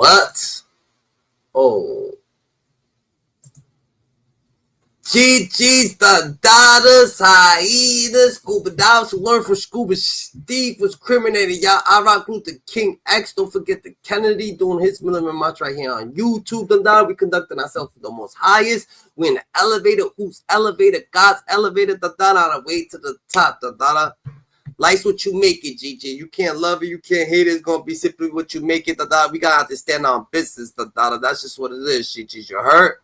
What? Oh. GG's, the daughters, hyenas, scuba divers who learned from Scuba Steve was criminated. Y'all, I rock Luther King X. Don't forget the Kennedy doing his million march right here on YouTube. The we conducting ourselves to the most highest. We in the elevator. Who's elevated? God's elevated. The on the way to the top. The life's what you make it, GG. You can't love it. You can't hate it. It's gonna be simply what you make it. The we gotta understand our business. The that's just what it is, GG. You heard?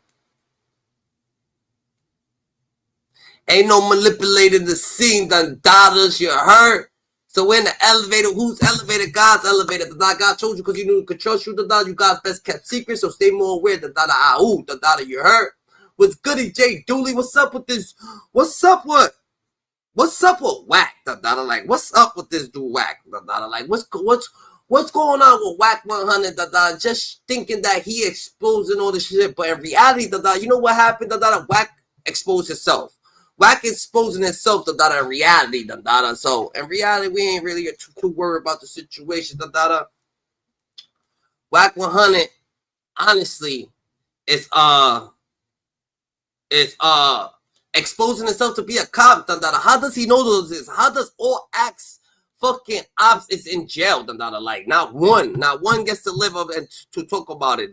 Ain't no manipulating the scene, the daughters, you heard? So we're in the elevator. Who's elevated? God's elevated. The God told you because you knew you could trust you, the you God's best kept secret. So stay more aware. The you heard? What's goody, Jay Dooley? What's up with this? What's up with Wack? The like, what's up with this dude Wack? The like, what's going on with WACK100? The just thinking that he exposing all this shit, but in reality, the you know what happened? The Wack exposed himself. Wack exposing itself to in reality, so in reality, we ain't really too worried about the situation. WACK100, honestly, is exposing itself to be a cop. How does he know those is? How does all acts fucking ops is in jail? Like not one gets to live up and to talk about it.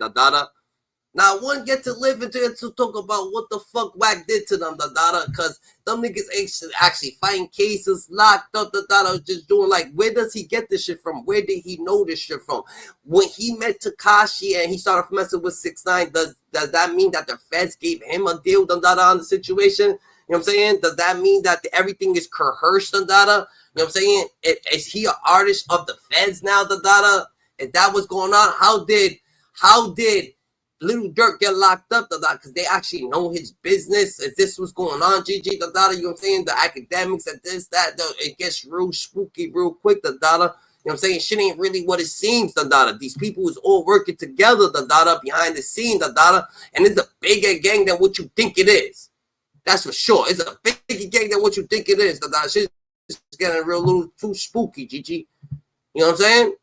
Now one get to live into it to talk about what the fuck Wack did to them, because them niggas actually fighting cases, locked up, just doing like, where does he get this shit from? Where did he know this shit from? When he met Tekashi and he started messing with 6ix9ine, does that mean that the feds gave him a deal, on the situation? You know what I'm saying? Does that mean that everything is coerced, You know what I'm saying? Is he an artist of the feds now, Is that what's going on? How did Little Dirk get locked up, because they actually know his business. Is this what's going on, GG, you know what I'm saying? The academics and this, that, it gets real spooky real quick, you know what I'm saying? Shit ain't really what it seems, These people is all working together, behind the scenes, and it's a bigger gang than what you think it is. That's for sure. It's a bigger gang than what you think it is, Shit's getting real little too spooky, GG. You know what I'm saying?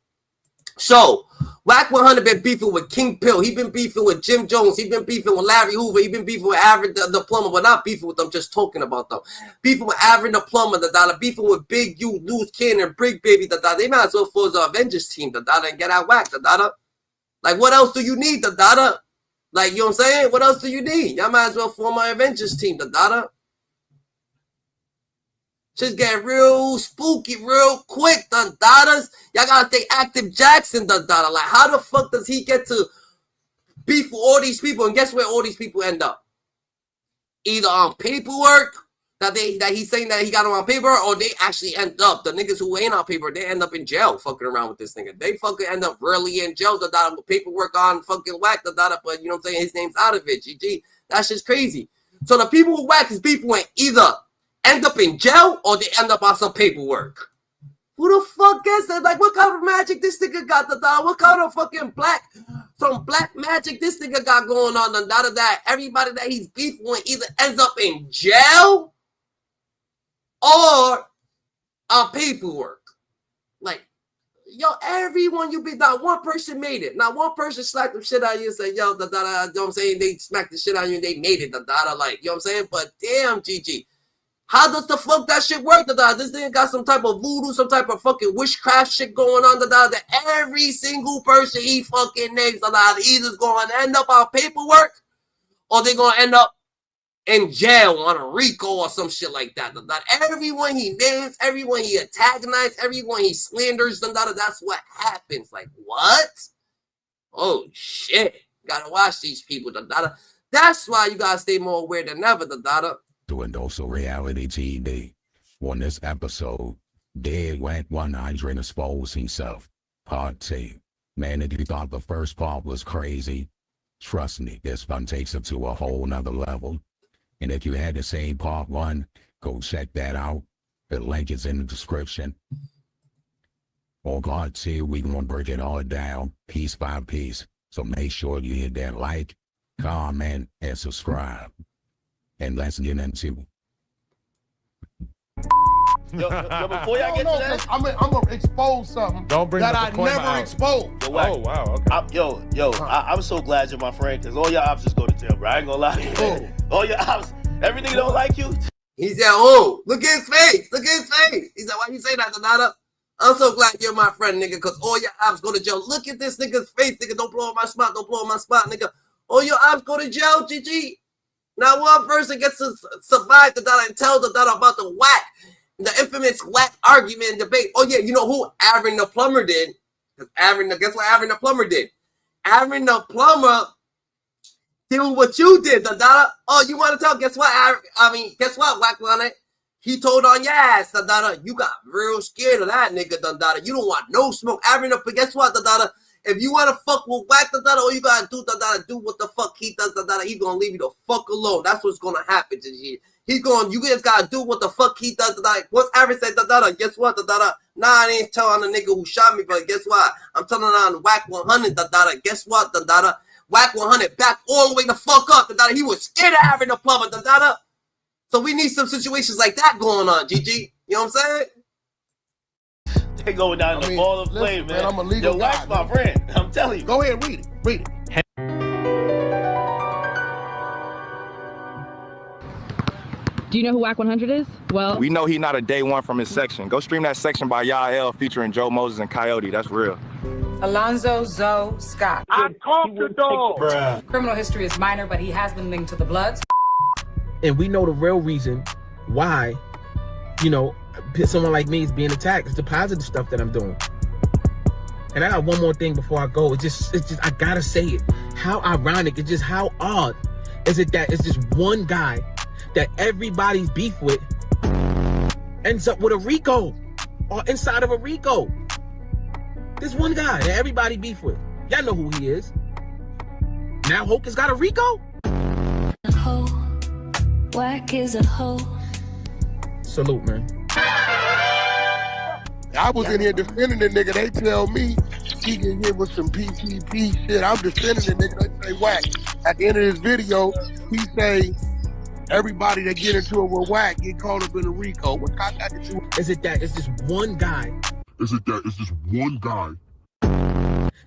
So, WACK100 been beefing with King Pill. He been beefing with Jim Jones. He been beefing with Larry Hoover. He been beefing with Aaron the Plumber, but not beefing with them, just talking about them. Beefing with Aaron the Plumber, beefing with Big U, Loose Cannon, BRICC Baby, They might as well force the Avengers team, and get out Wack, Like, what else do you need, Like, you know what I'm saying? What else do you need? Y'all might as well form my Avengers team, Shit's getting real spooky real quick, daughters. Y'all gotta stay active, Jackson, Like, how the fuck does he get to beef with all these people? And guess where all these people end up? Either on paperwork that he's saying that he got them on paper, or they actually end up, the niggas who ain't on paper, they end up in jail fucking around with this nigga. They fucking end up really in jail, with paperwork on fucking Wack, but you know what I'm saying? His name's out of it, GG. That's just crazy. So the people who Wack is beefing with either end up in jail or they end up on some paperwork. Who the fuck is that? Like, what kind of magic this nigga got? What kind of fucking black magic this nigga got going on? That everybody that he's beefing with either ends up in jail or on paperwork. Like, yo, everyone you beat, not one person made it. Not one person slapped the shit out of you and said, yo, you know what I'm saying? They smacked the shit out of you and they made it. Like, you know what I'm saying? But damn, GG. How does the fuck that shit work? This nigga got some type of voodoo, some type of fucking witchcraft shit going on. That every single person he fucking names, either's going to end up on paperwork or they're going to end up in jail on a RICO or some shit like that. Everyone he names, everyone he antagonizes, everyone he slanders, that's what happens. Like, what? Oh, shit. Gotta watch these people. That's why you gotta stay more aware than ever. And also reality TV. On this episode, Dead WACK100 exposed himself. Part 2. Man, if you thought the first part was crazy, trust me, this one takes it to a whole nother level. And if you had the same part 1, go check that out. The link is in the description. On part 2, we're going to break it all down, piece by piece. So make sure you hit that like, comment, and subscribe. And let's get into Yo, before y'all get to that, I'm gonna expose something Don't bring that the I disclaimer never out. exposed. yo, Wack, Oh wow. Okay. I'm so glad you're my friend, because all your ops just go to jail, bro. I ain't gonna lie. Oh. All your ops, everything don't like you. He said, oh, look at his face. Look at his face. He said, why you say that, Donata? I'm so glad you're my friend, nigga, because all your ops go to jail. Look at this nigga's face, nigga. Don't blow up my spot. Don't blow up my spot, nigga. All your ops go to jail, GG. Not one person gets to survive the Donata and tell the Donata about the whack, the infamous whack argument and debate. Oh, yeah, you know who Aaron the Plumber did? Guess what Aaron the Plumber did? Aaron the Plumber did what you did, Donata. Oh, you want to tell? Guess what? Guess what, WACK100? He told on your ass, Donata. You got real scared of that nigga, Donata. You don't want no smoke. But guess what, Donata? If you want to fuck with Wack, Donata, all you got to do, Donata, do what the fuck he does, Donata. He's going to leave you the fuck alone. That's what's going to happen to you. You guys got to do what the fuck he does, Donata. What's Aaron said, Donata? Guess what, Donata? Nah, I ain't telling the nigga who shot me, but guess what? I'm telling on WACK100, Donata. Guess what, Donata? WACK100 back all the way the fuck up, Donata. He was scared of having a plumber, Donata. So we need some situations like that going on, GG. You know what I'm saying? They going down the ball of flame, man. I'm a legal guy, Wack's my friend. I'm telling you. Go ahead, read it. Read it. Do you know who WACK100 is? Well, we know he not a day one from his section. Go stream that section by Yael featuring Joe Moses and Coyote. That's real. Alonzo Zoe Scott. I caught the dog. Criminal history is minor, but he has been linked to the Bloods. And we know the real reason why, you know, someone like me is being attacked. It's the positive stuff that I'm doing. And I got one more thing before I go. It's just, I gotta say it. How ironic, it's just how odd is it that it's just one guy that everybody's beef with ends up with a RICO or inside of a RICO. This one guy that everybody beef with. Y'all know who he is. Now Hoke has got a RICO. Wack is a hoe. Salute, man. I was in here defending the nigga. They tell me he get hit with some PCP shit. I'm defending the nigga. They say Wack. At the end of this video, he say everybody that get into it with Wack get caught up in a RICO. What got that to do? Is it that it's just one guy? Is it that it's just one guy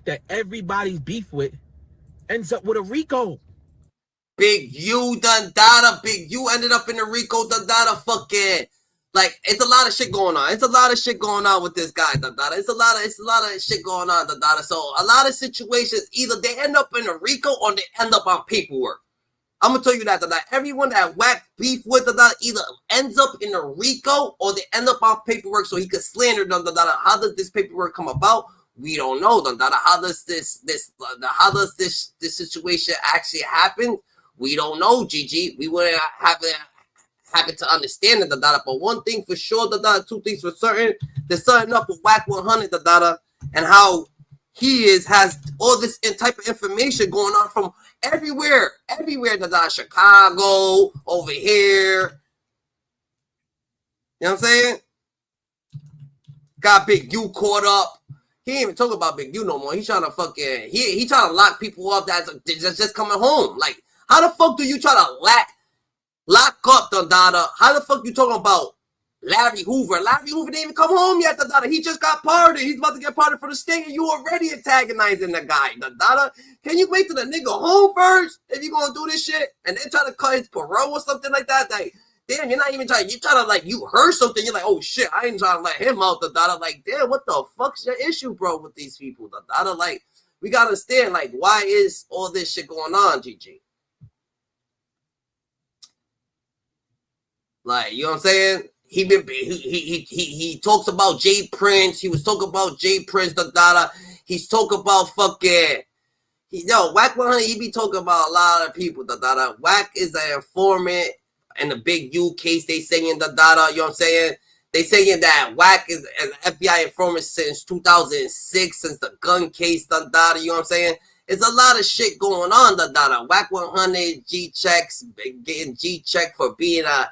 that everybody's beef with ends up with a RICO? Big U, Donata. Big U ended up in the RICO, Donata. Fucking. Like, it's a lot of shit going on. It's a lot of shit going on with this guy, Donata. It's a lot of shit going on, Donata. So a lot of situations, either they end up in a RICO or they end up on paperwork. I'm gonna tell you that, Donata. Everyone that Wack beef with, Donata, either ends up in a RICO or they end up on paperwork so he could slander them, Donata. How does this paperwork come about? We don't know, Donata. How does this situation actually happen? We don't know, GG. We wouldn't happen to understand it, Donata. But one thing for sure, Donata, two things for certain. They're starting up with WACK100, Donata, and how he has all this type of information going on from everywhere, Donata. Chicago, over here. You know what I'm saying? Got Big U caught up. He ain't even talking about Big U no more. He's trying to fucking, he trying to lock people up that's just coming home. Like, how the fuck do you try to lock up, Donata? How the fuck you talking about Larry Hoover? Larry Hoover didn't even come home yet, Donata. He just got pardoned. He's about to get pardoned for the sting, and you already antagonizing the guy, Donata. Can you wait till the nigga home first if you gonna do this shit? And then try to cut his parole or something like that? Like, damn, you're not even trying. You trying to, like, you heard something. You're like, oh shit, I ain't trying to let him out, Donata. Like, damn, what the fuck's your issue, bro, with these people, Donata? Like, we gotta understand, like, why is all this shit going on, GG? Like, you know what I'm saying? He talks about Jay Prince. He was talking about Jay Prince, Donata. He's talking about fucking, WACK100, he be talking about a lot of people, Donata. Wack is an informant in the Big U case. They saying, Donata, you know what I'm saying? They saying that Wack is an FBI informant since 2006, since the gun case, Donata, you know what I'm saying? It's a lot of shit going on, Donata. WACK100, G-checks, getting G-check for being a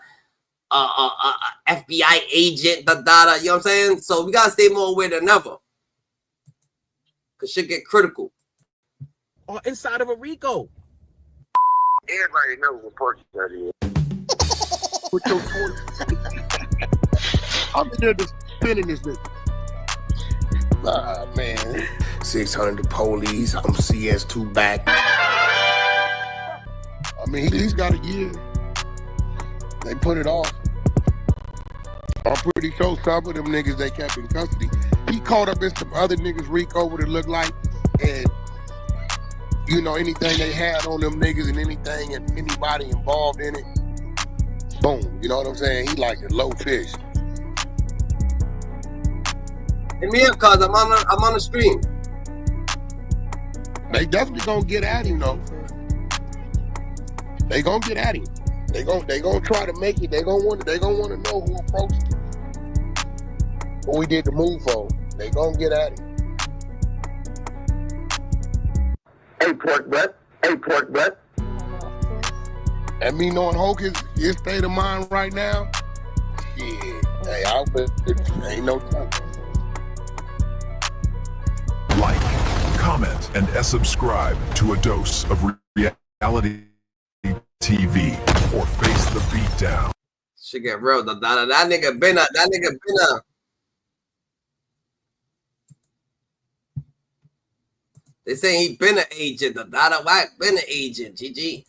FBI agent, Donata, you know what I'm saying? So we gotta stay more aware than ever, cause shit get critical. Or inside of a RICO. Everybody knows what purchase that is. Put your I'm in there defending this nigga. Nah, man. 600 the police. I'm CS2 back. I mean, he's got a year. They put it off. I'm pretty sure some of them niggas they kept in custody. He caught up in some other niggas RICO what it looked like, and you know, anything they had on them niggas and anything and anybody involved in it, boom. You know what I'm saying? He like a low fish. Hit me up, cause I'm on the stream. They definitely gonna get at him though. They gonna get at him. They gonna try to make it. They gonna want to know who approached him. Who he did the move for. They gonna get at him. Hey, pork butt. Hey, pork butt. And me knowing Hulk his state of mind right now, yeah. Hey, I'll bet ain't no time. Like, comment, and subscribe to A Dose of Reality TV or face the beat down. Shit get real. That nigga been a. They saying he been an agent. The Wack been an agent. GG.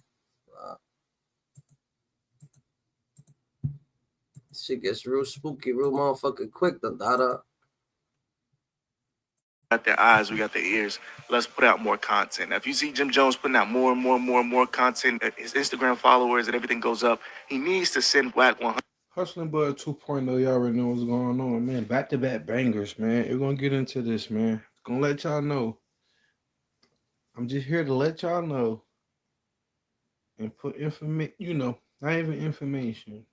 Shit gets real spooky, real motherfucking quick. The Dada. Got their eyes, we got their ears. Let's put out more content. Now, if you see Jim Jones putting out more and more content, his Instagram followers and everything goes up, he needs to send WACK100. Hustling Bud 2.0, y'all already know what's going on, man. Back-to-back bangers, man. We're going to get into this, man. Gonna let y'all know. I'm just here to let y'all know and put information, you know, not even information,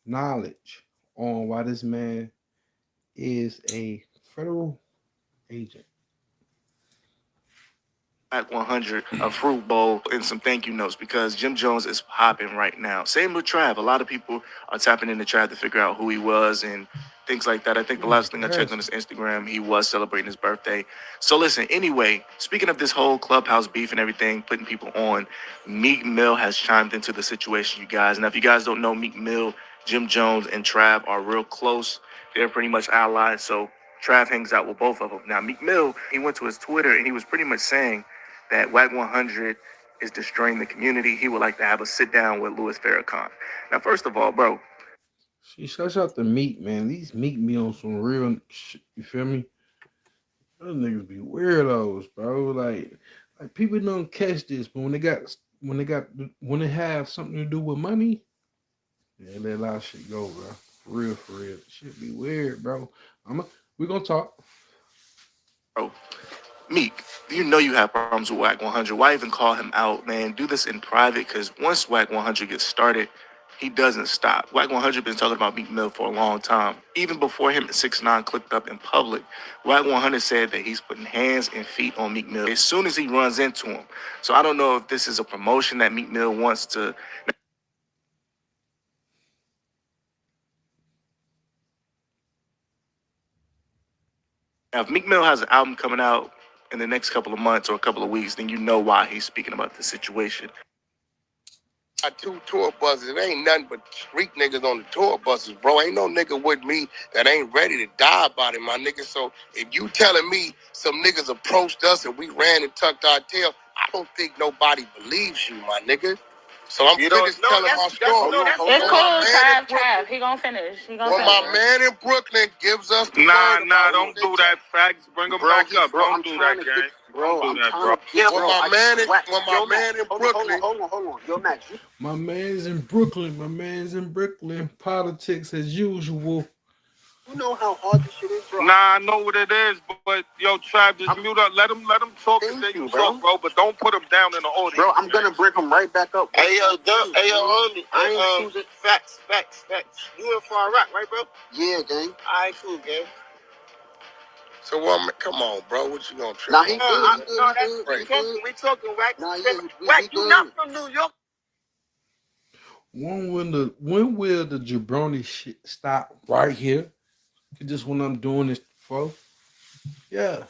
knowledge on why this man is a federal agent. WACK100, a fruit bowl, and some thank you notes because Jim Jones is popping right now. Same with Trav. A lot of people are tapping into Trav to figure out who he was and things like that. I think the last thing I checked on his Instagram, he was celebrating his birthday. So listen, anyway, speaking of this whole Clubhouse beef and everything, putting people on, Meek Mill has chimed into the situation, you guys. Now, if you guys don't know, Meek Mill, Jim Jones, and Trav are real close. They're pretty much allies, so Trav hangs out with both of them. Now, Meek Mill, he went to his Twitter and he was pretty much saying that WACK100 is destroying the community. He would like to have a sit down with Louis Farrakhan. Now, first of all, bro. She shouts out to Meek, man. These Meek me on some real shit, you feel me? Those niggas be weirdos, bro. Like people don't catch this, but when they have something to do with money, yeah, let a lot of shit go, bro. For real. Shit be weird, bro. We're gonna talk. Bro. Meek, you know you have problems with WACK100. Why even call him out, man? Do this in private, because once WACK100 gets started, he doesn't stop. WACK100 been talking about Meek Mill for a long time. Even before him and 6ix9ine clicked up in public, WACK100 said that he's putting hands and feet on Meek Mill as soon as he runs into him. So I don't know if this is a promotion that Meek Mill wants to... Now, if Meek Mill has an album coming out in the next couple of months or a couple of weeks, then you know why he's speaking about the situation. Got 2 tour buses. It ain't nothing but street niggas on the tour buses, bro. Ain't no nigga with me that ain't ready to die about it, my nigga. So if you telling me some niggas approached us and we ran and tucked our tail, I don't think nobody believes you, my nigga. So I'm finished telling my story. It's cool, Trav. He gonna finish. When my man in Brooklyn gives us the Nah, don't do that, facts. Bring him back up. Don't do that, gang. Bro, don't do that, bro. When my man in Brooklyn. Hold on. Yo, Max. My man's in Brooklyn. Politics as usual. You know how hard this shit is, bro? Nah, I know what it is, but yo, Trav, just mute up. Let him talk and then you talk, bro. But don't put him down in the audience. Bro, I'm gonna bring him right back up. Hey, yo, homie. I ain't choosing facts. You in Far Rock, right, bro? Yeah, gang. All right, cool, gang. So, come on, bro. What you gonna trip? Nah, he good. We talking, Wack. Nah, Wack, you not from New York. When will the jabroni shit stop right here? Just when I'm doing this, bro. Yeah.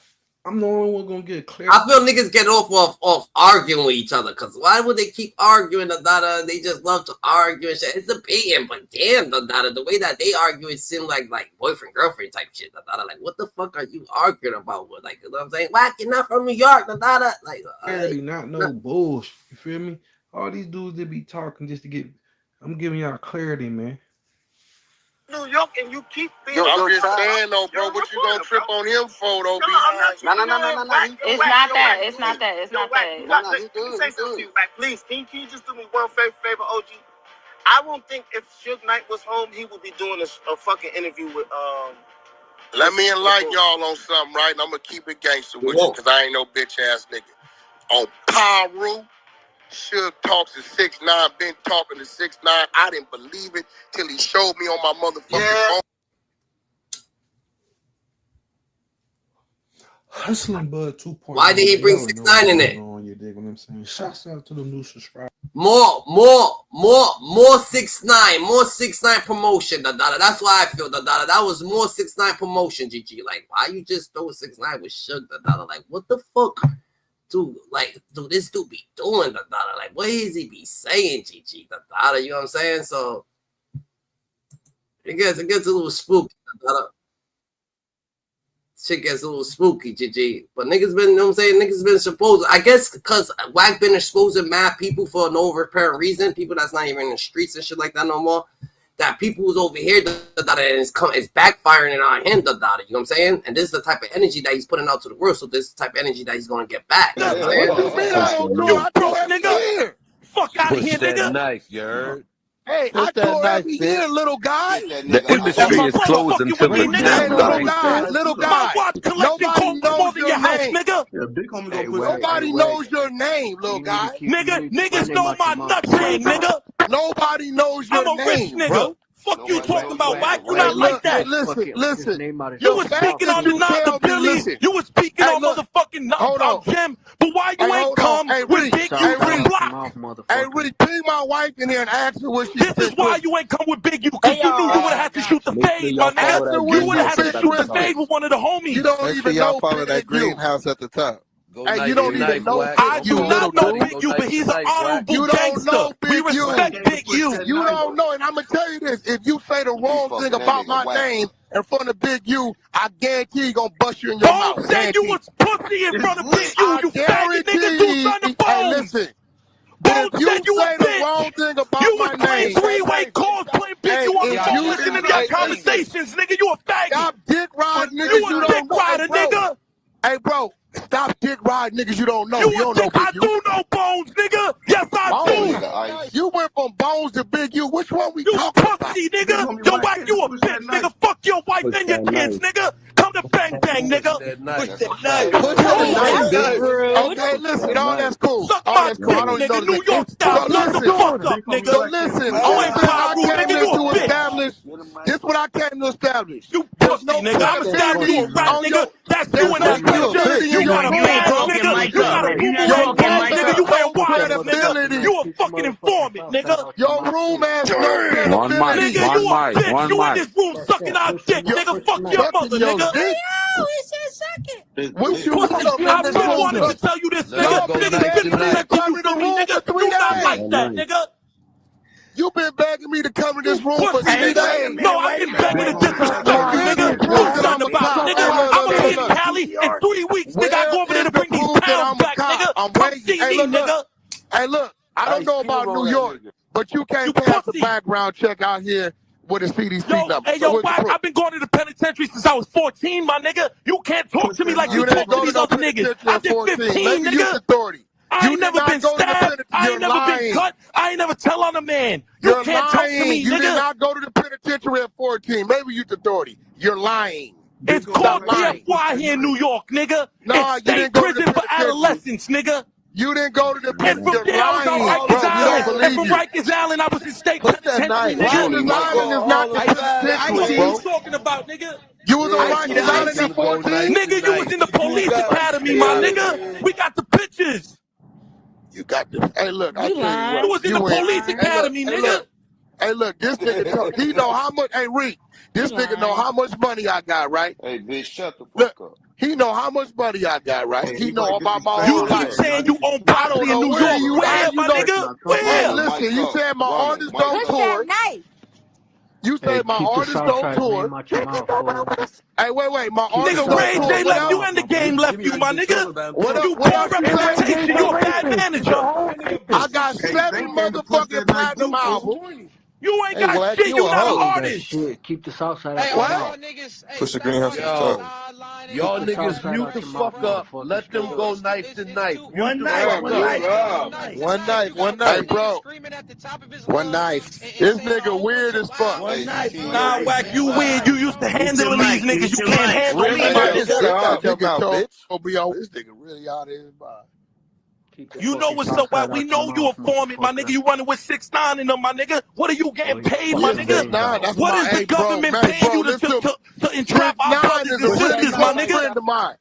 I'm the only one gonna get clarity. I feel niggas get off arguing with each other, because why would they keep arguing? They just love to argue and shit. It's debating, but damn, the way that they argue, it seems like boyfriend girlfriend type shit. Like, what the fuck are you arguing about? Like, you know what I'm saying? Wack, you're not from New York. Like, clarity, not no bullshit. You feel me? All these dudes that be talking just to get. I'm giving y'all clarity, man. New York, and you keep being. I'm just saying though, bro. What you gonna trip on him for, though? No. It's not that. It's not that. It's not that. Let me say something to you, Wack. Please, can you just do me one favor, OG? I won't think if Suge Knight was home, he would be doing a fucking interview with Let me enlighten y'all on something, right? And I'm gonna keep it gangster with you, because I ain't no bitch ass nigga. On Pyro, Suge talks to 6ix9ine, been talking to 6ix9ine. I didn't believe it till he showed me on my motherfucking phone. Hustling Bud 2.0. Why did he bring 6ix9ine in there? You dig what I'm saying? Shouts out to the new subscribers. More 6ix9ine, more 6ix9ine promotion. That's why I feel that was more 6ix9ine promotion. GG, like, why you just throw 6ix9ine with Suge? Like, what the fuck? Dude, this dude be doing like, what is he be saying, GG? You know what I'm saying? So it gets a little spooky. Shit gets a little spooky, GG. But niggas been, you know what I'm saying? Niggas been supposed, I guess, because Wack been exposing mad people for no apparent reason. People that's not even in the streets and shit like that no more. That people who's over here, and it's backfiring on him, you know what I'm saying? And this is the type of energy that he's putting out to the world, so this is the type of energy that he's going to get back. You know what I'm saying? What you mean I don't do? I do every year. Fuck out of here, nigga. Nice, you heard? Hey, I do every year, little guy. The industry is closed until the Hey, little guy. Nobody knows your name. Nobody knows your name, little guy. Niggas know my nuts hang, nigga. Nobody knows your I'm a rich name, nigga. bro. Fuck you talking about, Wack? You not like that. Listen. You was speaking on the Billy. You was speaking on motherfucking Jim. But why you ain't come with Big U to the block? Hey, Rick, bring my wife in here and ask her what she said. This is why you ain't come with Big U, because you knew you would have had to shoot the fade, my nigga. You would have had to shoot the fade with one of the homies. You don't even know follow that greenhouse at the top. Hey, you don't even know I do not know Big U, but he's an honorable gangster. We respect Big U. You don't know, and I'm going to tell you this. If you say the wrong thing about my name in front of Big U, I guarantee you're going to bust you in your mouth. Bones said you was pussy in front of Big U. You faggot nigga, do something to Hey, Bones. listen. Bones If you said you a say the bitch. wrong thing about You my was playing name, three-way calls, playing Big U on the phone, you listening to didn't- your conversations, nigga. You a faggot. Stop dick riding niggas You you a don't dick know. rider, nigga. Hey, bro, stop dick riding niggas you don't know. You don't a know dick. I Big U. do know Bones, nigga. Yes, I do. You went from Bones to Big U. Which one we You talking about? pussy, nigga. Yo, Wack, you a bitch, nigga. Fuck your wife and your kids, nigga. Come to bang bang, nigga. Okay, listen, all that's cool. Suck All my that's cool. I don't dick, know nigga. New York So style. Shut the fuck listen. up, nigga. So listen, You ain't Pyro, nigga. You a bitch. establish. This what I came to establish. You pussy, nigga. I'm a statue you a rat, nigga. That's you in that picture. You got a badge, nigga. You got a boomerang badge, nigga. You wear watches, nigga. You a fucking informant, nigga. Your room has no credibility. Nigga, you a bitch. You in this room sucking our dick, nigga. Fuck your mother, nigga. What you Pussy, I've been wanting to tell you this, nigga. Niggas been protecting you from me, nigga. You not like that, nigga. You been begging me to come in this room for Pussy, 3 days. no, I've been begging to disrespect you, nigga. Do something about it, nigga. I'm gonna be in Cali in 3 weeks, nigga. I go over there to bring these pounds back, nigga. Come see me, nigga. Hey, look, I don't know about New York, but you can't pass a background check out here with a CDC number. Hey, yo, Wack, I've been going to the penitentiary since I was 14, my nigga. You can't talk to me like you talk to these other niggas. I did 15, nigga. I ain't never been stabbed. I ain't never been cut. I ain't never tell on a man. You can't talk to me, You did nigga. not go to the penitentiary at 14. Maybe youth authority. You're lying. It's called PFY here in New York, nigga. Nah, it's state prison for adolescents, nigga. You didn't go to the And penitentiary. from there, I was on Rikers Island. And from Rikers Island, I was in state penitentiary, nigga. Rikers Island is not the penitentiary, What bro. you talking about, nigga? You was on Rikers Island at 14? Nigga, you was in the police academy, my nigga. We got the pictures. You got the. Hey, look, I tell you what. You was in the police academy, nigga. Hey, look, this nigga, he know how much. Hey, Reek, this nigga know how much money I got, right? Hey, bitch, shut the fuck up. He know how much money I got, right? He know about my You whole keep life. saying you own I don't property in know New where York. you Where, at. You my know, nigga? hey, Where? listen, you said my artists don't tour. You say my artists don't tour. Hey, wait, my artists Nigga, don't Ray tour. J What left else? you and the game left you, my nigga. You What poor else you say? representation. You a bad manager. I got 7 motherfucking platinum albums. You ain't Hey, got Wack, shit. you You a not an hoe. artist. Keep the south side Hey, out your all mouth. y'all niggas, hey, Push the stop greenhouse fucking talk. sideline Keep all the the south time, side bro. out your mouth, motherfucker. One night, one night, one night. You got Hey, this nigga bro. screaming at the top of his lungs and This saying a nigga whole bunch weird of as fuck. wild shit, bro. Nah, Wack, you weird. You used to handling these niggas. You can't handle me, Really? my Hey, nigga. shut up, nigga told me, oh, this nigga really out of his mind. Keep the You know fucking what's south up, side Wack? We out your know you a mouth, foreman, my nigga. motherfucker. You running with 6ix9ine in them, my nigga. What are you getting paid, my Yeah, nigga? 6ix9ine, that's What my, is the hey, bro, government hey, paying bro, you listen to me. to entrap our 6ix9ine brothers is and a really sisters, my close nigga? friend of mine.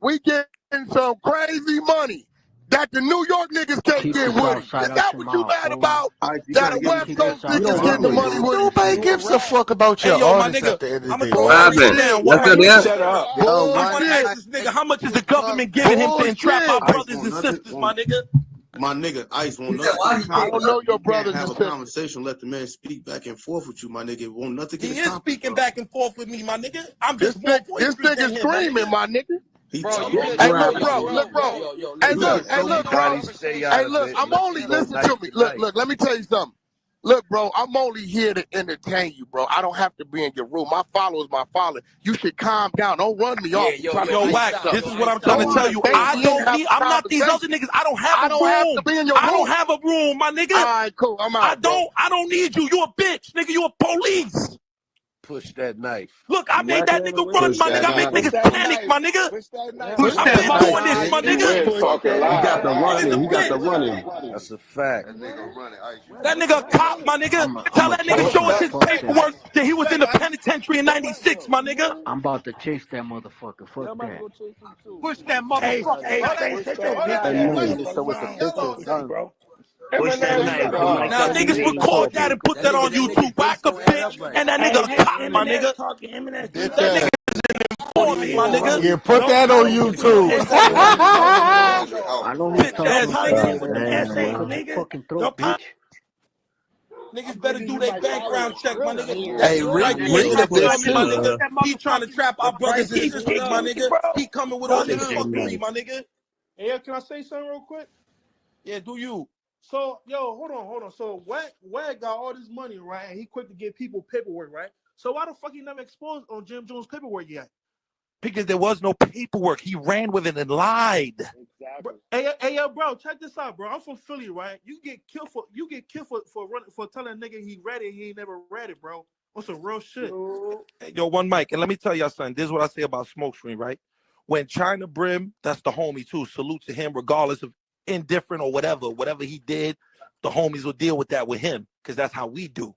We getting some crazy money that the New York niggas can't Keep the get with south him. side Is out that your what you mouth, mad fool. about? That a West Keep the Coast south niggas side getting out the your money mouth. with him? Nobody gives a fuck about Hey, your yo, my artists nigga, at the end of I'm the gonna day, throw What it dog. on you happened? now, What's Wack. up, yeah? I want to ask this nigga, how much is the government giving him to entrap our Bullshit. brothers and sisters, my nigga? My nigga, Ice want He said, nothing to why the he I can't don't conversation. know You your can't brothers have and a sisters. conversation, let the man speak back and forth with you, my nigga. Want nothing to He get is accomplished, speaking bro. back and forth with me, my nigga. I'm This just more boisterous nigga than him, my screaming, nigga. my nigga. He Bro, talking you his just Hey, bro, look, grandmother, yo, bro, bro. look, bro, bro. bro, yo, Hey, listen, look, listen. hey, So you look, know bro. all of a sudden, Hey, look, I'm only listen to me. Look, let me tell you something. Look, bro, I'm only here to entertain you, bro. I don't have to be in your room. My follower's my follower. You should calm down. Don't run me yeah, off. I'm trying to Yo, teach you Wack, something. this is what I'm trying Don't to try tell to you. bait I me in and don't have need, a I'm not these other conversation. niggas. I don't have I a don't have to room. be in your I don't room. have a room, my nigga. All right, cool. I'm out, bro. I don't need you. You a bitch, nigga. You a police. Push that knife. Look, I made that nigga run, my nigga. I make niggas panic, my nigga. I've been doing this, my nigga. Niggas a bitch. That's a fact. That nigga a cop, my nigga. Tell I'm a that nigga chase show us his motherfucker. paperwork that he was in the penitentiary in 96, my nigga. I'm about to chase that motherfucker. Fuck that. Push that Hey, motherfucker. Saint, shut your bitch ass up, bro. Push that knife. Put my Now cousin niggas name record to that it. and put that on YouTube. Whack a bitch and that nigga a cop, my nigga. That nigga for me, my nigga. Yeah, put that on YouTube. I know who's Bitch talking ass about nigga. cut your fucking throat, bitch. Niggas better do their background check, my nigga. Hey, That Rick, white man Rick a ain't for bitch me, my too. nigga. He trying to trap our brothers and sisters, my nigga. He coming with all this fuckery, my nigga. Hey, can I say something real quick? Yeah, do you? So, yo, hold on. So, Wack got all this money, right? And he quick to give people paperwork, right? So, why the fuck he never exposed on Jim Jones' paperwork yet? Because there was no paperwork. He ran with it and lied. Bro, hey, yo, bro, check this out, bro. I'm from Philly, right? You get killed for running for telling a nigga he read it, he ain't never read it, bro. What's some real shit? Yo, one mic, and let me tell y'all something. This is what I say about Smokescreen, right? When China Brim, that's the homie too. Salute to him, regardless of indifferent or whatever he did. The homies will deal with that with him, because that's how we do.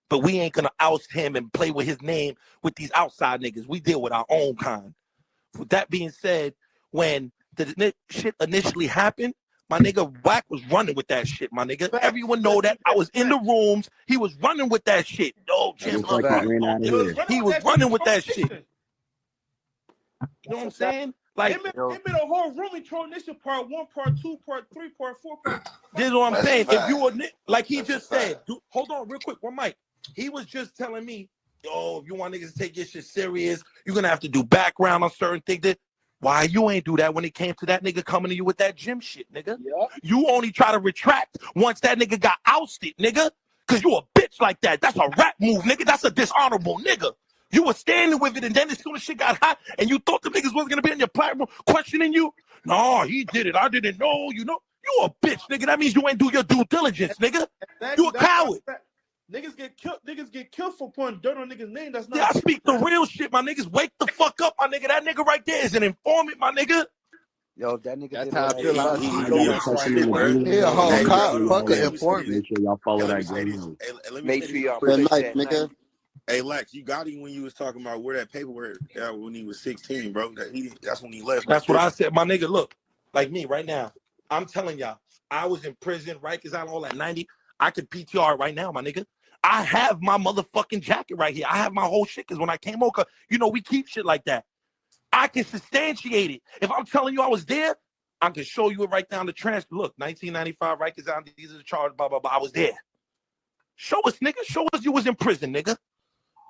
But we ain't gonna oust him and play with his name with these outside niggas. We deal with our own kind. With that being said, when the shit initially happened, my nigga Wack was running with that shit, my nigga. Everyone know that. I was in the rooms. He was running with that shit. Yo, Jim, Looks like he ran out of here. he was running with that shit. You know what I'm saying? Like, it made a whole room intro. This is part 1, part 2, part 3, part 4, part. This is what I'm saying. If you were like he just said, hold on real quick, one mic. He was just telling me, yo, if you want niggas to take your shit serious, you're gonna have to do background on certain things. Why you ain't do that when it came to that nigga coming to you with that gym shit, nigga? Yep. You only try to retract once that nigga got ousted, nigga. Cause you a bitch like that. That's a rap move, nigga. That's a dishonorable nigga. You were standing with it, and then as soon as shit got hot, and you thought the niggas wasn't gonna be on your platform questioning you. No, he did it. I didn't know. You know, you a bitch, nigga. That means you ain't do your due diligence, nigga. You a coward. Niggas get killed for putting dirt on niggas' name. That's not. Yeah, I speak the real shit, my niggas. Wake the fuck up, my nigga. That nigga right there is an informant, my nigga. Yo, that nigga. That's how I feel about He he a whole cop. Fuck an informant. Make sure y'all follow that game. Make sure y'all Good push night, that nigga. knife. Hey, Lex, you got him when you was talking about where that paperwork when he was 16, bro. That's when he left. That's what I said, my nigga. Look, like me right now. I'm telling y'all, I was in prison, right? Cause I'm all at 90. I could PTR right now, my nigga. I have my motherfucking jacket right here. I have my whole shit. Cause when I came over, you know, we keep shit like that. I can substantiate it. If I'm telling you I was there, I can show you it right down the transcript. Look, 1995, Rikers Island, these are the charges, blah, blah, blah. I was there. Show us, nigga. Show us you was in prison, nigga.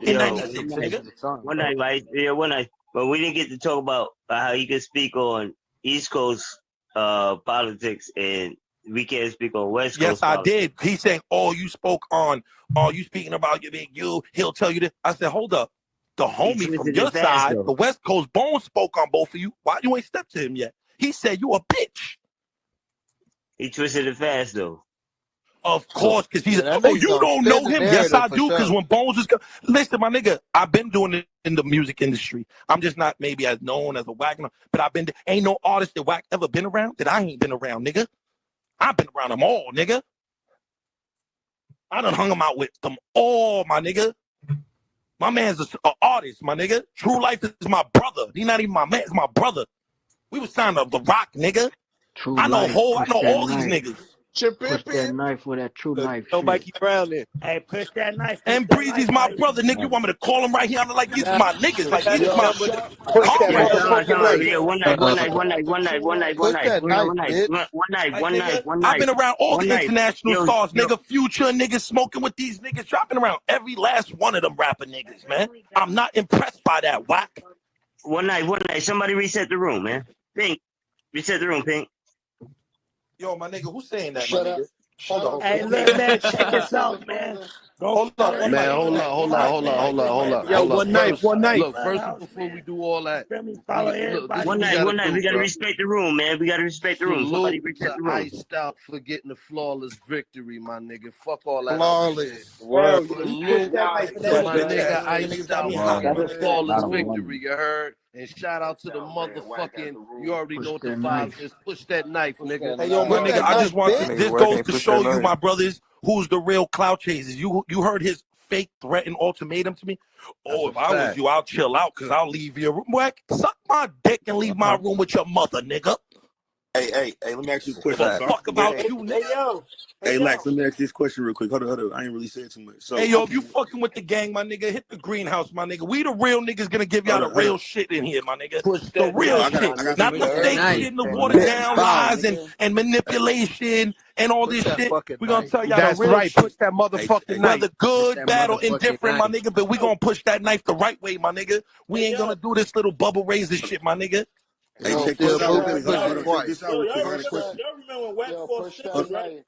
In 96, nigga. One night, right? Yeah, one night. But we didn't get to talk about how you can speak on East Coast politics and we can't speak on West Coast Yes, I politics. did. He's saying, oh, you spoke on, oh, you speaking about your big you. He'll tell you this. I said, hold up. The homie from your side, the West Coast Bone spoke on both of you. Why you ain't stepped to him yet? He said you a bitch. He twisted it fast, though. Of course, because he's, oh, you don't know him? Yes, I do, because when Bones was, listen, my nigga, I've been doing it in the music industry. I'm just not maybe as known as a Wack, but I've been, ain't no artist that Wack ever been around that I ain't been around, nigga. I've been around them all, nigga. I done hung them out with them all, my nigga. My man's an artist, my nigga. True Life is my brother. He's not even my man, it's my brother. We was signed up the Rock, nigga. True I know Life, I know all knife. these niggas. Push that knife with that true knife. Nobody keep around there. Hey, push that knife. And Breezy's my brother, nigga. You want me to call him right here? I'm like, these my niggas. Like, these my Push that motherfucking knife. Yeah, one night. I've been around all the international Yo, stars, nigga. Future niggas smoking with these niggas. Dropping around every last one of them rapper niggas, man. I'm not impressed by that, Wack. One night. Somebody reset the room, man. Pink, reset the room, Pink. Yo, my nigga, who's saying that, my nigga? Hold on. Hey, look, man, check this out, man. Hold on. Man, hold up. Yo, one night. Look, first before we do all that. One night. We gotta respect the room, man. We gotta respect the room. Somebody reset the room. Iced out for getting the flawless victory, my nigga. Fuck all that. Flawless. Salute to my nigga Iced out for the flawless victory, you heard? And shout out to the motherfucking, you already know what the vibe is. Push that knife, nigga. Hey, yo, my nigga, I just want this goes to show you, my brothers, who's the real clout chasers. You heard his fake threat and ultimatum to me? Oh, if I was you, I'll chill out because I'll leave your room. Wack, suck my dick and leave my room with your mother, nigga. Hey, let me ask you a question. Fuck about you, nigga. Hey, Lax, let me ask this question real quick. Hold on. I ain't really said too much. So, hey, yo, if you fucking with the gang, my nigga, hit the greenhouse, my nigga. We the real niggas gonna give y'all the real shit in here, my nigga. The real shit. Not the fake shit and the watered down lies and manipulation and all this shit. We gonna tell y'all the real shit. Push that motherfucking knife. Whether good, bad, or indifferent, my nigga, but we gonna push that knife the right way, my nigga. We ain't gonna do this little bubble razor shit, my nigga. Hey, check this out. Check this out. Y'all remember when Wack first right?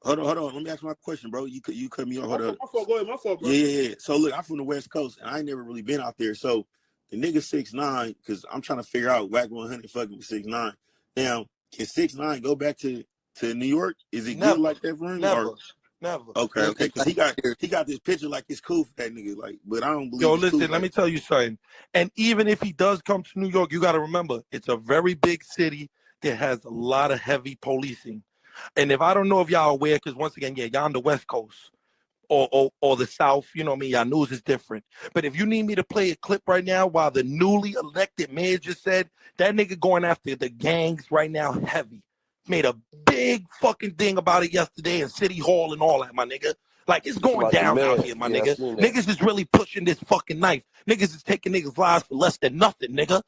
Hold on. Let me ask my question, bro. You cut me off. Hold up. My fault, go ahead. My fault, bro. Yeah. So look, I'm from the West Coast, and I ain't never really been out there. So the nigga 6'9", because I'm trying to figure out WACK100 fucking with 6'9". Now, can 6'9" go back to New York? Is it good like that for him? Never. Okay. Because he got this picture like it's cool for that nigga. Like, but I don't believe. Yo, listen, let me tell you something. And even if he does come to New York, you got to remember it's a very big city that has a lot of heavy policing. And if I don't know if y'all aware, because once again, yeah, y'all on the West Coast or the South, you know what I mean? Y'all news is different. But if you need me to play a clip right now while the newly elected mayor just said that nigga going after the gangs right now heavy. Made a big fucking thing about it yesterday in City Hall and all that, my nigga. Like, it's going down out here, my nigga. Niggas is really pushing this fucking knife. Niggas is taking niggas' lives for less than nothing, nigga.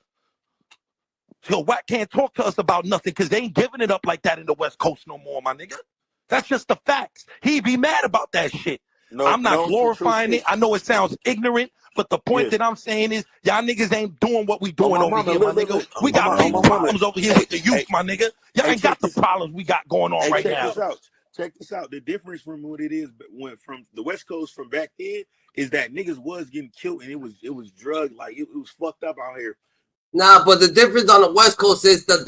So Wack can't talk to us about nothing because they ain't giving it up like that in the West Coast no more, my nigga. That's just the facts. He be mad about that shit. I'm not glorifying it. I know it sounds ignorant, but the point that I'm saying is y'all niggas ain't doing what we doing over here, my nigga. We got big problems over here with the youth, my nigga. Y'all ain't got the problems we got going on right now. Check this out. The difference from what it is went from the West Coast from back then is that niggas was getting killed and it was drug, like it was fucked up out here. Nah, but the difference on the West Coast is the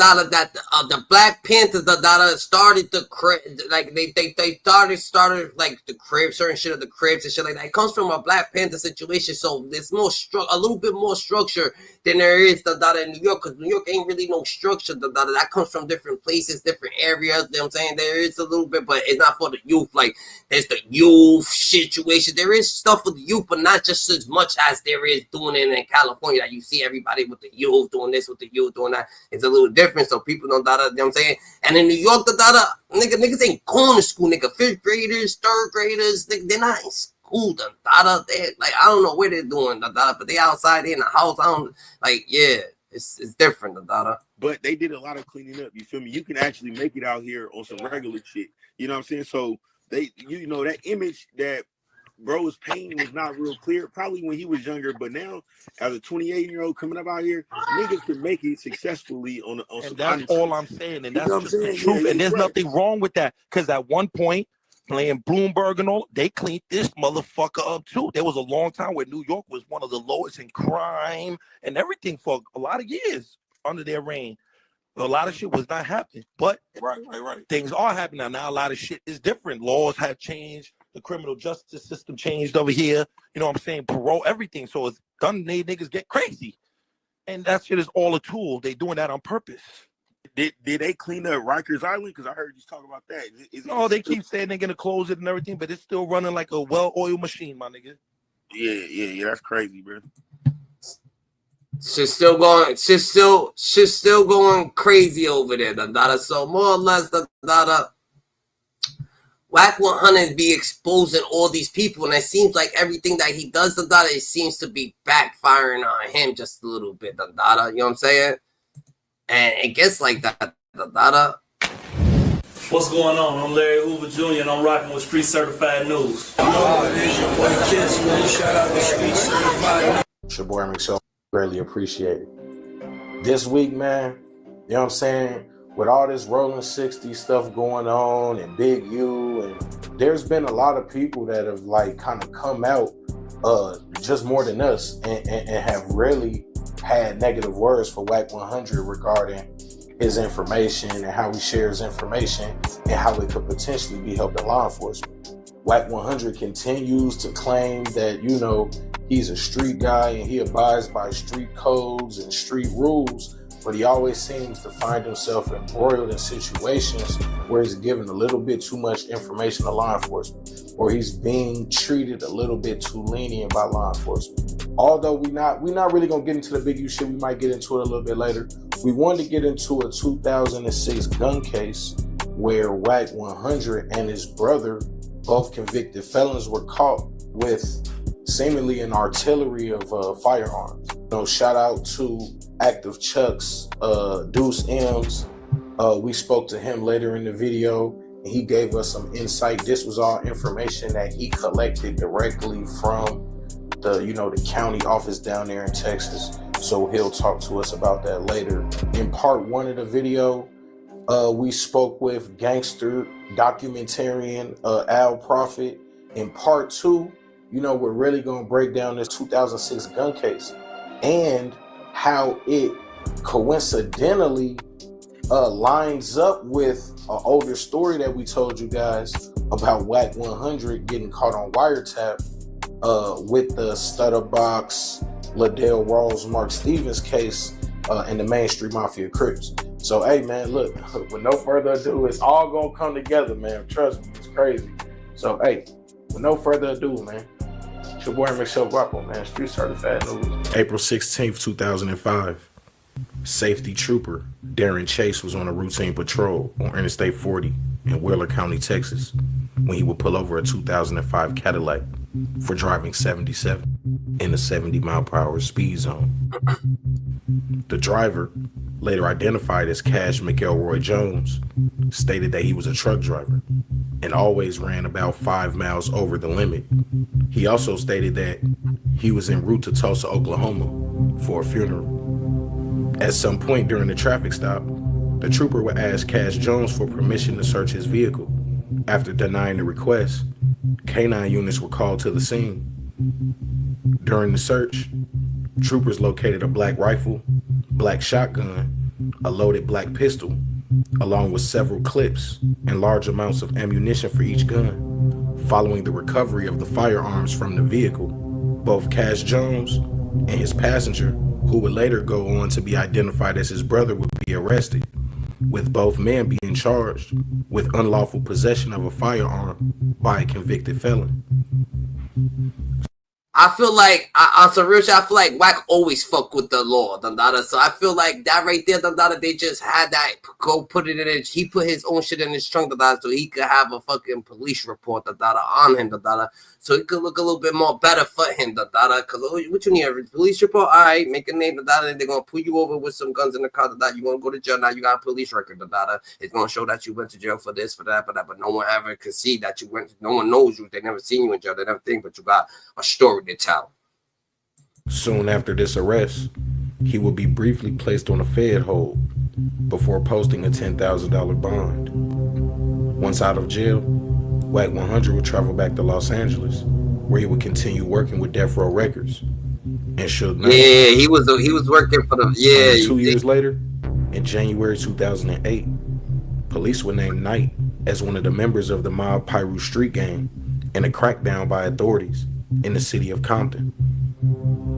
Black Panthers started the like they started like the crib, certain shit of the cribs and shit like that. It comes from a Black Panther situation, so there's a little bit more structure than there is in New York, because New York ain't really no structure. That comes from different places, different areas. You know what I'm saying? There is a little bit, but it's not for the youth. Like there's the youth situation. There is stuff for the youth, but not just as much as there is doing it in California. That you see everybody with the youth doing this, with the youth doing that. It's a little different, so people don't you know what I'm saying? And in New York, niggas ain't going to school, nigga. 5th graders, 3rd graders, they're not in school. They like, I don't know what they're doing, but they outside, they in the house. I don't, like, yeah. It's different, Dada. But they did a lot of cleaning up. You feel me? You can actually make it out here on some regular shit. You know what I'm saying? So they, you know, that image that bro's painting was not real clear, probably when he was younger. But now, as a 28-year-old coming up out here, niggas can make it successfully on some. And that's all I'm saying, and that's just the saying? truth. Yeah, and there's right. nothing wrong with that, because at one point, playing Bloomberg and all, they cleaned this motherfucker up too. There was a long time where New York was one of the lowest in crime and everything for a lot of years under their reign. A lot of shit was not happening, but things are happening now. Now a lot of shit is different. Laws have changed. The criminal justice system changed over here. You know what I'm saying? Parole, everything. So it's done. They niggas get crazy, and that shit is all a tool. They doing that on purpose. Did they clean up Rikers Island? Because I heard you talk about that. No, they keep saying they're gonna close it and everything, but it's still running like a well-oiled machine, my nigga. Yeah. That's crazy, bro. Shit's still going crazy over there, Dada. So more or less, Dada, WACK100 be exposing all these people, and it seems like everything that he does, Dada, it seems to be backfiring on him just a little bit, Dada. You know what I'm saying? And it gets like that, Dada. What's going on? I'm Larry Hoover Jr. and I'm rocking with Street Certified News. It's your boy Kiss, man. Shout out to Street Certified News. It's your boy Michelle. Greatly appreciate it. This week, man, you know what I'm saying? With all this Rolling 60 stuff going on and Big U, and there's been a lot of people that have like kind of come out just more than us and have really had negative words for WACK100 regarding his information and how he shares information and how it could potentially be helping law enforcement. WACK100 continues to claim that, you know, he's a street guy and he abides by street codes and street rules, but he always seems to find himself embroiled in situations where he's given a little bit too much information to law enforcement, or he's being treated a little bit too lenient by law enforcement. Although we're not really gonna get into the Big U shit, we might get into it a little bit later. We wanted to get into a 2006 gun case where WACK100 and his brother, both convicted felons, were caught with seemingly an artillery of firearms. You know, shout out to Active Chuck's Deuce M's. We spoke to him later in the video and he gave us some insight. This was all information that he collected directly from the county office down there in Texas. So he'll talk to us about that later. In part one of the video, we spoke with gangster documentarian Al Prophet. In part two, we're really going to break down this 2006 gun case and how it coincidentally lines up with an older story that we told you guys about WACK100 getting caught on wiretap with the Stutterbox, Liddell Rawls, Mark Stevens case in the Main Street Mafia Crips. So, hey, man, look, with no further ado, it's all going to come together, man. Trust me, it's crazy. So, hey, with no further ado, man, it's your boy Michelle Guapo, man, Street Certified News. April 16th, 2005. Safety trooper Darren Chase was on a routine patrol on Interstate 40 in Wheeler County, Texas, when he would pull over a 2005 Cadillac for driving 77 in a 70-mile-per-hour speed zone. The driver, later identified as Cash McElroy Jones, stated that he was a truck driver and always ran about 5 miles over the limit. He also stated that he was en route to Tulsa, Oklahoma for a funeral. At some point during the traffic stop, the trooper would ask Cash Jones for permission to search his vehicle. After denying the request, K9 units were called to the scene. During the search, troopers located a black rifle, black shotgun, a loaded black pistol, along with several clips and large amounts of ammunition for each gun. Following the recovery of the firearms from the vehicle, both Cash Jones and his passenger, who would later go on to be identified as his brother, would be arrested, with both men being charged with unlawful possession of a firearm by a convicted felon. I feel like on some real shit, I feel like Wack always fuck with the law, Dandada. So I feel like that right there, Dandada, they just had that go put it in it. He put his own shit in his trunk, Dandada, so he could have a fucking police report, Dandada, on him, Dandada, so it could look a little bit more better for him, Dandada. Cause what you need, a police report? All right, make a name, Dandada, and they're gonna pull you over with some guns in the car, Dandada. You gonna go to jail now? You got a police record, Dandada. It's gonna show that you went to jail for this, for that, but no one ever could see that you went. No one knows you. They never seen you in jail. They never think, but you got a story to tell. Soon after this arrest, he would be briefly placed on a Fed hold before posting a $10,000 bond. Once out of jail, WACK100 would travel back to Los Angeles, where he would continue working with Death Row Records and Suge Knight. Yeah, he was working for the 2 years later, in January 2008, police would name Knight as one of the members of the mob Pyru Street Gang in a crackdown by authorities in the city of Compton.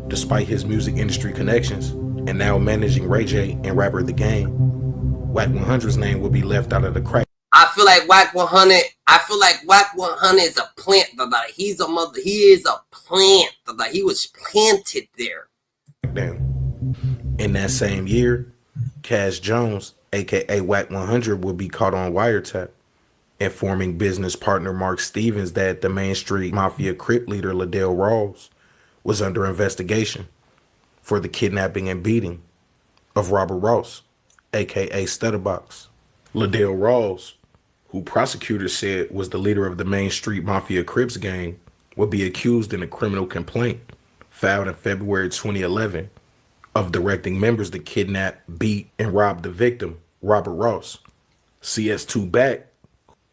Despite his music industry connections and now managing Ray J and rapper The Game, WACK100's name will be left out of the crack. I feel like WACK100. I feel like WACK100 is a plant. He's a mother. He is a plant. He was planted there. In that same year, Cash Jones, aka WACK100, would be caught on wiretap, informing business partner Mark Stevens that the Main Street Mafia Crip leader Ladell Rawls was under investigation for the kidnapping and beating of Robert Ross, aka Stutterbox. Ladell Rawls, who prosecutors said was the leader of the Main Street Mafia Crips gang, would be accused in a criminal complaint filed in February 2011 of directing members to kidnap, beat, and rob the victim, Robert Ross. CS2 BACK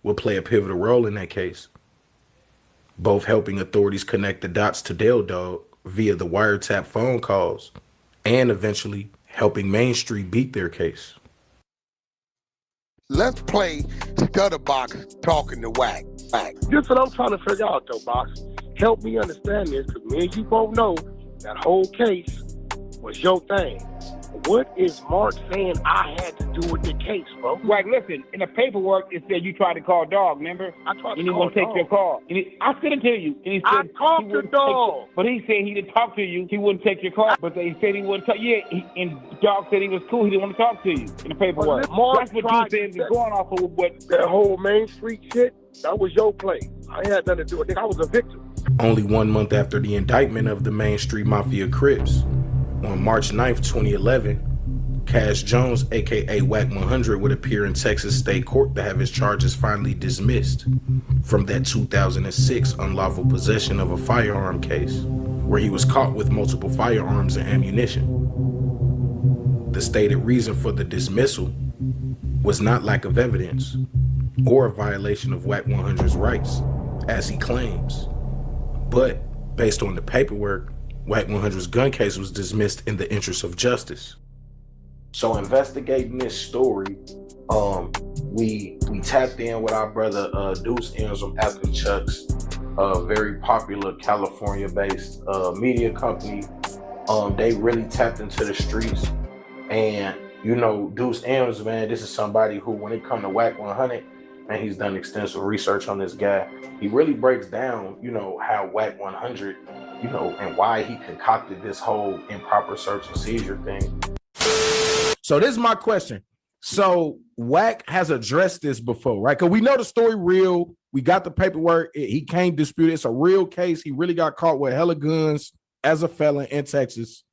would play a pivotal role in that case, both helping authorities connect the dots to Del Dog via the wiretap phone calls and eventually helping Main Street beat their case. Let's play Stutterbox talking to Wack. This what I'm trying to figure out, though, Box. Help me understand this, because me and you both know that whole case was your thing. What is Mark saying I had to do with the case, bro? Right, listen, in the paperwork, it said you tried to call Dog, remember? I tried to and he call won't take your call. And I sent it to you. And he said I talked to Dog. But he said he didn't talk to you. He wouldn't take your call. But they said he wouldn't talk. Yeah, and Dog said he was cool. He didn't want to talk to you in the paperwork. Mark That's what you said, going off of what... That whole Main Street shit, that was your play. I had nothing to do with it. I was a victim. Only 1 month after the indictment of the Main Street Mafia Crips, on March 9th, 2011, Cash Jones, aka WACK100, would appear in Texas State Court to have his charges finally dismissed from that 2006 unlawful possession of a firearm case, where he was caught with multiple firearms and ammunition. The stated reason for the dismissal was not lack of evidence or a violation of WACK100's rights, as he claims, but based on the paperwork, WACK100's gun case was dismissed in the interest of justice. So investigating this story, we tapped in with our brother Deuce M's from Apple Chucks, a very popular California-based media company. They really tapped into the streets, and you know, Deuce M's, man, this is somebody who, when it comes to WACK100, and he's done extensive research on this guy. He really breaks down, you know, how WACK100, you know, and why he concocted this whole improper search and seizure thing. So this is my question. So Wack has addressed this before, right? Because we know the story real. We got the paperwork. He can't dispute it. It's a real case. He really got caught with hella guns as a felon in Texas.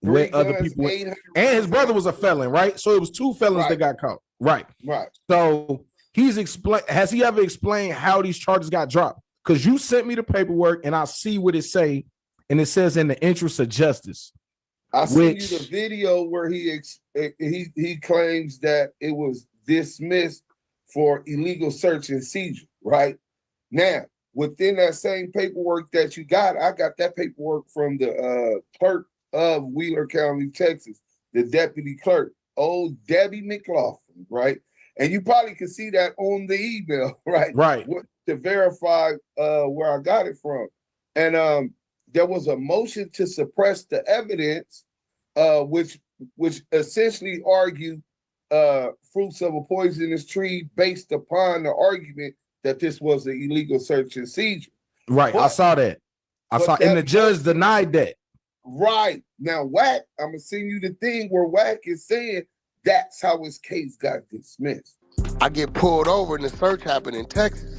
With other people. And his brother was a felon, right? So it was two felons that got caught. Right. So he's explained. Has he ever explained how these charges got dropped? Because you sent me the paperwork and I see what it say, and it says in the interest of justice. I sent you the video where he claims that it was dismissed for illegal search and seizure, right? Now, within that same paperwork that you got, I got that paperwork from the clerk of Wheeler County, Texas, the deputy clerk, old Debbie McLaughlin, right? And you probably can see that on the email, right? Right. To verify where I got it from. And there was a motion to suppress the evidence, which essentially argued fruits of a poisonous tree based upon the argument that this was an illegal search and seizure. Right, I saw that. I saw, and the judge denied that. Right. Now, Wack, I'm going to send you the thing where Wack is saying that's how his case got dismissed. I get pulled over and the search happened in Texas,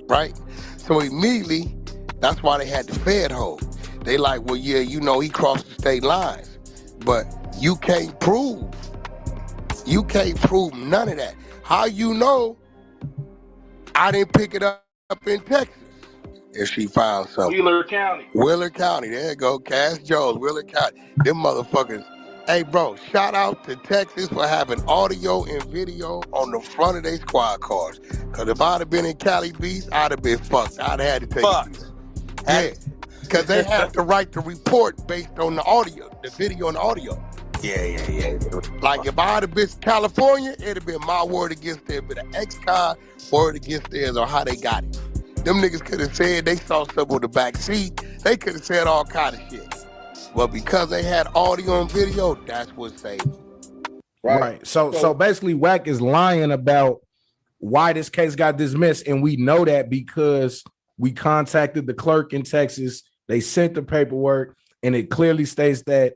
right? So immediately, that's why they had the Fed hold. They like, well, yeah, you know, he crossed the state lines, but you can't prove none of that. How you know I didn't pick it up in Texas? If she found something. Wheeler County, there you go. Cass Jones, Wheeler County. Them motherfuckers. Hey, bro, shout out to Texas for having audio and video on the front of their squad cars. Because if I'd have been in Cali Beach, I'd have been fucked. I'd have had to take it. Yeah, because they have the right to report based on the audio, the video and the audio. Yeah. Like if I'd have been California, it'd have been my word against theirs, but an ex-con word against theirs on how they got it. Them niggas could have said they saw something on the back seat. They could have said all kind of shit. But because they had audio and video, that's what saved them. Right. So basically, Wack is lying about why this case got dismissed, and we know that because we contacted the clerk in Texas. They sent the paperwork, and it clearly states that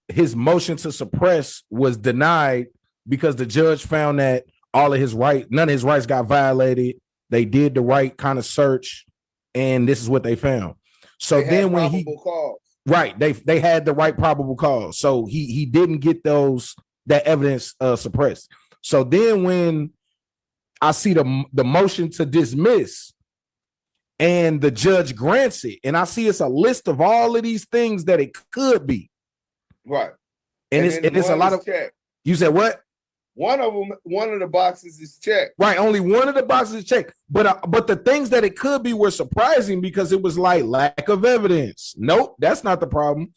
his motion to suppress was denied because the judge found that none of his rights got violated. They did the right kind of search, and this is what they found. So then when they had the right probable cause. So he didn't get that evidence suppressed. So then when I see the motion to dismiss and the judge grants it, and I see it's a list of all of these things that it could be. Right. And it's a lot of checked. You said what? One of the boxes is checked. Right, only one of the boxes is checked. But the things that it could be were surprising because it was like lack of evidence. Nope, that's not the problem.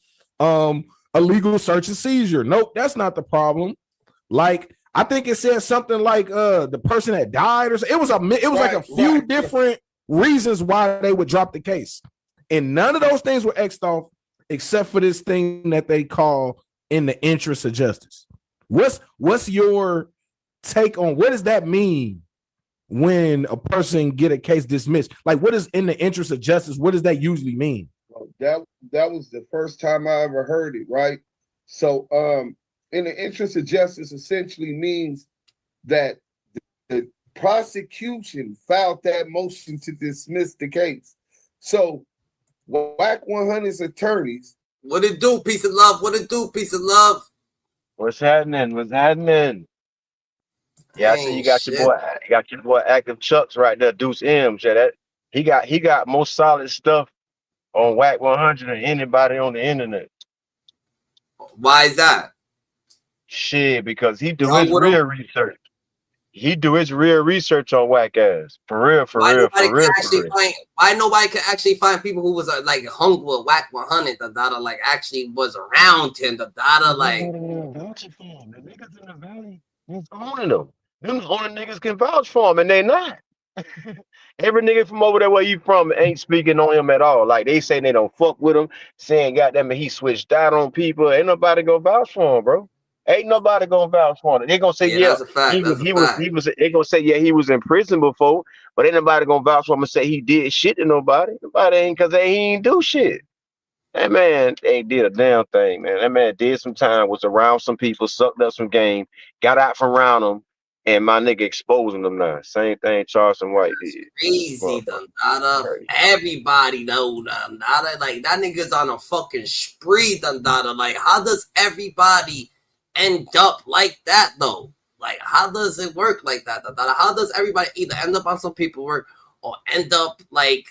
Illegal search and seizure. Nope, that's not the problem. Like I think it said something like the person that died or something. It was like a few different reasons why they would drop the case. And none of those things were X'd off except for this thing that they call in the interest of justice. What's your take on what does that mean when a person get a case dismissed? Like what is in the interest of justice? What does that usually mean? That was the first time I ever heard it, right? So in the interest of justice essentially means that the prosecution filed that motion to dismiss the case. So WACK100's attorneys. What it do, peace of love? What it do, peace of love? What's happening? Yeah, I see you got your boy Active Chucks right there, Deuce M. That he got more solid stuff on WACK100 than anybody on the internet. Why is that? Shit, because he do his real research. He do his real research on Wack ass. For real. Why nobody could actually find people who was like hung with WACK100, the data like actually was around him, the data like the niggas in the valley is owning them. Them owning niggas can vouch for him and they not. Every nigga from over there where you from ain't speaking on him at all. Like they say they don't fuck with him, saying goddamn he switched out on people. Ain't nobody gonna vouch for him, bro. Ain't nobody gonna vouch for him. They gonna say that's a fact. They gonna say he was in prison before, but ain't nobody gonna vouch for him and say he did shit to nobody. Nobody ain't cause he ain't do shit. That man ain't did a damn thing, man. That man did some time, was around some people, sucked up some game, got out from around them, and my nigga exposing them now. Same thing Charleston White did. Crazy, everybody know them. Like that nigga's on a fucking spree, like how does everybody end up like that though? Like how does it work like that? How does everybody either end up on some paperwork or end up I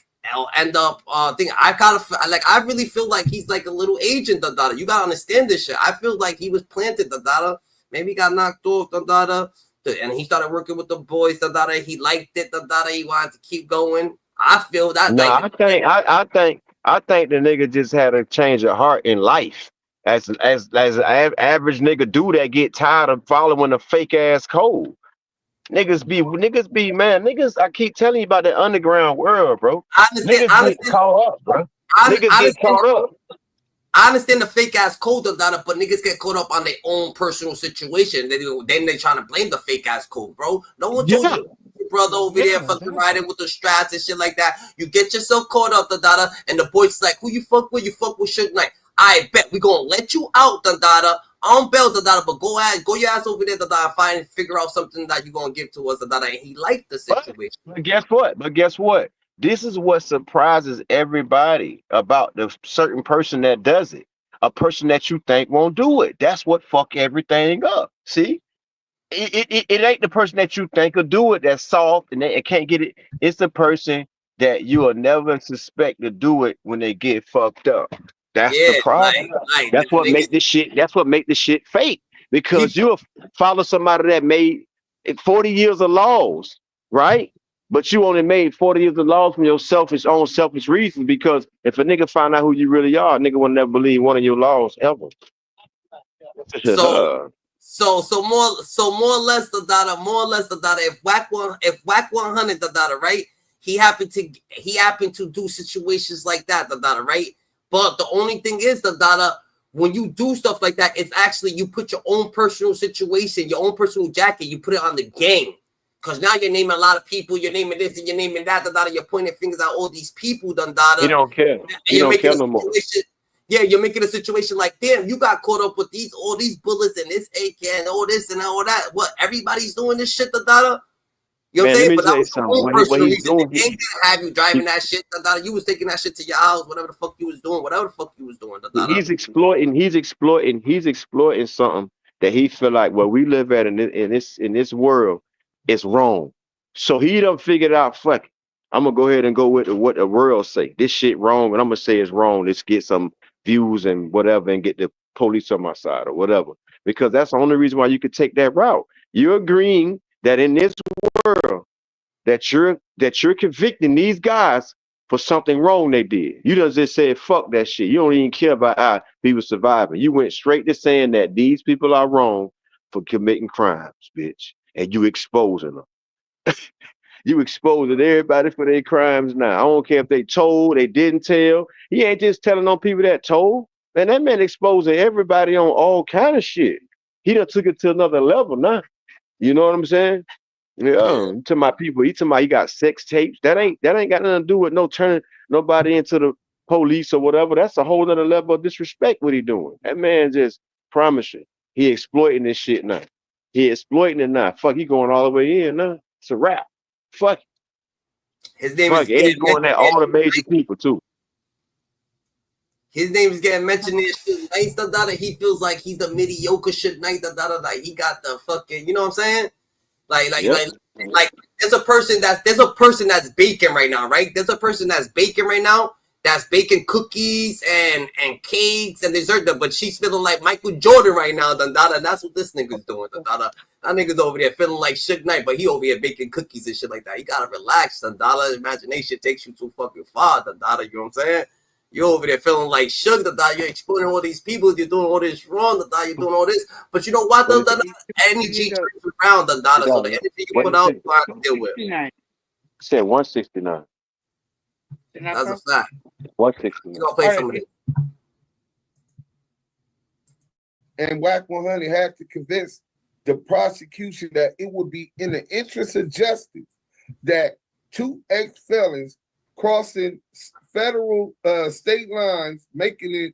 really feel like he's like a little agent, you gotta understand this shit. I feel like he was planted, maybe he got knocked off, and he started working with the boys, he liked it, he wanted to keep going. I feel that. No, I think the nigga just had a change of heart in life. As an average nigga do that get tired of following a fake ass code. Niggas be man, I keep telling you about the underground world, bro. Niggas get caught up, bro. Niggas get caught up. I understand the fake ass code, but niggas get caught up on their own personal situation. Then they trying to blame the fake ass code, bro. No one told you your brother over there fucking riding with the straps and shit like that. You get yourself caught up, Dada, and the boy's like, who you fuck with? You fuck with Suge Knight. I bet we gonna let you out, Dada. I don't bail, Dada, but go your ass over there, Dada, and figure out something that you gonna give to us, Dada. And he liked the situation. But guess what? This is what surprises everybody about the certain person that does it. A person that you think won't do it. That's what fuck everything up. See? It ain't the person that you think will do it that's soft and they can't get it. It's the person that you will never suspect to do it when they get fucked up. That's the problem. That's what make this shit. That's what make the shit fake. Because you'll follow somebody that made 40 years of laws, right? But you only made 40 years of laws from your own selfish reasons. Because if a nigga find out who you really are, a nigga will never believe one of your laws ever. So more or less the data. If WACK100 the data, right? He happened to do situations like that, the data, right? But the only thing is the data, when you do stuff like that, it's actually you put your own personal situation, your own personal jacket, you put it on the game. Because now you're naming a lot of people, you're naming this and you're naming that, the data, you're pointing fingers at all these people, the data. You don't care. You don't care no more. Yeah, you're making a situation like, damn, you got caught up with all these bullets and this AK and all this and all that. What, everybody's doing this shit, the data? You know what I'm saying? But that was your own personal reason. They didn't have you driving that shit, the data. You was taking that shit to your house, whatever the fuck you was doing, the data. He's exploiting something that he feel like where we live at in this world is wrong. So he done figured out, fuck it, I'm gonna go ahead and go with what the world say. This shit wrong, and I'm gonna say it's wrong. Let's get some views and whatever, and get the police on my side or whatever. Because that's the only reason why you could take that route. You're agreeing that in this world that you're convicting these guys for something wrong they did. You just said fuck that shit. You don't even care about how people surviving. You went straight to saying that these people are wrong for committing crimes, bitch, and you exposing them. You exposing everybody for their crimes now. I don't care if they told, they didn't tell. He ain't just telling on people that told. Man, that man exposing everybody on all kind of shit. He done took it to another level now. You know what I'm saying? Yeah. To my people, he got sex tapes. That ain't got nothing to do with turning nobody into the police or whatever. That's a whole other level of disrespect what he doing. That man just promising. He exploiting this shit now. He exploiting it now. Fuck, he going all the way in now. It's a wrap. Fuck. His name is he's going at all the major people too. His name is getting mentioned in shit nice, he feels like he's the mediocre shit nice, like he got the fucking, you know what I'm saying? Like there's a person that's baking right now, right? There's a person that's baking right now that's baking cookies and cakes and dessert, but she's feeling like Michael Jordan right now, and that's what this nigga's doing, That nigga's over there feeling like Suge Knight, but he over here baking cookies and shit like that. You gotta relax, imagination takes you too fucking far, you know what I'm saying? You're over there feeling like Suge, you're exploiting all these people, you're doing all this wrong, you're doing all this, but you know what, energy turns around, so the energy you put out, you have to deal with. Said 169. That's a fact. 169. You gonna play somebody. And WACK100 had to convince the prosecution that it would be in the interest of justice that two ex-felons crossing federal state lines, making it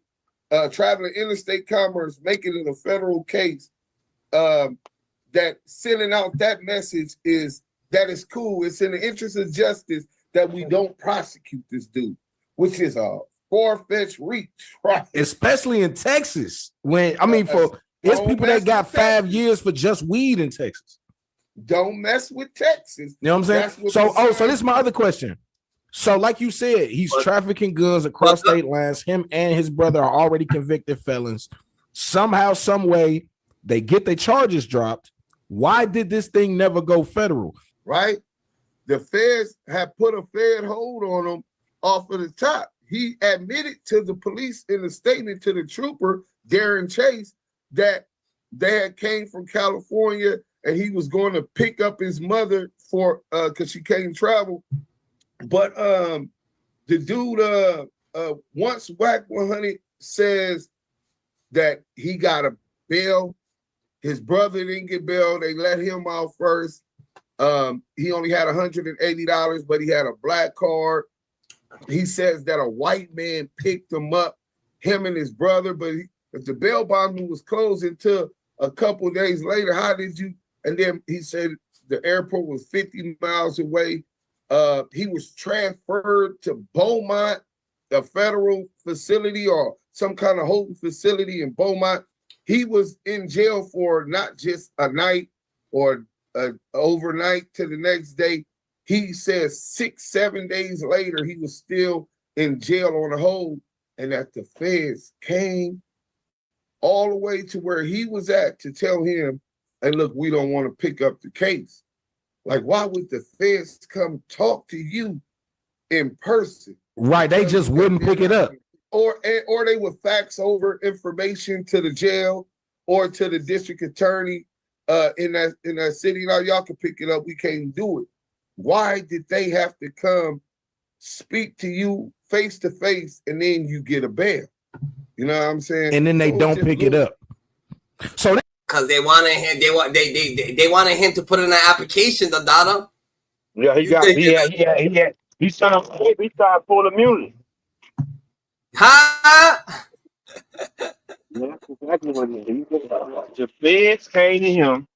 traveling interstate commerce, making it a federal case, that sending out that message is cool. It's in the interest of justice that we don't prosecute this dude, which is a far-fetched reach, right? Especially in Texas. It's people that got 5 years for just weed in Texas. Don't mess with Texas. You know what I'm saying? So this is my other question. So like you said, he's trafficking guns across state lines. Him and his brother are already convicted felons. Somehow, some way, they get their charges dropped. Why did this thing never go federal? Right? The feds have put a Fed hold on him off of the top. He admitted to the police in a statement to the trooper, Darren Chase, that they had came from California and he was going to pick up his mother for because she can't travel. But the dude, once WACK100 says that he got a bail, his brother didn't get bail, they let him out first. He only had $180, but he had a black card. He says that a white man picked him up, him and his brother, but if the bail bonding was closed until a couple of days later, how did you? And then he said the airport was 50 miles away. He was transferred to Beaumont, a federal facility or some kind of holding facility in Beaumont. He was in jail for not just a night or overnight to the next day. He says 6-7 days later, he was still in jail on a hold, and that the feds came all the way to where he was at to tell him, hey, look, we don't want to pick up the case. Like, why would the feds come talk to you in person? Right, they just wouldn't pick it up. Or they would fax over information to the jail or to the district attorney in that city. Now, y'all can pick it up. We can't do it. Why did they have to come speak to you face to face and then you get a bail? You know what I'm saying? And then they don't pick it up. So because they wanted him, they wanted him to put in an application, the data. Yeah, he signed full immunity. Huh? That's exactly what it is. The feds came to him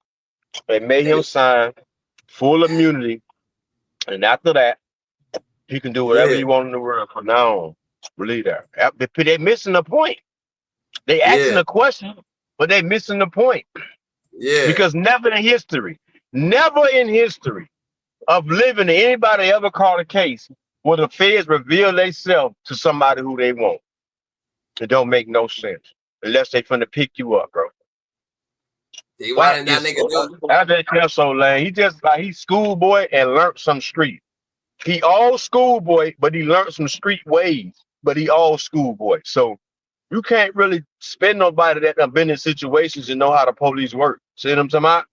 and made him sign full immunity, and after that, he can do whatever he wants in the world from now on. Believe that. They're missing the point. They asking a question, but they missing the point. Yeah. Because never in history of living, anybody ever called a case where the feds reveal themselves to somebody who they want. It don't make no sense unless they finna pick you up, bro. They wanted that nigga. So lame. He just like he's schoolboy and learned some street. He all schoolboy, but he learned some street ways. But he all schoolboy. So you can't really spend nobody that have been in situations and know how the police work. See what I'm talking about?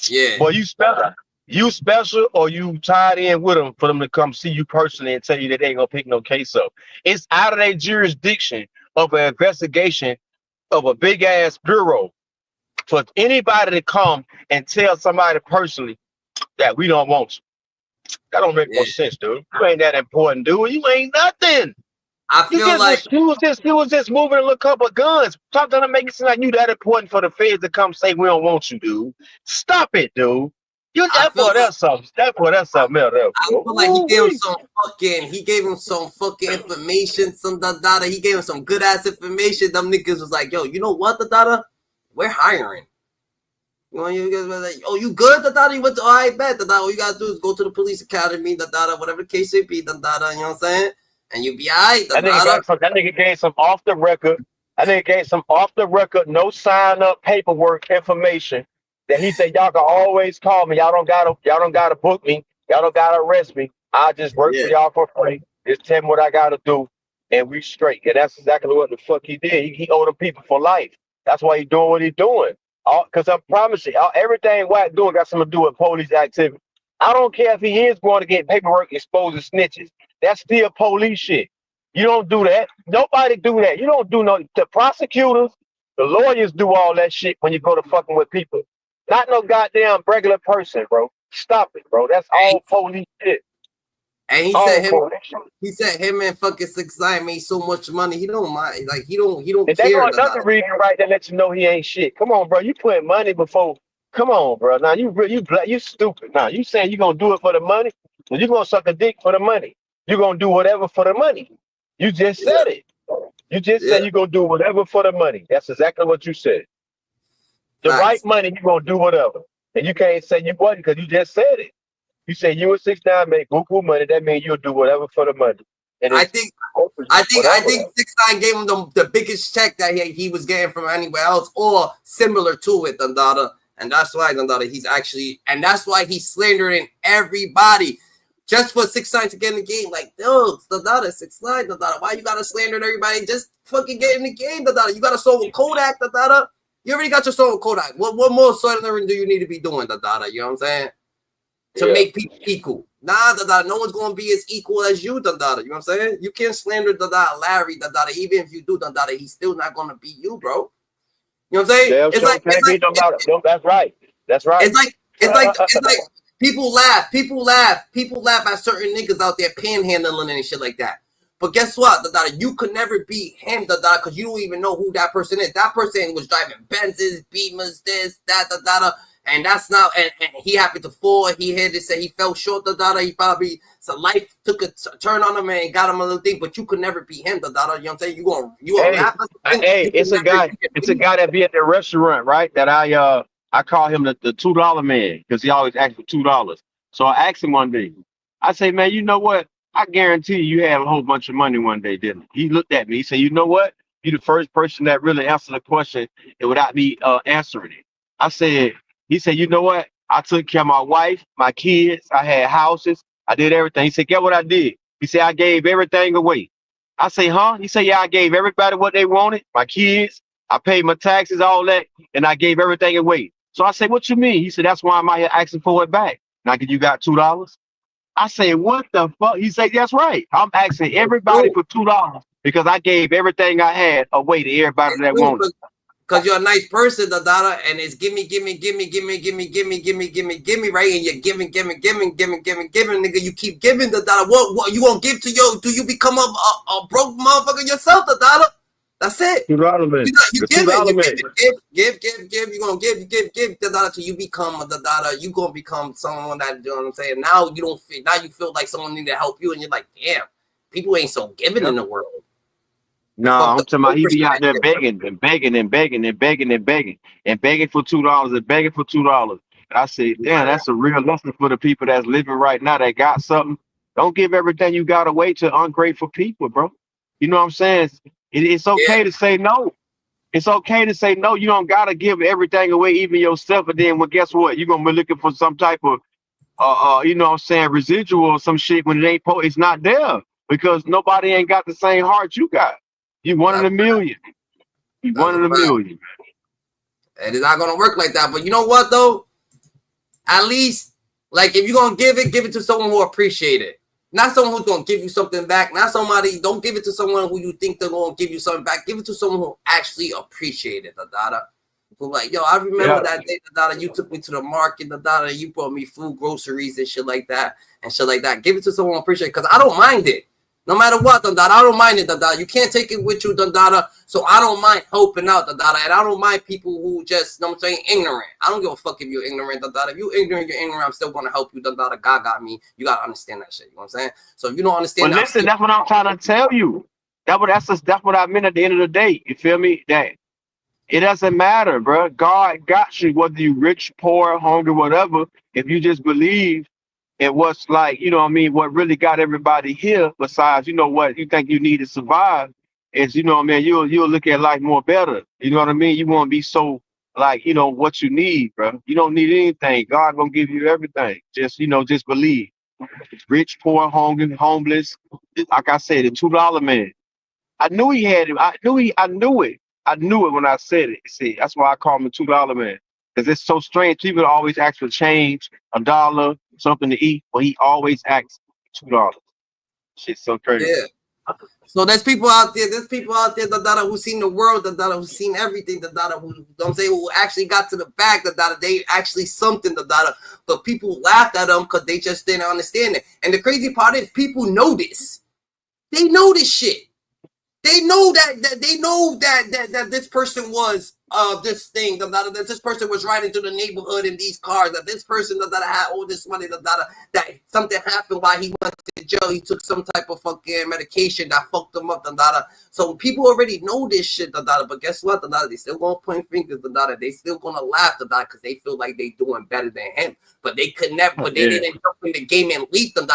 Yeah. Boy, you special or you tied in with them for them to come see you personally and tell you that they ain't gonna pick no case up. It's out of their jurisdiction of an investigation of a big ass bureau for anybody to come and tell somebody personally that we don't want you. That don't make no sense, dude. You ain't that important, dude. You ain't nothing. I feel like he was just moving a little couple of guns. Talk to them, make it seem like you that important for the feds to come say we don't want you, dude. Stop it, dude. That's something else. I feel like he gave him some fucking information, some data. He gave him some good ass information. Them niggas was like, yo, you know what, the data? We're hiring. You know, you guys were like, oh, you good, the data? You went to, all right, bet, the data. All you gotta do is go to the police academy, the data, whatever the case may be, the data. You know what I'm saying? And you be all right. That nigga gave some off the record. No sign up paperwork information that he said y'all can always call me. Y'all don't gotta book me. Y'all don't gotta arrest me. I just work for y'all for free. Just tell me what I gotta do, and we straight. And that's exactly what the fuck he did. He owed them people for life. That's why he doing what he's doing. Because I promise you, everything Wack doing got something to do with police activity. I don't care if he is going to get paperwork exposing snitches. That's still police shit. You don't do that. Nobody do that. You don't do the prosecutors, the lawyers do all that shit when you go to fucking with people. Not no goddamn regular person, bro. Stop it, bro. That's all police shit. And he said him and fucking 6ix9ine made so much money. He don't mind. Like he don't and care. That's another reason right there let you know he ain't shit. Come on, bro. You put money before. Come on, bro. Now you stupid. Now you saying you gonna do it for the money? Well, you gonna suck a dick for the money? You gonna do whatever for the money? You just said it. You just said you gonna do whatever for the money. That's exactly what you said. The right money, you gonna do whatever. And you can't say you wasn't because you just said it. You say you and 6ix9ine make buku money. That means you'll do whatever for the money. And I think 6ix9ine gave him the biggest check that he was getting from anywhere else or similar to it, Dandada. And that's why that's why he's slandering everybody. Just for 6ix9ine to get in the game, like, dude, Dandada, 6ix9ine, Dandada, why you gotta slander everybody? Just fucking get in the game, Dandada. You got a song with Kodak, Dandada. You already got your song with Kodak. What more slandering do you need to be doing, Dandada? You know what I'm saying? To make people equal. Nah, Dandada, no one's gonna be as equal as you, Dandada. You know what I'm saying? You can't slander Dandada, Larry, Dandada. Even if you do, Dandada, he's still not gonna be you, bro. You know what I'm saying? That's right. That's right. It's like People laugh at certain niggas out there panhandling and shit like that. But guess what, you could never be him, because you don't even know who that person is. That person was driving Benzes, Beamers, this, that, and that's not, and he happened to fall. He had to say he fell short, he probably, so life took a turn on him and got him a little thing, but you could never be him, you know what I'm saying? You gonna laugh at Hey, it's a guy that be at the restaurant, right? That I call him the $2 man because he always asks for $2. So I asked him one day, I say, man, you know what? I guarantee you had a whole bunch of money one day, didn't he? He looked at me. He said, you know what? You're the first person that really answered the question without me answering it. I said, he said, you know what? I took care of my wife, my kids. I had houses. I did everything. He said, get what I did? He said, I gave everything away. I say, huh? He said, yeah, I gave everybody what they wanted, my kids. I paid my taxes, all that, and I gave everything away. So I say, what you mean? He said, that's why I'm out here asking for it back. Now, you got $2? I say, what the fuck? He said, that's right. I'm asking everybody for $2 because I gave everything I had away to everybody that wanted. Because you're a nice person, and it's gimme, right? And you're giving, nigga. You keep giving, what you gonna give to yo? Do you become a broke motherfucker yourself, That's it. $2 man. You give. You gonna give, till you become you gonna become someone that, you know what I'm saying? Now you don't feel. Now you feel like someone need to help you, and you're like, damn, people ain't so giving in the world. No, I'm talking about he be out there begging for $2 and begging for $2. And I say, damn, that's a real lesson for the people that's living right now that got something. Don't give everything you got away to ungrateful people, bro. You know what I'm saying? It's okay to say no. It's okay to say no. You don't gotta give everything away, even yourself. And then, well, guess what? You're gonna be looking for some type of, you know what I'm saying, residual or some shit when it ain't. It's not there because nobody ain't got the same heart you got. You one in a million. You one in a million. And it's not gonna work like that. But you know what though? At least, like, if you're gonna give it to someone who appreciate it. Not someone who's gonna give you something back. Not somebody. Don't give it to someone who you think they're gonna give you something back. Give it to someone who actually appreciate it. Who like, yo, I remember that day, you took me to the market, you brought me food, groceries, and shit like that, Give it to someone who appreciate it, because I don't mind it. No matter what, I don't mind it, You can't take it with you, So I don't mind helping out, And I don't mind people who just, you know what I'm saying, ignorant. I don't give a fuck if you're ignorant, If you ignorant, you're ignorant. I'm still going to help you, God got me. You got to understand that shit. You know what I'm saying? So if you don't understand that, listen, that's what I'm trying to tell you. That's what I meant at the end of the day. You feel me? That it doesn't matter, bro. God got you, whether you rich, poor, hungry, whatever. If you just believe in what's like, you know what I mean, what really got everybody here, besides, you know, what you think you need to survive, is, you know what I mean, you'll look at life more better. You know what I mean? You won't be so like, you know, what you need, bro. You don't need anything. God gonna give you everything. Just, you know, just believe. Rich, poor, hungry, homeless. Like I said, the $2 man. I knew he had it. I knew it. I knew it when I said it. See, that's why I call him a $2 man. Because it's so strange. People always ask for change, $1, something to eat, but he always asks $2. Shit's so crazy. Yeah. So there's people out there, who seen the world, who seen everything, who don't say who actually got to the back, they actually something, but people laughed at them because they just didn't understand it. And the crazy part is people know this. They know this shit. They know that this person was this thing, that this person was riding through the neighborhood in these cars, that this person had all this money, that something happened while he went to jail. He took some type of fucking medication that fucked him up, So people already know this shit, but guess what, they still gonna point fingers, they still gonna laugh, because they feel like they doing better than him. But they could never, but they didn't jump in the game and leap, and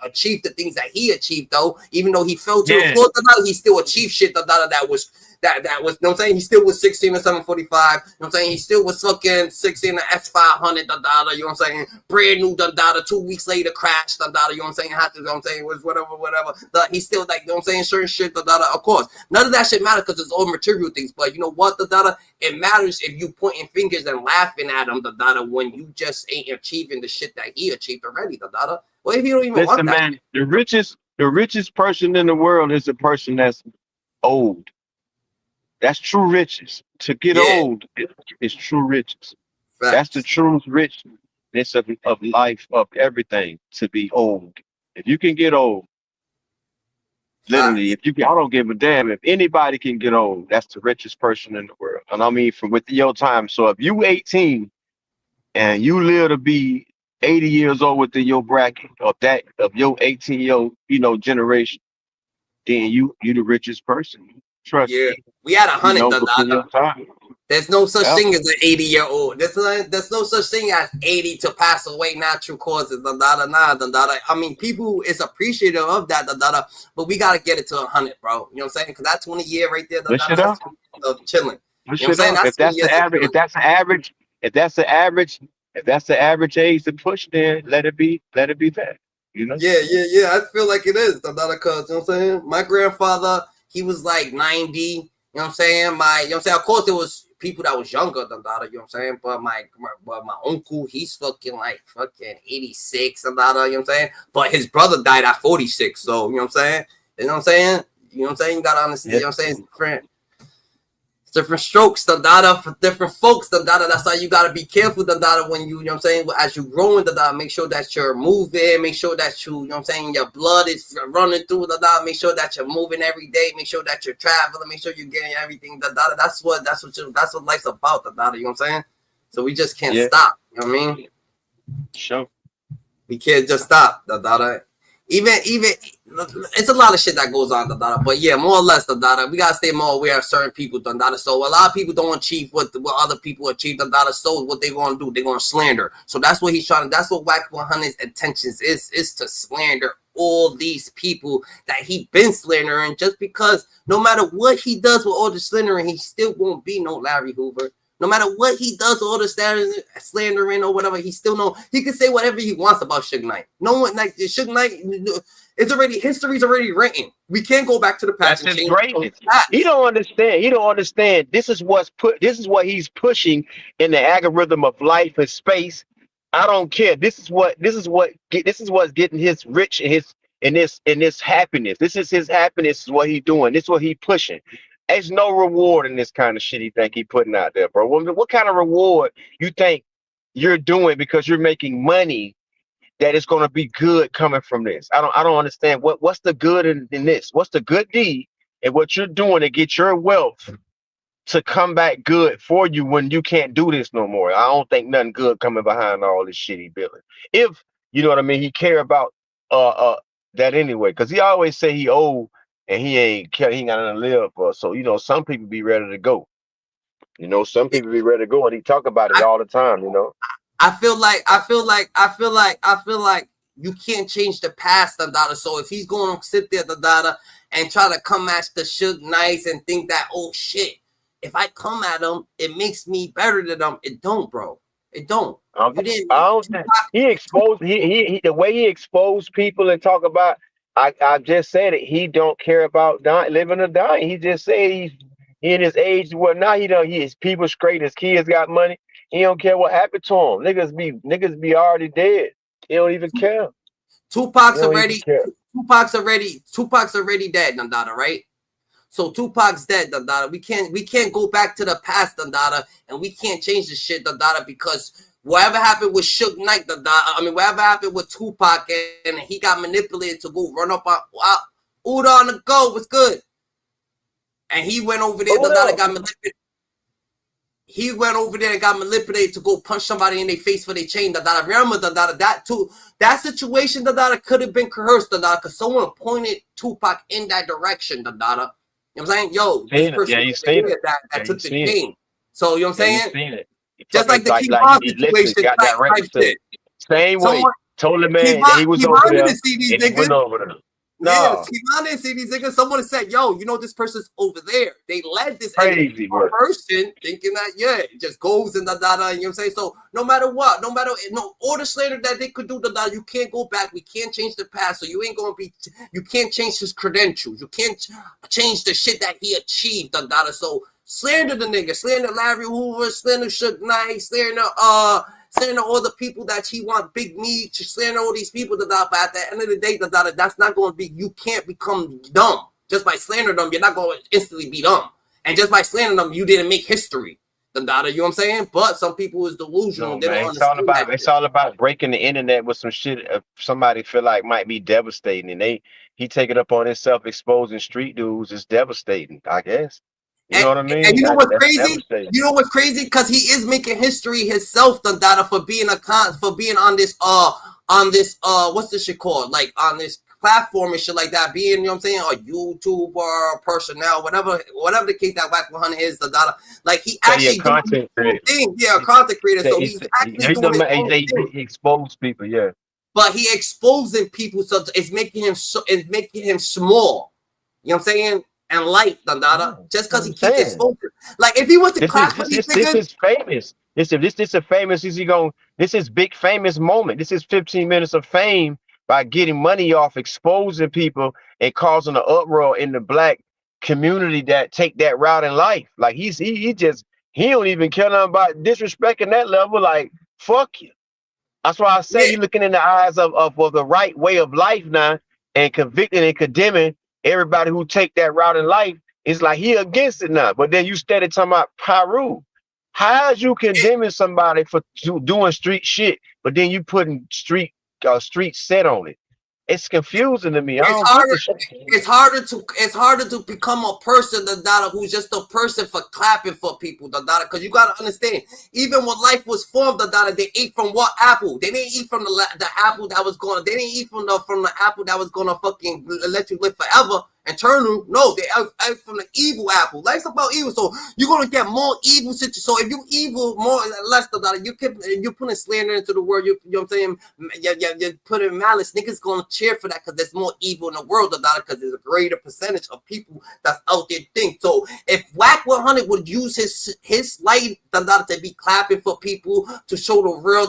achieve the things that he achieved, though. Even though he fell to the floor, he still achieved shit, that was, you know what I'm saying? He still was 16 or 745. You know what I'm saying? He still was fucking 16 or S500, you know what I'm saying? Brand new, 2 weeks later crashed, you know what I'm saying? Had to, you know what I'm saying? Was whatever. He still, like, you know what I'm saying? Certain shit, of course. None of that shit matters because it's all material things. But you know what, it matters if you pointing fingers and laughing at him, when you just ain't achieving the shit that he achieved already, Well, if you don't even want that. Man, the richest person in the world is a person that's old. That's true riches. To get old is true riches. Facts. That's the true rich. this of life, of everything, to be old. If you can get old, literally, if you can, I don't give a damn if anybody can get old. That's the richest person in the world, and I mean from within your time. So if you 18 and you live to be 80 years old within your bracket of your 18-year generation, then you the richest person. Trust Yeah, me. we had 100 Within your time. There's no such Yeah. thing as an 80-year-old. There's no such thing as 80 to pass away natural causes. I mean, people is appreciative of that, but we gotta get it to 100, bro. You know what I'm saying? Because that 20 year right there, Push it up. of chilling. Push You know what I'm it saying? up. If that's the average, if that's the average age to push, then let it be that. You know? Yeah. I feel like it is. Cause you know what I'm saying? My grandfather, he was like 90. You know what I'm saying? You know what I'm saying? Of course, there was people that was younger than that. You know what I'm saying? But my uncle, he's fucking 86 and that. You know what I'm saying? But his brother died at 46. So you know what I'm saying? You know what I'm saying? You know what I'm saying? You gotta understand. You know what I'm saying? Different strokes, for different folks, that's why you gotta be careful, when you know what I'm saying, as you growing, make sure that you're moving, make sure that you know what I'm saying, your blood is running through, make sure that you're moving every day, make sure that you're traveling, make sure you're getting everything, that's what life's about, you know what I'm saying? So we just can't stop, you know what I mean? Sure. We can't just stop, Even it's a lot of shit that goes on, but yeah, more or less, we gotta stay more aware of certain people, so a lot of people don't achieve what other people achieve, so what they gonna do, they're gonna slander. So that's what he's trying. That's what WACK100's intentions is to slander all these people that he been slandering, just because no matter what he does with all the slandering, he still won't be no Larry Hoover. No matter what he does, all the slandering or whatever, he can say whatever he wants about Suge Knight. No one like Suge Knight. History's already written. We can't go back to the past. That's his greatness. He don't understand. This is what he's pushing in the algorithm of life and space. I don't care. This is what's getting his rich and this happiness. This is his happiness. Is what he's doing. This is what he's pushing. There's no reward in this kind of shit he think he putting out there, bro. What kind of reward you think you're doing because you're making money that is going to be good coming from this? I don't understand what's the good in this. What's the good deed and what you're doing to get your wealth to come back good for you when you can't do this no more? I don't think nothing good coming behind all this shit he building. If you know what I mean, he care about that anyway, because he always say he old. And he ain't got nothing to live for. So, some people be ready to go. Some people be ready to go, and he talk about it all the time, I feel like you can't change the past, So if he's going to sit there, and try to come at the Suge Knight and think that, oh shit, if I come at him, it makes me better than them. It don't, bro. It don't. He exposed he the way he exposed people and talk about. I just said it. He don't care about living or dying. He just said he in his age whatnot. His people straight. His kids got money. He don't care what happened to him. Niggas be already dead. He don't even care. Tupac's already dead, right? So Tupac's dead, We can't go back to the past, and we can't change the shit, because whatever happened with Suge Knight, whatever happened with Tupac, and he got manipulated to go run up on Uda on the go, what's good? And he went over there, got manipulated. He went over there and got manipulated to go punch somebody in their face for their chain. Remember that too. That situation could have been coerced, because someone pointed Tupac in that direction, You know what I'm saying? Yo, this person that took the chain. So you know what I'm saying? Just like the Kevon situation. Got that registered. Same way. Told the man that he was over there. And he went over there. No. Yeah, Kevon didn't see these niggas. Someone said, yo, this person's over there. They led this crazy person thinking that, it just goes and you know what I'm saying? So no matter what, all the slander that they could do, you can't go back. We can't change the past. So you can't change his credentials. You can't change the shit that he achieved, So slander the nigga, slander Larry Hoover, slander Suge Knight, slander all the people that he want, Big MEECH, slander all these people, but at the end of the day, that's not going to be, you can't become dumb. Just by slandering them, you're not going to instantly be dumb. And just by slandering them, you didn't make history. You know what I'm saying? But some people is delusional. No, They don't man, understand that. it's all about breaking the internet with some shit somebody feel like might be devastating, and he take it up on himself exposing street dudes is devastating, I guess. You know what I mean? And you know what's That's crazy? devastating. You know what's crazy? Because he is making history himself, Dada, for being on this what's this shit called? Like on this platform and shit like that, being, you know what I'm saying, a YouTuber, personnel, whatever the case that WACK100 is, Dada. Like he actually doing his own thing. Yeah, a content creator. So he's actually doing his own thing. He expose people, yeah. But he exposing people, so it's making him small. You know what I'm saying? And light, Dada. Just because he keeps exposing. Like if he was to class with these niggas, this is famous. This a famous. This is big famous moment. This is 15 minutes of fame by getting money off exposing people and causing an uproar in the black community that take that route in life. Like he don't even care nothing about disrespecting that level. Like fuck you. That's why I say you're looking in the eyes of the right way of life now and convicting and condemning everybody who take that route in life. It's like he against it now. But then you started talking about Pyru. How is you condemning somebody for doing street shit, but then you putting street set on it? It's confusing to me. It's harder to become a person, Dada, who's just a person for clapping for people, Dada. Because you gotta understand, even when life was formed, Dada, they ate from what apple? They didn't eat from the apple that was gonna. They didn't eat from the apple that was gonna fucking let you live forever. Eternal, no, they ate from the evil apple. Life's about evil, so you're gonna get more evil situations. So if you evil more or less, you're putting slander into the world. You know what I'm saying? You're putting malice. Niggas gonna cheer for that because there's more evil in the world, because there's a greater percentage of people that's out there think. So if WACK100 would use his light, to be clapping for people to show the real,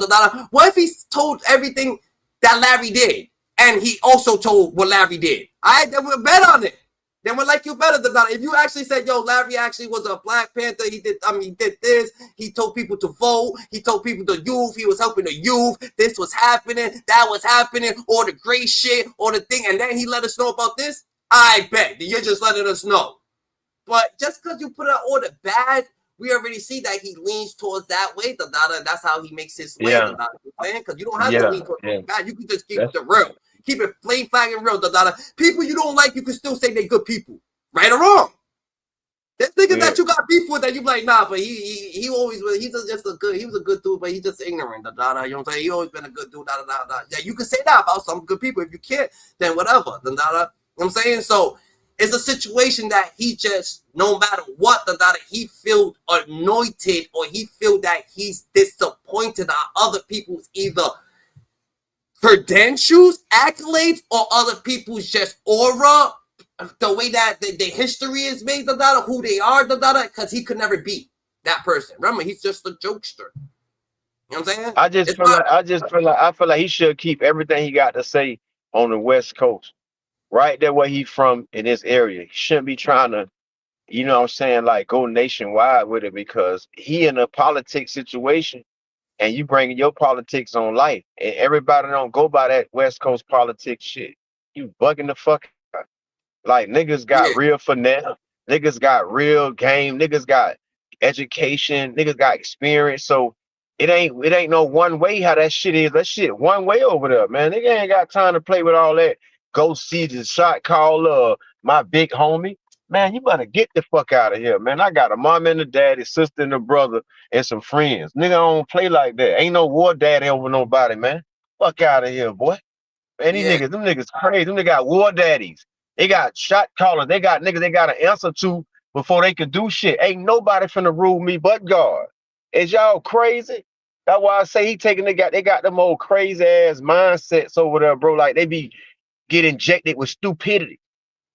what if he told everything that Larry did? And he also told what Larry did. Then we'll bet on it. Then we'll like you better than that. If you actually said, yo, Larry actually was a Black Panther, he did this, he told people to vote, he told people the youth, he was helping the youth, this was happening, that was happening, or the great shit, or the thing, and then he let us know about this, I bet that you're just letting us know. But just because you put out all the bad, we already see that he leans towards that way, and that's how he makes his way, because you don't have to lean towards the bad, you can just keep the real. Keep it plain, flag, and real, People you don't like, you can still say they're good people. Right or wrong. There's niggas that you got beef with that you like, nah, but he always was, he was a good dude, but he's just ignorant, You know what I'm saying? He always been a good dude, Yeah, you can say that about some good people. If you can't, then whatever. You know what I'm saying? So it's a situation that he just, no matter what, he feel anointed, or he feel that he's disappointed at other people's either credentials, accolades, or other people's just aura, the way that the history is made, who they are, because he could never be that person. Remember, he's just a jokester. You know what I'm saying? I feel like he should keep everything he got to say on the West Coast, right there where he's from in this area. He shouldn't be trying to, you know what I'm saying, like go nationwide with it, because he in a politics situation. And you bringing your politics on life, and everybody don't go by that West Coast politics shit. You bugging the fuck out. Like niggas got real finesse, niggas got real game, niggas got education, niggas got experience. So it ain't no one way how that shit is. That shit one way over there, man. Nigga ain't got time to play with all that. Go see the shot call my big homie. Man, you better get the fuck out of here, man. I got a mom and a daddy, sister and a brother, and some friends. Nigga don't play like that. Ain't no war daddy over nobody, man. Fuck out of here, boy. Man, these niggas, them niggas crazy. Them niggas got war daddies. They got shot callers. They got niggas they got to answer to before they can do shit. Ain't nobody finna rule me but God. Is y'all crazy? That's why I say they got them old crazy ass mindsets over there, bro. Like they get injected with stupidity.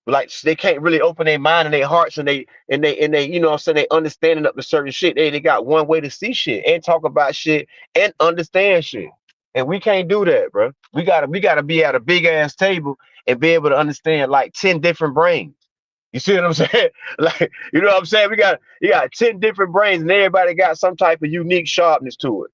Like they can't really open their mind and their hearts and they you know what I'm saying, they understanding up to certain shit. They got one way to see shit and talk about shit and understand shit. And we can't do that, bro. We gotta be at a big ass table and be able to understand like 10 different brains. You see what I'm saying? Like, you know what I'm saying? You got 10 different brains and everybody got some type of unique sharpness to it.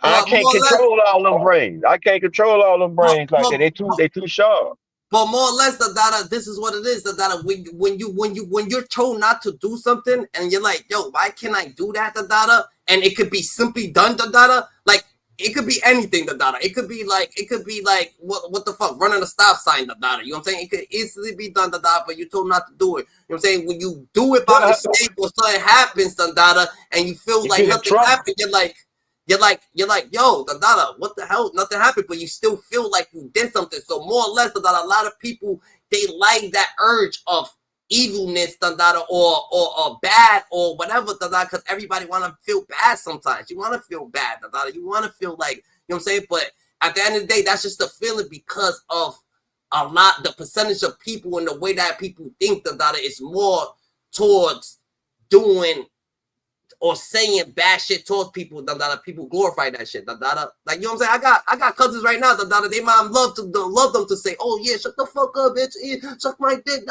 I can't control all them brains. I can't control all them brains like that. They too sharp. But more or less, the data, this is what it is. The data, when you're told not to do something, and you're like, yo, why can't I do that? The data, and it could be simply done. The data, like it could be anything. The data, it could be like what the fuck, running a stop sign. The data, you know what I'm saying? It could easily be done. The data, but you're told not to do it. You know what I'm saying? When you do it by mistake or something happens, the data, and you feel like nothing happened, you're like, yo, the data, what the hell? Nothing happened, but you still feel like you did something. So more or less, the data, a lot of people, they like that urge of evilness, the data, or bad or whatever, the data, because everybody want to feel bad sometimes. You want to feel bad, the data. You want to feel like, you know what I'm saying? But at the end of the day, that's just the feeling because of the percentage of people and the way that people think, the data is more towards doing or saying bad shit towards people. People glorify that shit. Like, you know what I'm saying? I got cousins right now. They mom love them to say, oh yeah, shut the fuck up, bitch. Suck my dick.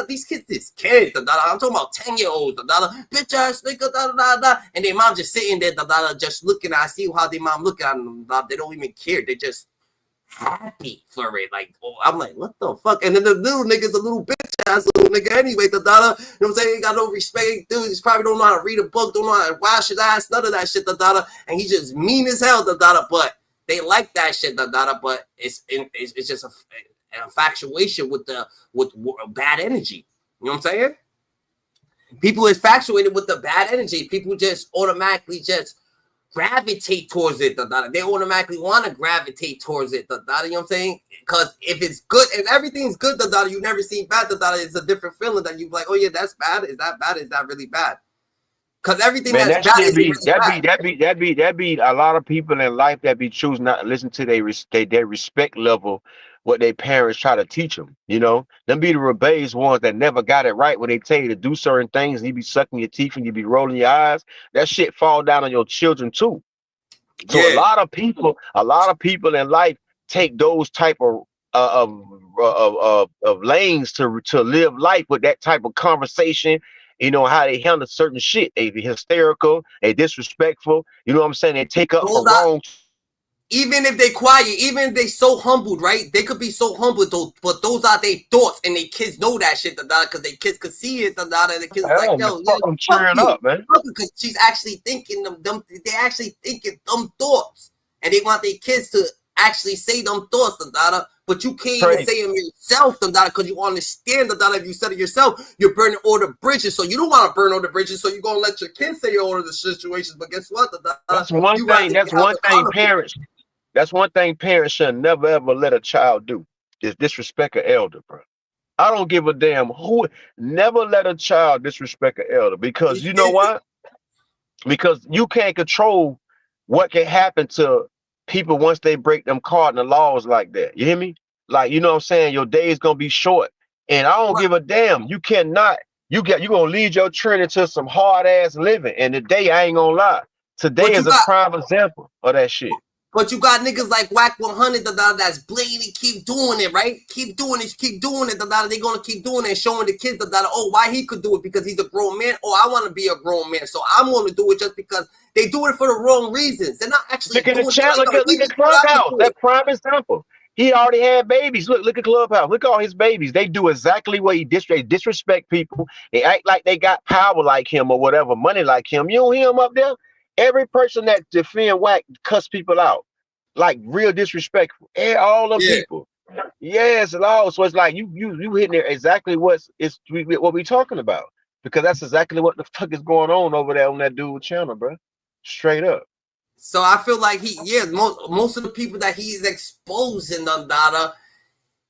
These kids. I'm talking about 10-year-olds. Bitch ass nigga. And their mom just sitting there. Just looking. I see how their mom looking at them. They don't even care. They just happy for it. Like, oh, I'm like, what the fuck? And then the little nigga's a little bitch ass little nigga anyway. You know what I'm saying? He got no respect. Dude, he probably don't know how to read a book, don't know how to wash his ass, none of that shit. And he's just mean as hell. But they like that shit. But it's just an infatuation with bad energy. You know what I'm saying? People is infatuated with the bad energy. People just automatically just gravitate towards it. They automatically want to gravitate towards it. You know what I'm saying? Because if it's good, if everything's good, you never seen bad. It's a different feeling that you like. Oh yeah, that's bad. Is that bad? Is that really bad? Because everything that's bad is really bad. That be a lot of people in life that be choosing not to listen to their respect level, what their parents try to teach them. You know, them be the rebellious ones that never got it right when they tell you to do certain things, and you be sucking your teeth and you be rolling your eyes. That shit fall down on your children too. So a lot of people in life take those type of lanes to live life with that type of conversation. You know how they handle certain shit. They be hysterical, they disrespectful. You know what I'm saying? They take up for wrong. Even if they quiet, even if they so humbled, right? They could be so humbled, though, but those are their thoughts, and their kids know that shit, because their kids could see it, and the kids are like, yo, I'm cheering up, man. Because she's actually thinking them, they're actually thinking them thoughts, and they want their kids to actually say them thoughts, but you can't even say them yourself, because you understand, if you said it yourself, you're burning all the bridges, so you don't want to burn all the bridges, so you're going to let your kids say all of the situations, but guess what? That's one thing parents. That's one thing parents should never ever let a child do, is disrespect an elder, bro. I don't give a damn who. Never let a child disrespect an elder, because you know why? Because you can't control what can happen to people once they break them cardinal laws like that. You hear me? Like, you know what I'm saying? Your day is gonna be short, and I don't give a damn. You cannot. You're gonna lead your children into some hard ass living, and today I ain't gonna lie. Today is a prime example of that shit. But you got niggas like WACK100 that's blatantly keep doing it, right? Keep doing it. They're gonna keep doing it, showing the kids oh, why he could do it, because he's a grown man. Oh, I want to be a grown man, so I'm gonna do it just because they do it for the wrong reasons. They're not actually look at the chat. Look at Clubhouse. That prime example. He already had babies. Look at Clubhouse. Look at all his babies. They do exactly what he disrespect people. They act like they got power like him or whatever, money like him. You don't hear him up there? Every person that defend Wack cuss people out, like real disrespectful. All them people. Yes, and all. So it's like you hitting there exactly what we talking about, because that's exactly what the fuck is going on over there on that dude's channel, bro. Straight up. So I feel like most of the people that he's exposing,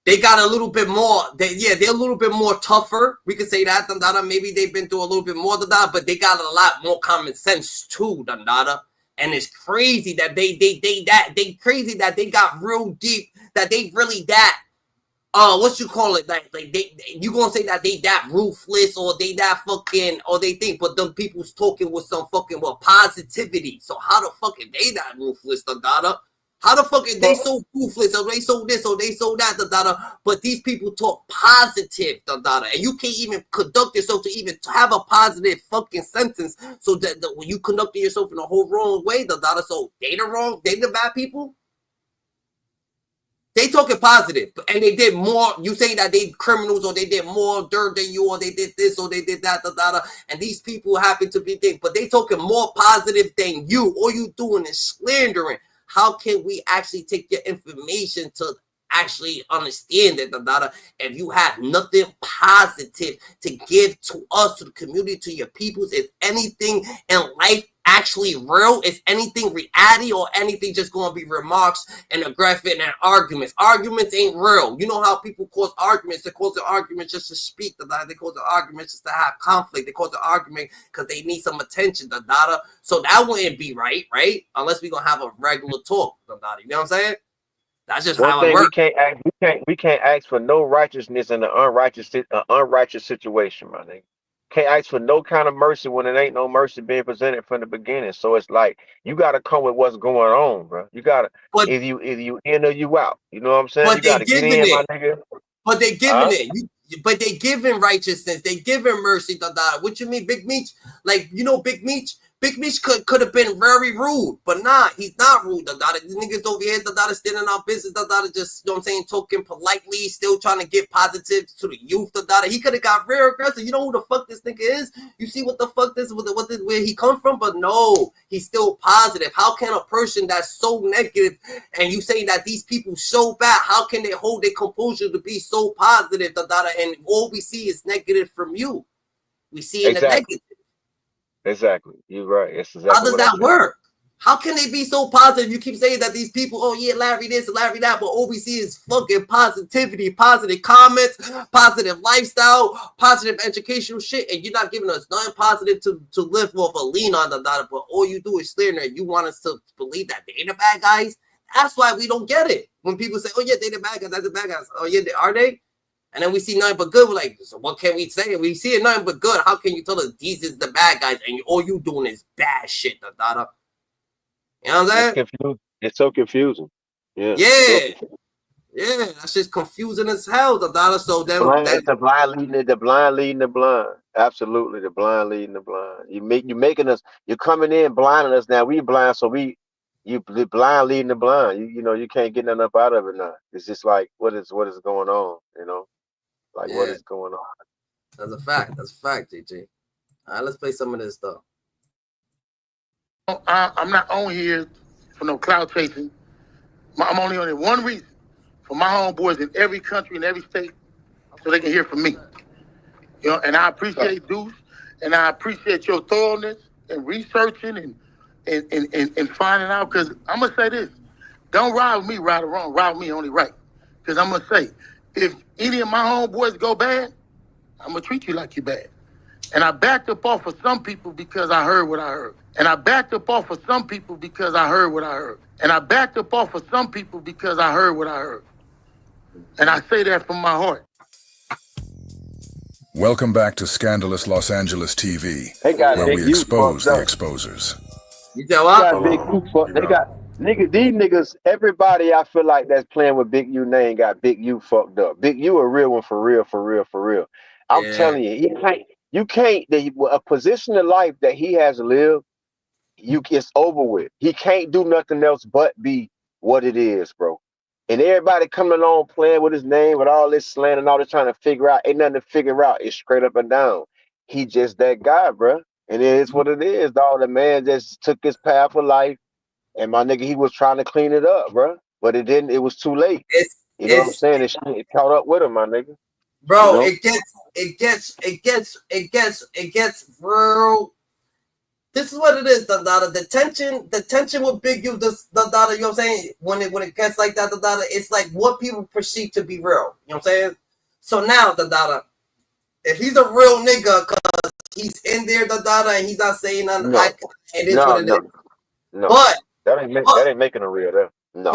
they got a little bit more. They're a little bit more tougher. We could say that, maybe they've been through a little bit more, but they got a lot more common sense too, and it's crazy that they crazy that they got real deep, that they really that what you call it, like you gonna say that they that ruthless, or they that fucking, or they think, but them people's talking with some fucking positivity. So how the fuck are they that ruthless, How the fuck are they so ruthless, or they so this, or they so that, but these people talk positive, and you can't even conduct yourself to even have a positive fucking sentence, so that when you conduct yourself in a whole wrong way, so they the bad people? They talking positive, and they did more. You saying that they criminals, or they did more dirt than you, or they did this, or they did that, and these people happen to be things, but they talking more positive than you. All you doing is slandering. How can we actually take your information to actually understand it, if you have nothing positive to give to us, to the community, to your peoples? Is anything in life actually real? Is anything reality, or anything just going to be remarks and aggressive and arguments? Arguments ain't real. You know how people cause arguments? They cause the arguments just to speak, they cause the arguments just to have conflict. They cause the argument because they need some attention, so that wouldn't be right, unless we gonna have a regular talk, you know what I'm saying? That's just how it works. We can't ask for no righteousness in an unrighteous situation, my nigga. Can't ask for no kind of mercy when it ain't no mercy being presented from the beginning. So it's like you gotta come with what's going on, bro. You gotta if you in or you out. You know what I'm saying? You gotta get in, my nigga. But they giving it. But they giving righteousness. They giving mercy. What you mean, Big Meech? Like, you know, Big Meech? Big Meech could have been very rude, but nah, he's not rude. The niggas over here, standing on business, just, you know what I'm saying, talking politely, still trying to get positive to the youth. He could have got real aggressive. You know who the fuck this nigga is? You see what the fuck where he come from? But no, he's still positive. How can a person that's so negative, and you saying that these people so bad, how can they hold their composure to be so positive? And all we see is negative from you. We see in the negative. Exactly. You're right. It's exactly. How does that work? How can they be so positive? You keep saying that these people, oh yeah, Larry this, Larry that, but all we see is fucking positivity, positive comments, positive lifestyle, positive educational shit, and you're not giving us nothing positive to live off a lean on, but all you do is slander, and you want us to believe that they're the bad guys. That's why we don't get it. When people say, oh yeah, they're the bad guys, that's the bad guys. Oh yeah, are they? And then we see nothing but good. We're like, so what can we say? We see it nothing but good. How can you tell us these is the bad guys and all you doing is bad shit? You know what I'm saying? It's so confusing. Yeah. Yeah. That's just confusing as hell. So then the blind leading the blind. Absolutely, the blind leading the blind. You're coming in blinding us now. We blind, so you blind leading the blind. You know you can't get nothing up out of it now. It's just like what is going on? You know. Like, what is going on? That's a fact, JG. All right, let's play some of this stuff. I'm not on here for no cloud chasing. I'm only on it one reason, for my homeboys in every country, in every state, so they can hear from me. You know, and I appreciate Deuce, and I appreciate your thoroughness and researching and finding out, because I'm going to say this. Don't ride with me right or wrong. Ride with me only right. Because I'm going to say, if any of my homeboys go bad, I'm going to treat you like you bad. And I backed up off of some people because I heard what I heard. And I backed up off of some people because I heard what I heard. And I backed up off of some people because I heard what I heard. And I say that from my heart. Welcome back to Scandalous Los Angeles TV, where we expose the exposers. You tell what? These niggas, everybody I feel like that's playing with Big U name got Big U fucked up. Big U a real one for real. I'm telling you, you can't, a position in life that he has lived, it's over with. He can't do nothing else but be what it is, bro. And everybody coming along playing with his name with all this slang and all this trying to figure out, ain't nothing to figure out. It's straight up and down. He just that guy, bro. And it is what it is, dog. The man just took his path of life. And my nigga, he was trying to clean it up, bro. But it didn't. It was too late. You know what I'm saying? It caught up with him, my nigga. Bro, you know? it gets real. This is what it is, the tension with Big U, you know what I'm saying? When it gets like that, it's like what people perceive to be real. You know what I'm saying? So now, if he's a real nigga, cause he's in there, and he's not saying nothing, it is what it is. No, but that ain't making a real there. No.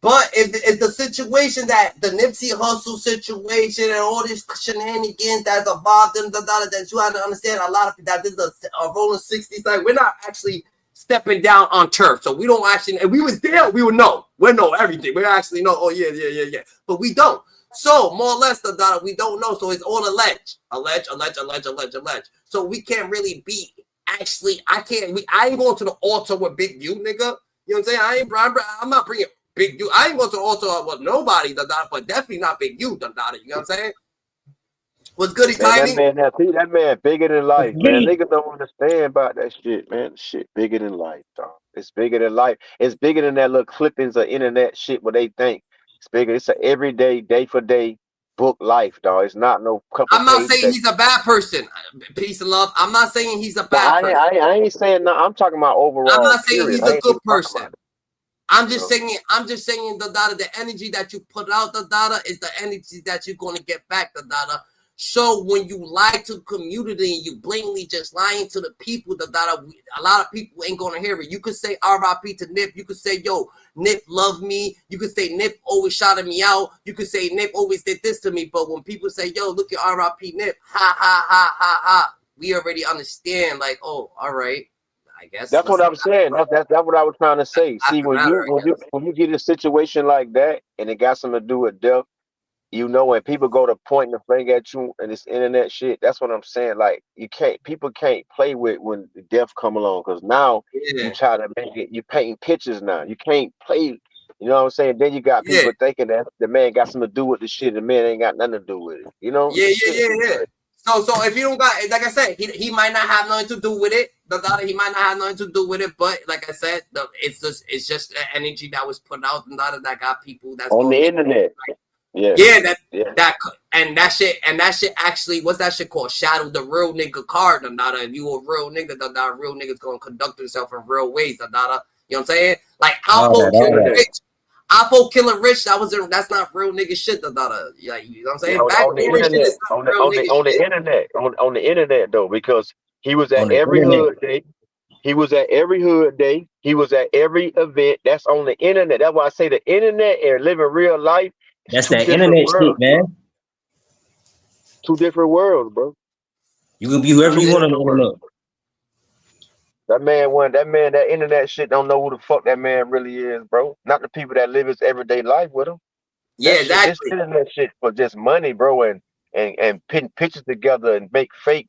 But if the situation that the Nipsey Hussle situation and all this shenanigans that's involved in that you have to understand, a lot of that this is a rolling 60s, like we're not actually stepping down on turf, so we don't actually. And we was there, we would know. We know everything. We actually know. Oh yeah. But we don't. So more or less, we don't know. So it's all alleged. So we can't really be. Actually, I ain't going to the altar with Big U, nigga. You know what I'm saying? I'm not bringing Big U. I ain't going to also about nobody, but definitely not Big U. You know what I'm saying? What's good, Man, that man bigger than life, man. Niggas don't understand about that shit, man. Shit bigger than life, dog. It's bigger than life. It's bigger than that little clippings of internet shit what they think. It's bigger. It's an everyday, day for day book life, dog. It's not no couple. I'm not saying he's a bad person. Peace and love. I'm not saying he's a bad person. I ain't saying no. I'm talking about overall. I'm not saying period. he's a good person. I'm just You know. saying the energy that you put out the is the energy that you're gonna get back the. So when you lie to the community and you blatantly just lying to the people, a lot of people ain't gonna hear it. You could say RIP to Nip. You could say, yo, Nip loved me. You could say Nip always shouted me out. You could say Nip always did this to me. But when people say, yo, look at RIP Nip, ha ha ha ha ha, we already understand. Like, oh, all right. I guess that's what I'm saying. That's what I was trying to say. See, when you get a situation like that and it got something to do with death, you know, when people go to point the finger at you and this internet shit, that's what I'm saying. Like, people can't play with when the death come along, because now you try to make it, you painting pictures now. You can't play, you know what I'm saying? Then you got people thinking that the man got something to do with the shit, the man ain't got nothing to do with it. You know? Yeah. So if you don't got, like I said, he might not have nothing to do with it. He might not have nothing to do with it, but like I said, it's just the energy that was put out and that got people that's on the internet. That shit actually, what's that shit called? Shadow the real nigga card. If you a real nigga, real niggas gonna conduct themselves in real ways. You know what I'm saying? Like Alpo killing Rich, that's not real nigga shit. You know what I'm saying? On the internet though, because he was at every hood day. He was at every hood day. He was at every event. That's on the internet. That's why I say the internet and living real life. That's that internet shit, man. Two different worlds, bro. You can be whoever you want on the internet. That internet shit don't know who the fuck that man really is, bro. Not the people that live his everyday life with him. Yeah, exactly. This internet shit for just money, bro, and putting pictures together and make fake.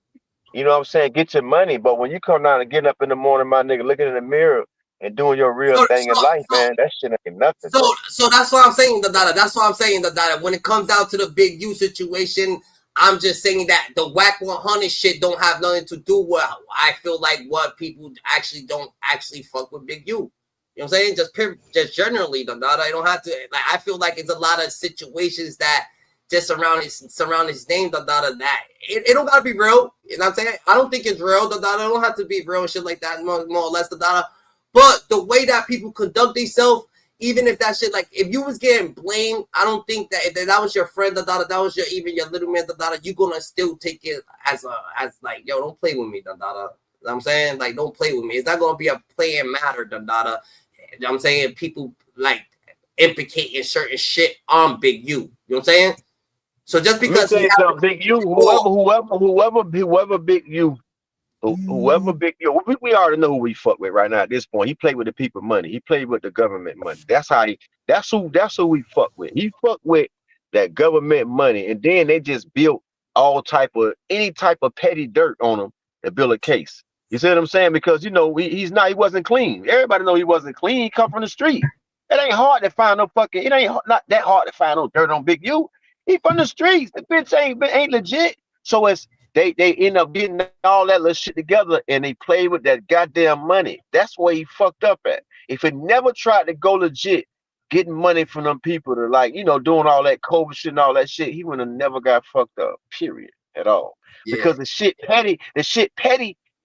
You know what I'm saying? Get your money, but when you come down and getting up in the morning, my nigga, looking in the mirror and doing your real thing in life, man, that shit ain't nothing. So that's what I'm saying, That's what I'm saying, When it comes down to the Big U situation, I'm just saying that the WACK100 shit don't have nothing to do with, I feel like, what people actually don't actually fuck with Big U. You know what I'm saying? Just generally, I don't have to, like, I feel like it's a lot of situations that just surround his name, that it don't gotta be real. You know what I'm saying? I don't think it's real, It don't have to be real and shit like that, more or less, But the way that people conduct themselves, even if that shit, like, if you was getting blamed, I don't think that if that was your friend, that was even your little man, you gonna still take it as like, yo, don't play with me, You know what I'm saying? Like, don't play with me. It's not gonna be a playing matter, You know what I'm saying? People like implicating certain shit on Big U. You know what I'm saying? So just because Big U, whoever Big U. Whoever Big U, we already know who we fuck with right now at this point. He played with the people money. He played with the government money. That's who we fuck with. He fuck with that government money, and then they just built any type of petty dirt on him to build a case. You see what I'm saying? Because you know he wasn't clean. Everybody know he wasn't clean. He come from the street. It ain't hard to find not that hard to find no dirt on Big U. He from the streets. The bitch ain't legit. So they end up getting all that little shit together and they play with that goddamn money. That's where he fucked up at. If he never tried to go legit, getting money from them people to, like, you know, doing all that COVID shit and all that shit, he would have never got fucked up, period, at all. Yeah. Because the shit petty,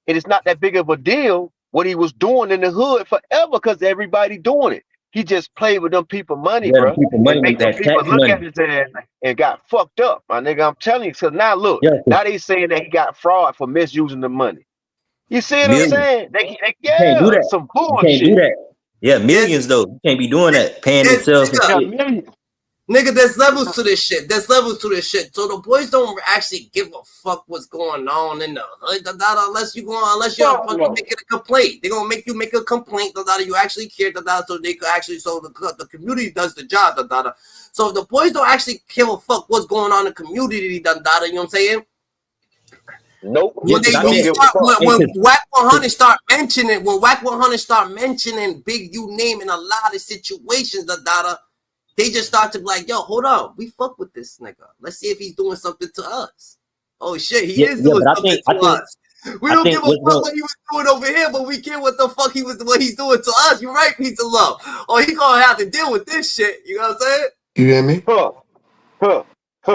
it is not that big of a deal what he was doing in the hood forever because everybody doing it. He just played with them people money, bro. And make them people look at his ass and got fucked up, my nigga. I'm telling you. So now look, now they saying that he got fraud for misusing the money. You see what I'm saying? You can't do that. Some bullshit. You can't do that. Yeah, millions though. You can't be doing that, paying themselves and shit. Millions. Nigga, there's levels to this shit. So the boys don't actually give a fuck what's going on in the hood, unless you're fucking making a complaint. They're gonna make you make a complaint, you actually care, so they could actually, so the community does the job, So the boys don't actually give a fuck what's going on in the community, you know what I'm saying? Nope. When Yeah, when you because start when I WACK 100 start mentioning WACK 100 start mentioning big you name in a lot of situations, the data, they just start to be like, yo, hold on, we fuck with this nigga. Let's see if he's doing something to us. Oh shit, he is doing but something to us. We I don't think give a what's fuck going what he was doing over here, but we care what the fuck what he's doing to us. You right, piece of love. Or he gonna have to deal with this shit. You know what I'm saying? You hear me? Huh.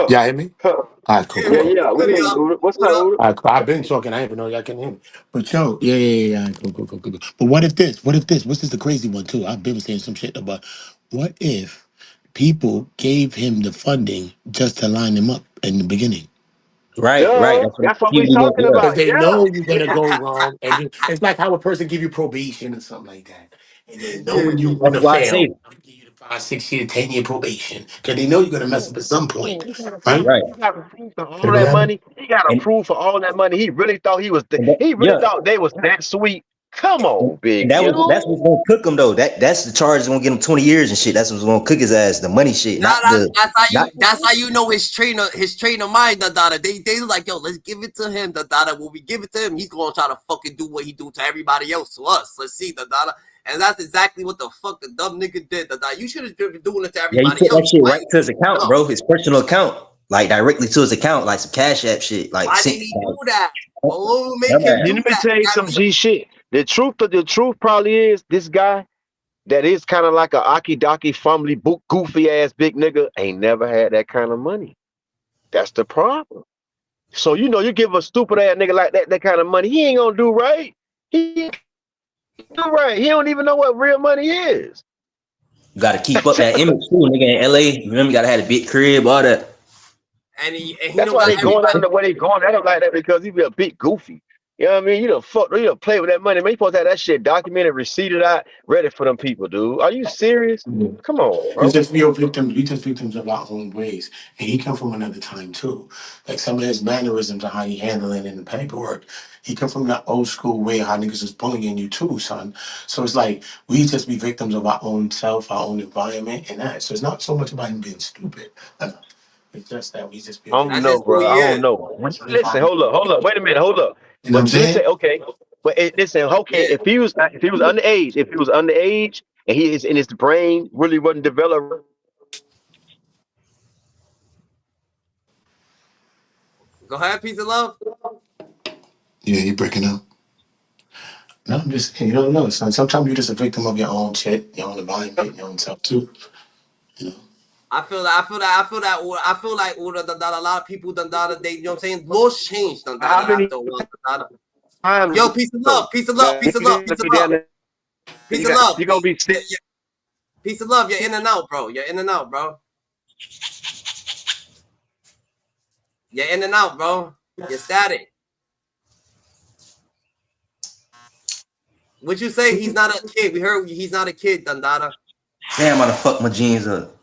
Y'all hear me? Huh. All right, cool, Yeah, cool. yeah. We hear you, Uda. What's up, Uda? All right, cool. I've been talking. I didn't even know y'all can hear me. But yo, yeah. Cool. But what if this? What's this the crazy one too? I've been saying some shit about what if people gave him the funding just to line him up in the beginning? right. Duh. That's what That's what we people talking want. Because about. they Yeah. know you're gonna go wrong, and it's like how a person give you probation or something like that, and they know when you're That's gonna why I fail. say 5, 6 year, 10-year probation, because they know you're gonna mess up at some point, right? right. He got approved for all Say what that happened? money. He got And, approved for all that money. He really thought he was. He really yeah, thought they was that sweet. Come on, and Big that's U. what's gonna cook him though. That's the charge that's gonna get him 20 years and shit. That's what's gonna cook his ass. The money shit, Nah, not the not. that's how you know his trainer mind, the data. They like, yo, let's give it to him, the data. When we give it to him, he's gonna try to fucking do what he do to everybody else, to us. Let's see, the data. And that's exactly what the fuck the dumb nigga did, the data. You should have been doing it to Yeah, he everybody took else. that shit Why right to his account, no? bro. His personal account, like directly to his account, like some Cash App shit. Like, Why did he do that? What will make him do Let me that? tell you some G shit. The truth probably is this guy that is kind of like a Aki Daki fumbly goofy ass big nigga ain't never had that kind of money. That's the problem. So you give a stupid ass nigga like that kind of money, he ain't gonna do right. He ain't do right. He don't even know what real money is. you got to keep up that image too, nigga. In LA, you remember, you gotta have a big crib, all that. And he That's don't why got they going everybody. out the way they going at him like that, because he be a big goofy. You know what I mean? You done play with that money. Man, you supposed to have that shit documented, receipted out, ready for them people, dude. Are you serious? Come on, We bro. just victims of our own ways, and he come from another time too. Like some of his mannerisms and how he handling in the paperwork, he come from that old school way how niggas is bullying you too, son. So it's like we just be victims of our own self, our own environment, and that. So it's not so much about him being stupid. It's just that we just be a I don't victim That's know, just who bro. he I don't is. know. of the Listen, environment. hold up. Wait a minute, hold up. You know what I'm But let's saying? say, okay. But listen, okay, Yeah. if he was underage and he is in his brain really wasn't developed. Go ahead, piece of love. Yeah, you breaking up. No, I'm just saying, you don't know, son. Sometimes you're just a victim of your own shit, your own environment, your own self too. You know. I feel like that a lot of people done that they, you know what I'm saying? Laws changed done that How many after a while. times Yo, peace of love, though? peace of love, Now, peace you of love, gonna peace of be love, down there, peace of love. you gonna be sick. Peace of love. You're in and out, bro. You're in and out, bro. You're in and out, bro. You're static. Would you say he's not a kid? We heard he's not a kid, Dundada. Damn, I done fucked my jeans up.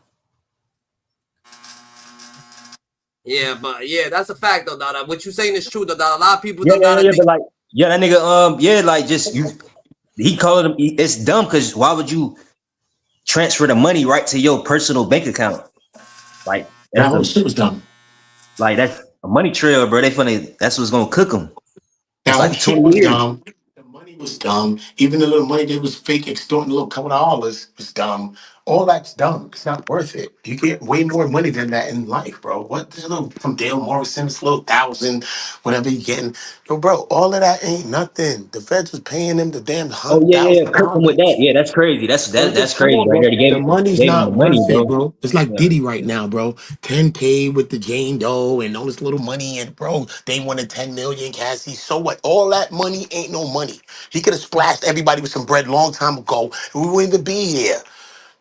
Yeah, but yeah, that's a fact, though, Dada. What you saying is true, though, Dada. A lot of people, Yeah, Dada, think. but like, yeah, that nigga, yeah, like just you. He called him. It's dumb because why would you transfer the money right to your personal bank account? Like That that's whole shit was dumb. that's a money trail, bro. They funny. That's what's gonna cook him. That That's whole like shit 20 was years. dumb. The money was dumb. Even the little money they was fake extorting, a little couple of dollars was dumb. All that's dumb. It's not worth it. You get way more money than that in life, bro. What this little from Dale Morrison, this little 1,000, whatever you getting. Yo, bro, all of that ain't nothing. The feds was paying them the damn Oh yeah. Cook him with that. $1,000. Yeah, that's crazy. Bro, That's just come crazy on, right bro. there. They The money's gave him the not money, worth it, bro. bro. It's like Yeah. Diddy right now, bro. 10K with the Jane Doe and all this little money, and bro, they wanted 10 million, Cassie. So what? All that money ain't no money. He could have splashed everybody with some bread long time ago, and we wouldn't even be here.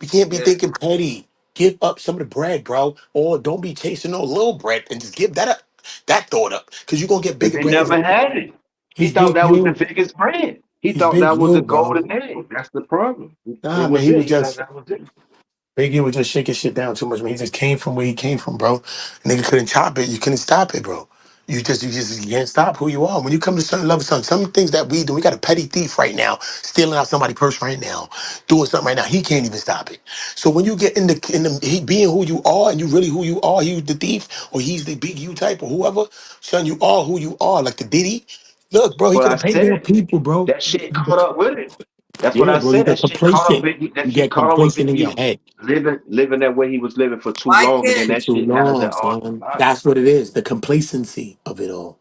We can't be Yeah. thinking petty. Give up some of the bread, bro. Or don't be chasing no little bread and just give that up, that thought up. Because you're gonna get But bigger they bread. never had it. He He's thought big that was the you. biggest brand. He He's thought big that was you, the bro. golden egg. That's the problem. It Nah, man, was he it. was He thought just that was it. Biggie was just shaking shit down too much, man. He just came from where he came from, bro. Nigga couldn't chop it. You couldn't stop it, bro. You can't stop who you are. When you come to certain levels, some things that we do, we got a petty thief right now, stealing out somebody's purse right now, doing something right now. He can't even stop it. So when you get in the he being who you are and you really who you are, he's the thief or he's the big U type or whoever, son, you are who you are. Like the Diddy. Look, bro, he What could I have paid more said, people, bro. that shit caught up with it. That's what Yeah, I bro, you said. get That shit caught up complacent. with You that shit get caught up with complacent Big in your U head. living that way he was living for too Why long, and then can't For that too shit got his long, ass all son. out. That's what it is. The complacency of it all.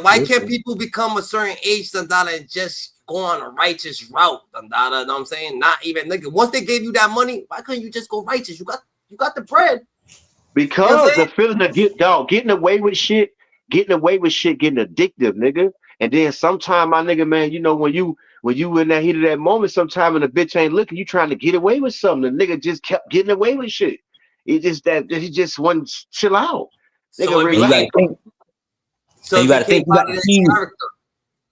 why can't Listen. people become a certain age, Dandada, and just go on a righteous route, Dandada? You know what I'm saying? Not even nigga. Once they gave you that money, why couldn't you just go righteous? You got the bread. You know what I'm Because the saying? feeling of getting away with shit, getting addictive, nigga. And then sometime, my nigga, man, you know, when you in that heat of that moment, sometime and the bitch ain't looking, you trying to get away with something. The nigga just kept getting away with shit. He just wouldn't chill out. So Nigga, it And you relax. gotta became think. so And it you gotta became think. You part got of the his keys. character.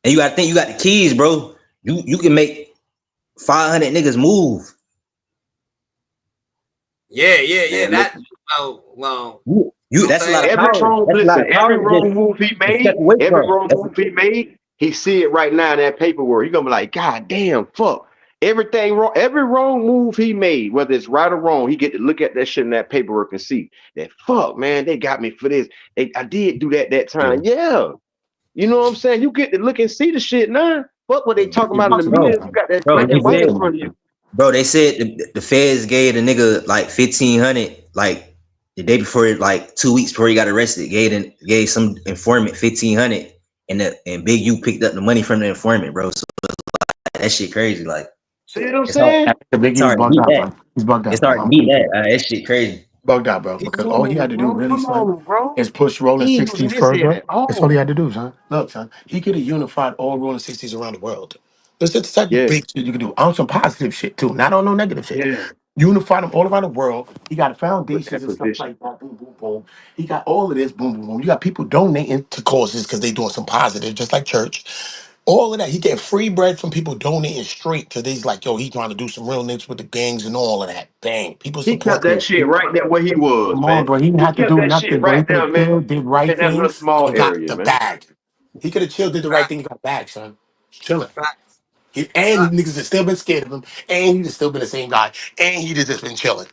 And you gotta think. You got the keys, bro. You can make 500 niggas move. Yeah. Man, That listen. well, You. you know what I'm That's a lot saying? of power. That's a lot of power Every to just wrong move he to step made, away from. That's he see it right now in that paperwork. He gonna be like, God damn, fuck. Everything wrong, every wrong move he made, whether it's right or wrong, he get to look at that shit in that paperwork and see that fuck, man, they got me for this. I did do that time. Yeah. You know what I'm saying? You get to look and see the shit now. Fuck what they talking about in the bro. media. You got that Bro, black they and white said, in front of you. bro, they said the feds gave the nigga like 1,500, like the day before, like 2 weeks before he got arrested, gave some informant 1,500, and Big U picked up the money from the informant, bro. So that shit crazy. Like See what I'm it's hard, saying? The Big it's U's hard to bugged beat out, that. bro. He's bugged It's out, bro. hard to I'm beat keeping that. That shit crazy. bugged out, bro. He Because all he had using, to do, bro. really, Come son, on, bro. is push rolling He using 60s his head further. at That's all he all. had to do, son. Look, son, he could have unified all rolling 60s around the world. That's the type of Yeah, big shit you can do. On some positive shit, too. Not on no negative shit. yeah. Unify them all around the world. He got With foundations that and stuff position. like that. Boom, boom, boom. He got all of this. Boom, boom, boom. You got people donating to causes because they doing some positive, just like church. All of that. He get free bread from people donating straight because he's like, yo, he's trying to do some real niggas with the gangs and all of that. Bang. People He support kept that this. shit right there where he was, Come on, man. bro. He didn't He have to kept do that shit nothing, bro. He right could there, have man. chilled, did right In that little things, small and got area, the man. bag. He could have chilled, did the right thing, and got back, son. Chilling. Facts. And niggas have still been scared of him, and he'd have still been the same guy, and he'd have just been chilling.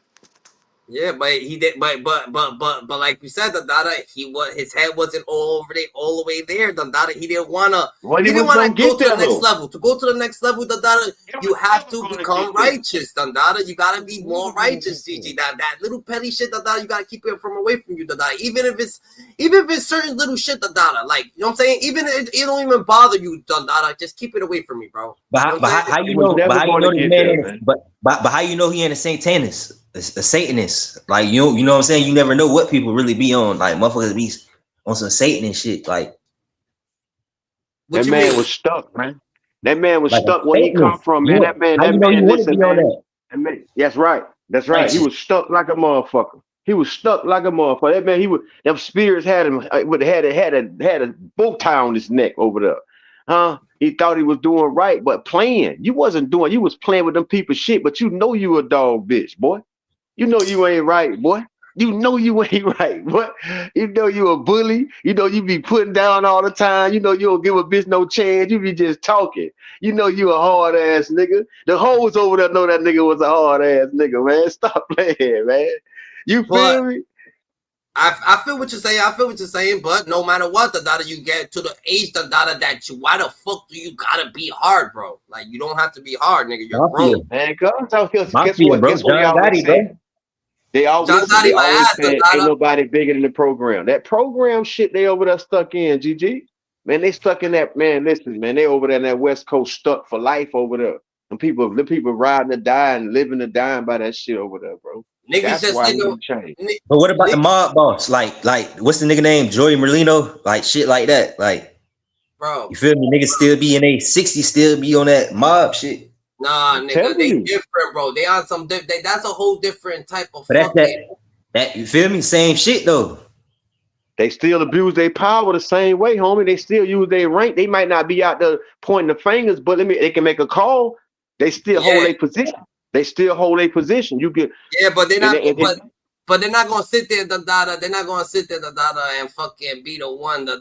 Yeah, but he did, but like you said, Dandada, his head wasn't all the way there. Dandada, he didn't wanna Well, he was gonna go get to the there next though. level. To go to the next level, Dandada, He you was have never to gonna become get there. righteous, Dandada. You gotta be more Never gonna righteous, get there. Gigi. That little petty shit, Dandada, you gotta keep it from away from you, Dandada. Even if it's certain little shit, Dandada, like you know what I'm saying. Even if it don't even bother you, Dandada, just keep it away from me, bro. But You know what I'm saying? how He you was know? But never how you gonna know this get man there, ain't? man. But how you know he ain't a Satanist, a Satanist? Like you know what I'm saying? You never know what people really be on. Like motherfuckers be on some Satan and shit. Like What That you man mean? was stuck, man. That man was a stuck where he come Satanist. from, man. You how That you know he man, want to listen, be on man. that That's right. That's right. He righteous? was stuck like a motherfucker. He was stuck like a motherfucker. That man, them spirits had him had a bow tie on his neck over there. Huh? He thought he was doing right, but playing. You wasn't doing, you was playing with them people shit, but you know you a dog bitch, boy. You know you ain't right, boy. You know you ain't right, boy. You know you a bully. You know you be putting down all the time. You know you don't give a bitch no chance. You be just talking. You know you a hard ass nigga. The hoes over there know that nigga was a hard ass nigga, man. Stop playing, man. You But feel me? I feel what you're saying. I feel what you're saying. But no matter what, Dandada, you get to the age, Dandada, that you, why the fuck do you gotta be hard, bro? Like you don't have to be hard, nigga. You're Mafia, grown. Man, guess mafia, what? bro. Guess what they John always Gotti, say? bro. John They Gotti, my always ass, say ain't Dandada. nobody bigger than the program. That program shit they over there stuck in, GG. Man, they stuck in that, man. Listen, man, they over there in that West Coast stuck for life over there. The people riding to die and living to dying by that shit over there, bro. Niggas That's just why he nigga. didn't change. But what about the Niggas, mob boss? Like what's the nigga name? Joey Merlino? Like shit like that. Like bro. you feel me? Niggas still be in a 60, still be on that mob shit. Nah, I'm nigga, telling they you. different, bro. They on some. That's a whole different type of But that's fucking. that you feel me? Same shit though. They still abuse their power the same way, homie. They still use their rank. They might not be out there pointing the fingers, but they can make a call. They still hold Yeah, their position. They still hold their position. You get yeah, but they're and, not. and, But and But they're not gonna sit there, they're not gonna sit there, and fucking be the one, to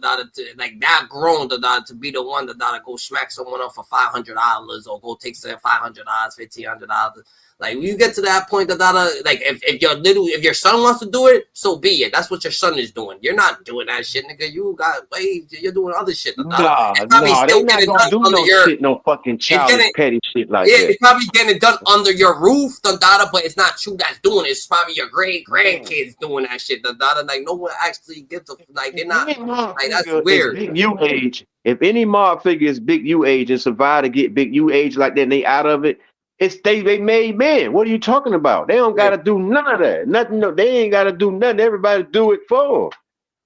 like that grown, to be the one, go smack someone up for $500 or go take $500, $1,500. Like when you get to that point, like if your son wants to do it, so be it. That's what your son is doing. You're not doing that shit, nigga. You're doing other shit. Nah, they not gonna do no shit, no fucking childish petty shit like that. It's probably getting done under your roof, but it's not you that's doing it. It's probably your grandkids doing that shit. Like no one actually gives a like. They're not like that's weird. Big U age. If any mob figure is big U age and survive to get big U age like that, and they out of it. It's they made men. What are you talking about? They don't gotta do none of that. Nothing. No, they ain't gotta do nothing. Everybody do it for them.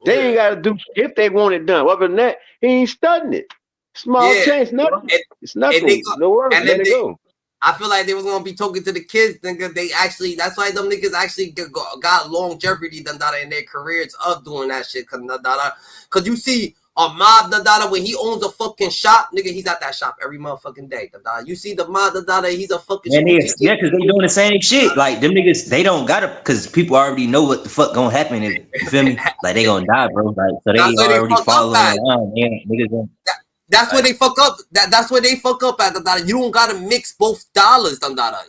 They ain't gotta do if they want it done. Other than that, he ain't studying it. Small chance, nothing. It's nothing. No worries. Let it go. I feel like they was gonna be talking to the kids, nigga. They actually, that's why them niggas actually got longevity, in their careers of doing that shit. Cause you see. A mob, when he owns a fucking shop, nigga, he's at that shop every motherfucking day. You see the mob, he's a fucking. Yeah, because they doing the same shit. Like them niggas, they don't gotta, because people already know what the fuck gonna happen. You feel me? Like they gonna die, bro. Like so they already following around. Man, niggas. That's where they fuck up. That's where they fuck up at. You don't gotta mix both dollars.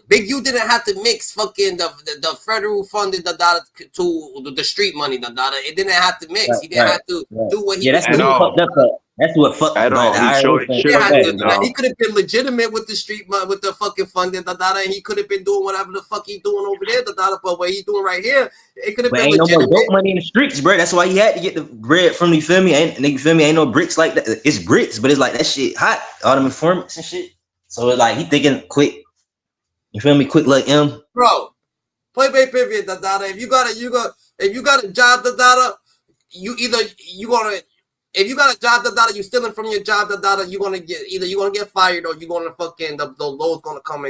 Big U didn't have to mix fucking the federal funded to the street money. It didn't have to mix. He didn't have to do what he. That's what fucked up. That's what fucked up. He could have been legitimate with the street with the fucking funding. And he could have been doing whatever the fuck he doing over there. But what he doing right here, it could have been ain't legitimate. No more dope money in the streets, bro. That's why he had to get the bread from, you feel me? Ain't no bricks like that. It's bricks, but it's like that shit hot. All them informants and shit. So it's like he thinking quick. You feel me? Quick like M. Bro, play pivot. If you got a job, if you got a job, you stealing from your job, you're gonna get fired or you're gonna fucking the law's gonna come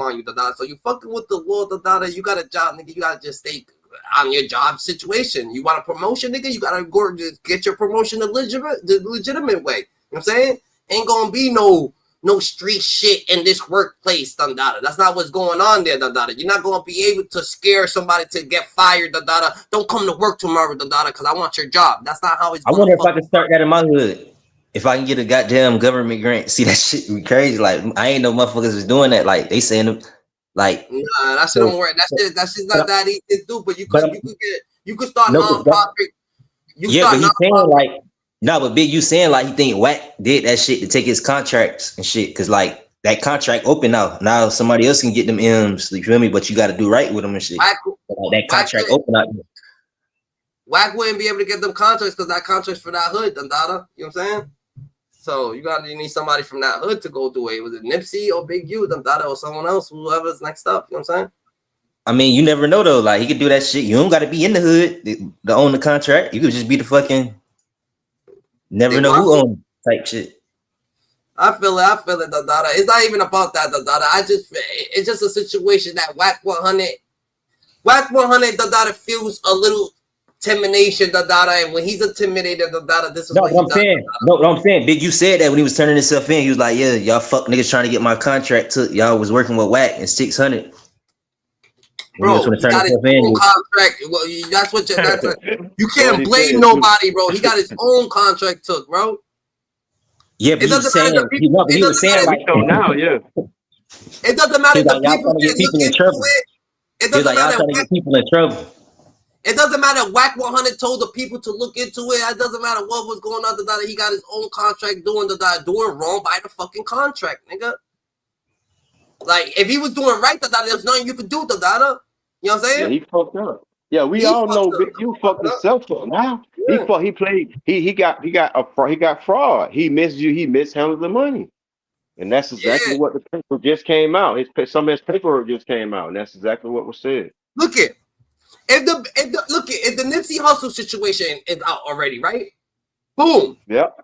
on you, So you fucking with the law, you got a job, nigga. You gotta just stay on your job situation. You want a promotion, nigga? You gotta go just get your promotion the legitimate way. You know what I'm saying? Ain't gonna be no street shit in this workplace, That's not what's going on there, You're not gonna be able to scare somebody to get fired, Don't come to work tomorrow, because I want your job. That's not how it's. I wonder if I can start that in my hood. If I can get a goddamn government grant, see that shit be crazy. Like I ain't no motherfuckers is doing that. Like they saying, like nah, that shit don't work. That shit's not that easy to do. But you could start non-profit. But he's saying like. No, but Big, you saying like he think Wack did that shit to take his contracts and shit, cause like that contract open now. Now somebody else can get them M's. You feel me? But you got to do right with them and shit. That contract open out. Wack wouldn't be able to get them contracts because that contract's for that hood, You know what I'm saying? So you need somebody from that hood to go do it. Was it Nipsey or Big U, or someone else, whoever's next up? You know what I'm saying? I mean, you never know though. Like he could do that shit. You don't got to be in the hood to own the contract. You could just be the fucking. Never know who owns type shit. I feel it. It's not even about that, it's just a situation that WACK100, feels a little intimidation, and when he's intimidated, this is what I'm saying. No, I'm saying, Big, you said that when he was turning himself in, he was like, yeah, y'all fuck niggas trying to get my contract took. Y'all was working with Wack and 600. Bro, he got his own contract. Well, that's what you can't blame nobody, bro. He got his own contract took, bro. Yeah, but he was saying like now, yeah. It doesn't matter if people in trouble. It doesn't matter if people in trouble. It doesn't matter. WACK100 told the people to look into it. It doesn't matter what was going on. He got his own contract doing wrong by the fucking contract, nigga. Like, if he was doing right, there's nothing you could do, You know what I'm saying? Yeah, he fucked up. Yeah, we all know Big U fucked himself up now. Yeah. He got fraud. He mishandled the money. And that's exactly what the paper just came out. Some of his paperwork just came out, and that's exactly what was said. Look at if the Nipsey Hussle situation is out already, right? Boom. Yep.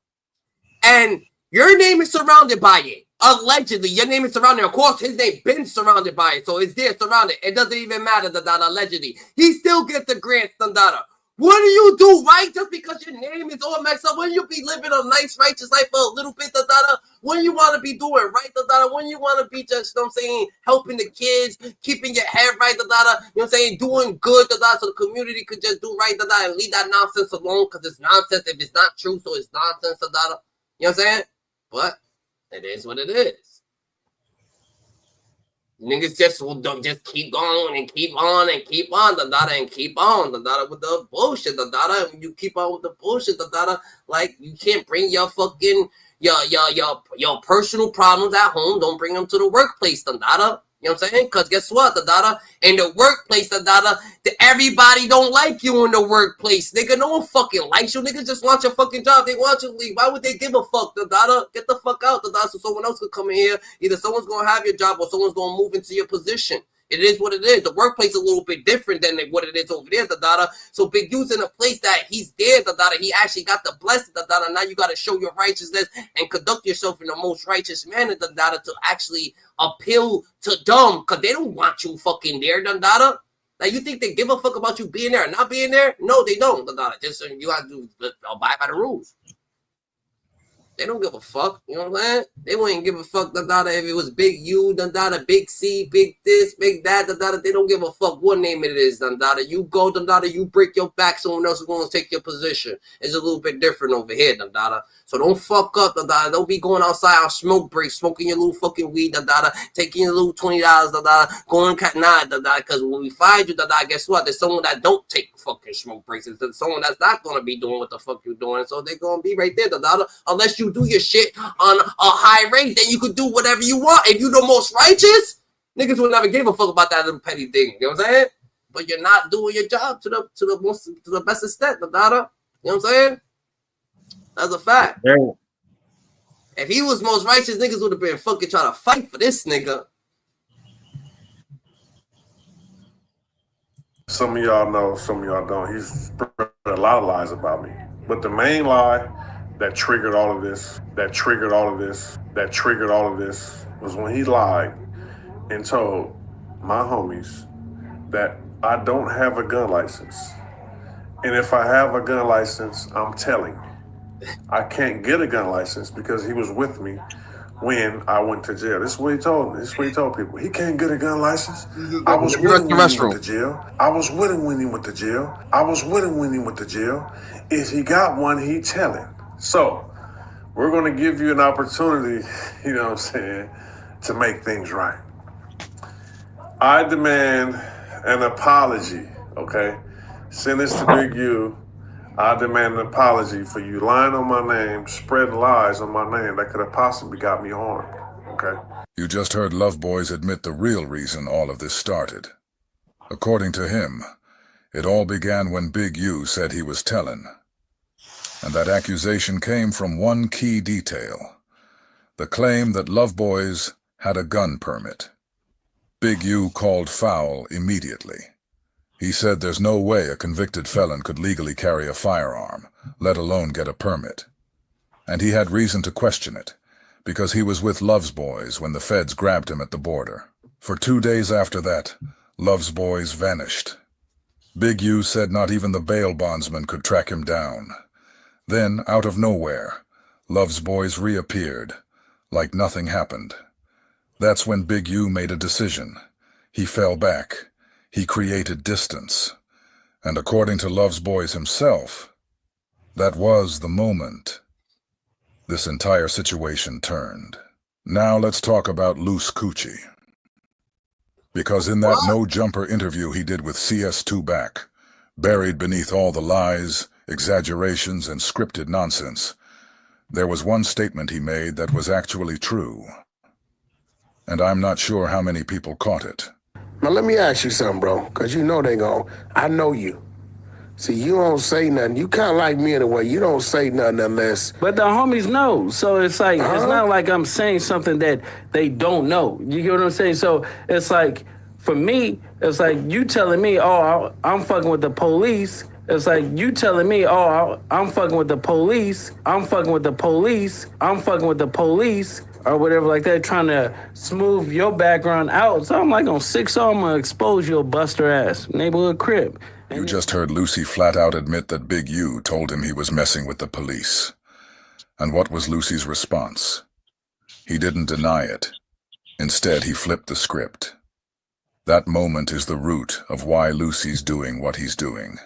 And your name is surrounded by it. Allegedly, your name is surrounded. Of course, his name been surrounded by it, so it's there surrounded. It doesn't even matter, allegedly. He still gets the grants, What do you do right just because your name is all messed up? When you be living a nice, righteous life for a little bit, when you want to be doing right, when you want to be just, you know what I'm saying, helping the kids, keeping your head right, you know what I'm saying, doing good, so the community could just do right, and leave that nonsense alone because it's nonsense. If it's not true, so it's nonsense, you know what I'm saying? But it is what it is. Niggas just keep going and keep on and keep on, and keep on, with the bullshit, and you keep on with the bullshit, like you can't bring your fucking your personal problems at home. Don't bring them to the workplace, You know what I'm saying? Because guess what, in the workplace, everybody don't like you in the workplace, nigga. No one fucking likes you. Niggas just want your fucking job. They want you to leave. Why would they give a fuck, Get the fuck out, so someone else could come in here. Either someone's gonna have your job or someone's gonna move into your position. It is what it is. The workplace is a little bit different than what it is over there, So Big U's in a place that he's there, He actually got the blessing, Now you got to show your righteousness and conduct yourself in the most righteous manner, to actually appeal to them, because they don't want you fucking there, Like, you think they give a fuck about you being there or not being there? No, they don't, Just you have to abide by the rules. They don't give a fuck, you know what I'm saying? They wouldn't give a fuck, if it was Big U, Big C, Big this, Big that, They don't give a fuck what name it is, You go, you break your back, someone else is going to take your position. It's a little bit different over here, So don't fuck up, Don't be going outside on smoke breaks, smoking your little fucking weed, Taking your little $20, going because when we find you, guess what? There's someone that don't take fucking smoke breaks. There's someone that's not going to be doing what the fuck you're doing. So they're going to be right there, unless you do your shit on a high rate, then you could do whatever you want. If you the most righteous, niggas would never give a fuck about that little petty thing. You know what I'm saying? But you're not doing your job to the best extent, You know what I'm saying? That's a fact. Yeah. If he was most righteous, niggas would have been fucking trying to fight for this nigga. Some of y'all know, some of y'all don't. He's spread a lot of lies about me. But the main lie that triggered all of this was when he lied and told my homies that I don't have a gun license. And if I have a gun license, I'm telling. I can't get a gun license because he was with me when I went to jail. This is what he told me. This is what he told people. He can't get a gun license. I was with him when he went to jail. I was with him when he went to jail. If he got one, he telling. So, we're going to give you an opportunity, you know what I'm saying, to make things right. I demand an apology, okay? Send this to Big U. I demand an apology for you lying on my name, spreading lies on my name that could have possibly got me harmed, okay? You just heard Love Boys admit the real reason all of this started. According to him, it all began when Big U said he was telling. And that accusation came from one key detail, the claim that Love Boys had a gun permit. Big U called foul immediately. He said there's no way a convicted felon could legally carry a firearm, let alone get a permit. And he had reason to question it, because he was with Love's Boys when the feds grabbed him at the border. For 2 days after that, Love's Boys vanished. Big U said not even the bail bondsman could track him down. Then, out of nowhere, Love's Boys reappeared, like nothing happened. That's when Big U made a decision. He fell back. He created distance. And according to Love's Boys himself, that was the moment this entire situation turned. Now let's talk about Loose Coochie. Because in that no-jumper interview he did with CS2 Back, buried beneath all the lies, exaggerations, and scripted nonsense, there was one statement he made that was actually true. And I'm not sure how many people caught it. Now let me ask you something, bro, because you know I know you. See, you don't say nothing. You kind of like me in a way. You don't say nothing unless... But the homies know. So it's like, it's not like I'm saying something that they don't know. You get what I'm saying? So it's like, for me, it's like you telling me, oh, I'm fucking with the police. It's like you telling me, oh, I'm fucking with the police. I'm fucking with the police. I'm fucking with the police. Or whatever like that, trying to smooth your background out. So I'm like on 6 I'm gonna expose your buster ass neighborhood crib. You just heard Lucy flat out admit that Big U told him he was messing with the police. And what was Lucy's response? He didn't deny it. Instead, he flipped the script. That moment is the root of why Lucy's doing what he's doing.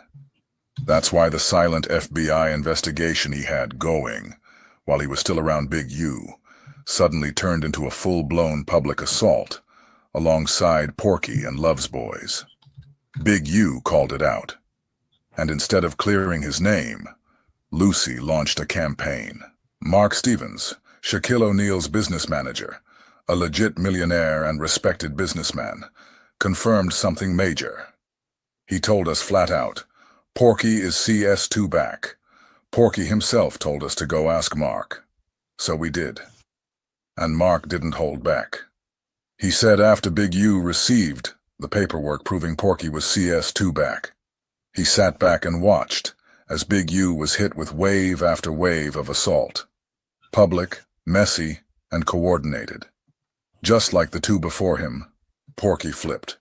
That's why the silent FBI investigation he had going, while he was still around Big U, suddenly turned into a full-blown public assault, alongside Porky and Love's boys. Big U called it out. And instead of clearing his name, Lucy launched a campaign. Mark Stevens, Shaquille O'Neal's business manager, a legit millionaire and respected businessman, confirmed something major. He told us flat out, Porky is CS2 back. Porky himself told us to go ask Mark. So we did. And Mark didn't hold back. He said after Big U received the paperwork proving Porky was CS2 back, he sat back and watched as Big U was hit with wave after wave of assault. Public, messy, and coordinated. Just like the two before him, Porky flipped.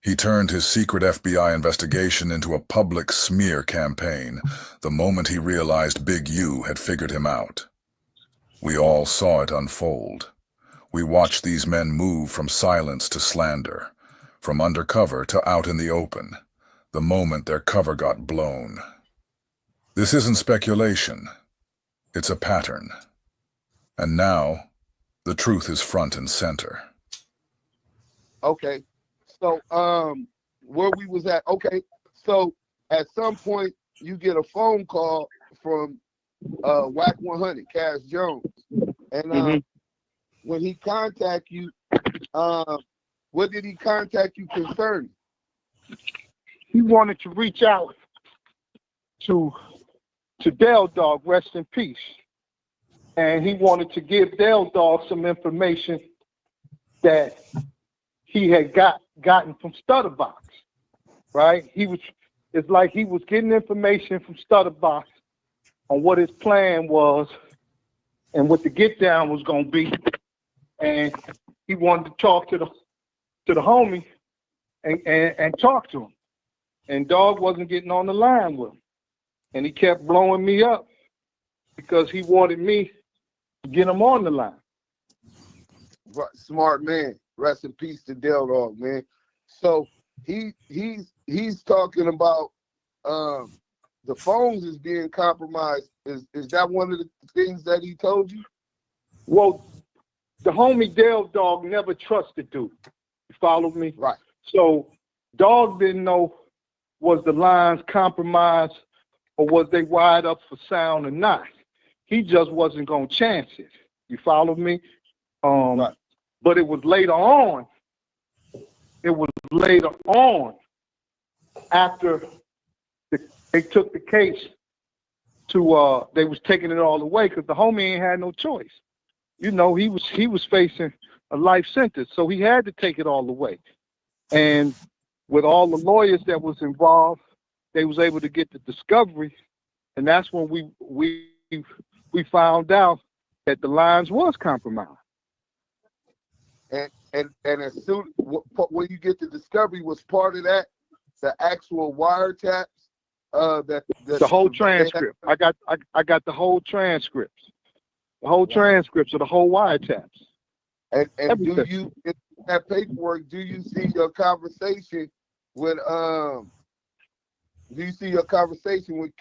He turned his secret FBI investigation into a public smear campaign the moment he realized Big U had figured him out. We all saw it unfold. We watched these men move from silence to slander, from undercover to out in the open, the moment their cover got blown. This isn't speculation. It's a pattern. And now, the truth is front and center. Okay. So, where we was at, okay. So, at some point, you get a phone call from WACK100, Cash Jones. And when he contact you, what did he contact you concerning? He wanted to reach out to Dale Dog, rest in peace. And he wanted to give Dale Dog some information that he had gotten from Stutterbox, right? It's like he was getting information from Stutterbox on what his plan was and what the get down was gonna be. And he wanted to talk to the homie and talk to him. And Dog wasn't getting on the line with him. And he kept blowing me up because he wanted me to get him on the line. Smart man. Rest in peace to Dale Dog, man. So he's talking about the phones is being compromised. Is that one of the things that he told you? Well, the homie Dale Dog never trusted dude. You follow me? Right. So Dog didn't know was the lines compromised or was they wired up for sound or not. He just wasn't gonna chance it. You follow me? Right. But it was later on. It was later on after they took the case to they was taking it all away because the homie ain't had no choice. You know, he was facing a life sentence, so he had to take it all away. And with all the lawyers that was involved, they was able to get the discovery, and that's when we found out that the lines was compromised. And as soon when you get the discovery, was part of that the actual wiretaps? The whole transcript. I got the whole transcripts. The whole transcripts of the whole wiretaps. And do you, in that paperwork, do you see your conversation with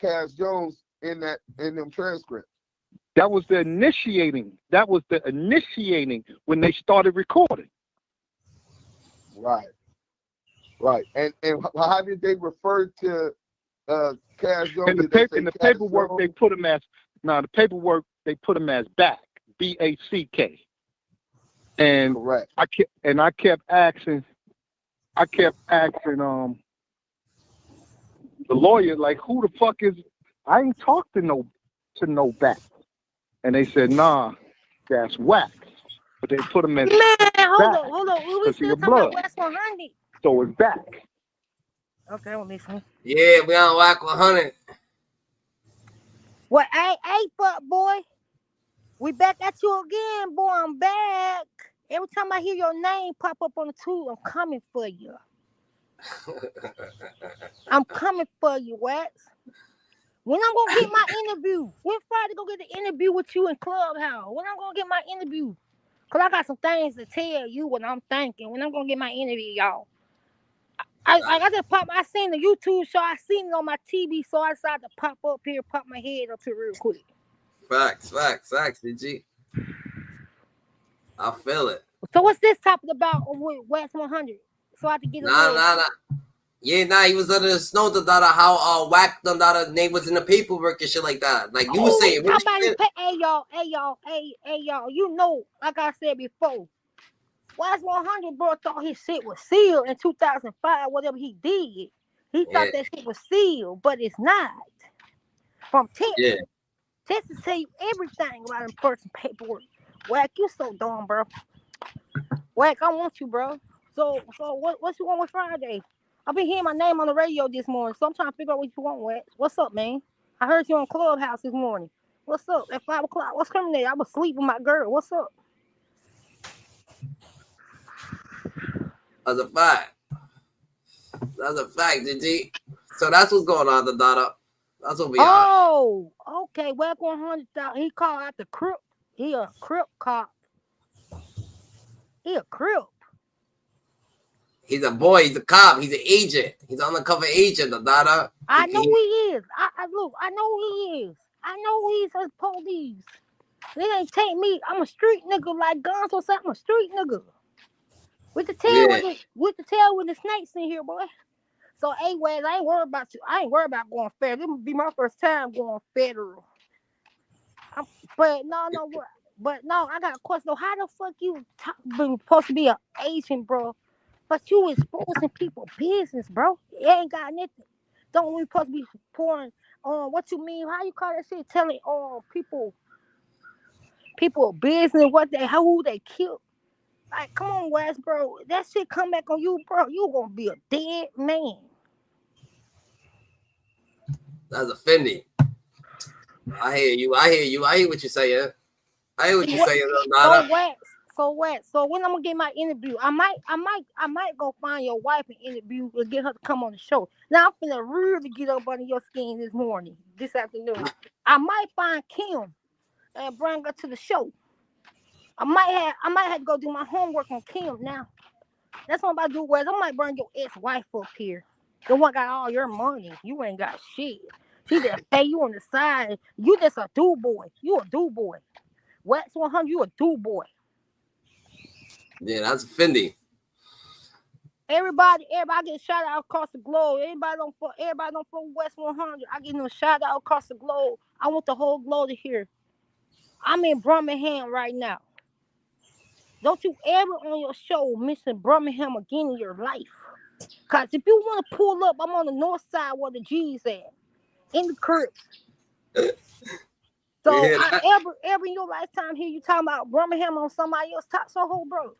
Cash Jones in them transcripts? That was the initiating. That was the initiating when they started recording. Right. Right. And how did they refer to Cash Jones? In the paperwork they put him as BACK, BACK. And correct. I kept asking the lawyer, like, who the fuck is, I ain't talked to no BACK. And they said, nah, that's Wack. But they put him as Hold on. We still talking about WACK100. So it's back. Okay, I'm listening. Yeah, we on WACK100. Well, hey, fuck boy. We back at you again, boy. I'm back. Every time I hear your name pop up on the tube, I'm coming for you. I'm coming for you, Wax. When I'm gonna get my interview? When Friday go get the interview with you in Clubhouse? When I'm gonna get my interview? Cause I got some things to tell you what I'm thinking. When I'm gonna get my interview, y'all. I just popped. I seen the YouTube show. I seen it on my TV, so I decided to pop up here, pop my head up here real quick. Facts, DG. I feel it. So what's this topic about with WACK100? So I have to get Nah. Yeah, he was under the snow how Wack name was in the paperwork and shit like that. Like you were saying. Hey y'all, you know, like I said before, WACK100 bro thought his shit was sealed in 2005, whatever he did. He thought that shit was sealed, but it's not. From Texas. Yeah. Texas tell you everything about in-person paperwork. Wack, you so dumb, bro. Wack, I want you, bro. So what you want with Friday? I've been hearing my name on the radio this morning, so I'm trying to figure out what you want, Wack. What's up, man? I heard you on Clubhouse this morning. What's up? At 5 o'clock. What's coming there? I was asleep with my girl. What's up? That's a fact. DG. So that's what's going on, Dada. That's what we are. Oh, okay. WACK100. He called out the Crip. He a Crip cop. He a Crip. He's a boy. He's a cop. He's an agent. He's an undercover agent, Dada. I know he is. I look. I know he is. I know he's a police. They ain't take me. I'm a street nigga like Guns or something. I'm a street nigga. With the tail with the snakes in here, boy. So, hey, Wes, I ain't worried about you. I ain't worried about going federal. This will be my first time going federal. But no, I got a question. How the fuck you supposed to be an agent, bro? But you exposing people's business, bro. It ain't got nothing. Don't we supposed to be pouring on what you mean? How you call that shit? Telling people business, who they killed. Like, come on, Wes, bro. That shit come back on you, bro. You gonna be a dead man. That's offending. I hear you. I hear what you're saying. I hear what you're saying. So when I'm gonna get my interview, I might go find your wife and interview and get her to come on the show. Now I'm finna really get up under your skin this afternoon. I might find Kim and bring her to the show. I might have to go do my homework on Kim now. That's what I'm about to do, Wes. I might bring your ex-wife up here. The one got all your money. You ain't got shit. She just pay you on the side. You just a do boy. You a do boy. WACK100, you a do boy. Yeah, that's offending. Everybody get a shout out across the globe. Everybody don't fuck WACK100. I give them a shout out across the globe. I want the whole globe to hear. I'm in Birmingham right now. Don't you ever on your show mention Birmingham again in your life. Cause if you want to pull up, I'm on the north side where the G's at. In the crib. So ever in your lifetime here you talking about Birmingham on somebody else top so bro.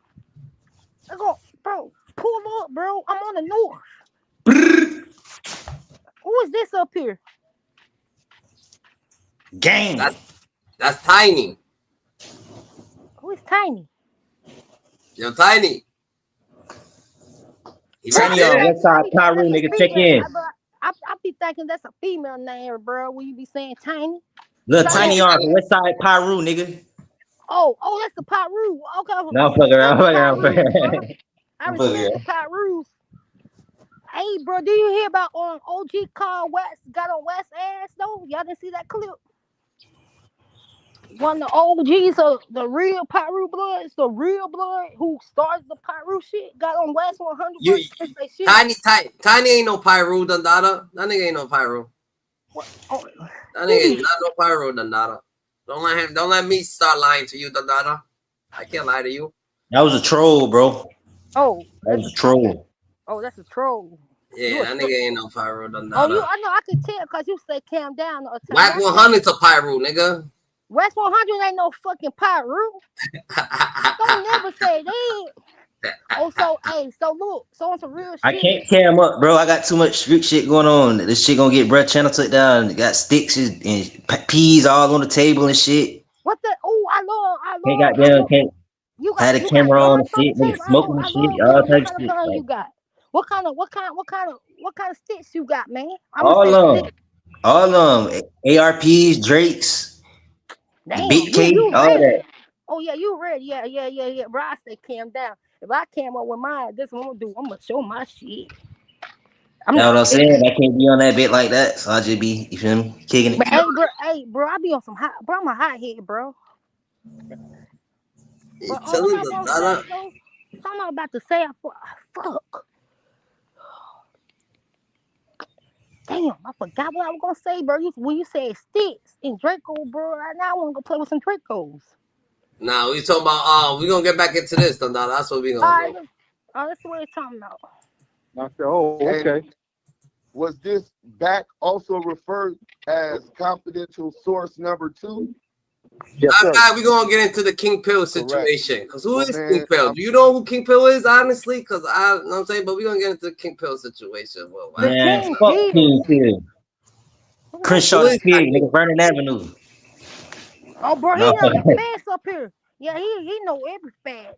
I go, bro, pull up, bro. I'm on the north. Who is this up here? Gang. That's Tiny. Who is Tiny? Yo, Tiny. Tiny on what side Pyru, nigga, check in. I be thinking that's a female name, bro. Will you be saying Tiny? Little Tiny on the west side Pyru, nigga. Oh, that's the Pyru. Okay. No, fuck around. I respect the Pyrus. Hey, bro, do you hear about OG called West got on West ass though? Y'all didn't see that clip? One of the OGs of the real Pyru blood, it's the real blood who started the Pyru shit, got on WACK100. Tiny ain't no Pyru, Dandada. That nigga ain't no Pyru. That nigga ain't not no Pyru, Dandada. Don't let me start lying to you, Dandada. I can't lie to you. That was a troll, bro. Oh, that was a troll. Oh, that's a troll. Yeah, that nigga ain't no Pyru, Dandada. Oh, I know, I can tell because you say calm down. WACK100's a Pyru, nigga. WACK100 ain't no fucking Pyru. Don't never say that. Oh, look, on some real shit. I can't cam up, bro. I got too much street shit going on. This shit gonna get bruh channel took down. Got sticks and peas all on the table and shit. What the? Oh, I love. Can't had a camera on and shit, nigga smoking and shit, all types of shit. You got What kind of sticks you got, man? All of them. All of them. ARPs, Drakes, the Damn, Big K, you all ready? that. Oh yeah, you ready? Yeah. Bro, I say calm down. If I came up with mine, this what I'm gonna do. I'm gonna show my shit. I'm That's not what I'm scared. saying. I can't be on that bit like that. So I just be, you feel me, kicking But it. hey, bro, I be on some hot. Bro, I'm a hot head, bro. He's But what telling I the gonna Dada. say though? Something I'm about to say. Fuck. Damn, I forgot what I was gonna say, bro. When you said sticks and Draco, bro, now I wanna go play with some Dracos. Now we talking about. We gonna get back into this, Dada. That's what we gonna go. That's what we're talking about. I said, oh, okay. Was this back also referred as confidential source number 2? Yes, sir. We're gonna get into the King Pill situation. Because who is man, King Pill? Do you know who King Pill is, honestly? Because I know what I'm saying, but we're gonna get into the King Pill situation. Well, Man, fuck King Pill. Crenshaw the Pig, nigga, Vernon Avenue. Oh, bro, he No. know the fast up here. Yeah, he know every fast.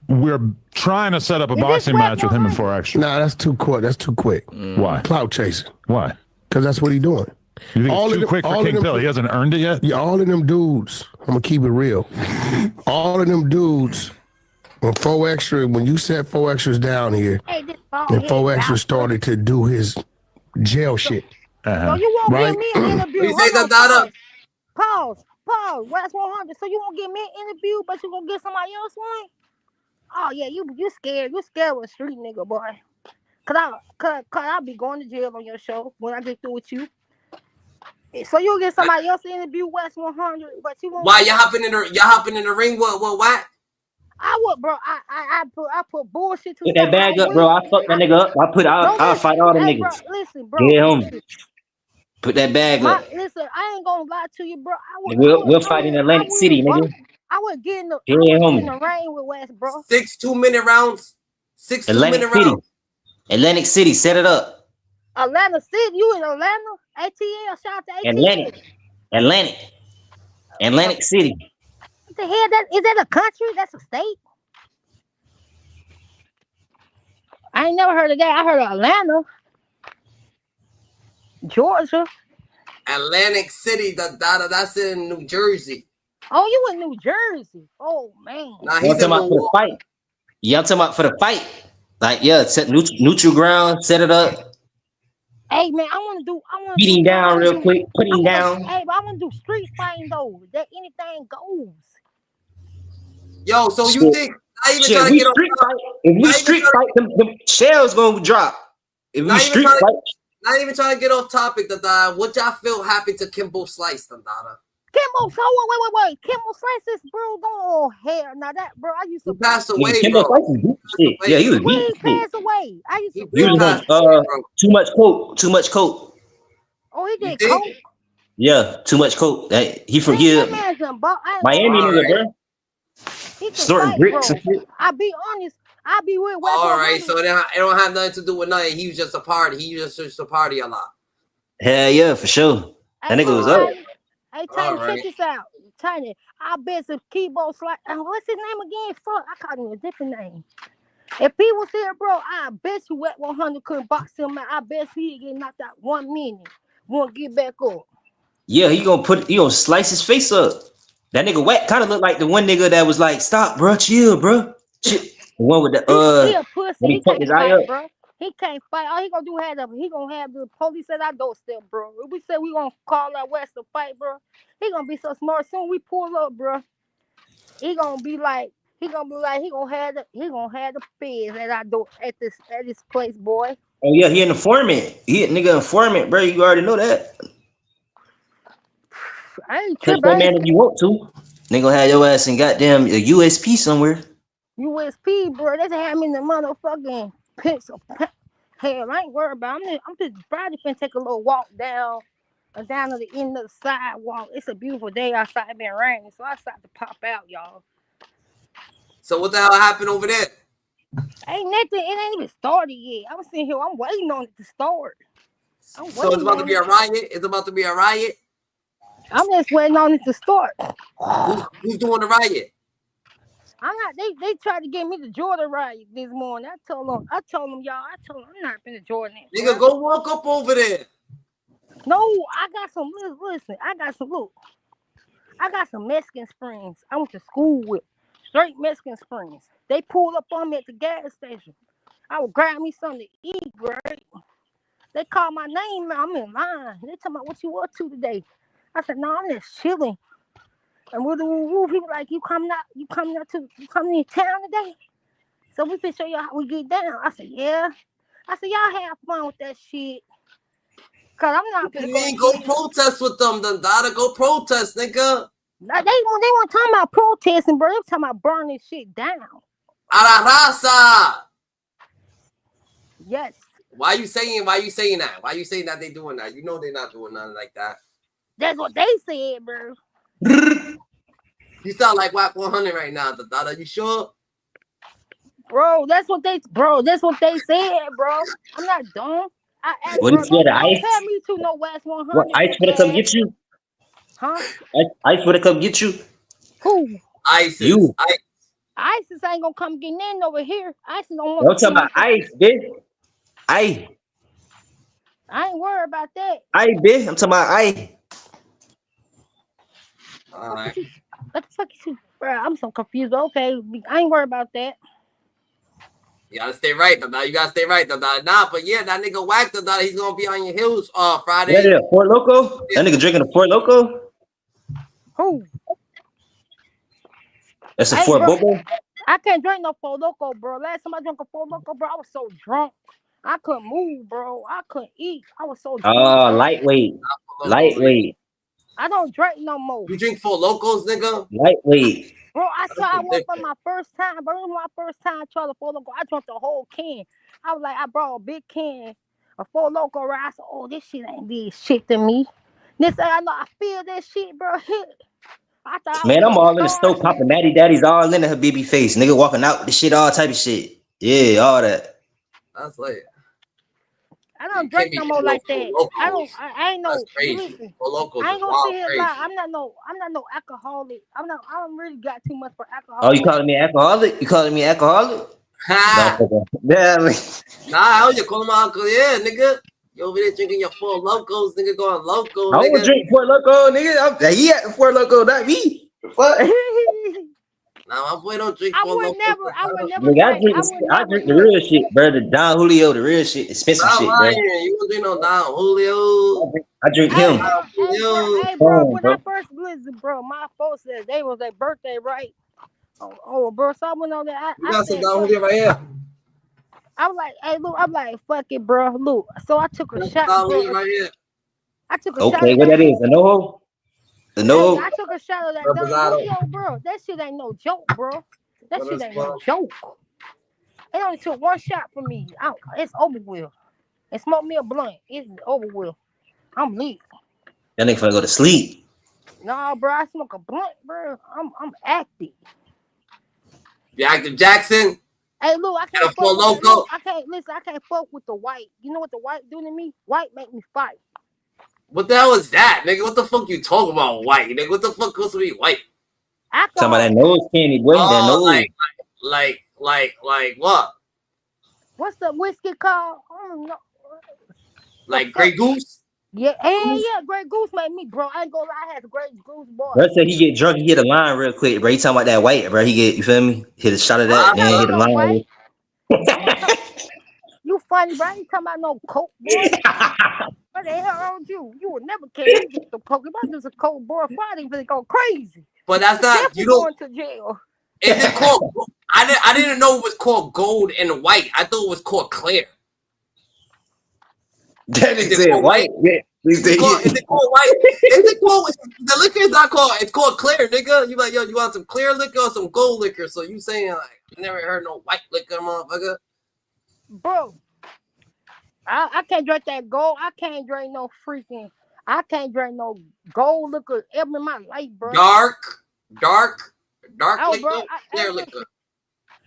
We're trying to set up a boxing match with him in 4 extra. Nah, that's too quick. That's too quick. Why? Clout chasing. Why? Because that's what he's doing. You think it's too quick for King Pill? He hasn't earned it yet? Yeah, all of them dudes, I'm going to keep it real. All of them dudes, when 4 Extra, when you set 4 Extras down here, and 4 Extras started to do his jail shit. So you won't right? give me an interview. You say that, Dada? Pause. WACK100. So you won't give me an interview, but you gonna get somebody else one? Oh yeah, you scared. You scared of a street nigga, boy. Cause I'll be going to jail on your show when I get through with you. So you'll get somebody else to interview WACK100, but you won't. Why y'all hopping in the ring? What Wack? I would, bro. I put bullshit to Put that bag up, bro. I fuck that nigga up. I'll fight all the niggas. Bro, listen, bro. Get him. Put that bag up. Listen, I ain't gonna lie to you, bro. We'll fight in Atlantic City, nigga. I would get in the rain with West, bro. 6 2-minute rounds. 6 2-minute rounds. Atlantic City, set it up. Atlanta City, you in Atlanta? ATL, shout out to ATL. Atlantic City. What the hell? Is that a country? That's a state? I ain't never heard of that. I heard of Atlanta, Georgia. Atlantic City, that's in New Jersey. Oh, you in New Jersey? Oh man. Nah, he's talking about for the fight. Yeah, I'm talking about for the fight. Like, yeah, set neutral ground, set it up. Hey man, I want to beat him down real quick, put him down. Hey, but I want to do street fighting though. That anything goes. Yo, so you think I even trying to get on? If we street fight, them shells gonna drop. If we street fight. Not even trying to get off topic, Dada. What y'all feel happened to Kimbo Slice, Dada? Kimbo, so wait. Kimbo Slice is bro. Oh hell, now that bro, I used to pass away, Kimbo bro. Slice is beat shit. Yeah, he was beat. He passed away. I used to. He was on too much coke. Oh, he did coke. Yeah, too much coke. He from here. Miami nigga, bro. Snorting bricks and shit. I be honest. I be with Wack100. All right, so it don't have nothing to do with nothing. He was just a party. He just used to party a lot. Hell yeah, for sure. That nigga was up. Hey, Tiny, check this out. Tiny, I bet some keyboard slide. What's his name again? Fuck, I called him a different name. If he was here, bro, I bet you WACK100 couldn't box him out. I bet he'd get knocked out 1 minute. Won't get back up. Yeah, he gonna slice his face up. That nigga Wack kind of looked like the one nigga that was like, "Stop, bro, chill, bro." The one with the he a pussy. when He fucked can't his eye fight, up. bro. He can't fight. All he gonna do he gonna have the police at our doorstep, bro. If we say we gonna call our West to fight, bro, he gonna be so smart. Soon we pull up, bro. He gonna have the feds at our door at this place, boy. Oh yeah, he an informant. He a nigga informant, bro. You already know that. I ain't Touch tripping. that man if you want to. They gonna have your ass in goddamn a USP somewhere. USP, bro. They have me in the motherfucking pits of hell. I ain't worried about it. I'm just Friday finna take a little walk down to the end of the sidewalk. It's a beautiful day outside. It been raining, so I decided to pop out, y'all. So what the hell happened over there? Ain't nothing. It ain't even started yet. I'm sitting here. I'm waiting on it to start. So it's about to be a riot. It's about to be a riot. I'm just waiting on it to start. Who's doing the riot? I'm not. They tried to get me to Jordan ride this morning. I told them, y'all. I'm not finna Jordan it. Nigga, go walk up over there. No, I got some. Listen, I got some Mexican friends I went to school with. Straight Mexican friends. They pulled up on me at the gas station. I would grab me something to eat, right? They called my name. I'm in line. They tell me what you up to today. I said, no, I'm just chilling. And people like, you coming in town today? So we can show you how we get down. I said, yeah. I said, y'all have fun with that shit. Cause I'm not gonna You ain't go protest with them, then gotta go protest, nigga. They weren't talking about protesting, bro. They were talking about burning shit down. A la raza. Yes. Why you saying that? Why you saying that they doing that? You know they're not doing nothing like that. That's what they said, bro. You sound like WACK100 right now, Dada. You sure? Bro, that's what they said, bro. I'm not dumb. I asked, What bro, is the don't ice? tell me to no WACK100. What ice for to come get you? Huh? Ice for to come get you? Who? ISIS. You. ISIS ain't gonna come get in over here. ISIS don't want Don't talk about ice, bitch. Ice. I ain't worried about that. Ice, bitch. I'm talking about ice. All right. What the fuck is you? Bro, I'm so confused. Okay, I ain't worried about that. You gotta stay right, Dada. You gotta stay right, Dada. Nah, but yeah, that nigga Wack, Dada, he's gonna be on your heels Friday. What is it, Fort Loco? That nigga drinking a Fort Loco? Who? That's a Fort Bobo? I can't drink no Fort Loco, bro. Last time I drank a Fort Loco, bro, I was so drunk. I couldn't move, bro. I couldn't eat. I was so drunk. Oh, lightweight. Lightweight. I don't drink no more. You drink Fort Locos, nigga? Lightweight. Bro, I tried one for my first time. But it was my first time trying the Fort Loco. I drank the whole can. I was like, I brought a big can of Fort Loco, right? I said, oh, this shit ain't did shit to me. This I know I feel that shit, bro. I thought Man, I'm all in the stove popping Natty Daddy's all in her baby face. Nigga walking out with the shit, all type of shit. Yeah, all that. That's like I don't drink no more like that. I ain't no. Listen, I ain't gonna sit here lie. I'm not no alcoholic. I don't really got too much for alcohol. Oh, you calling me alcoholic? You calling me alcoholic? Ha! Yeah, nah, you call him uncle, yeah, nigga. You over there drinking your Fort Locos, nigga, going loco, I nigga. don't drink Fort Loco, nigga. He at the Fort Loco, not me. Fuck. Nah, my boy don't drink Fort Loco. I would never. Nigga, I drink the real shit, bro. The Don Julio, the real shit, expensive shit, bro. You don't drink no Don Julio. I drink him. Hey, bro, when I first listened, bro, my folks said they was their birthday, right? Oh, bro, so I went on there. You got some Don Julio right here. I was like, hey, look, I'm like, fuck it, bro. Look, so I took a shot, bro. Right here. I took a shot. Okay, what that is? A no? The no? Hey, I took a shot of that Don Julio, bro. That shit ain't no joke, bro. That shit ain't no joke. It only took one shot for me. It's over with. And smoke me a blunt. It's over with. I'm lit. That nigga finna go to sleep. Nah, bro, I smoke a blunt, bro. I'm active. You active, Jackson? Hey, look, I can't fuck with I can't fuck with the white. You know what the white do to me? White make me fight. What the hell is that, nigga? What the fuck you talking about, white, nigga? What the fuck goes to be white? Talking about that nose candy, boy. That nose. Like what? What's the whiskey called? I don't know. Like Grey Goose? Yeah, Grey Goose made me, bro. I ain't gonna lie, I had Grey Goose, boy. Bro said he get drunk, he hit a line real quick, bro. He talking about that white, bro. He get, you feel me? Hit a shot of that, then hit a line. You funny, bro. I ain't talking about no coke, boy. What the hell wrong with you? You would never catch me with some coke. If I do some coke, boy, Friday, gonna go crazy. But that's not, you don't. Going to jail. Is it called? I didn't know it was called gold and white. I thought it was called clear. That is it, white. Is it called white? Is it called? The liquor is not called. It's called clear, nigga. You like, yo, you want some clear liquor or some gold liquor? So you saying like, I never heard no white liquor, motherfucker. Bro, I can't drink that gold. I can't drink no gold liquor ever in my life, bro. Dark Oh, liquor, bro, clear liquor.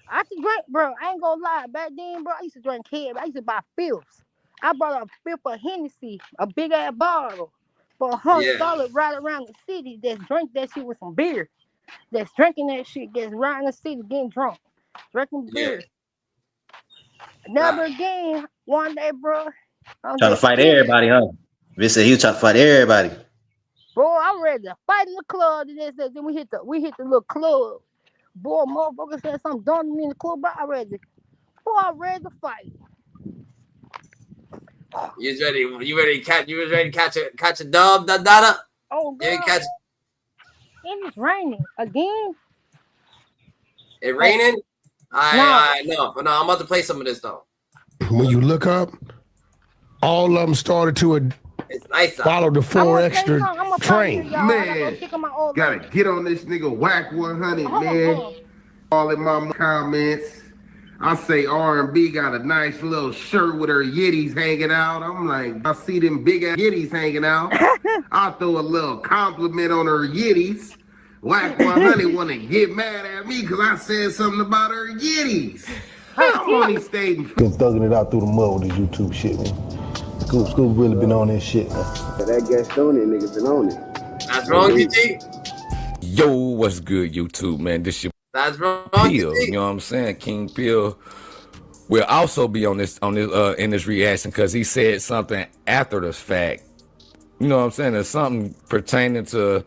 I can drink, bro. I ain't gonna lie. Back then, bro, I used to drink heavy. I used to buy fifths. I bought a fifth of Hennessy, a big ass bottle, for $100 right around the city. Just drink that shit with some beer. that's drinking that shit gets riding the city getting drunk, drinking beer. Never again. One day, bro. Trying to fight everybody, huh? They said he was trying to fight everybody. Bro, I'm ready to fight in the club. Then we hit the little club. Boy, motherfucker said something dumb to me in the club, but I'm ready to fight. You was ready to catch a dub, da. Oh God. It's raining again. It raining? No, I'm about to play some of this though. When you look up, all of them started to it's nice follow the 4 extra train. Man, gotta get on this nigga WACK100, man. All in my comments. I say R&B got a nice little shirt with her yitties hanging out. I'm like, I see them big ass yitties hanging out. I throw a little compliment on her yitties. WACK100 want to get mad at me because I said something about her yitties. I'm only stating. Been thugging it out through the mud with this YouTube shit, man. Scoop really been on this shit, man. That Gastonian nigga been on it. That's wrong, GT. Yo, what's good, YouTube, man? This your That's wrong, Peel. GT. You know what I'm saying? King Peel will also be on this in this reaction because he said something after the fact. You know what I'm saying? There's something pertaining to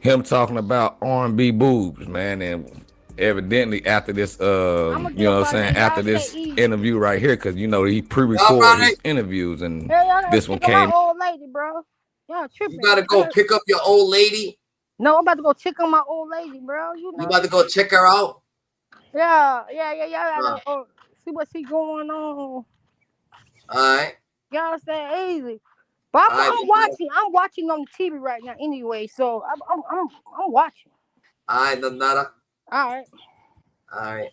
him talking about R&B boobs, man, and evidently after this, you know what I'm saying, after this interview right here, because you know he pre-recorded his interviews, and this one came. My old lady, bro. Y'all tripping. You gotta go pick up your old lady. No, I'm about to go check on my old lady, bro. You know. You about to go check her out? Yeah. See what she going on. All right. Y'all stay easy. But I'm watching on the TV right now anyway, so I'm watching. All right, Nada. All right.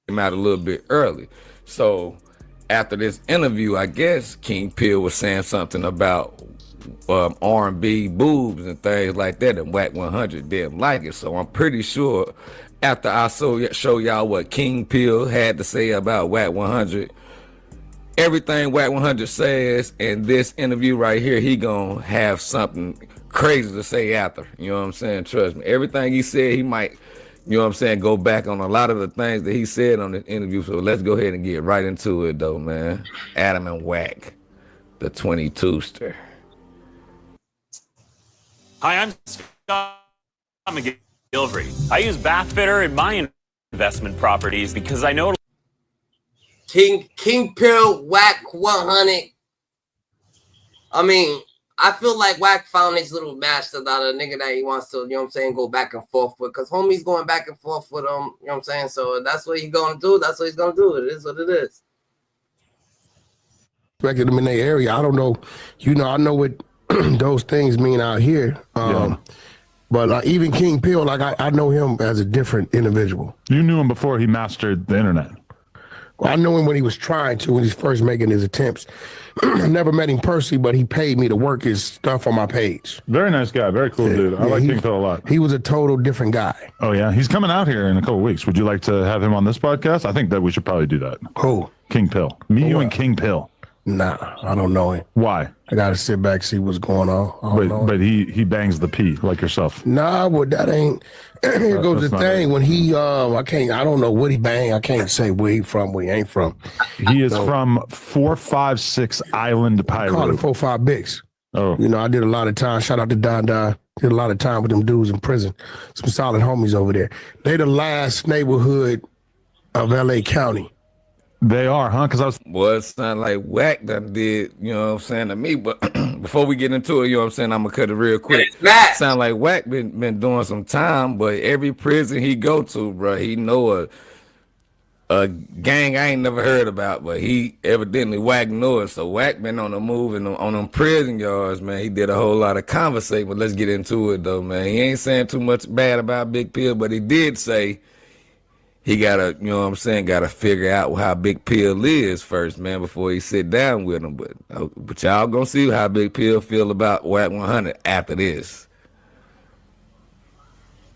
Came out a little bit early. So after this interview, I guess King Peel was saying something about R&B boobs and things like that, and WACK100 didn't like it. So I'm pretty sure after I show y'all what King Peel had to say about WACK100, everything WACK100 says in this interview right here, he gonna have something crazy to say after. You know what I'm saying? Trust me. Everything he said, he might, you know what I'm saying, go back on a lot of the things that he said on the interview. So let's go ahead and get right into it though, man. Adam and Wack, the 22ster. Hi, I'm Scott McGilvery. I use Bathfitter in my investment properties because I know King Peel, WACK100. I mean, I feel like Wack found his little match to that nigga that he wants to, you know what I'm saying, go back and forth with. Because homie's going back and forth with him, you know what I'm saying? So that's what he's going to do. That's what he's going to do. It is what it is. Respected them in their area. I don't know. You know, I know what those things mean out here. But even King Peel, like I know him as a different individual. You knew him before he mastered the internet. Well, I knew him when he was trying to, when he's first making his attempts. I never met him personally, but he paid me to work his stuff on my page. Very nice guy. Very cool dude. I like King Peel a lot. He was a total different guy. Oh, yeah. He's coming out here in a couple weeks. Would you like to have him on this podcast? I think that we should probably do that. Who? King Peel. You and King Peel. Nah, I don't know him. Why? I got to sit back, see what's going on. But he bangs the P like yourself. Nah, well, that ain't. Here goes the thing. When he, I don't know what he bang. I can't say where he from, where he ain't from. He is from 456 Island Pyro. Call it 45 Bigs. Oh. You know, I did a lot of time. Shout out to Don Don. Did a lot of time with them dudes in prison. Some solid homies over there. They the last neighborhood of LA County. They are, huh? Because I was. Well, it sounded like Wack done did, you know what I'm saying, to me. But before we get into it, you know what I'm saying, I'm going to cut it real quick. Sound like Wack been doing some time, but every prison he go to, bro, he know a gang I ain't never heard about, but he evidently Wack know it. So Wack been on the move and on them prison yards, man. He did a whole lot of conversation, but let's get into it, though, man. He ain't saying too much bad about Big Pill, but he did say he gotta, you know what I'm saying, gotta figure out how Big Pill is first, man, before he sit down with him. But y'all gonna see how Big Pill feel about WACK100 after this.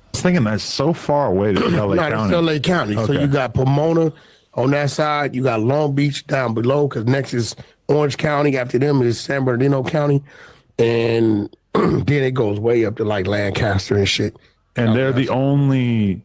I was thinking that's so far away to LA County. It's LA County. Okay. So you got Pomona on that side. You got Long Beach down below, because next is Orange County. After them is San Bernardino County. And then it goes way up to like Lancaster and shit. And they're the only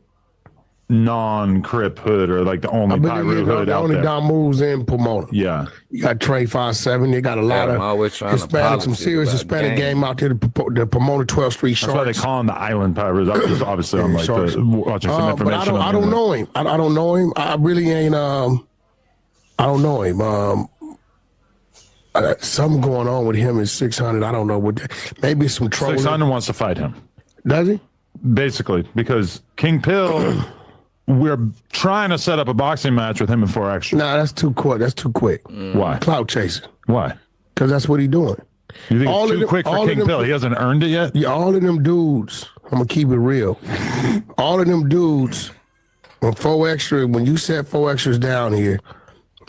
non-Crip hood, or like the only Pyru hood the out only there. Don moves in Pomona. Yeah. You got Trey 5-7. You got a lot of Hispanic, some serious Hispanic game out there. The Pomona 12th Street That's Sharks. why they call him the Island Pirates. I was obviously on like watching some information. But I don't know him. I don't know him. I really ain't. I don't know him. Something going on with him in 600. I don't know what. Maybe some trolling. 600 wants to fight him. Does he? Basically, because King Pill, we're trying to set up a boxing match with him in 4 Extra. Nah, that's too quick. That's too quick. Why? Clout chasing. Why? Because that's what he's doing. You think it's too quick for King Pill? He hasn't earned it yet? Yeah, all of them dudes, I'm going to keep it real. All of them dudes, when 4 Extra, when you set 4 Extras down here,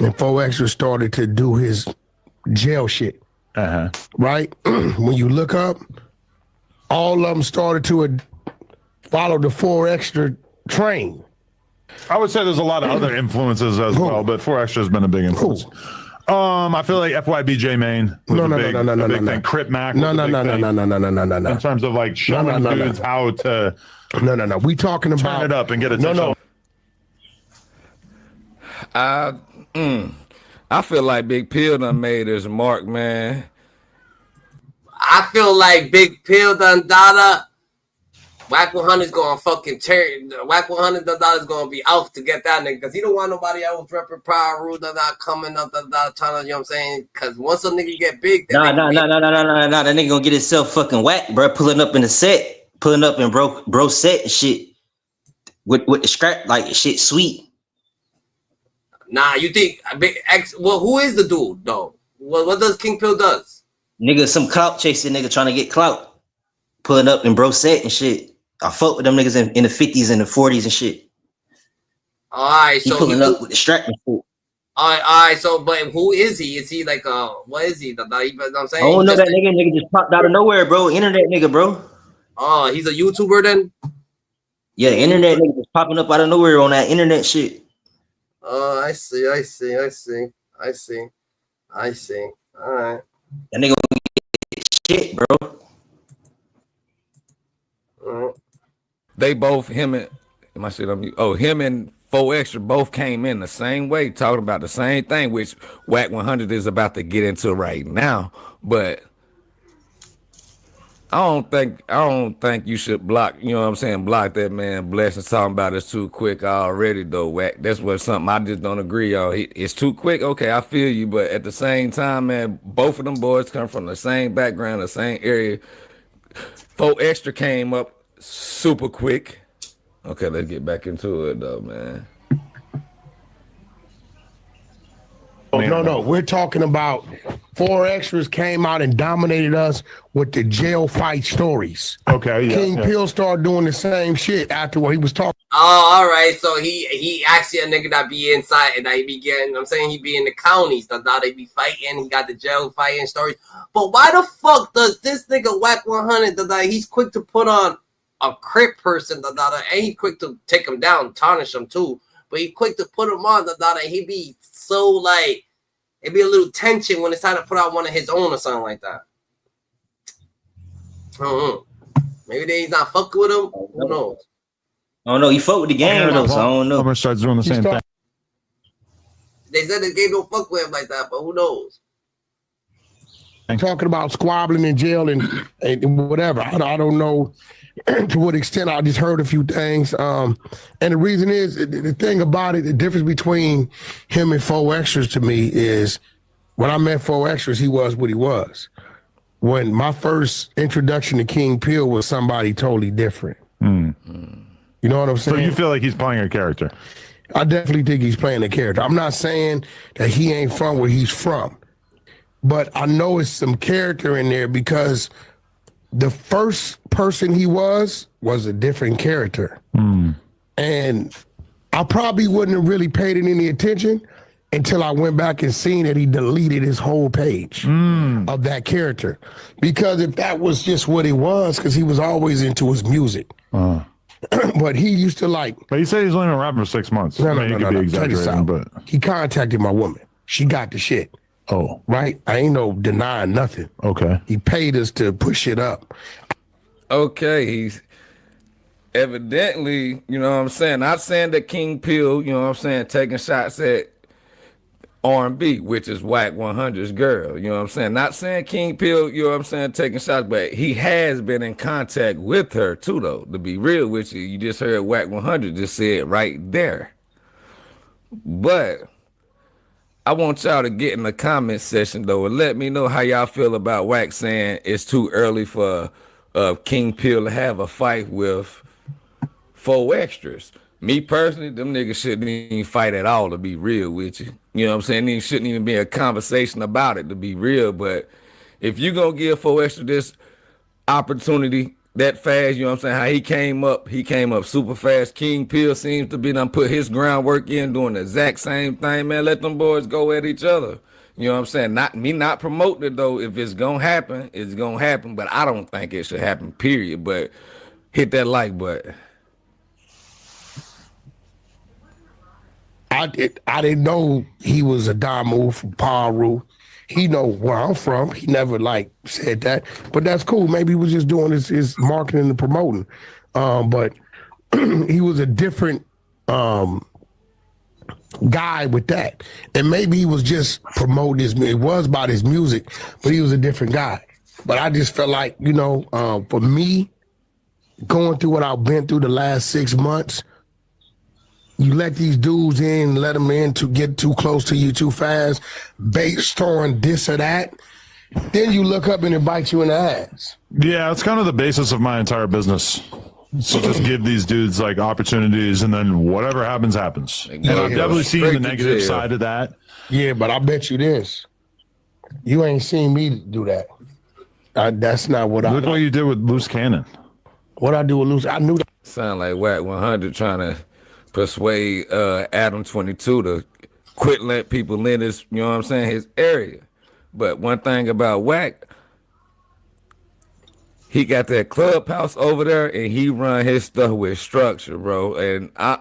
and 4 Extra started to do his jail shit, right? When you look up, all of them started to follow the 4 Extra train. I would say there's a lot of other influences as well, but 4 Extra has been a big influence. I feel like FYBJ Main was a big thing. Crip Mac was a big thing. In terms of like showing dudes how to we talking about turn it up and get attention. I feel like Big Pill done made his mark, man. I feel like Big Pill done data. WACK100 is gonna fucking turn. WACK100 done is gonna be out to get that nigga because he don't want nobody else repping Pyru not coming up trying to, you know what I'm saying? Because once a nigga get big, Nah. That nigga gonna get himself fucking whacked, bro. Pulling up in the set, pulling up in bro set and shit with the scrap like shit sweet. Nah, you think Big X? Well, who is the dude though? What does King Pill does? Nigga, some clout chasing nigga trying to get clout, pulling up in bro set and shit. I fuck with them niggas in the 50s and the 40s and shit. All right, he so pulling up with the strap and shit. All right. So, but who is he? Is he like what is he? You know what I'm saying? I don't know that nigga just popped out of nowhere, bro. Internet nigga, bro. Oh, he's a YouTuber then? Yeah, the internet nigga just popping up out of nowhere on that internet shit. Oh, I see. All right. That nigga get shit, bro. They both him and him and 4 Extra both came in the same way, talking about the same thing, which WACK100 is about to get into right now. But I don't think you should block, you know what I'm saying, block that man Blessings talking about it's too quick already though, Wack. That's what something I just don't agree on. It's too quick, okay, I feel you, but at the same time, man, both of them boys come from the same background, the same area. 4 Extra came up super quick. Okay, let's get back into it though, man. No, we're talking about 4 Extras came out and dominated us with the jail fight stories. Okay, yeah. King Pill started doing the same shit after what he was talking. Oh, all right. So he actually a nigga that be inside and that he be getting, I'm saying he be in the counties. That they be fighting. He got the jail fighting stories. But why the fuck does this nigga WACK100 that he's quick to put on a Crip person and he quick to take him down, tarnish him too. But he quick to put him on and he be so like it'd be a little tension when it's time to put out one of his own or something like that. I don't know. Maybe he's not fucking with him. Who knows? I don't know. He fuck with the game though, so I don't know. Plumber starts doing the same thing. They said the game don't fuck with him like that, but who knows? Talking about squabbling in jail and whatever. I don't know to what extent. I just heard a few things. And the reason is, the thing about it, the difference between him and 4 Extras to me is when I met 4 Extras, he was what he was. When my first introduction to King Pill was somebody totally different. You know what I'm saying? So you feel like he's playing a character? I definitely think he's playing a character. I'm not saying that he ain't from where he's from, but I know it's some character in there because the first person he was a different character. And I probably wouldn't have really paid it any attention until I went back and seen that he deleted his whole page of that character. Because if that was just what it was, because he was always into his music. But he used to like. But he said he's only been rapping for 6 months. No, he could be exaggerating, but he contacted my woman. She got the shit. Oh. Right? I ain't no denying nothing. Okay. He paid us to push it up. Okay, evidently, you know what I'm saying, not saying that King Peel, you know what I'm saying, taking shots at R&B, which is WACK100's girl, you know what I'm saying, not saying King Peel, you know what I'm saying, taking shots, but he has been in contact with her too, though, to be real with you. You just heard WACK100 just said right there. But I want y'all to get in the comment section, though, and let me know how y'all feel about Wack saying it's too early for King Peel to have a fight with 4 extras. Me personally, them niggas shouldn't even fight at all, to be real with you. You know what I'm saying? There shouldn't even be a conversation about it, to be real. But if you gonna give 4 extra this opportunity that fast, you know what I'm saying, how he came up super fast. King Peel seems to be done put his groundwork in, doing the exact same thing, man. Let them boys go at each other. You know what I'm saying? Not promoting it, though. If it's gonna happen, it's gonna happen. But I don't think it should happen, period. But hit that like button. I didn't know he was a Damu from Paru. He know where I'm from. He never like said that, but that's cool. Maybe he was just doing his marketing and promoting. But he was a different guy with that, and maybe he was just promoting his. It was about his music, but he was a different guy. But I just felt like, you know, for me, going through what I've been through the last 6 months. You let these dudes in, let them in to get too close to you too fast, based on this or that. Then you look up and it bites you in the ass. Yeah, it's kind of the basis of my entire business. So just give these dudes like opportunities, and then whatever happens, happens. And I've definitely seen the negative side of that. Yeah, but I bet you this. You ain't seen me do that. That's not what Look what you did with Loose Cannon. What I do with Loose, I knew that. Sound like WACK100 trying to persuade Adam 22 to quit letting people in his, you know what I'm saying, his area. But one thing about Wack, he got that clubhouse over there and he run his stuff with structure, bro. And I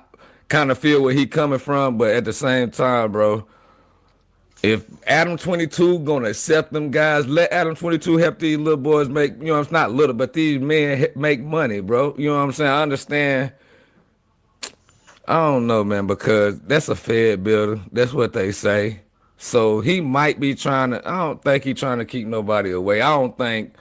kind of feel where he coming from, but at the same time, bro, if Adam 22 gonna accept them guys, let Adam 22 help these little boys make, you know, it's not little, but these men make money, bro. You know what I'm saying? I understand. I don't know, man, because that's a Fed builder. That's what they say. So he might be trying to, I don't think he's trying to keep nobody away. I don't think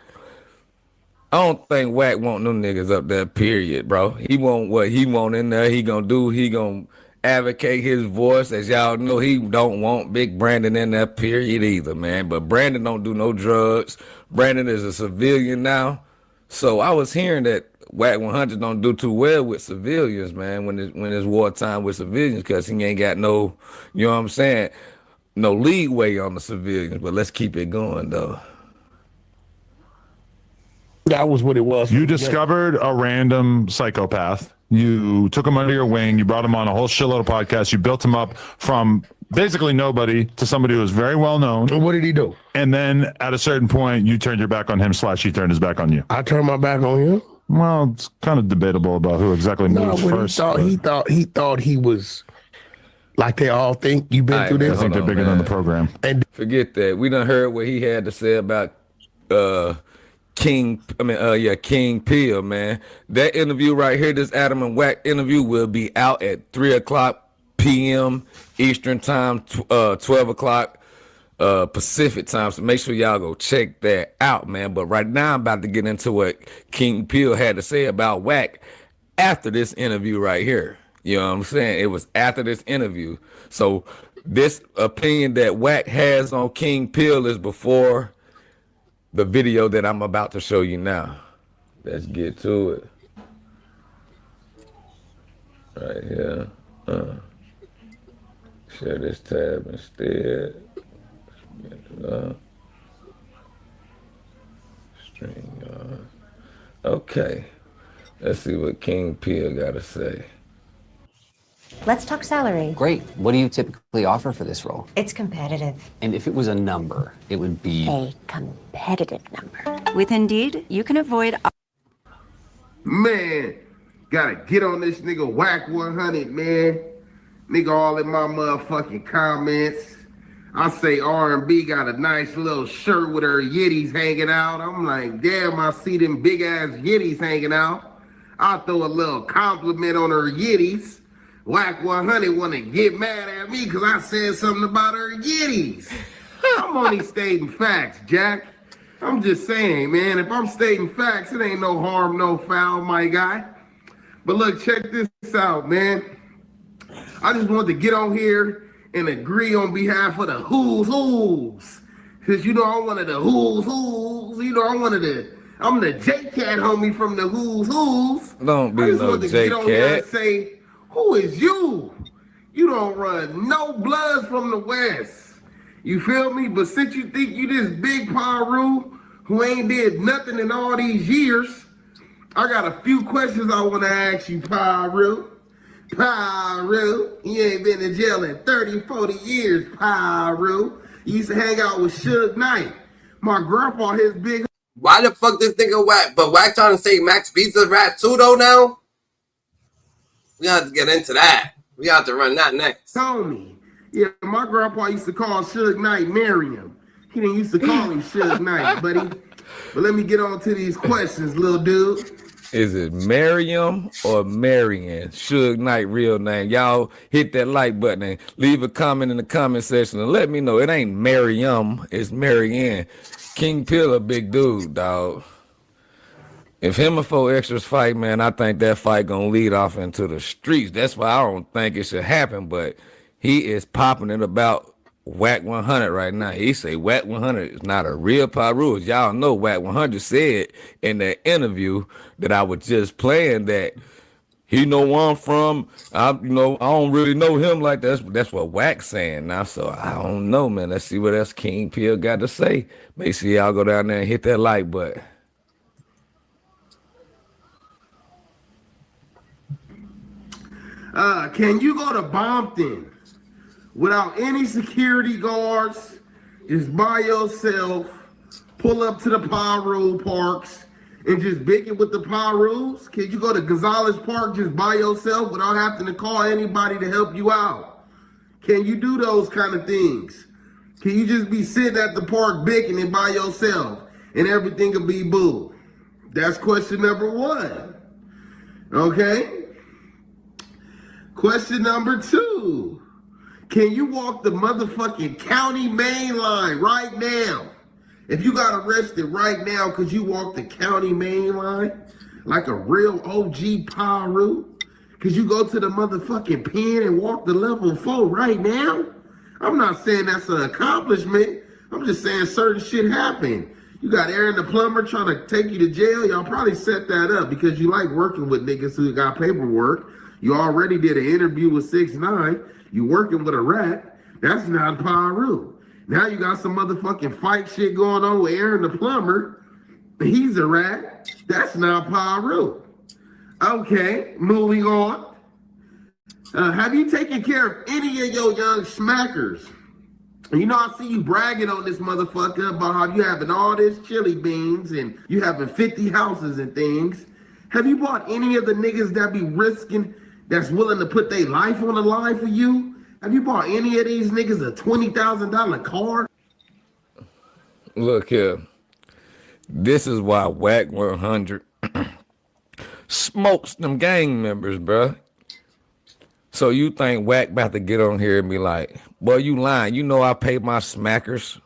Wack want them niggas up there, period, bro. He want what he want in there. He gonna do, he gonna advocate his voice. As y'all know, he don't want Big Brandon in there, period, either, man. But Brandon don't do no drugs. Brandon is a civilian now. So I was hearing that WACK100 don't do too well with civilians, man, when it's wartime with civilians, because he ain't got no, you know what I'm saying, no leeway on the civilians. But let's keep it going, though. That was what it was. You discovered a random psychopath. You took him under your wing. You brought him on a whole shitload of podcasts. You built him up from basically nobody to somebody who was very well known. What did he do? And then at a certain point, you turned your back on him / he turned his back on you. I turned my back on him? Well, it's kind of debatable about who exactly moved first. He thought he was like they all think. You've been through this. I think they're bigger than the program. And forget that. We done heard what he had to say about King Peel, man. That interview right here, this Adam and Wack interview, will be out at 3:00 p.m. Eastern time, 12 o'clock Pacific time. So make sure y'all go check that out, man. But right now I'm about to get into what King Peel had to say about Wack after this interview right here. You know what I'm saying? It was after this interview. So this opinion that Wack has on King Peel is before the video that I'm about to show you now. Let's get to it. Right here. Share this tab instead. String. Okay. Let's see what King Peel got to say. Let's talk salary. Great. What do you typically offer for this role? It's competitive. And if it was a number, it would be a competitive number. With Indeed, you can avoid. Man, gotta get on this nigga WACK100, man. Nigga all in my motherfucking comments. I say R&B got a nice little shirt with her yitties hanging out. I'm like, damn, I see them big ass yitties hanging out. I'll throw a little compliment on her yitties. WACK100 want to get mad at me because I said something about her yitties. I'm only stating facts, Jack. I'm just saying, man, if I'm stating facts, it ain't no harm, no foul, my guy. But look, check this out, man. I just wanted to get on here and agree on behalf of the who's. Because, you know, I'm one of the who's. You know, I'm the J-Cat homie from the who's. Don't be no J-Cat. Say, who is you? You don't run no bloods from the West. You feel me? But since you think you this big Paru who ain't did nothing in all these years, I got a few questions I want to ask you, Paru. You ain't been in jail in 30, 40 years, Paru. You used to hang out with Suge Knight. My grandpa, his big... Why the fuck this nigga Wack? But Wack trying to say Max Beats a rat too, though, now? We have to get into that. We have to run that next. Tony. Yeah, my grandpa used to call Suge Knight Miriam. He didn't used to call him Suge Knight, buddy. But let me get on to these questions, little dude. Is it Miriam or Marion? Suge Knight real name. Y'all hit that like button and leave a comment in the comment section and let me know. It ain't Miriam, it's Marianne. King Pill a big dude, dog. If him and 4 Extras fight, man, I think that fight gonna lead off into the streets. That's why I don't think it should happen, but he is popping it about WACK100 right now. He say WACK100 is not a real Paru. As y'all know, WACK100 said in that interview that I was just playing that he know where I'm from. I don't really know him like that. That's what Wack's saying now. So I don't know, man. Let's see what else King Pill got to say. Make sure y'all go down there and hit that like button. Can you go to Bompton without any security guards, just by yourself, pull up to the Paru parks, and just bick it with the Parus? Can you go to Gonzalez Park just by yourself without having to call anybody to help you out? Can you do those kind of things? Can you just be sitting at the park bicking it by yourself and everything will be boo? That's question number 1. Okay? Question number 2. Can you walk the motherfucking county main line right now? If you got arrested right now because you walked the county main line like a real OG Paru, could you go to the motherfucking pen and walk the level 4 right now? I'm not saying that's an accomplishment. I'm just saying certain shit happened. You got Aaron the Plumber trying to take you to jail. Y'all probably set that up because you like working with niggas who got paperwork. You already did an interview with 6ix9ine. You working with a rat. That's not Paru. Now you got some motherfucking fight shit going on with Aaron the Plumber. He's a rat. That's not Paru. Okay, moving on. Have you taken care of any of your young smackers? You know, I see you bragging on this motherfucker about how you having all this chili beans and you having 50 houses and things. Have you bought any of the niggas that be risking, that's willing to put their life on the line for you? Have you bought any of these niggas a $20,000 car? Look here. This is why WACK100 smokes them gang members, bruh. So you think Wack about to get on here and be like, boy, you lying. You know I pay my smackers.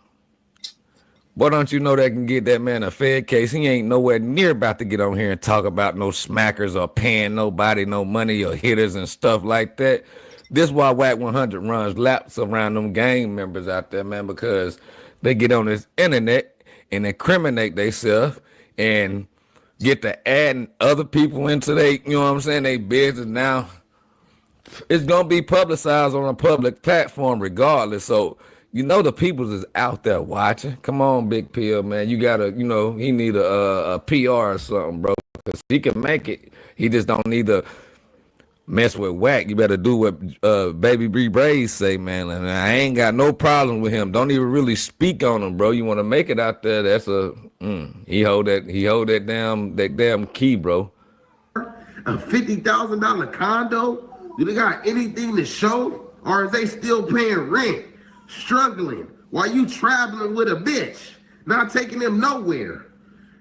Boy, don't you know they can get that man a Fed case? He ain't nowhere near about to get on here and talk about no smackers or paying nobody no money or hitters and stuff like that. This is why WACK100 runs laps around them gang members out there, man, because they get on this internet and incriminate themselves and get to adding other people into they, you know what I'm saying, they business. Now it's gonna be publicized on a public platform regardless. So you know the people is out there watching. Come on, Big Pill, man. You gotta, you know, he need a PR or something, bro, because he can make it. He just don't need to mess with Wack. You better do what Baby Bree Braze say, man. And I ain't got no problem with him. Don't even really speak on him, bro. You want to make it out there? That's a he hold that damn key, bro. A $50,000 condo? Do they got anything to show, or is they still paying rent, struggling while you traveling with a bitch, not taking them nowhere?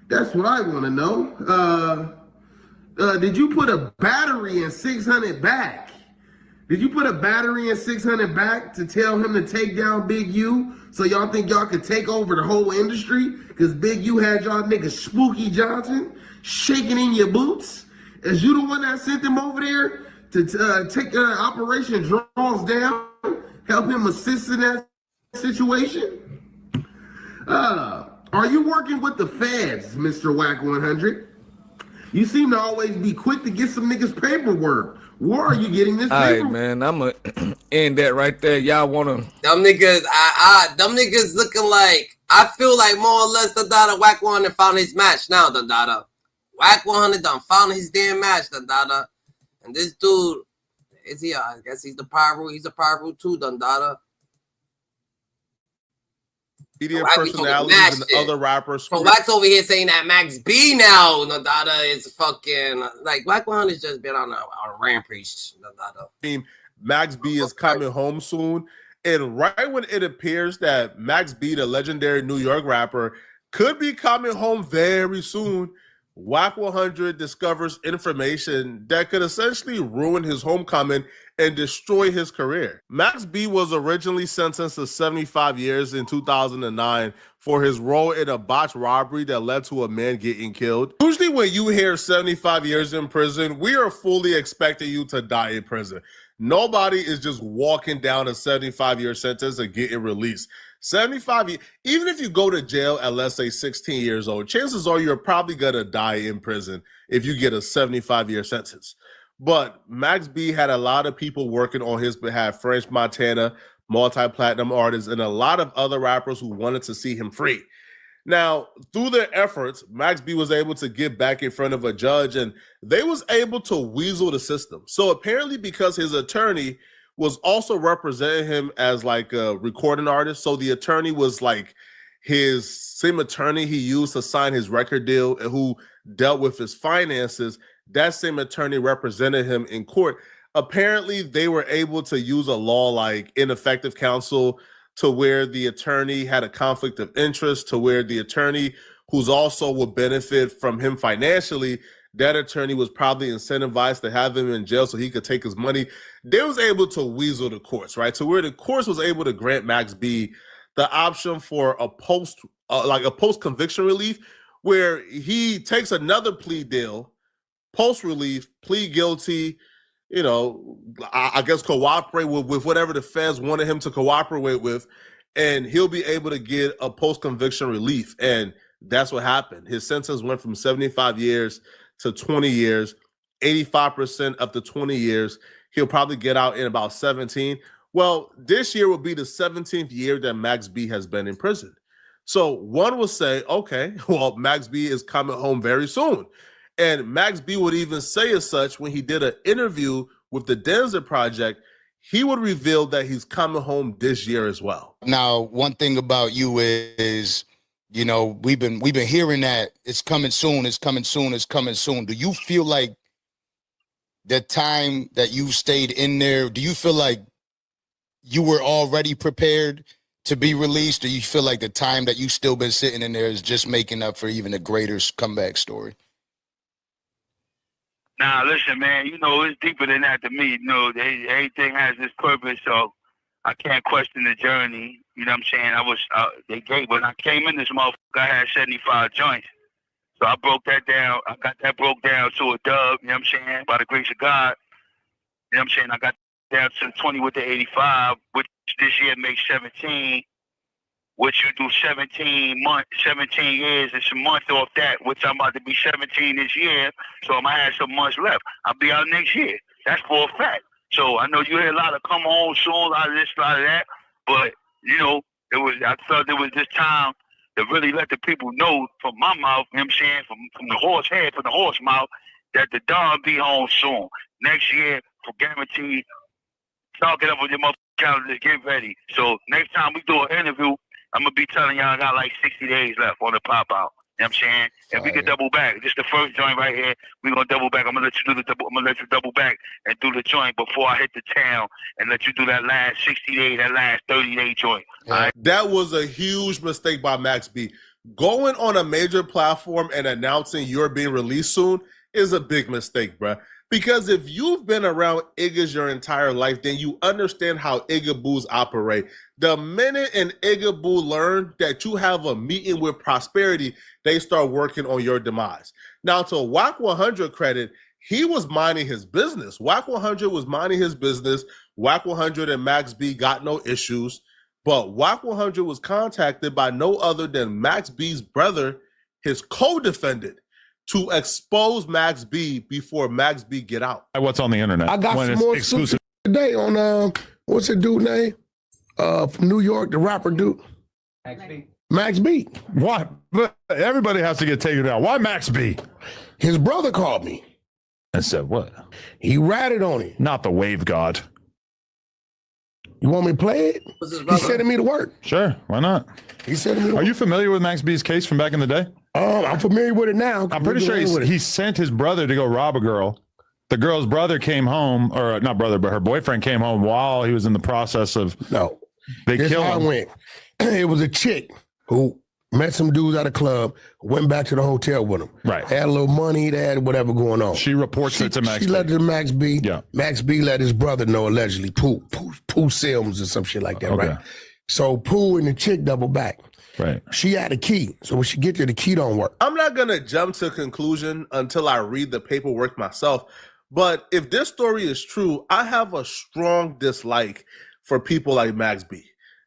That's what I want to know. Did you put a battery in 600 back? Did you put a battery in 600 back to tell him to take down Big U so y'all think y'all could take over the whole industry? Because Big U had y'all niggas Spooky Johnson shaking in your boots? Is you the one that sent him over there to take Operation Draws Down, help him assist in that situation? Are you working with the feds, Mr. WACK100? You seem to always be quick to get some niggas paperwork. Where are you getting this All paperwork? right, man, I'm gonna end that right there. Y'all wanna? Them niggas, them niggas looking like, I feel like more or less the WACK100 found his match now, WACK100 done found his damn match, and this dude, is he? I guess he's the pyro. He's a pyro too, Media personalities and other rappers. So Wack's over here saying that Max B now, is fucking like WACK100's just been on a rampage. Max B is coming home soon, and right when it appears that Max B, the legendary New York rapper, could be coming home very soon, WACK100 discovers information that could essentially ruin his homecoming and destroy his career. Max B was originally sentenced to 75 years in 2009 for his role in a botched robbery that led to a man getting killed. Usually when you hear 75 years in prison, we are fully expecting you to die in prison. Nobody is just walking down a 75-year sentence and getting released. 75 years, even if you go to jail at, let's say, 16 years old, chances are you're probably gonna die in prison if you get a 75-year sentence. But Max B had a lot of people working on his behalf, French Montana, multi-platinum artists, and a lot of other rappers who wanted to see him free. Now, through their efforts, Max B was able to get back in front of a judge, and they was able to weasel the system. So apparently because his attorney was also representing him as like a recording artist, so the attorney was like his same attorney he used to sign his record deal and who dealt with his finances, that same attorney represented him in court. Apparently, they were able to use a law like ineffective counsel to where the attorney had a conflict of interest, to where the attorney who's also would benefit from him financially, that attorney was probably incentivized to have him in jail so he could take his money. They was able to weasel the courts, right? So where the courts was able to grant Max B the option for a post-conviction relief where he takes another plea deal, post-relief, plead guilty, you know, I guess cooperate with whatever the feds wanted him to cooperate with, and he'll be able to get a post-conviction relief. And that's what happened. His sentence went from 75 years to 20 years, 85% of the 20 years. He'll probably get out in about 17. Well, this year will be the 17th year that Max B has been in prison. So one will say, okay, well, Max B is coming home very soon. And Max B would even say as such when he did an interview with the Denzer Project, he would reveal that he's coming home this year as well. Now, one thing about you is, you know, we've been hearing that it's coming soon, it's coming soon, it's coming soon. Do you feel like the time that you stayed in there, do you feel like you were already prepared to be released? Or you feel like the time that you still been sitting in there is just making up for even a greater comeback story? Nah, listen, man, you know, it's deeper than that to me. You know, everything has its purpose, so I can't question the journey. You know what I'm saying? When I came in this motherfucker, I had 75 joints. So I broke that down. I got that broke down to a dub, you know what I'm saying? By the grace of God. You know what I'm saying? I got down to 20 with the 85, which this year makes 17. Which you do 17 years and some months off that, which I'm about to be 17 this year, so I'm gonna have some months left. I'll be out next year. That's for a fact. So I know you hear a lot of come home soon, a lot of this, a lot of that, but you know, I felt it was this time to really let the people know from my mouth, you know what I'm saying, from the horse head, from the horse mouth, that the dog be home soon. Next year, for guaranteed. Talk it up with your motherfucking calendar, get ready. So next time we do an interview, I'm going to be telling y'all I got like 60 days left on the pop out. You know what I'm saying? And we can double back. Just the first joint right here, we're going to double back. I'm going to let you do double back and do the joint before I hit the town and let you do that last 60-day, that last 30-day joint. All right? That was a huge mistake by Max B. Going on a major platform and announcing you're being released soon is a big mistake, bro. Because if you've been around Iggas your entire life, then you understand how Iggaboos operate. The minute an Iggaboo learn that you have a meeting with prosperity, they start working on your demise. Now, to WACK100 credit, he was minding his business. WACK100 was minding his business. WACK100 and Max B got no issues. But WACK100 was contacted by no other than Max B's brother, his co-defendant, to expose Max B before Max B get out. What's on the internet? I got some more exclusive today on what's the dude name? From New York, the rapper dude. Max B. Why? Everybody has to get taken down. Why Max B? His brother called me and said what? He ratted on him. Not the wave god. You want me to play it? He sending me to work. Sure, why not? He sending me to work. Are you familiar with Max B's case from back in the day? I'm familiar with it now. I'm pretty sure he sent his brother to go rob a girl. The girl's brother came home, or not brother, but her boyfriend came home while he was in the process of. No, they this killed how him. it went. It was a chick who met some dudes at a club, went back to the hotel with him. Right. Had a little money, they had whatever going on. She reports it to Max She B. let it to Max B. Yeah. Max B let his brother know, allegedly, Pooh Sims or some shit like that, Okay. right? So Pooh and the chick double back. Right. She had a key. So when she get there, the key don't work. I'm not going to jump to a conclusion until I read the paperwork myself. But if this story is true, I have a strong dislike for people like Max B.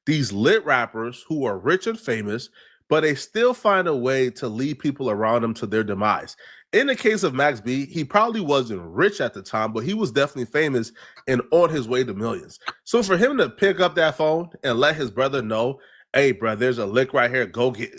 These lit rappers who are rich and famous, but they still find a way to lead people around them to their demise. In the case of Max B, he probably wasn't rich at the time, but he was definitely famous and on his way to millions. So for him to pick up that phone and let his brother know, hey, bro, there's a lick right here. Go get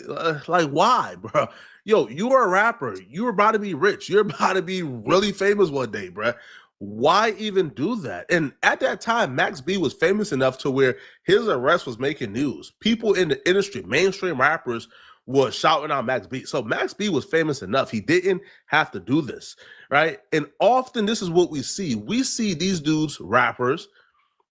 like, why, bro? Yo, you are a rapper. You're about to be rich. You're about to be really famous one day, bro. Why even do that? And at that time, Max B was famous enough to where his arrest was making news. People in the industry, mainstream rappers, was shouting out Max B. So Max B was famous enough. He didn't have to do this, right? And often this is what we see. We see these dudes, rappers,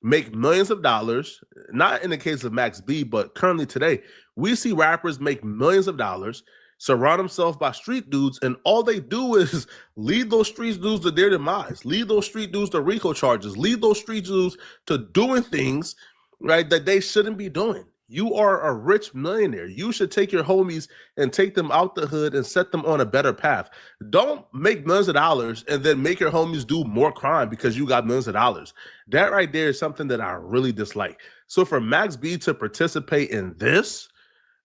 make millions of dollars, not in the case of Max B, but currently today, we see rappers make millions of dollars, surround themselves by street dudes, and all they do is lead those street dudes to their demise, lead those street dudes to RICO charges, lead those street dudes to doing things, right, that they shouldn't be doing. You are a rich millionaire. You should take your homies and take them out the hood and set them on a better path. Don't make millions of dollars and then make your homies do more crime because you got millions of dollars. That right there is something that I really dislike. So for Max B to participate in this,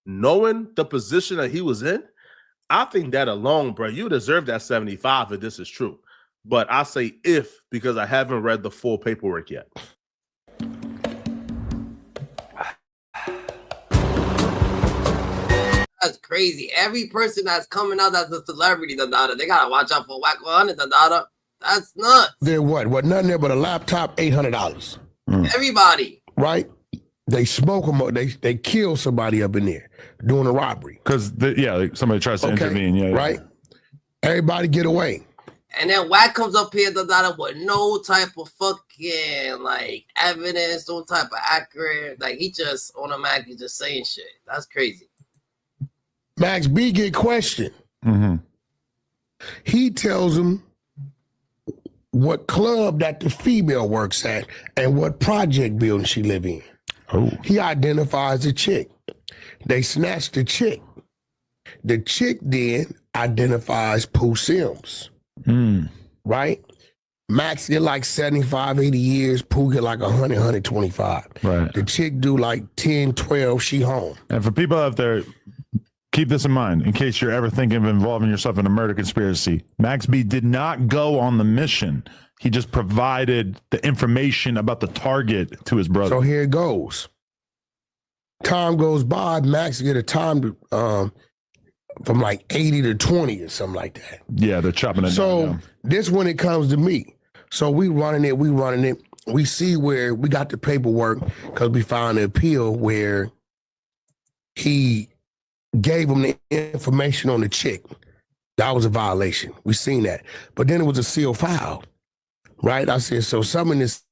knowing the position that he was in, I think that alone, bro, you deserve that 75 if this is true. But I say if, because I haven't read the full paperwork yet. That's crazy. Every person that's coming out as a celebrity, they gotta watch out for WACK100, That's nuts. They're what? Nothing there but a laptop, $800. Everybody. Right? They smoke them. They kill somebody up in there doing a robbery. Because somebody tries to intervene. Yeah, right. Everybody get away. And then Wack comes up here, with no type of fucking evidence, no type of accurate. He just automatically just saying shit. That's crazy. Max B get questioned. Mm-hmm. He tells him what club that the female works at and what project building she live in. Oh. He identifies the chick. They snatch the chick. The chick then identifies Pooh Sims. Right? Max get 75, 80 years. Pooh get 100, 125. Right. The chick do 10, 12. She home. And for people out there, keep this in mind in case you're ever thinking of involving yourself in a murder conspiracy. Max B did not go on the mission. He just provided the information about the target to his brother. So here it goes. Time goes by. Max get a time to, from 80 to 20 or something like that. Yeah, they're chopping it down. So this when it comes to me. So we running it. We see where we got the paperwork because we found the appeal where he gave him the information on the chick. That was a violation. We seen that. But then it was a sealed file, right? I said, so some in this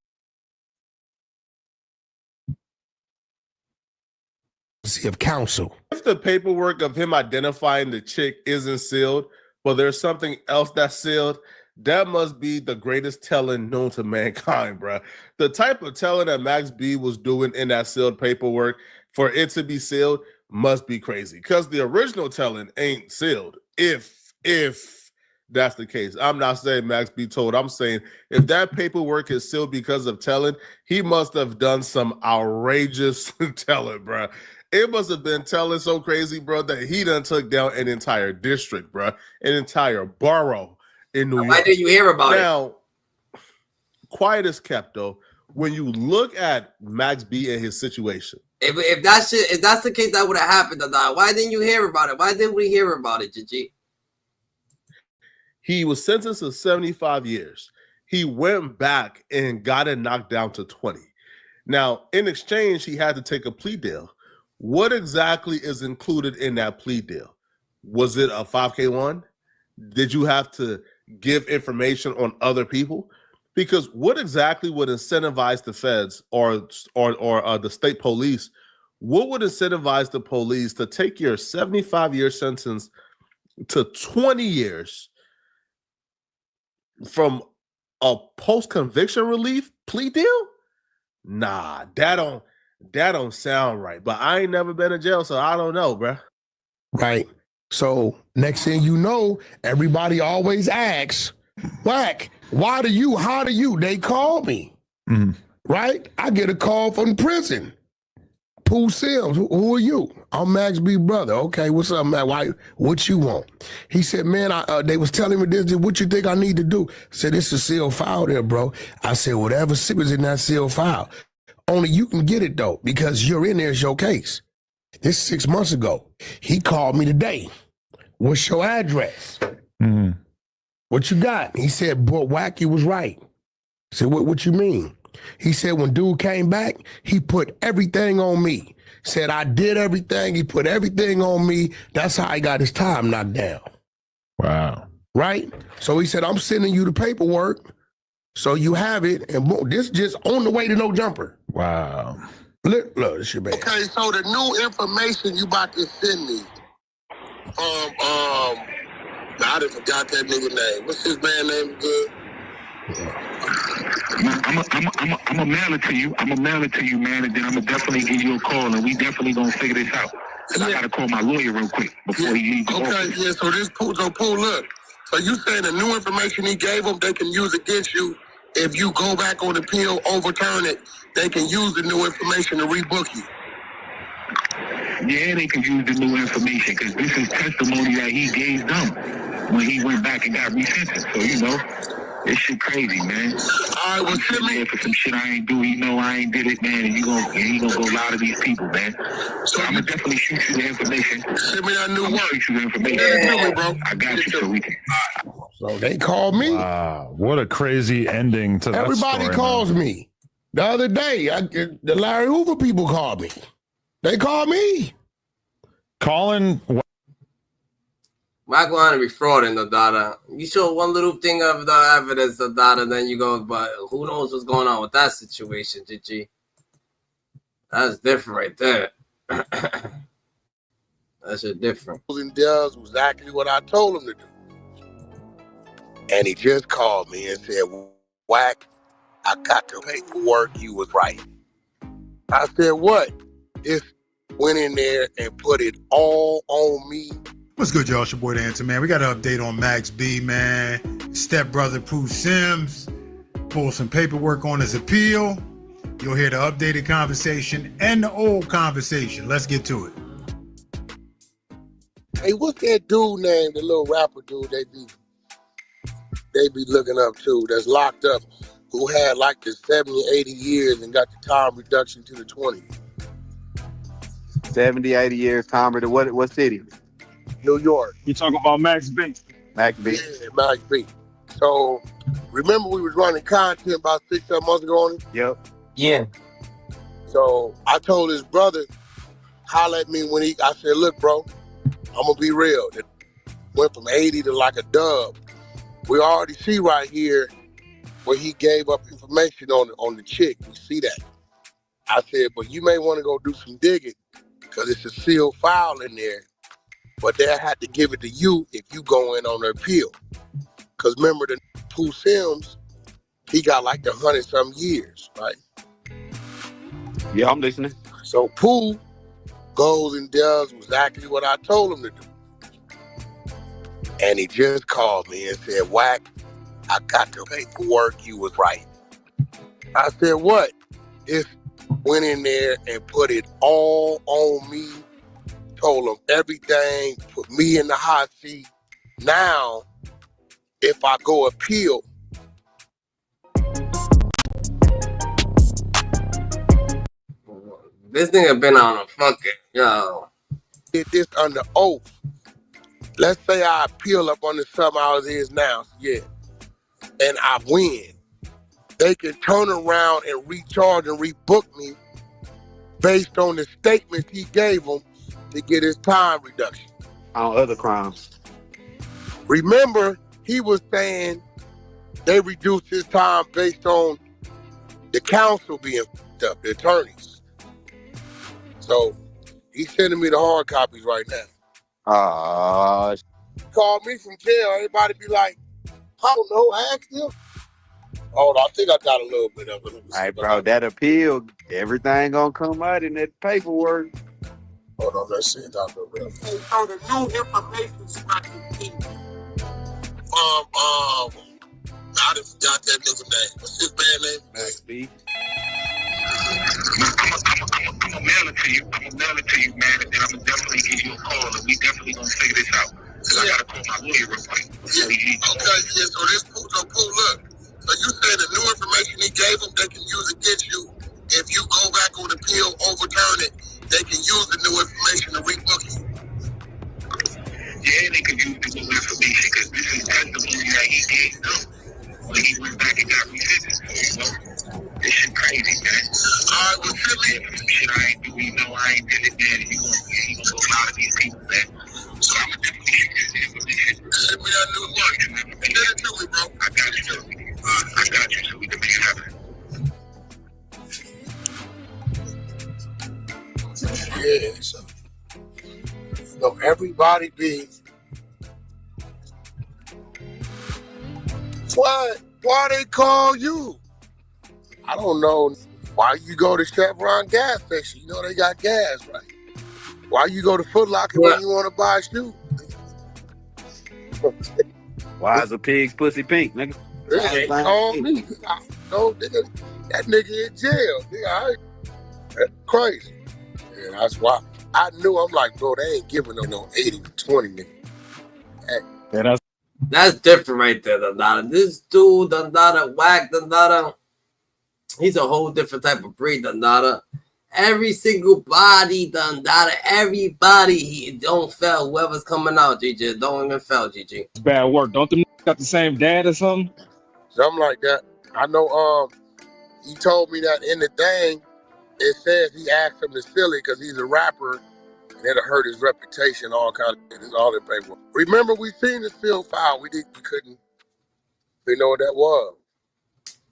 of counsel. If the paperwork of him identifying the chick isn't sealed, but there's something else that's sealed. That must be the greatest telling known to mankind, bro. The type of telling that Max B was doing in that sealed paperwork for it to be sealed must be crazy, because the original telling ain't sealed. If that's the case, I'm not saying Max B told. I'm saying if that paperwork is sealed because of telling, he must have done some outrageous telling, bro. It must have been telling so crazy, bro, that he done took down an entire district, bro, an entire borough in New York. Why did you hear about it? Now, quiet as kept, though. When you look at Max B and his situation, if that's the case, that would have happened. Why didn't you hear about it? Why didn't we hear about it, Gigi? He was sentenced to 75 years. He went back and got it knocked down to 20. Now, in exchange, he had to take a plea deal. What exactly is included in that plea deal? Was it a 5K1? Did you have to give information on other people? Because what exactly would incentivize the feds or the state police? What would incentivize the police to take your 75-year sentence to 20 years from a post-conviction relief plea deal? Nah, that don't sound right. But I ain't never been in jail, so I don't know, bro. Right. So next thing you know, everybody always asks, Wack, how do you? They call me. Mm-hmm. Right? I get a call from prison. Pooh Sims, who are you? I'm Max B brother. Okay, what's up, man? What you want? He said, man, they was telling me this. What you think I need to do? I said, it's a sealed file there, bro. I said, whatever was in that sealed file. Only you can get it, though, because you're in there, it's your case. This is 6 months ago. He called me today. What's your address? Mm-hmm. What you got? He said, boy, Wacky was right. I said, what you mean? He said, when dude came back, he put everything on me. Said, I did everything. He put everything on me. That's how he got his time knocked down. Wow. Right? So he said, I'm sending you the paperwork so you have it. And boom, this just on the way to no jumper. Wow. Look, this your bad. Okay, so the new information you about to send me, I done forgot that nigga name. What's his man name again? I'm a mail it to you. I'm a mail it to you, man, and then I'm gonna definitely give you a call, and we definitely gonna figure this out. Cause I gotta call my lawyer real quick before he leaves. Okay, yeah. So Pooh, look. So you saying the new information he gave them, they can use against you if you go back on appeal, overturn it. They can use the new information to rebook you. Yeah, they can use the new information because this is testimony that he gave them when he went back and got resentenced. So you know. This shit crazy, man. All right, well, send me for some shit I ain't do. You know I ain't did it, man. And he gonna go lie to these people, man. So I'm gonna definitely shoot you the information. Send me that new work. Shoot you the information. Yeah, bro. I got you, so we can. So they called me. Wow, what a crazy ending to that Everybody story, calls man. me. The other day, the Larry Hoover people called me. They called me. Colin. WACK100 be frauding the data. You show one little thing of the evidence, the data, then you go, but who knows what's going on with that situation, Gigi? That's different right there. That's just different. And does exactly what I told him to do. And he just called me and said, Wack, I got the paperwork. You was right. I said, what? Just went in there and put it all on me. What's good, y'all? It's your boy, The Answer, man. We got an update on Max B, man. Stepbrother Pooh Sims pulled some paperwork on his appeal. You'll hear the updated conversation and the old conversation. Let's get to it. Hey, what's that dude named, the little rapper dude they be looking up to that's locked up, who had like the 70, 80 years and got the time reduction to the 20? 70, 80 years, time to what city? New York. You talking about Max B? Max B. Yeah, Max B. So, remember we was running content about 6-7 months ago on it? Yep. Yeah. So, I told his brother, holler at me when I said, look, bro, I'm going to be real. It went from 80 to like a dub. We already see right here where he gave up information on the chick. We see that. I said, but you may want to go do some digging because it's a sealed file in there but they had to give it to you if you go in on their appeal. Cause remember the Pooh Sims, he got like 100-some years, right? Yeah, I'm listening. So Pooh goes and does exactly what I told him to do. And he just called me and said, Wack, I got the paperwork, you was right. I said, what? Just went in there and put it all on me, told him everything, put me in the hot seat. Now, if I go appeal, This nigga been on a fucking, yo. did this under oath. Let's say I appeal up under something I is now, yeah, and I win. They can turn around and recharge and rebook me based on the statements he gave them to get his time reduction. On other crimes. Remember, he was saying they reduced his time based on the counsel being f***ed up, the attorneys. So he's sending me the hard copies right now. Call me from jail. Everybody be like, I don't know, ask him. Hold on, I think I got a little bit of it. Hey, bro, that appeal, everything gonna come out in that paperwork. Hold on, let's see it out there. So the new information strategy. I just forgot that nigga name. What's his band name? Max B. I'm gonna mail it to you. I'm gonna mail it to you, man, and then I'm gonna definitely give you a call, and we definitely gonna figure this out. Cause I gotta call my lawyer real quick. Yeah. Okay, yeah. So this Pooh, so Pooh, look. So you said the new information he gave them, they can use against you. If you go back on appeal, overturn it, they can use the new information to rebook you. Yeah, they could use the new information because this is testimony that he gave them when he went back and got resentence. So, you know, this shit crazy, man. All right, well, send me some shit I ain't do. You know, I ain't did it, man. And he gonna go a lot of these people, man. So I'm gonna definitely send me that new one. Send it to me, bro. I got you, bro. I got you, so we can make it happen. Yeah, so everybody be. Why they call you? I don't know. Why you go to Chevron gas station? You know they got gas, right? Why you go to Foot Locker when you want to buy shoes? Why is a pig's pussy pink, nigga? They call me. No, nigga, that nigga in jail. Nigga, that's crazy. Yeah, that's why I knew. I'm like, bro, they ain't giving them no 80-20, nigga. Yeah, that's different right there, Dandada. This dude, Dandada, Wack, Dandada, he's a whole different type of breed, Dandada. Every single body, Dandada, everybody, he don't fail. Whoever's coming out, GG, don't even fail, GG. It's bad work. Don't them got the same dad or something? Something like that. I know. He told me that in the thing, it says he asked him to steal it because he's a rapper, and it'll hurt his reputation. All kind of things. All in paperwork. Remember, we seen the field file. We couldn't. We know what that was.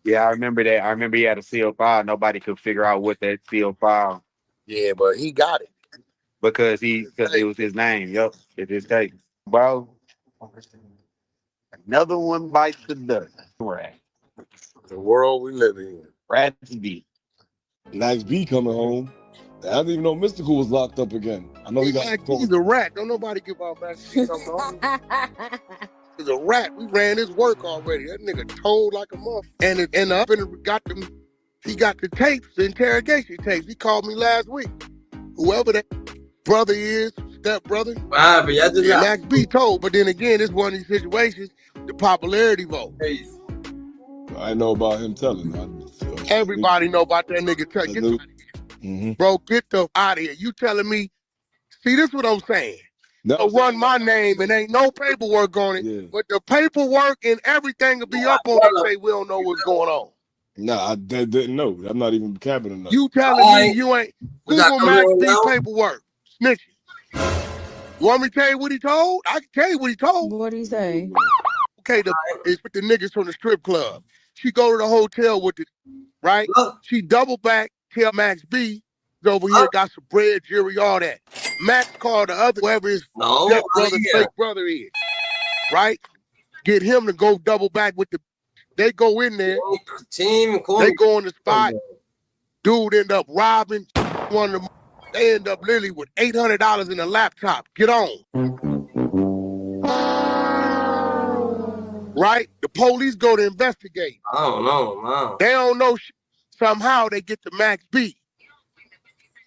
Yeah, I remember that. I remember he had a sealed file. Nobody could figure out what that sealed file. Yeah, but he got it because it was his name. Yup, it's his case, bro. Another one bites the dust. Right. The world we live in. Rats B. Max B coming home. I didn't even know Mystical was locked up again. I know he got. He's a rat. Don't nobody give out Max B coming home. He's a rat. We ran his work already. That nigga told like a muff. And got them. He got the tapes, the interrogation tapes. He called me last week. Whoever that brother is, step brother. Wow, but yeah, Max B told. But then again, it's one of these situations. The popularity vote. I know about him telling. Everybody know about that nigga telling. Get out of here. Bro, get the out of here. You telling me? See, this is what I'm saying. No, run my name and ain't no paperwork on it. Yeah. But the paperwork and everything will be up on it. Say we don't know what's going on. Nah, I didn't know. I'm not even capping enough. You telling me you ain't Google Max B paperwork? Snitching. You want me to tell you what he told? I can tell you what he told. What did he say? Okay, it's with the niggas from the strip club. She go to the hotel with the right. She double back, tell Max B, over here got some bread, jewelry, all that. Max called the other, whoever his step brother, fake brother is, right? Get him to go double back with the. They go in there. They go on the spot. Dude end up robbing one of them. They end up literally with $800 in a laptop. Get on. Right? The police go to investigate. I don't know, man. They don't know. Somehow they get to Max B.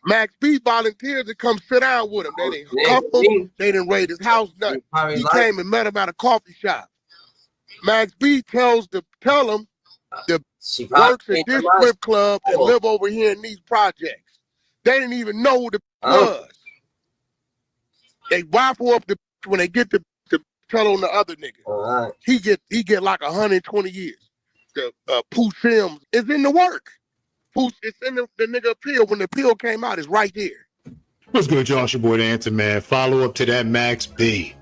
Max B volunteers to come sit down with him. They didn't cuff him. They didn't raid his house. Nothing. He came and met him at a coffee shop. Max B tell him the works at this strip club and live over here in these projects. They didn't even know who the was. They waffle up the when they get to tell on the other nigga. He get like 120 years. The Pooh Sims is in the work. It's in the nigga appeal. When the appeal came out, it's right there. What's good, y'all? It's your boy, the Answer Man. Follow up to that Max B.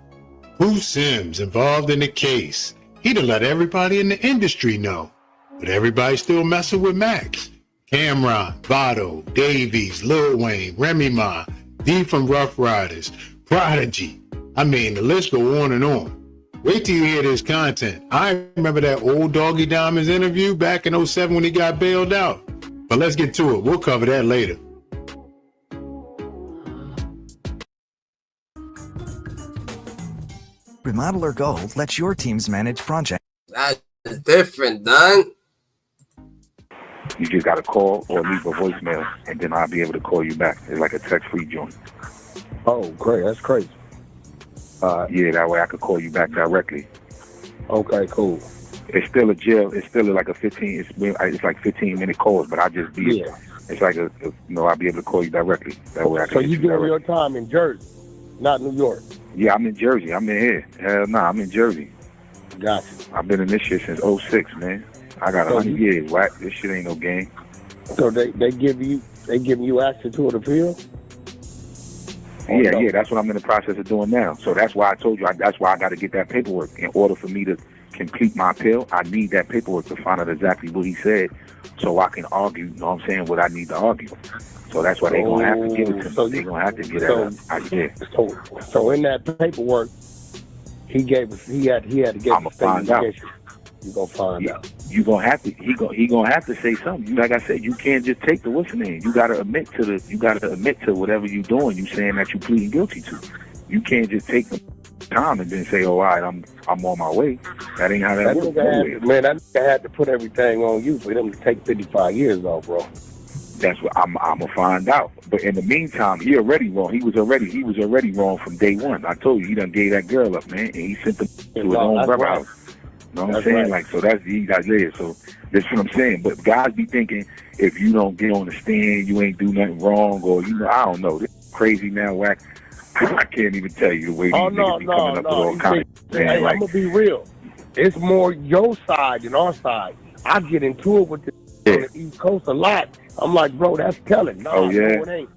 Pooh Sims involved in the case. He done let everybody in the industry know. But everybody's still messing with Max. Cameron, Vado, Davies, Lil Wayne, Remy Ma, D from Rough Riders, Prodigy. I mean, the list go on and on. Wait till you hear this content. I remember that old Doggy Diamonds interview back in 07 when he got bailed out. But let's get to it. We'll cover that later. Remodeler Gold lets your teams manage projects. That is different, done. You just got to call or leave a voicemail, and then I'll be able to call you back. It's like a text-free joint. Oh, great. That's crazy. Yeah, that way I could call you back directly. Okay, cool. It's still a jail. It's still like a 15. It's like 15-minute calls, but I just be. Yeah. It's like I'll be able to call you directly. That way I can. So you doing your time in Jersey, not New York? Yeah, I'm in Jersey. I'm in here. Hell no, I'm in Jersey. Gotcha. I've been in this shit since 06, man. I got 100 years. Wack. This shit ain't no game. So they giving you access to an appeal? Yeah, that's what I'm in the process of doing now. So that's why I told you, that's why I got to get that paperwork. In order for me to complete my appeal, I need that paperwork to find out exactly what he said so I can argue, you know what I'm saying, what I need to argue. So that's why they're going to have to give it to me. So they're going to have to get that. So in that paperwork, he had to get I'm going to find out. You're going to find out. You gonna have to. He gonna have to say something. Like I said, you can't just take the what's the name. You gotta admit to whatever you doing. You saying that you pleading guilty to. You can't just take the time and then say, "Oh, all right, I'm on my way." That ain't how that works. Man, I had to put everything on you for them to take 55 years off, bro. That's what I'm gonna find out. But in the meantime, he already wrong. He was already wrong from day one. I told you, he done gave that girl up, man, and he sent them to his own brother house. You know what I'm saying? Right. Like, so that's he got there. So that's what I'm saying. But guys be thinking if you don't get on the stand, you ain't do nothing wrong, or I don't know. This crazy now, Wack. I can't even tell you the way these niggas be coming up with all kinds of things. Hey, I'm gonna be real. It's more your side than our side. I get into it with the on the East Coast a lot. I'm like, bro, that's telling. No, no, it ain't.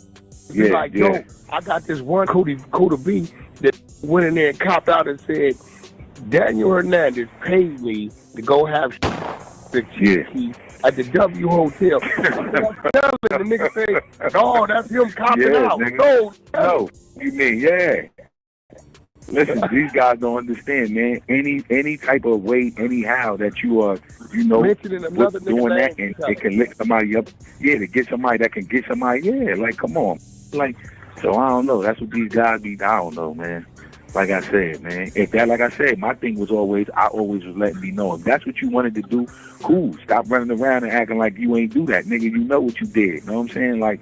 He's like, yo, I got this one Kuda B that went in there and copped out and said, Daniel Hernandez paid me to go have the key at the W Hotel. The nigga say, no, that's him copping out. Nigga. No, you mean, Listen, these guys don't understand, man. Any type of way, anyhow, that you are, doing that, and it can lick somebody up. Yeah, to get somebody that can get somebody. Yeah, like, come on. Like, so I don't know. That's what these guys be. I don't know, man. Like I said, man, like I said, my thing was I always was letting me know if that's what you wanted to do, cool. Stop running around and acting like you ain't do that, nigga. You know what you did. You know what I'm saying? Like,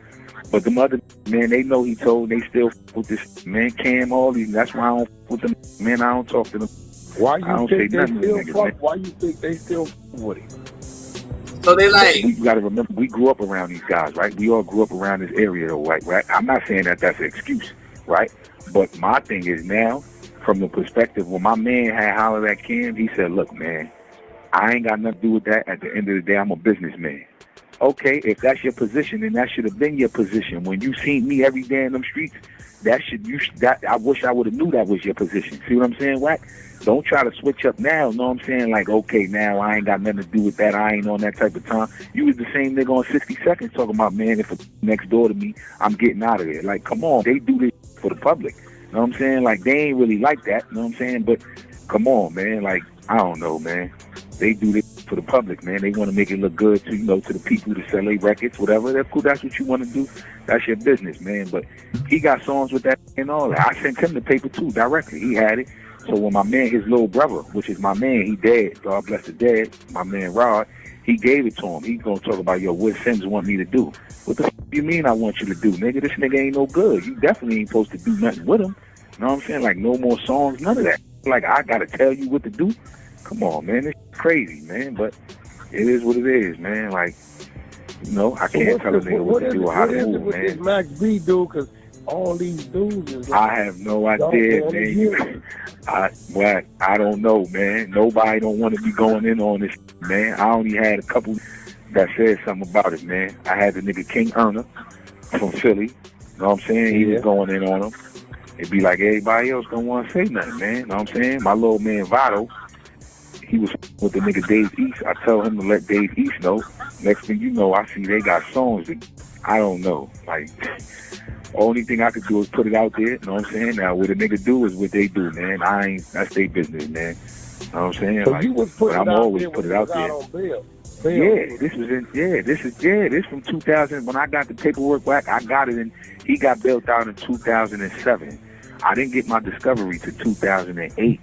but the mother, man, they know he told. They still with this man, Cam, all these. That's why I don't with them, man. I don't talk to them. Why you I don't think say they nothing still to niggas, man. Why you think they still with him? So they like. You got to remember, we grew up around these guys, right? We all grew up around this area, though, right? I'm not saying that that's an excuse, right? But my thing is now, from the perspective, when my man had hollered at Cam, he said, look, man, I ain't got nothing to do with that. At the end of the day, I'm a businessman. Okay, if that's your position, then that should have been your position. When you seen me every day in them streets, I wish I would have knew that was your position. See what I'm saying, Wack? Don't try to switch up now, know what I'm saying? Like, okay, now I ain't got nothing to do with that. I ain't on that type of time. You was the same nigga on 60 Seconds talking about, man, if it's next door to me, I'm getting out of there. Like, come on, they do this for the public. Know what I'm saying? Like, they ain't really like that, know what I'm saying? But come on, man, like, I don't know, man. They do this for the public, man. They want to make it look good to, you know, to the people to sell their records, whatever. That's cool. That's what you want to do. That's your business, man. But he got songs with that and all that. I sent him the paper, too, directly. He had it. So when my man, his little brother, which is my man, he dead, God bless the dead, my man Rod, he gave it to him. He's going to talk about, yo, what Sims want me to do. What the f*** you mean I want you to do, nigga? This nigga ain't no good. You definitely ain't supposed to do nothing with him. You know what I'm saying? Like, no more songs, none of that. Like, I got to tell you what to do? Come on, man. This crazy, man. But it is what it is, man. Like, you know, I can't tell a nigga what to do or how to move, what man. this Max B do? Because all these dudes is like, I have no idea, man. I don't know, man. Nobody don't want to be going in on this, man. I only had a couple that said something about it, man. I had the nigga King Erner from Philly. You know what I'm saying? He was going in on him. It'd be like everybody else don't want to say nothing, man. You know what I'm saying? My little man Votto, he was with the nigga Dave East. I tell him to let Dave East know. Next thing you know, I see they got songs that I don't know. Like, only thing I could do is put it out there. You know what I'm saying? Now, what a nigga do is what they do, man. That's their business, man. You know what I'm saying? So like, you was putting I'm it out always there put when it you out was there. on bail. This from 2000. When I got the paperwork back, I got it, and he got bailed out in 2007. I didn't get my discovery to 2008.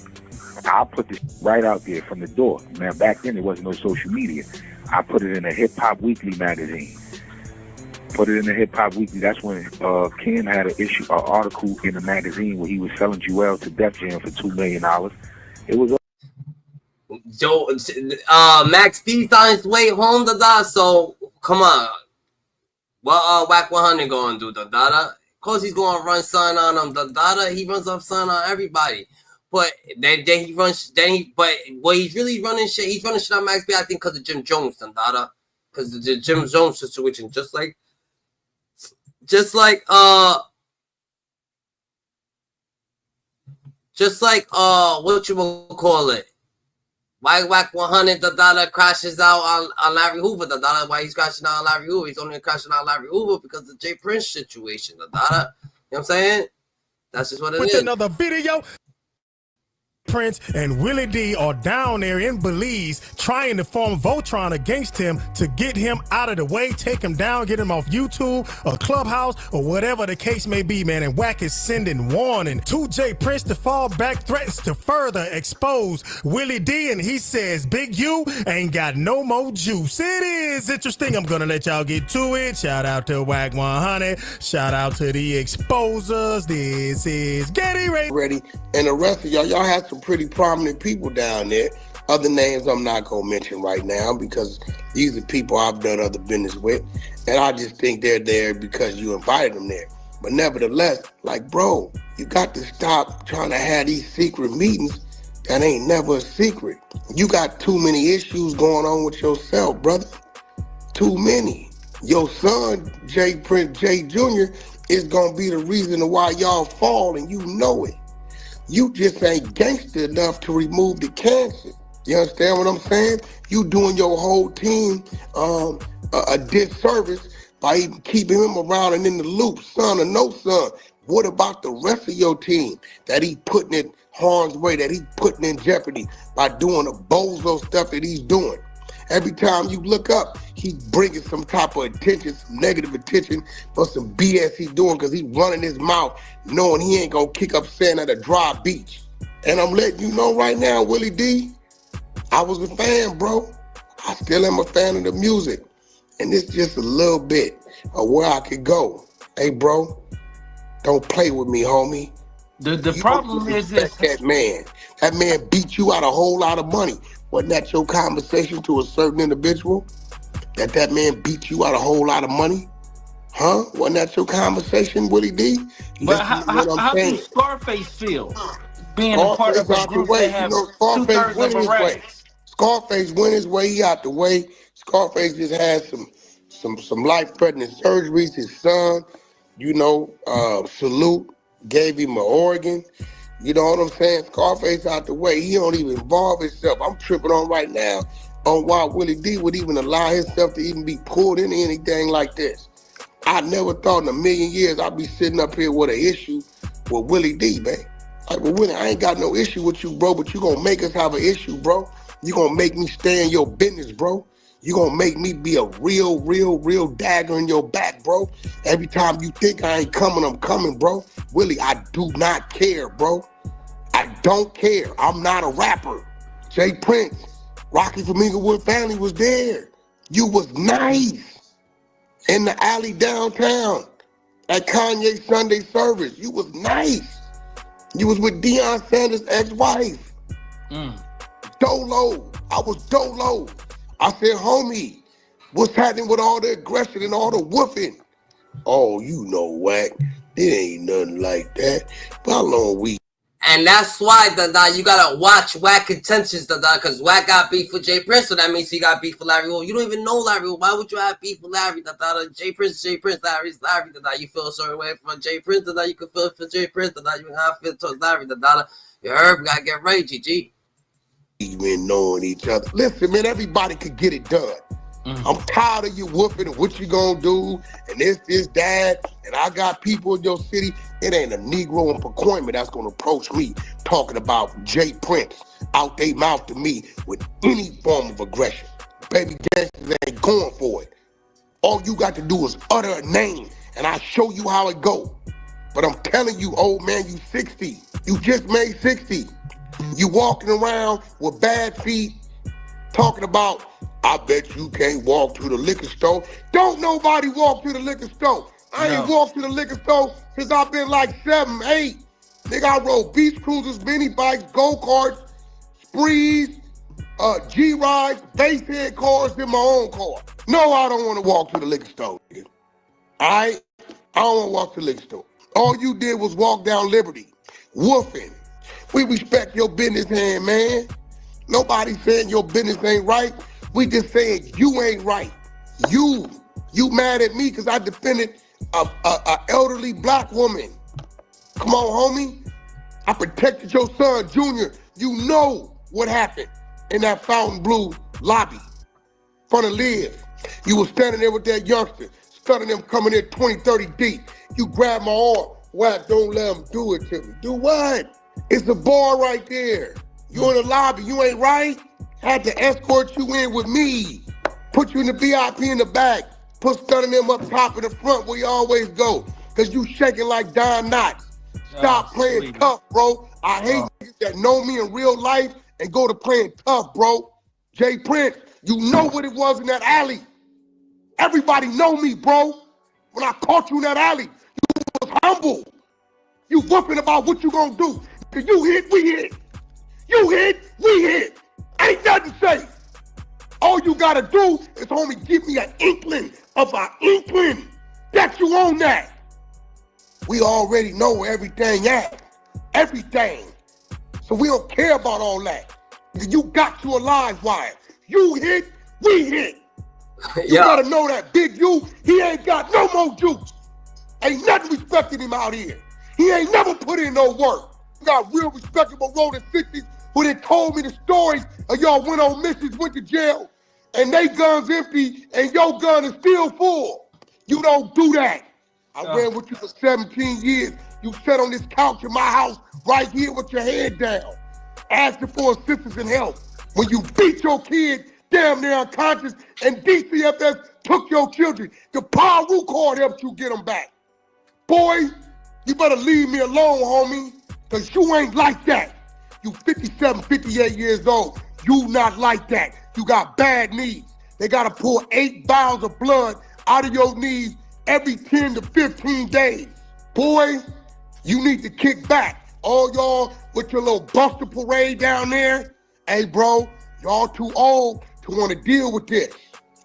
I put this right out there from the door. Now, back then, there wasn't no social media. I put it in a Hip Hop Weekly magazine. Put it in the Hip Hop Weekly. That's when Ken had an article in the magazine where he was selling Jewel to Def Jam for $2 million. It was Joe, Max B's on his way home, so come on. What WACK100 going to do, Of course he's going to run son on him, he runs up son on everybody. But then he runs, but he's really running shit. He's running shit on Max B, I think, because of Jim Jones, because of the Jim Jones situation, just like what you will call it. Why WACK100 crashes out on Larry Hoover? Why he's crashing out on Larry Hoover? He's only crashing out on Larry Hoover because of the Jay Prince situation. You know what I'm saying? That's just what it is. With another video. Prince and Willie D are down there in Belize trying to form Voltron against him to get him out of the way, take him down, get him off YouTube or Clubhouse or whatever the case may be, man. And Wack is sending warning to Jay Prince to fall back, threats to further expose Willie D, and he says Big U ain't got no more juice. It is interesting. I'm gonna let y'all get to it. Shout out to WACK100. Shout out to the exposers. This is Getty Ready. And the rest of y'all have some pretty prominent people down there. Other names I'm not gonna mention right now because these are people I've done other business with, and I just think they're there because you invited them there. But nevertheless, like, bro, you got to stop trying to have these secret meetings that ain't never a secret. You got too many issues going on with yourself, brother. Too many. Your son, Jay Prince J Jr., is gonna be the reason why y'all fall, and you know it. You just ain't gangster enough to remove the cancer. You understand what I'm saying? You doing your whole team a disservice by even keeping him around and in the loop, son or no son. What about the rest of your team that he putting in harm's way, that he putting in jeopardy by doing the bozo stuff that he's doing? Every time you look up, he's bringing some type of attention, some negative attention for some BS he's doing because he's running his mouth knowing he ain't going to kick up sand at a dry beach. And I'm letting you know right now, Willie D, I was a fan, bro. I still am a fan of the music. And it's just a little bit of where I could go. Hey, bro, don't play with me, homie. The problem is this. That man beat you out a whole lot of money. Wasn't that your conversation to a certain individual? That man beat you out a whole lot of money? Huh? Wasn't that your conversation, Willie D? But how do Scarface feel? Being a part of a group that have Scarface went his way. arrests. Scarface went his way. He out the way. Scarface just had some life-threatening surgeries. His son, salute. gave him an organ. You know what I'm saying? Scarface out the way. He don't even involve himself. I'm tripping on right now on why Willie D would even allow himself to even be pulled into anything like this. I never thought in a million years I'd be sitting up here with an issue with Willie D, man. Like, well, Willie, I ain't got no issue with you, bro, but you gonna make us have an issue, bro. You gonna make me stay in your business, bro. You gonna make me be a real dagger in your back, bro. Every time you think I ain't coming, I'm coming, bro. Willie, I do not care, bro. I don't care. I'm not a rapper. Jay Prince, Rocky from Inglewood family was there. You was nice in the alley downtown at Kanye's Sunday service. You was nice. You was with Deion Sanders' ex-wife. Dolo. I was Dolo. I said, homie, what's happening with all the aggression and all the whooping? Oh, you know, Wack. It ain't nothing like that. But how long we? And that's why you gotta watch Wack intentions, because Wack got beef with Jay Prince, so that means he got beef with Larry. Well, you don't even know Larry. Why would you have beef with Larry? Jay Prince, Larry's Larry. You feel a certain way for Jay Prince, you can feel for Jay Prince, you gotta feel towards Larry. You heard? We gotta get ready, GG. Even knowing each other. Listen, man, everybody could get it done. I'm tired of you whooping and what you gonna do and this, that, and I got people in your city. It ain't a Negro in Pacoima that's gonna approach me talking about Jay Prince out they mouth to me with any form of aggression. Baby gangsters ain't going for it. All you got to do is utter a name and I show you how it go. But I'm telling you, old man, you 60. You just made 60. You walking around with bad feet talking about, I bet you can't walk to the liquor store. Don't nobody walk to the liquor store. I ain't walked to the liquor store since I've been like 7, 8. Nigga, I rode beach cruisers, mini bikes, go-karts, sprees, G-rides, basehead cars in my own car. No, I don't want to walk to the liquor store, nigga. I don't want to walk to the liquor store. All you did was walk down Liberty, woofing. We respect your business hand, man. Nobody saying your business ain't right. We just saying you ain't right. You mad at me because I defended a elderly black woman. Come on, homie. I protected your son, Junior. You know what happened in that Fontainebleau lobby. Front of Liv. You was standing there with that youngster, stunning them coming in 20, 30 deep. You grabbed my arm. Wack, don't let them do it to me. Do what? It's a bar right there. You in the lobby, you ain't right? Had to escort you in with me. Put you in the VIP in the back. Put stunning them up top in the front where you always go. Cause you shaking like Don Knotts. Stop playing tough, bro. I hate niggas that know me in real life and go to playing tough, bro. Jay Prince, you know what it was in that alley. Everybody know me, bro. When I caught you in that alley, you was humble. You whooping about what you gonna do. Cause you hit, we hit. You hit, we hit. Ain't nothing safe. All you gotta do is, homie, give me an inkling of an inkling that you own that. We already know where everything at. Everything. So we don't care about all that. You got you a live wire. You hit, we hit. You gotta know that Big U, he ain't got no more juice. Ain't nothing respecting him out here. He ain't never put in no work. You got real respectable rolling 60s who they told me the stories of y'all went on missions, went to jail, and they guns empty and your gun is still full. You don't do that. I ran with you for 17 years. You sat on this couch in my house right here with your head down, asking for assistance and help. When you beat your kid damn near unconscious and DCFS took your children, the Paru card helped you get them back. Boy, you better leave me alone, homie, because you ain't like that. You 57, 58 years old. You not like that. You got bad knees. They got to pull 8 vials of blood out of your knees every 10 to 15 days. Boy, you need to kick back. All y'all with your little Buster parade down there, hey, bro, y'all too old to want to deal with this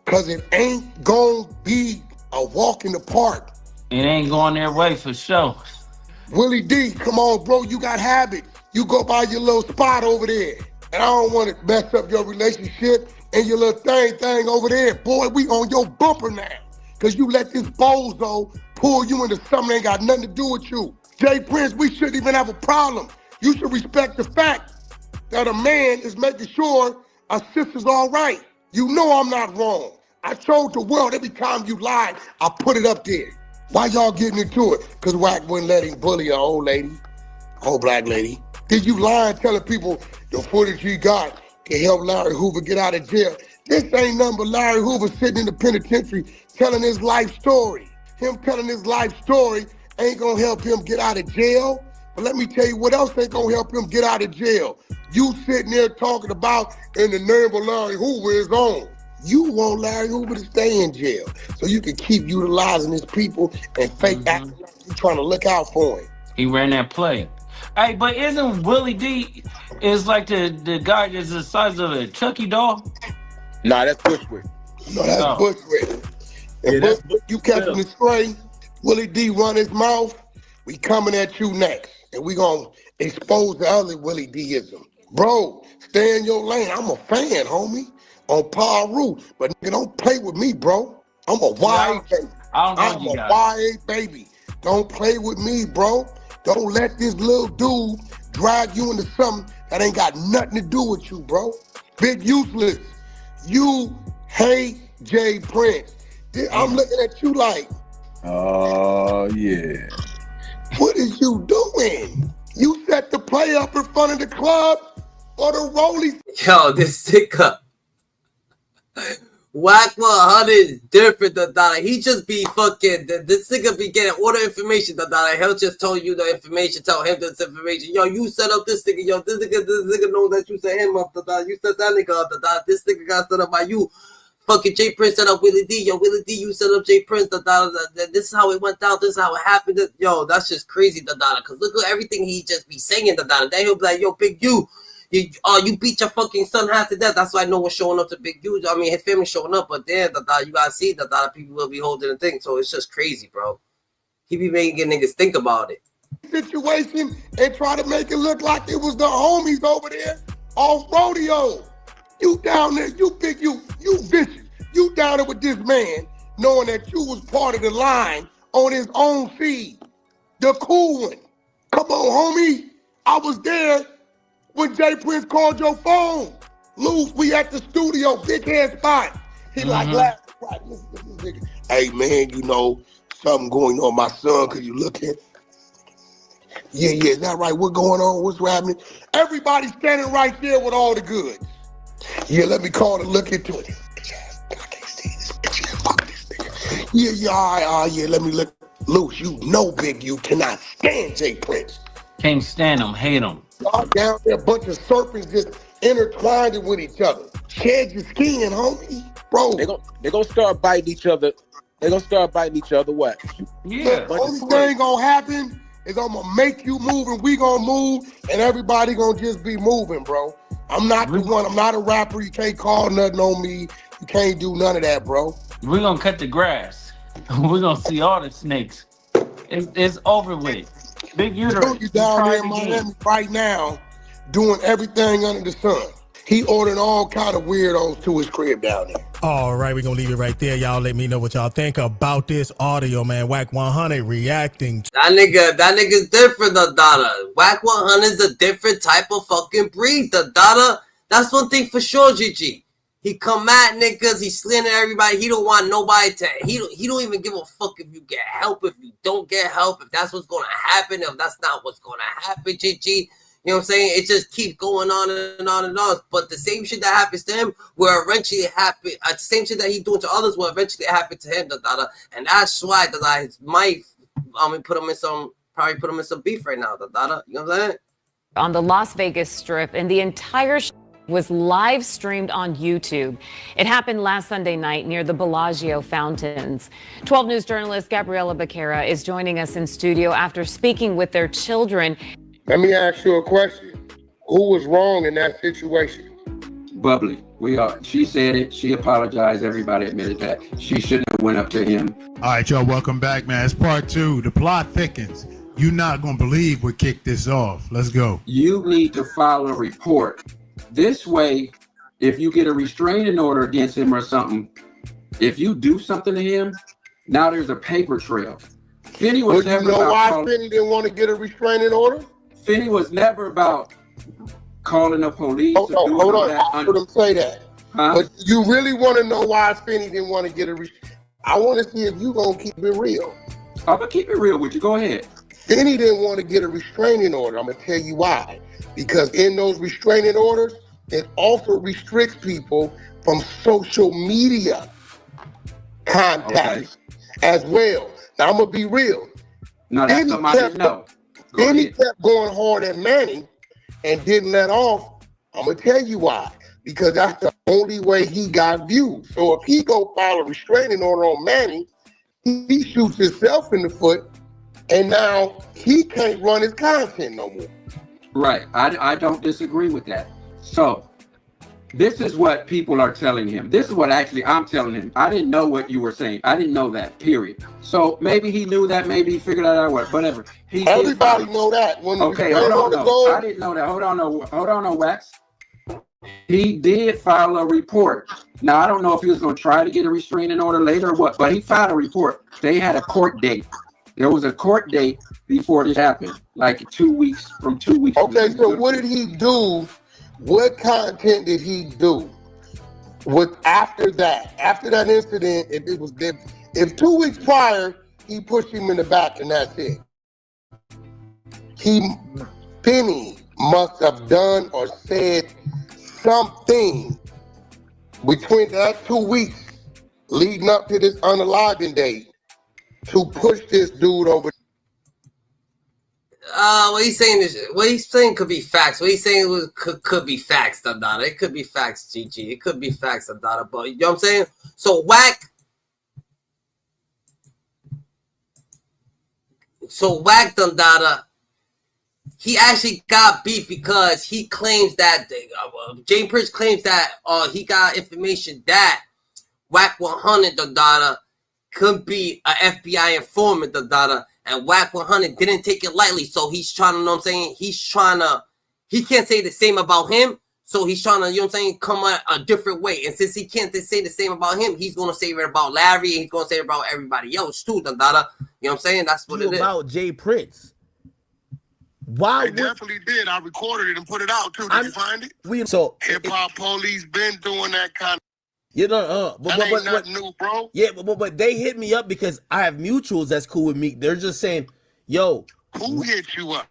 because it ain't going to be a walk in the park. It ain't going their way for sure. Willie D, come on, bro, you got habits. You go by your little spot over there. And I don't want to mess up your relationship and your little thing over there. Boy, we on your bumper now. Because you let this bozo pull you into something that ain't got nothing to do with you. Jay Prince, we shouldn't even have a problem. You should respect the fact that a man is making sure a sister's all right. You know I'm not wrong. I showed the world every time you lied, I put it up there. Why y'all getting into it? Because Wack wouldn't let him bully an old lady, old black lady. Did you lie and telling people the footage you got can help Larry Hoover get out of jail? This ain't nothing but Larry Hoover sitting in the penitentiary telling his life story. Him telling his life story ain't gonna help him get out of jail. But let me tell you what else ain't gonna help him get out of jail. You sitting there talking about in the name of Larry Hoover is on. You want Larry Hoover to stay in jail so you can keep utilizing his people and fake acting like you trying to look out for him. He ran that play. Hey, but isn't Willie D is like the guy that's the size of a Chucky doll? Nah, that's Bushwick. No, that's Bushwick. And Bushwick, you catch him astray, Willie D run his mouth, we coming at you next. And we gonna expose the other Willie D-ism. Bro, stay in your lane. I'm a fan, homie. On par route. But nigga, don't play with me, bro. I'm a YA baby. I'm a YA baby. Don't play with me, bro. Don't let this little dude drag you into something that ain't got nothing to do with you, bro. Big useless. You hate Jay Prince. I'm looking at you like, oh, yeah. What is you doing? You set the play up in front of the club or the rollies? Yo, this nigga. WACK100 is different than that. He just be fucking, this nigga be getting all the information that he'll just tell you the information, tell him this information. Yo, you set up this nigga, yo, this nigga know that you set him up, you set that nigga up, this nigga got set up by you. Fucking Jay Prince set up Willie D. Yo, Willie D, you set up Jay Prince. This is how it went down. This is how it happened. Yo, that's just crazy. Because look at everything he just be saying. Then he'll be like, yo, Big U, you beat your fucking son half to death. That's why no one's showing up to Big U. I mean, his family showing up. But then, you got to see that people will be holding the thing. So it's just crazy, bro. He be making niggas think about it. Situation and try to make it look like it was the homies over there off rodeo. You down there, you Big U, you vicious. You down there with this man, knowing that you was part of the line on his own feed. The cool one. Come on, homie. I was there when Jay Prince called your phone. LUCE, we at the studio, big head spot. He like, last right, listen to this nigga. Hey man, you know, something going on, my son, cause you looking. Yeah, is that right? What going on? What's happening? Everybody standing right there with all the goods. Yeah, let me call and look into it. I can't see this bitch. Fuck this nigga. Yeah, all right, yeah, let me look. LUCE, you know Big U cannot stand Jay Prince. Can't stand him, hate him. Y'all down there, a bunch of serpents just intertwined with each other. Shed your skin, homie. Bro. They're gonna start biting each other. They're gonna start biting each other what? Yeah. The only thing gonna happen is I'm gonna make you move and we gonna move and everybody gonna just be moving, bro. I'm not the one. I'm not a rapper. You can't call nothing on me. You can't do none of that, bro. We're gonna cut the grass. We're gonna see all the snakes. It's over with. Big uterus. You down there in Miami right now doing everything under the sun. He ordering all kind of weirdos to his crib down there. All right, we're going to leave it right there. Y'all let me know what y'all think about this audio, man. WACK100 reacting. That nigga's different, WACK100 is a different type of fucking breed, That's one thing for sure, GG. He come at niggas, he slandering everybody. He don't want nobody to, he don't even give a fuck if you get help, if you don't get help, if that's what's going to happen, if that's not what's going to happen, GG. You know what I'm saying? It just keeps going on and on and on. But the same shit that happens to him will eventually happen. The same shit that he's doing to others will eventually happen to him. And that's why might put him in some beef right now. You know what I'm saying? On the Las Vegas Strip, and the entire was live streamed on YouTube. It happened last Sunday night near the Bellagio fountains. 12 News journalist Gabriela Becerra is joining us in studio after speaking with their children. Let me ask you a question. Who was wrong in that situation? Bubbly. She said it. She apologized. Everybody admitted that. She shouldn't have went up to him. All right, y'all, welcome back, man. It's part 2. The plot thickens. You're not going to believe what kicked this off. Let's go. You need to file a report. This way, if you get a restraining order against him or something, if you do something to him, now there's a paper trail. Finney was But you never know about why calling, Finney didn't want to get a restraining order? Finney was never about calling the police or doing Hold all on. that. I heard him say that. Huh? But you really want to know why Finney didn't want to get a restraining? I want to see if you gonna keep it real. I'm gonna keep it real with you. Go ahead. Finney didn't want to get a restraining order. I'm gonna tell you why. Because in those restraining orders, it also restricts people from social media contacts as well. Now I'm gonna be real. No, that's something I didn't know. Finney kept going hard at Manny and didn't let off. I'm gonna tell you why. Because that's the only way he got views. So if he go file a restraining order on Manny, he shoots himself in the foot, and now he can't run his content no more. Right. I don't disagree with that. So this is what people are telling him. This is what actually I'm telling him. I didn't know what you were saying. I didn't know that, period. So maybe he knew that. Maybe he figured that out. Whatever. Everybody know that. Okay, hold on. No. I didn't know that. Hold on, no, Wax. He did file a report. Now, I don't know if he was going to try to get a restraining order later or what, but he filed a report. They had a court date. There was a court date before this happened, like 2 weeks, from 2 weeks. Okay, so what did he do? What content did he do with after that? After that incident, if 2 weeks prior, he pushed him in the back and that's it. Finney must have done or said something between that 2 weeks leading up to this unaliving date to push this dude over. What he's saying could be facts. What he's saying could be facts, Dada. It could be facts, GG. It could be facts, Dada. But you know what I'm saying? So Wack, Dada, he actually got beef because he claims that Jay Prince claims that he got information that WACK100, Dada, could be an FBI informant, Dada. And WACK100 didn't take it lightly, so he's trying to, you know what I'm saying? He can't say the same about him, so he's trying to, you know what I'm saying, come a different way. And since he can't say the same about him, he's going to say it about Larry, and he's going to say it about everybody else too, Dada. You know what I'm saying? That's what it is. About Jay Prince. Why? I definitely did. I recorded it and put it out too. Did you find it? Hip Hop Police been doing that kind of. You know, that ain't nothing new, bro. Yeah, but they hit me up because I have mutuals that's cool with me. They're just saying, "Yo, who hit you up?"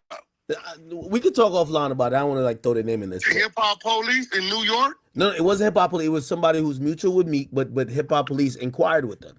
We could talk offline about it. I don't want to like throw their name in this. Hip Hop Police in New York? No, it wasn't Hip Hop Police. It was somebody who's mutual with me, but Hip Hop Police inquired with them.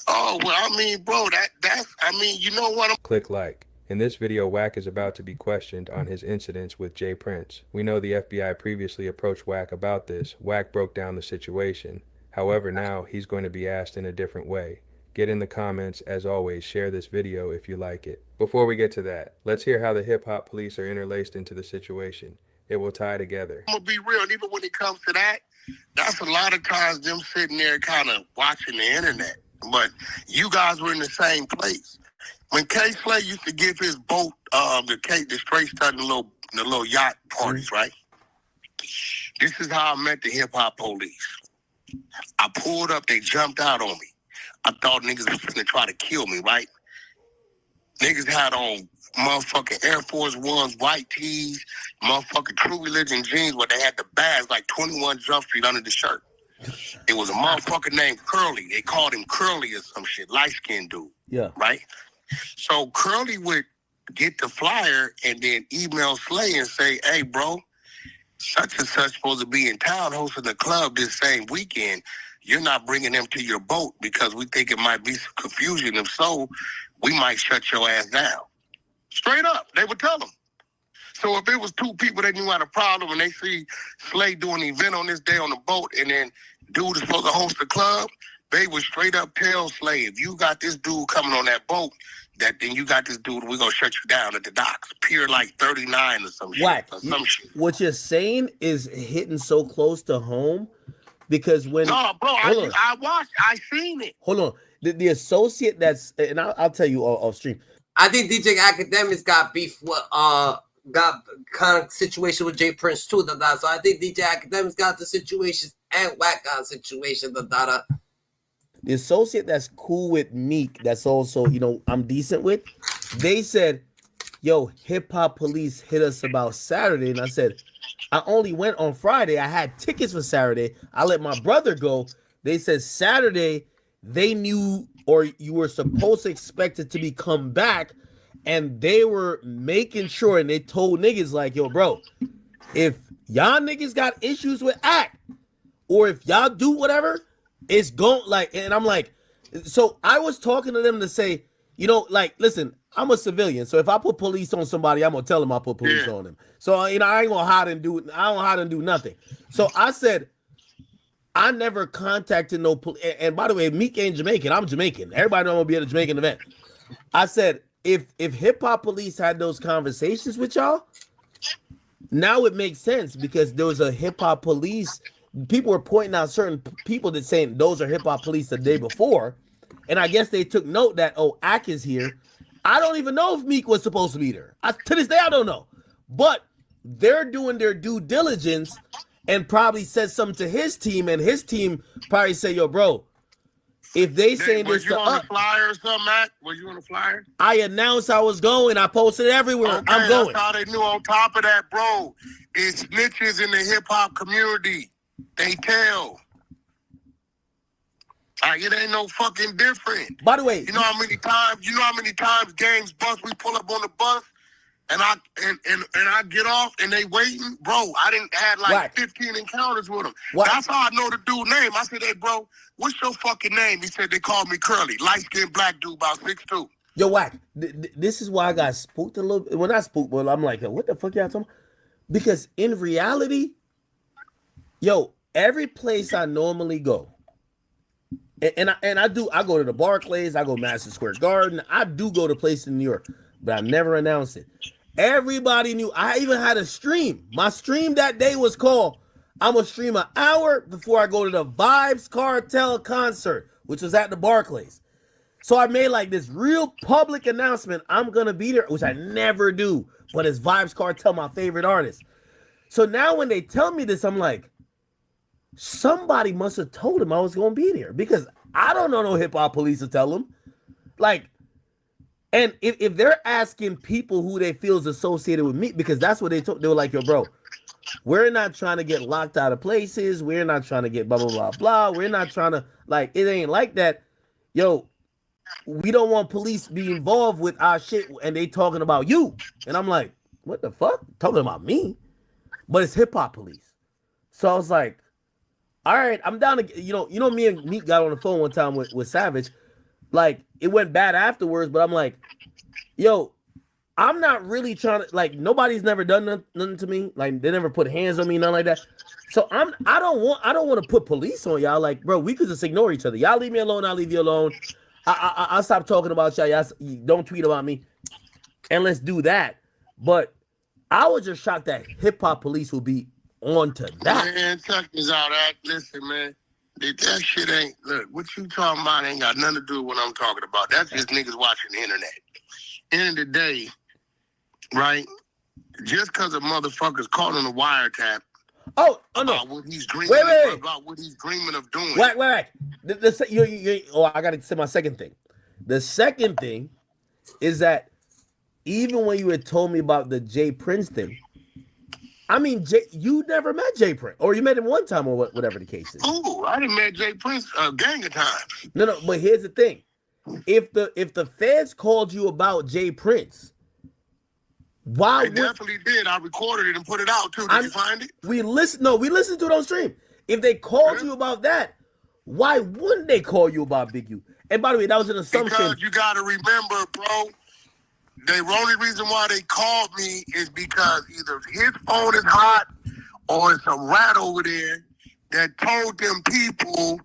Oh well, I mean, bro, that's I mean, you know what? Click like. In this video, Wack is about to be questioned on his incidents with Jay Prince. We know the FBI previously approached Wack about this. Wack broke down the situation. However, now he's going to be asked in a different way. Get in the comments. As always, share this video if you like it. Before we get to that, let's hear how the hip hop police are interlaced into the situation. It will tie together. I'm gonna be real, and even when it comes to that, that's a lot of times them sitting there kind of watching the internet. But you guys were in the same place. When K Slay used to give his boat, the straight stud, the little yacht parties, right? This is how I met the hip hop police. I pulled up, they jumped out on me. I thought niggas was gonna try to kill me, right? Niggas had on motherfucking Air Force Ones, white tees, motherfucking True Religion jeans where they had the bags like 21 Jump Street under the shirt. It was a motherfucker named Curly. They called him Curly or some shit, light-skinned dude. Yeah. Right? So Curly would get the flyer and then email Slay and say, hey, bro, such and such supposed to be in town hosting the club this same weekend. You're not bringing them to your boat because we think it might be some confusion. If so, we might shut your ass down. Straight up, they would tell them. So if it was two people that knew had a problem and they see Slay doing an event on this day on the boat and then dude is supposed to host the club, they would straight up tell Slay, if you got this dude coming on that boat, that then you got this dude, we're going to shut you down at the docks. Pier like 39 or some Wack, shit. Or some shit. What you're saying is hitting so close to home because when... No, bro, I watched, I seen it. Hold on. The associate that's... And I'll tell you off stream. I think DJ Academics got beef with... got kind of situation with Jay Prince too, so I think DJ Academics got the situation and Wack got the situation, The associate that's cool with Meek, that's also, you know, I'm decent with, they said, yo, Hip Hop Police hit us about Saturday. And I said, I only went on Friday. I had tickets for Saturday. I let my brother go. They said Saturday they knew, or you were supposed to expect it to be come back, and they were making sure, and they told niggas like, yo, bro, if y'all niggas got issues with act, or if y'all do whatever, it's going like, and I'm like, so I was talking to them to say, you know, like, listen, I'm a civilian, so if I put police on somebody, I'm gonna tell them I put police on them. So, you know, I ain't gonna hide and do, I don't hide and do nothing. So I said, I never contacted no police. And by the way, Meek ain't Jamaican. I'm Jamaican. Everybody know I'm gonna be at a Jamaican event. I said, if Hip Hop Police had those conversations with y'all, now it makes sense, because there was a Hip Hop Police. People were pointing out certain people that saying those are Hip Hop Police the day before, and I guess they took note that, oh, Ack is here. I don't even know if Meek was supposed to be there. To this day, I don't know, but they're doing their due diligence and probably said something to his team, and his team probably say, yo, bro, if they saying this to us. Was you on the flyer or something, Matt? Was you on the flyer? I announced I was going. I posted it everywhere. Okay, I'm going. That's how they knew. On top of that, bro, it's snitches in the hip-hop community. They tell. It ain't no fucking different. By the way, you know how many times games bus, we pull up on the bus, and I get off and they waiting, bro. I didn't had like Wack. 15 encounters with them. Wack. That's how I know the dude's name. I said, hey, bro, what's your fucking name? He said they called me Curly, light-skinned black dude, about 6'2". Yo, Wack, this is why I got spooked a little bit. When I spooked, well, I'm like, what the fuck y'all talking about? Because in reality, yo, every place I normally go, and I go to the Barclays, I go Madison Square Garden, I do go to places in New York, but I never announced it. Everybody knew. I even had a stream. My stream that day was called, I'm gonna stream an hour before I go to the Vibes Cartel concert, which was at the Barclays. So I made like this real public announcement, I'm gonna be there, which I never do, but it's Vibes Cartel, my favorite artist. So now when they tell me this, I'm like, somebody must have told him I was gonna be there, because I don't know no Hip Hop Police to tell him. Like, and if they're asking people who they feel is associated with me, because that's what they told, they were like, yo, bro, we're not trying to get locked out of places. We're not trying to get blah, blah, blah, blah. We're not trying to, like, it ain't like that. Yo, we don't want police be involved with our shit, and they talking about you. And I'm like, what the fuck? Talking about me? But it's Hip Hop Police. So I was like, all right, I'm down to, you know, me and Meek got on the phone one time with Savage. Like, it went bad afterwards, but I'm like, yo, I'm not really trying to, like, nobody's never done nothing to me. Like, they never put hands on me, nothing like that. So I don't want to put police on y'all. Like, bro, we could just ignore each other. Y'all leave me alone, I'll leave you alone. I'll stop talking about y'all. Y'all don't tweet about me. And let's do that. But I was just shocked that Hip Hop Police will be on to that. Man, check this out, Ack. Listen, man. That shit ain't, look, what you talking about ain't got nothing to do with what I'm talking about. That's just niggas watching the internet. End of the day, right? Just because a motherfucker's caught on a wiretap about what he's dreaming about what he's dreaming of doing. Wack. I gotta say my second thing. The second thing is that even when you had told me about the Jay Prince thing, I mean, you never met Jay Prince, or you met him one time, or whatever the case is. Ooh, I done met Jay Prince a gang of times. No, but here's the thing: if the feds called you about Jay Prince, why? They definitely did. I recorded it and put it out too. Did you find it? We listened to it on stream. If they called you about that, why wouldn't they call you about Big U? And by the way, that was an assumption. Because you got to remember, bro. The only reason why they called me is because either his phone is hot or it's a rat over there that told them people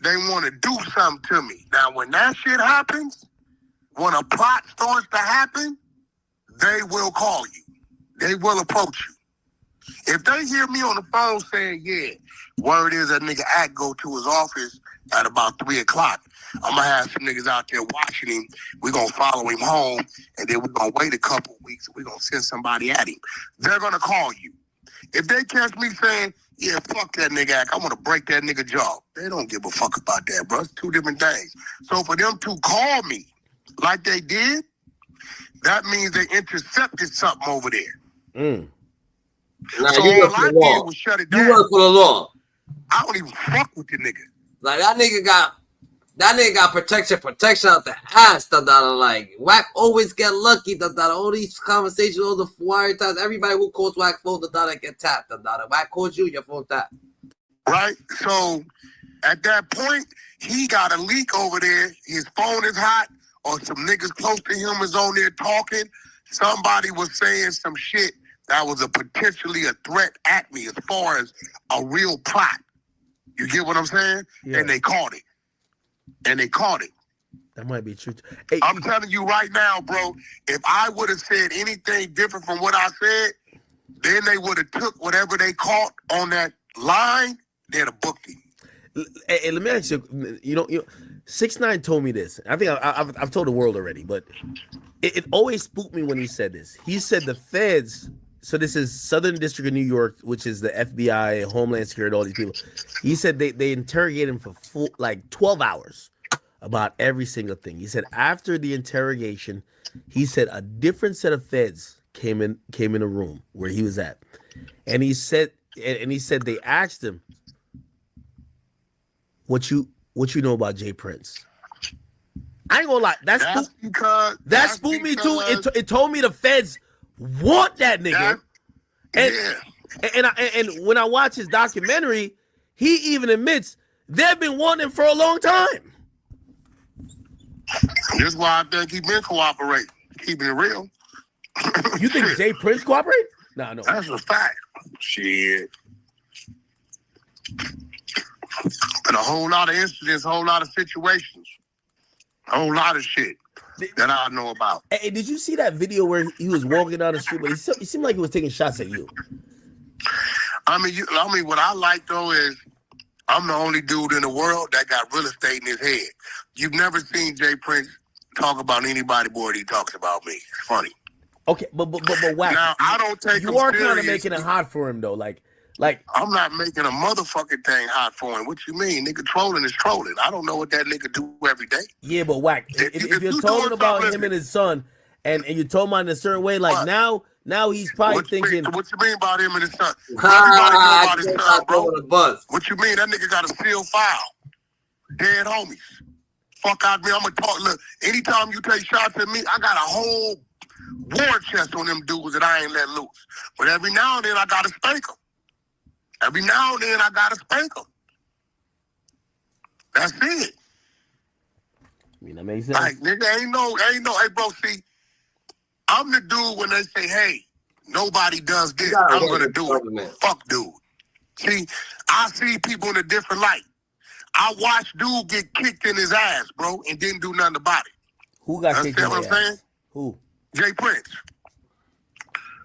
they want to do something to me. Now, when that shit happens, when a plot starts to happen, they will call you. They will approach you. If they hear me on the phone saying, yeah, word is that nigga Ack go to his office at about 3 o'clock. I'm going to have some niggas out there watching him. We're going to follow him home, and then we're going to wait a couple weeks, and we're going to send somebody at him. They're going to call you. If they catch me saying, Yeah, fuck that nigga act. I want to break that nigga jaw. They don't give a fuck about that, bro. It's two different things. So for them to call me like they did, that means they intercepted something over there. Nah, So you all work for I the did law. was shut it You down. work for the law. I don't even fuck with the nigga. Like that nigga got protection out the ass. Like Wack always get lucky. All these conversations, all the wire times, everybody who calls Wack phone get tapped. Wack calls you, your phone tapped. Right? So at that point, he got a leak over there. His phone is hot, or some niggas close to him is on there talking. Somebody was saying some shit that was potentially a threat at me as far as a real plot. You get what I'm saying? Yeah. And they caught it. That might be true. Hey, I'm telling you right now, bro, if I would have said anything different from what I said, then they would have took whatever they caught on that line, they'd have booked him. Hey, let me ask you, you know, 6ix9ine told me this. I think I've told the world already, but it always spooked me when he said this. He said the feds, so this is Southern District of New York, which is the FBI, Homeland Security, all these people. He said they interrogated him for 12 hours about every single thing. He said after the interrogation, he said a different set of feds came in a room where he was at, and he said they asked him, what you know about Jay Prince? I ain't gonna lie, that spooked me too. It told me the feds want that nigga. And when I watch his documentary, he even admits they've been wanting him for a long time. That's why I think he been cooperating, keeping it real. You think Jay Prince cooperated? No. That's a fact. Shit. Been a whole lot of incidents, a whole lot of situations, a whole lot of shit that I know about. Hey, did you see that video where he was walking down the street, but he seemed like he was taking shots at you? I mean, what I like though is I'm the only dude in the world that got real estate in his head. You've never seen Jay Prince talk about anybody more than he talks about me. It's funny. Okay, but Wack, now I don't take you him are kind of serious. making it hot for him though, like I'm not making a motherfucking thing hot for him. What you mean? Nigga trolling is trolling. I don't know what that nigga do every day. Yeah, but Wack, if you're talking about him and his son, and you told him in a certain way, like now he's probably thinking. What you mean about him and his son? Everybody know about his son, bro. What you mean? That nigga got a sealed file. Dead homies. Fuck out me. I'm gonna talk. Look, anytime you take shots at me, I got a whole war chest on them dudes that I ain't let loose. But every now and then I gotta spank them. Every now and then I gotta spank them. That's it. I mean, that makes sense. Like, nigga, ain't no, hey, bro, see, I'm the dude when they say, hey, nobody does this, I'm gonna do it. Fuck dude. See, I see people in a different light. I watched dude get kicked in his ass, bro, and didn't do nothing about it. Who got kicked in his ass? Who? Jay Prince.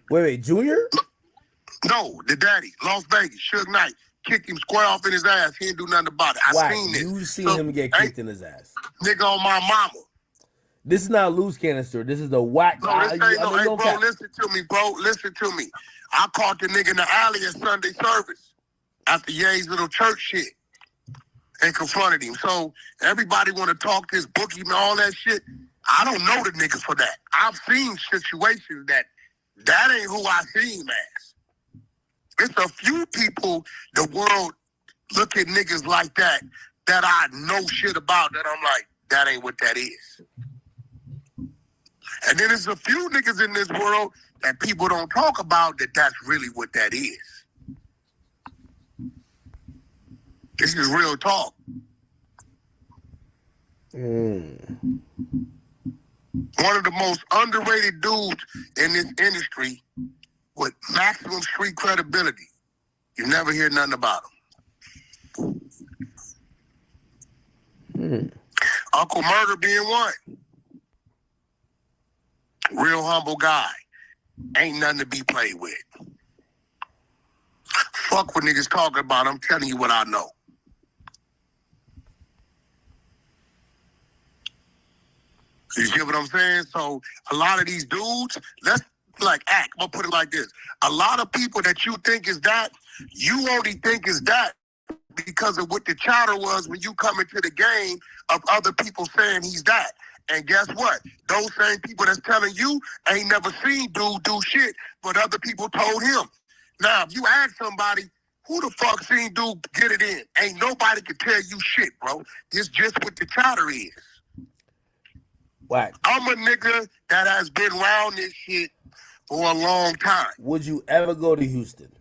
Wait, Junior? No, the daddy, Las Vegas, Suge Knight, kicked him square off in his ass. He didn't do nothing about it. I seen this. You seen him get kicked in his ass. Nigga on my mama. This is not a loose canister. This is the Wack. No, this ain't no, hey, bro, listen to me, bro. Listen to me. I caught the nigga in the alley at Sunday service after Ye's little church shit and confronted him. So everybody want to talk this bookie and all that shit. I don't know the niggas for that. I've seen situations that ain't who I seen, man. It's a few people the world look at niggas like that I know shit about that I'm like, that ain't what that is. And then there's a few niggas in this world that people don't talk about that's really what that is. This is real talk. One of the most underrated dudes in this industry with maximum street credibility. You never hear nothing about him. Uncle Murder being one. Real humble guy. Ain't nothing to be played with. Fuck what niggas talking about. I'm telling you what I know. You get what I'm saying? So a lot of these dudes, let's like act. I'm gonna put it like this. A lot of people that you think is that, you only think is that because of what the chatter was when you come into the game of other people saying he's that. And guess what? Those same people that's telling you ain't never seen dude do shit, but other people told him. Now, if you ask somebody, who the fuck seen dude get it in? Ain't nobody can tell you shit, bro. It's just what the chatter is. Wack. I'm a nigga that has been around this shit for a long time. Would you ever go to Houston?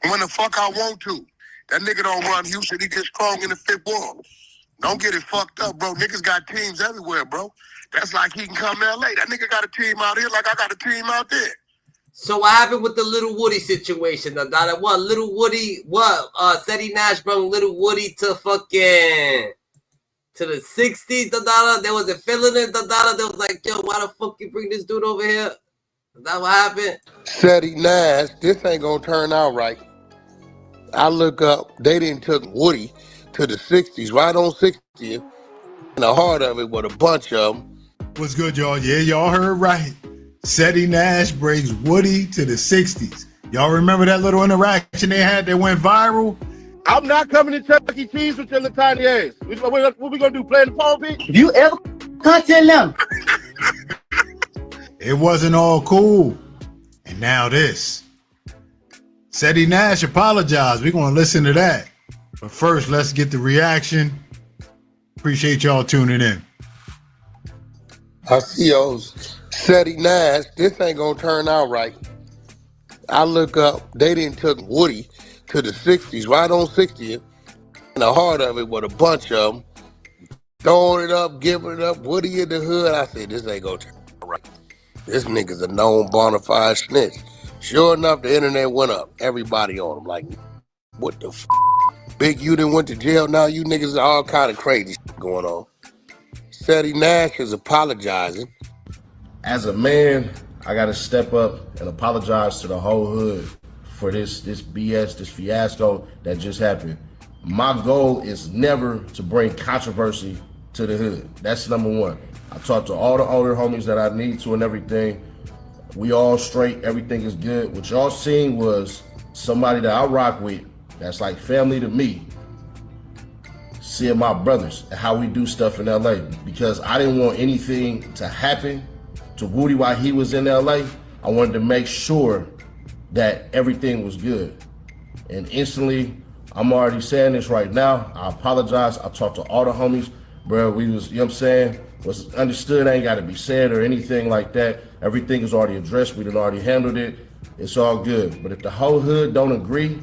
When the fuck I want to. That nigga don't run Houston. He gets strong in the fifth wall. Don't get it fucked up, bro. Niggas got teams everywhere, bro. That's like he can come to LA. That nigga got a team out here like I got a team out there. So what happened with the Little Woody situation? What Little Woody? Seti Nash brought Little Woody to fucking to the 60s. They wasn't feeling it. They was like, yo, why the fuck you bring this dude over here? Is that what happened? Seti Nash, this ain't gonna turn out right. I look up, they didn't took Woody to the 60s, right on 60th. In the heart of it with a bunch of them. What's good, y'all? Yeah, y'all heard right. Seti Nash brings Woody to the 60s. Y'all remember that little interaction they had that went viral? I'm not coming to Chuck E. Cheese with your little tiny ass. What we gonna do, play in the phone pit? If you ever can't tell them. It wasn't all cool. And now this. Seti Nash apologized. We're going to listen to that. But first, let's get the reaction. Appreciate y'all tuning in. I see those. Seti Nash, this ain't gonna turn out right. I look up, they didn't took Woody to the 60s, right on 60th. In the heart of it with a bunch of them. Throwing it up, giving it up, Woody in the hood. I said, this ain't gonna turn out right. This nigga's a known bona fide snitch. Sure enough, the internet went up. Everybody on him. Like, what the f? Big, you done went to jail. Now you niggas are all kind of crazy shit going on. Seti Nash is apologizing. As a man, I got to step up and apologize to the whole hood for this BS, this fiasco that just happened. My goal is never to bring controversy to the hood. That's number one. I talked to all the older homies that I need to and everything. We all straight, everything is good. What y'all seen was somebody that I rock with, that's like family to me, seeing my brothers and how we do stuff in LA. Because I didn't want anything to happen to Woody while he was in LA. I wanted to make sure that everything was good. And instantly, I'm already saying this right now, I apologize. I talked to all the homies, bro. We was, you know what I'm saying? Was understood, ain't got to be said or anything like that. Everything is already addressed. We done already handled it. It's all good. But if the whole hood don't agree,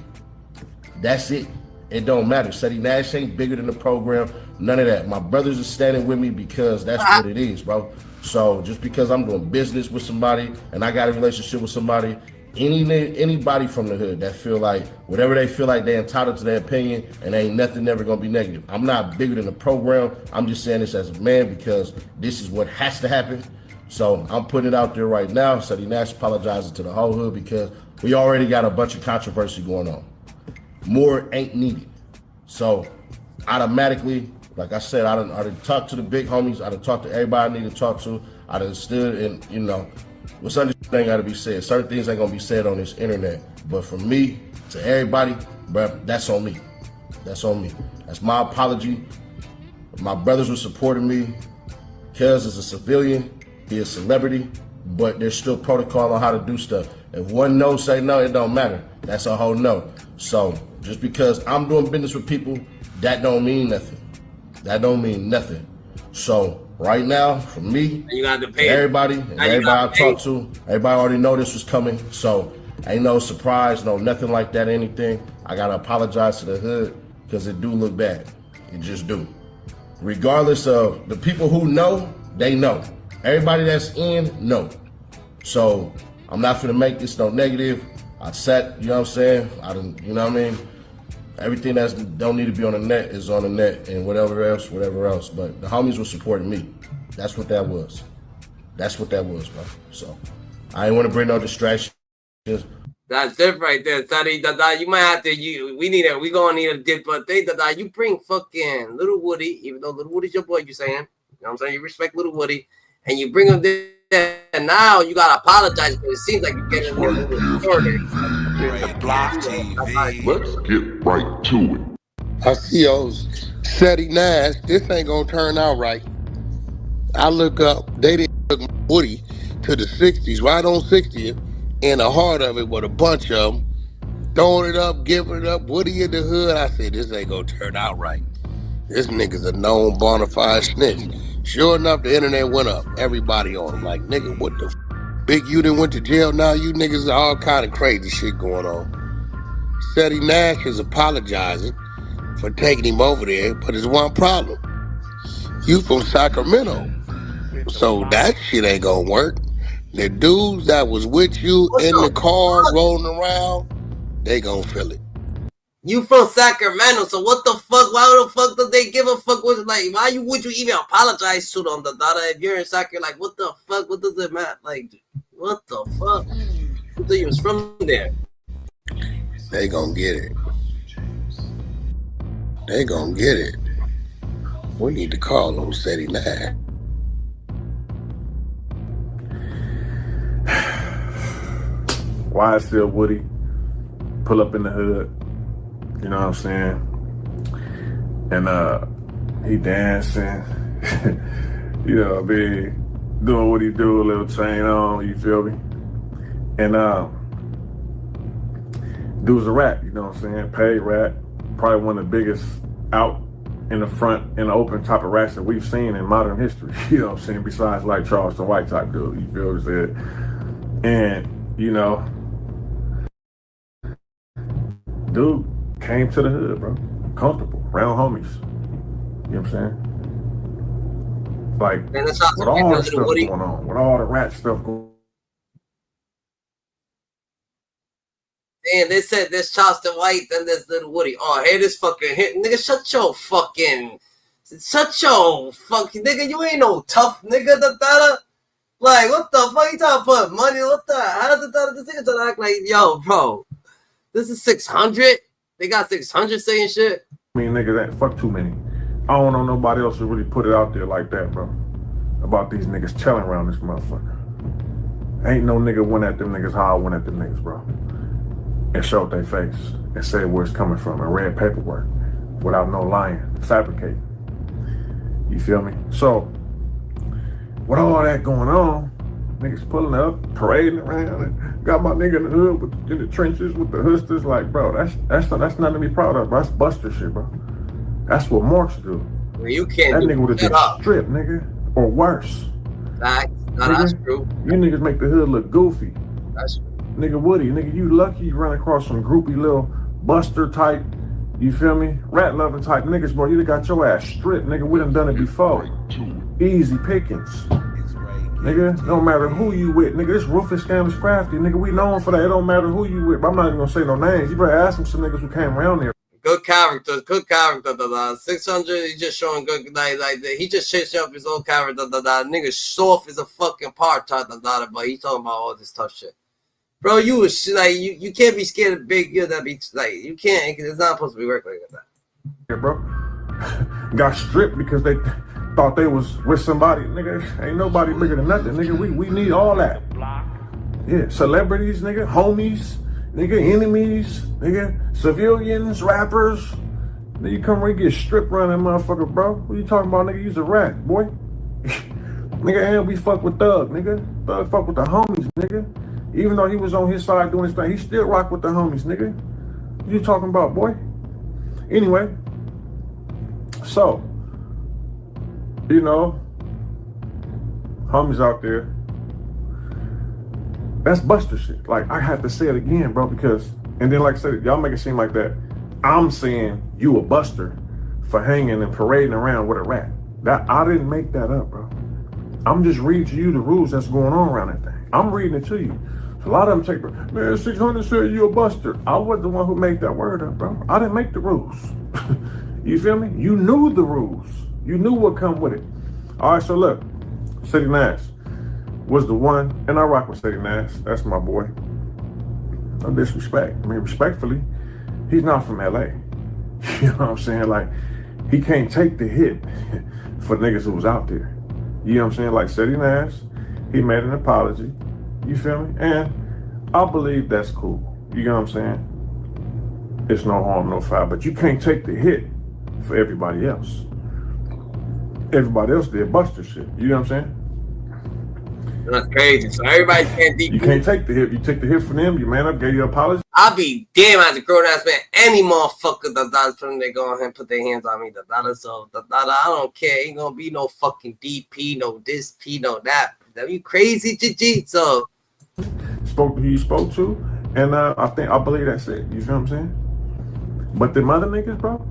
that's it. It don't matter. Seti Nash ain't bigger than the program. None of that. My brothers are standing with me because that's what it is, bro. So just because I'm doing business with somebody and I got a relationship with somebody, anybody from the hood that feel like whatever they feel like they're entitled to their opinion and ain't nothing ever gonna be negative. I'm not bigger than the program. I'm just saying this as a man because this is what has to happen. So I'm putting it out there right now. Seti Nash apologizing to the whole hood because we already got a bunch of controversy going on. More ain't needed. So automatically, like I said, I done talked to the big homies. I done talked to everybody I need to talk to. I done stood and, you know, what's certain things got to be said. Certain things ain't gonna be said on this internet. But from me to everybody, bro, that's on me. That's on me. That's my apology. My brothers were supporting me. Kez is a civilian. He is a celebrity. But there's still protocol on how to do stuff. If one no say no, it don't matter. That's a whole no. So just because I'm doing business with people, that don't mean nothing. That don't mean nothing. So right now, for me, you got to pay everybody, and everybody I talk to, everybody already know this was coming. So ain't no surprise, no nothing like that, anything. I gotta apologize to the hood because it do look bad. It just do. Regardless of the people who know, they know. Everybody that's in, know. So I'm not gonna make this no negative. I sat, you know what I'm saying? I didn't, you know what I mean? Everything that don't need to be on the net is on the net and whatever else. But the homies were supporting me. That's what that was. That's what that was, bro. So I ain't want to bring no distractions. That's it right there, Seti. You might have to. We gonna need a different thing. You bring fucking Little Woody, even though Little Woody's your boy. You saying? You know what I'm saying? You respect Little Woody, and you bring him there And now you gotta apologize, but it seems like you're getting a little shorter. Let's get right to it. I see those SETI Nash. This ain't gonna turn out right. I look up, they didn't took Woody to the 60s, right on 60th, in the heart of it with a bunch of them, throwing it up, giving it up, Woody in the hood. I said, this ain't gonna turn out right. This nigga's a known bona fide snitch. Sure enough, the internet went up. Everybody on him. Like, nigga, what the Big, you done went to jail now. You niggas are all kind of crazy shit going on. SETI Nash is apologizing for taking him over there, but there's one problem. You from Sacramento. So that shit ain't gonna work. The dudes that was with you in the car rolling around, they gonna feel it. You from Sacramento, so what the fuck? Why the fuck do they give a fuck? With, like, why would you even apologize to them, the daughter? If you're in Sacramento, like, what the fuck? What does it matter? Like, what the fuck? Who thought you was from there? They gonna get it. They gonna get it. We need to call them SETI Nash. Why is still Woody? Pull up in the hood. You know what I'm saying? And he dancing, you know what I mean, doing what he do, a little chain on, you feel me? And dude's a rat, you know what I'm saying? Paid rat, probably one of the biggest out in the front, in the open type of rats that we've seen in modern history, you know what I'm saying? Besides like Charleston White type dude, you feel what I'm saying? And, you know, dude came to the hood, bro. Comfortable, around homies. You know what I'm saying? Like, with all the stuff going on, with all the rat stuff going on. And they said there's Charleston White, then there's Little Woody. Oh, hey, this fucking hit. Nigga, shut your fucking, nigga, you ain't no tough nigga, Like, what the fuck? You talking about money? What the? How did this nigga trying to act like, yo, bro, this is 600? They got 600 saying shit. I mean, niggas ain't fuck too many. I don't know nobody else who really put it out there like that, bro. About these niggas telling around this motherfucker. Ain't no nigga went at them niggas how I went at them niggas, bro. And showed their face and said where it's coming from and read paperwork without no lying, fabricating. You feel me? So, with all that going on, niggas pulling up, parading around, and got my nigga in the hood in the trenches with the hustlers. Like, bro, that's nothing to be proud of, bro. That's Buster shit, bro. That's what Marks do. Well, you can't. That nigga would have been stripped, nigga, or worse. Facts. No, that's true. You niggas make the hood look goofy. That's true. Nigga Woody, nigga, you lucky you run across some groupie little Buster type, you feel me? Rat loving type niggas, bro. You done got your ass stripped, nigga. We done done it before. Easy pickings. Nigga, don't matter who you with. Nigga, this Rufus scam is crafty. Nigga, we known for that. It don't matter who you with. But I'm not even gonna say no names. You better ask some niggas who came around there. Good character. 600, he just showing good, like he just changed up his own character. Nigga soft as a fucking part-time, but he talking about all this tough shit. Bro, you was like, you can't be scared of big, that be like, you can't, it's not supposed to be working like that. Yeah, bro. Got stripped because they thought they was with somebody. Nigga, ain't nobody bigger than nothing. Nigga, we need all that. Yeah, celebrities, nigga, homies, nigga, enemies, nigga, civilians, rappers. Nigga, you come right get stripped around that motherfucker, bro. What you talking about, nigga? You's a rat, boy. Nigga, and we fuck with Thug, nigga. Thug fuck with the homies, nigga. Even though he was on his side doing his thing, he still rock with the homies, nigga. What you talking about, boy? Anyway, so, you know, homies out there, that's Buster shit. Like, I have to say it again, bro, because, and then like I said, y'all make it seem like that I'm saying you a Buster for hanging and parading around with a rat. That I didn't make that up, bro. I'm just reading to you the rules that's going on around that thing. I'm reading it to you. So a lot of them take, man, 600 said you a Buster. I wasn't the one who made that word up, bro. I didn't make the rules. You feel me? You knew the rules. You knew what come with it. All right, so look, SETI Nash was the one, and I rock with SETI Nash. That's my boy. No disrespect. I mean, respectfully, he's not from LA. You know what I'm saying? Like, he can't take the hit for niggas who was out there. You know what I'm saying? Like SETI Nash He made an apology. You feel me? And I believe that's cool. You know what I'm saying? It's no harm, no foul. But you can't take the hit for everybody else. Everybody else did Buster shit. You know what I'm saying? That's crazy. So everybody can't DP. You can't take the hit. You take the hit from them. You man up, gave you an apology. I'll be damn as a grown ass man. Any motherfucker that from they go ahead and put their hands on me. So I don't care. Ain't gonna be no fucking DP, no this P, no that. Are you crazy, GG? So spoke to who you spoke to, and I believe that's it. You feel what I'm saying? But them other niggas, bro,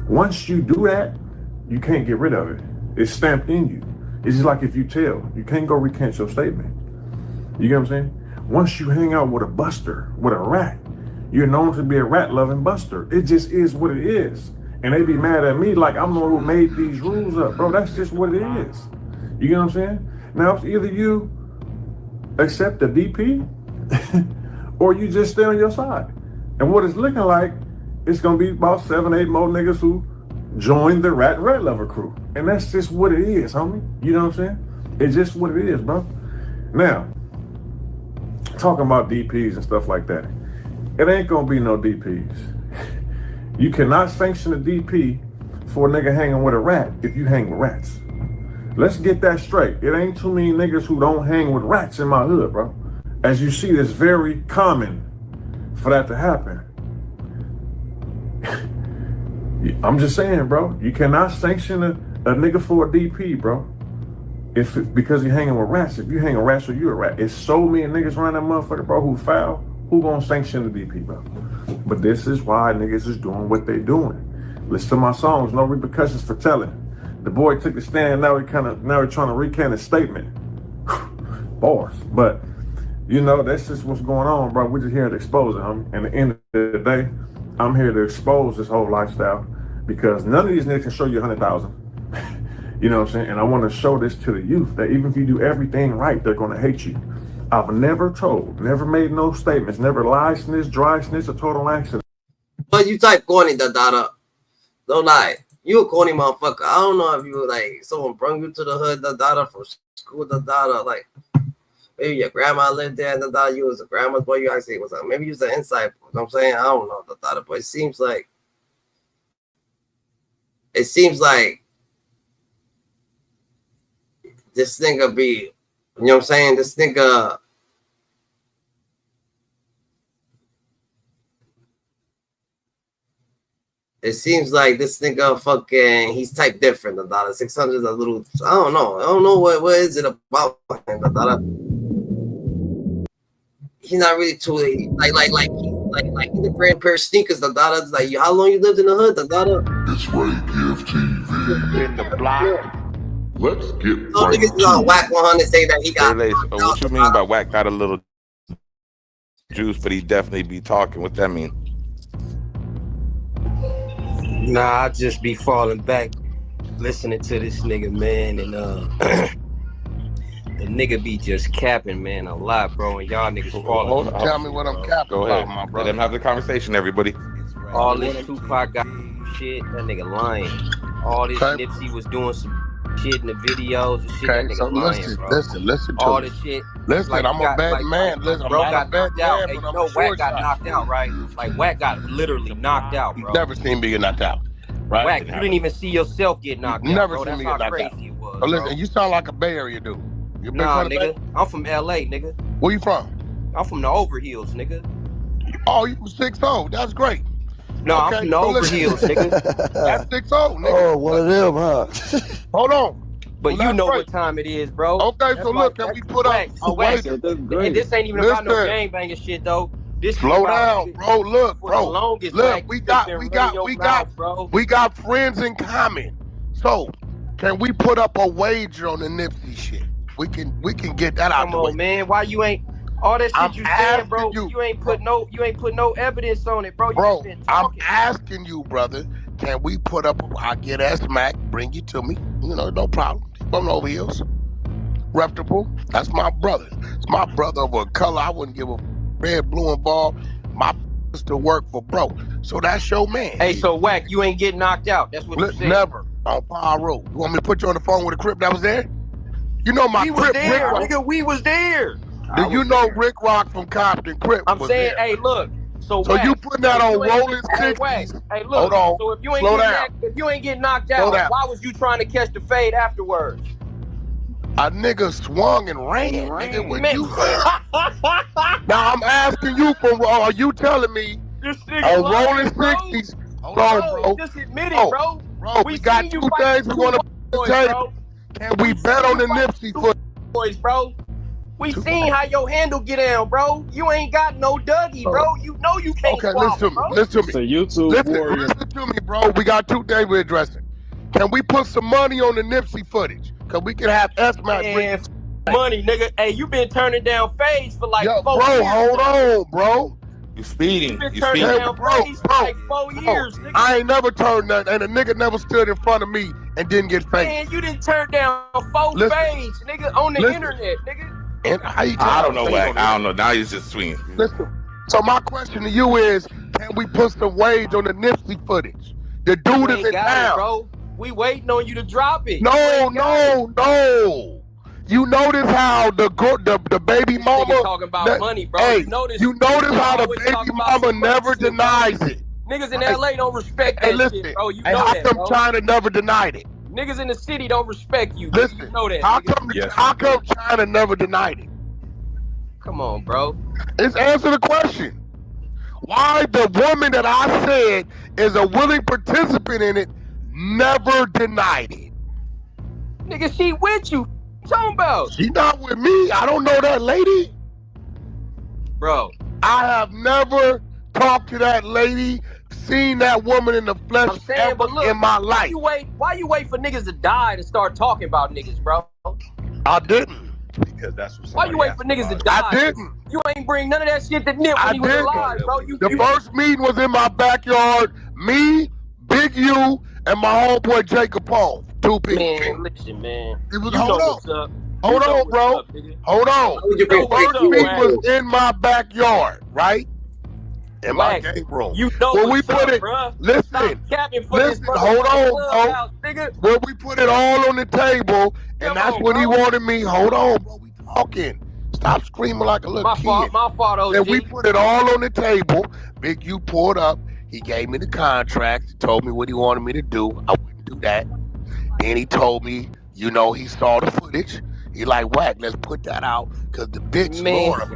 once you do that, you can't get rid of it. It's stamped in you. It's just like if you tell, you can't go recant your statement. You get what I'm saying? Once you hang out with a buster, with a rat, you're known to be a rat-loving buster. It just is what it is. And they be mad at me like I'm the one who made these rules up, bro. That's just what it is. You get what I'm saying? Now, it's either you accept the DP or you just stay on your side. And what it's looking like, it's gonna be about 7, 8 more niggas who join the rat lover crew. And that's just what it is, homie. You know what I'm saying? It's just what it is, bro. Now, talking about DPs and stuff like that, it ain't gonna be no DPs. You cannot sanction a DP for a nigga hanging with a rat if you hang with rats. Let's get that straight. It ain't too many niggas who don't hang with rats in my hood, bro. As you see, it's very common for that to happen. I'm just saying, bro, you cannot sanction a nigga for a DP, bro. Because he hanging with rats. If you hang with rats or you a rat. It's so many niggas around that motherfucker, bro, who foul. Who gonna sanction the DP, bro? But this is why niggas is doing what they doing. Listen to my songs, no repercussions for telling. The boy took the stand, now he trying to recant his statement. Bars. But you know, that's just what's going on, bro. We're just here to expose it, homie. And at the end of the day, I'm here to expose this whole lifestyle because none of these niggas can show you 100,000. You know what I'm saying? And I want to show this to the youth that even if you do everything right, they're going to hate you. I've never made no statements, never lied, snitch, dry snitch, a total accident. But you type corny, Dada. Don't lie. You a corny motherfucker. I don't know if you like someone brought you to the hood, Dada, from school, Dada. Like maybe your grandma lived there, Dada. You was a grandma's boy. You actually was like maybe you was an inside. You know what I'm saying? I don't know, Dada. But it seems like this nigga be, you know what I'm saying? This nigga. It seems like this nigga fucking, he's type different. The dollar 600 is a little, I don't know what is it about him. The dollar, he's not really too like the grand pair of sneakers. The dollar, like how long you lived in the hood? The dollar. It's right here, TV in the block. Let's get so right niggas on WACK100 say that he got. What you mean by Wack got a little juice, but he definitely be talking? What that mean? Nah, I just be falling back listening to this nigga, man, and the nigga be just capping, man, a lot, bro, and y'all niggas falling. Tell me what I'm capping. Go ahead, my let brother. them have the conversation, everybody. All this Tupac got shit, that nigga lying. All this Nipsey was doing some shit in the videos and shit, that nigga so lying, bro. Listen to all me. this shit. Listen, like, I'm a bad man. Listen, bro I'm got not a knocked bad out. man, Hey, but you I'm know a Wack short got shot. knocked out, right? Like Wack got literally knocked out, bro. Never seen me get knocked out. Right? Wack, you didn't even see yourself get knocked out, Never bro. seen That's me how get knocked out. crazy it was, So listen, bro. you sound like a Bay Area dude. You been Nah, from the nigga. Bay? I'm from LA, nigga. Where you from? I'm from the Overhills, nigga. Oh, you from 6-0. That's great. No, I'm from the Overhills, nigga. That's 6-0, nigga. Oh, one of them, huh? Hold on. But Well, you know great. what time it is, bro. Okay, That's so why- look, can we put up a wager? And this ain't even about no Listen. gangbanging shit, though. This Slow is about down, bro. Look, for bro. the longest, Look, Wack, we you just got been running your mouth, bro. friends in common. So, can we put up a wager on the Nipsey shit? We can get that out Come the way. on, man. Why you ain't all that shit I'm you saying, bro? asking You ain't put no evidence on it, bro. You Bro, just been I'm talking. asking you, brother. Can we put up? I get S-Mac, bring you to me. You know, no problem. From over hills. Reputable. That's my brother. It's my brother of a color. I wouldn't give a red, blue, and ball. My to work for bro. So that's your man. Hey, so Wack, you ain't getting knocked out. That's what you said. Never. On Power Road. You want me to put you on the phone with a crip that was there? You know my We was Crip, there, Rick. nigga. We was there. Do you know Rick Rock from Compton Crip? I'm was saying, there. hey, look. So you Wack, putting that if on you ain't rolling get- hey, Wack, 60s? Hey, look. Hold on. So if you ain't Slow get down. if you ain't get knocked Slow out, down. why was you trying to catch the fade afterwards? A nigga swung and ran. Nigga, when Man. you now I'm asking you are you telling me This nigga on rolling lying, bro. 60s? Hold on, bro. Just admit it, bro. We got seen you two fight things we want to put boys, on the bro. table. Can we bet on the Nipsey foot? Boys, bro. We seen how your handle get down, bro. You ain't got no Dougie, bro. You know you can't Okay, swallow, listen to me. bro. Listen to me. Listen to me, bro. We got two things we're addressing. Can we put some money on the Nipsey footage? Cause we can have S-Mac bring Man, money, nigga. Hey, you been turning down fades for like 4 bro, years. hold on, bro. You speeding. You been You turning speeding. down fades for like 4 years, nigga. I ain't never turned that, and a nigga never stood in front of me and didn't get faked. Man, you didn't turn down 4 fades, nigga, on the internet, nigga. And how you I don't know, fade Wack. on the I don't know. Now he's just swinging. Listen. So my question to you is, can we put some wage on the Nipsey footage? The dude You is ain't in got town. it, bro. We waiting on you to drop it. No. You notice how the baby mama Nigga talking about money, bro. Hey, you notice how the always baby talk about mama some money never shit, bro. denies it. Niggas in Right. LA don't respect Hey, that listen. shit, bro. You Hey, know how that, come bro. China never denied it? Niggas in the city don't respect you. Listen, You know that. how nigga. come China never denied it? Come on, bro. It's answer the question. Why the woman that I said is a willing participant in it never denied it? Nigga, she with you. What you talking about? She not with me. I don't know that lady. Bro. I have never talked to that lady, seen that woman in the flesh I'm saying, ever but look, in my life. Why you wait for niggas to die to start talking about niggas, bro? I didn't. Because that's what Why you wait for niggas to die? I didn't. You ain't bring none of that shit to Nip when he was alive, bro. The first meeting was in my backyard. Me, Big U, and my homeboy Jacob Paul. Two people. Man, listen, man. It was, you hold know on. what's up. Hold You know on, what's bro. up, nigga. Hold on. You know The what's first up, meeting Wack. was in my backyard, right? In my Wack, game room. You know when we what's put up, it, bruh. listen, Stop capping for this hold on, clubhouse, bro. nigga. When we put it all on the table, and that's when he wanted me. Hold on, bro. We talking. Stop screaming like a little kid. My fault, OG. Then we put it all on the table. Big U pulled up. He gave me the contract. He told me what he wanted me to do. I wouldn't do that. Then he told me, he saw the footage. He like, Wack, let's put that out. Because the bitch Laura.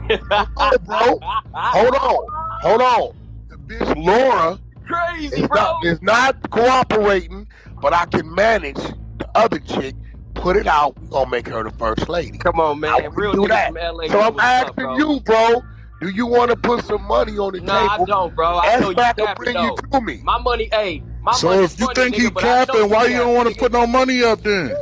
Hold on, bro. Hold on. The bitch Laura Crazy, bro. is not cooperating, but I can manage the other chick. Put it out. We're gonna make her the first lady. Come on, man. Real do niggas that. from LA. So I'm asking you, bro. Do you want to put some money on the table? I don't, bro. I know you S-Mac will capping, bring you though. to me. My money, my So money if you funny, think he nigga, but I know capping, why you don't want to nigga. put no money up then?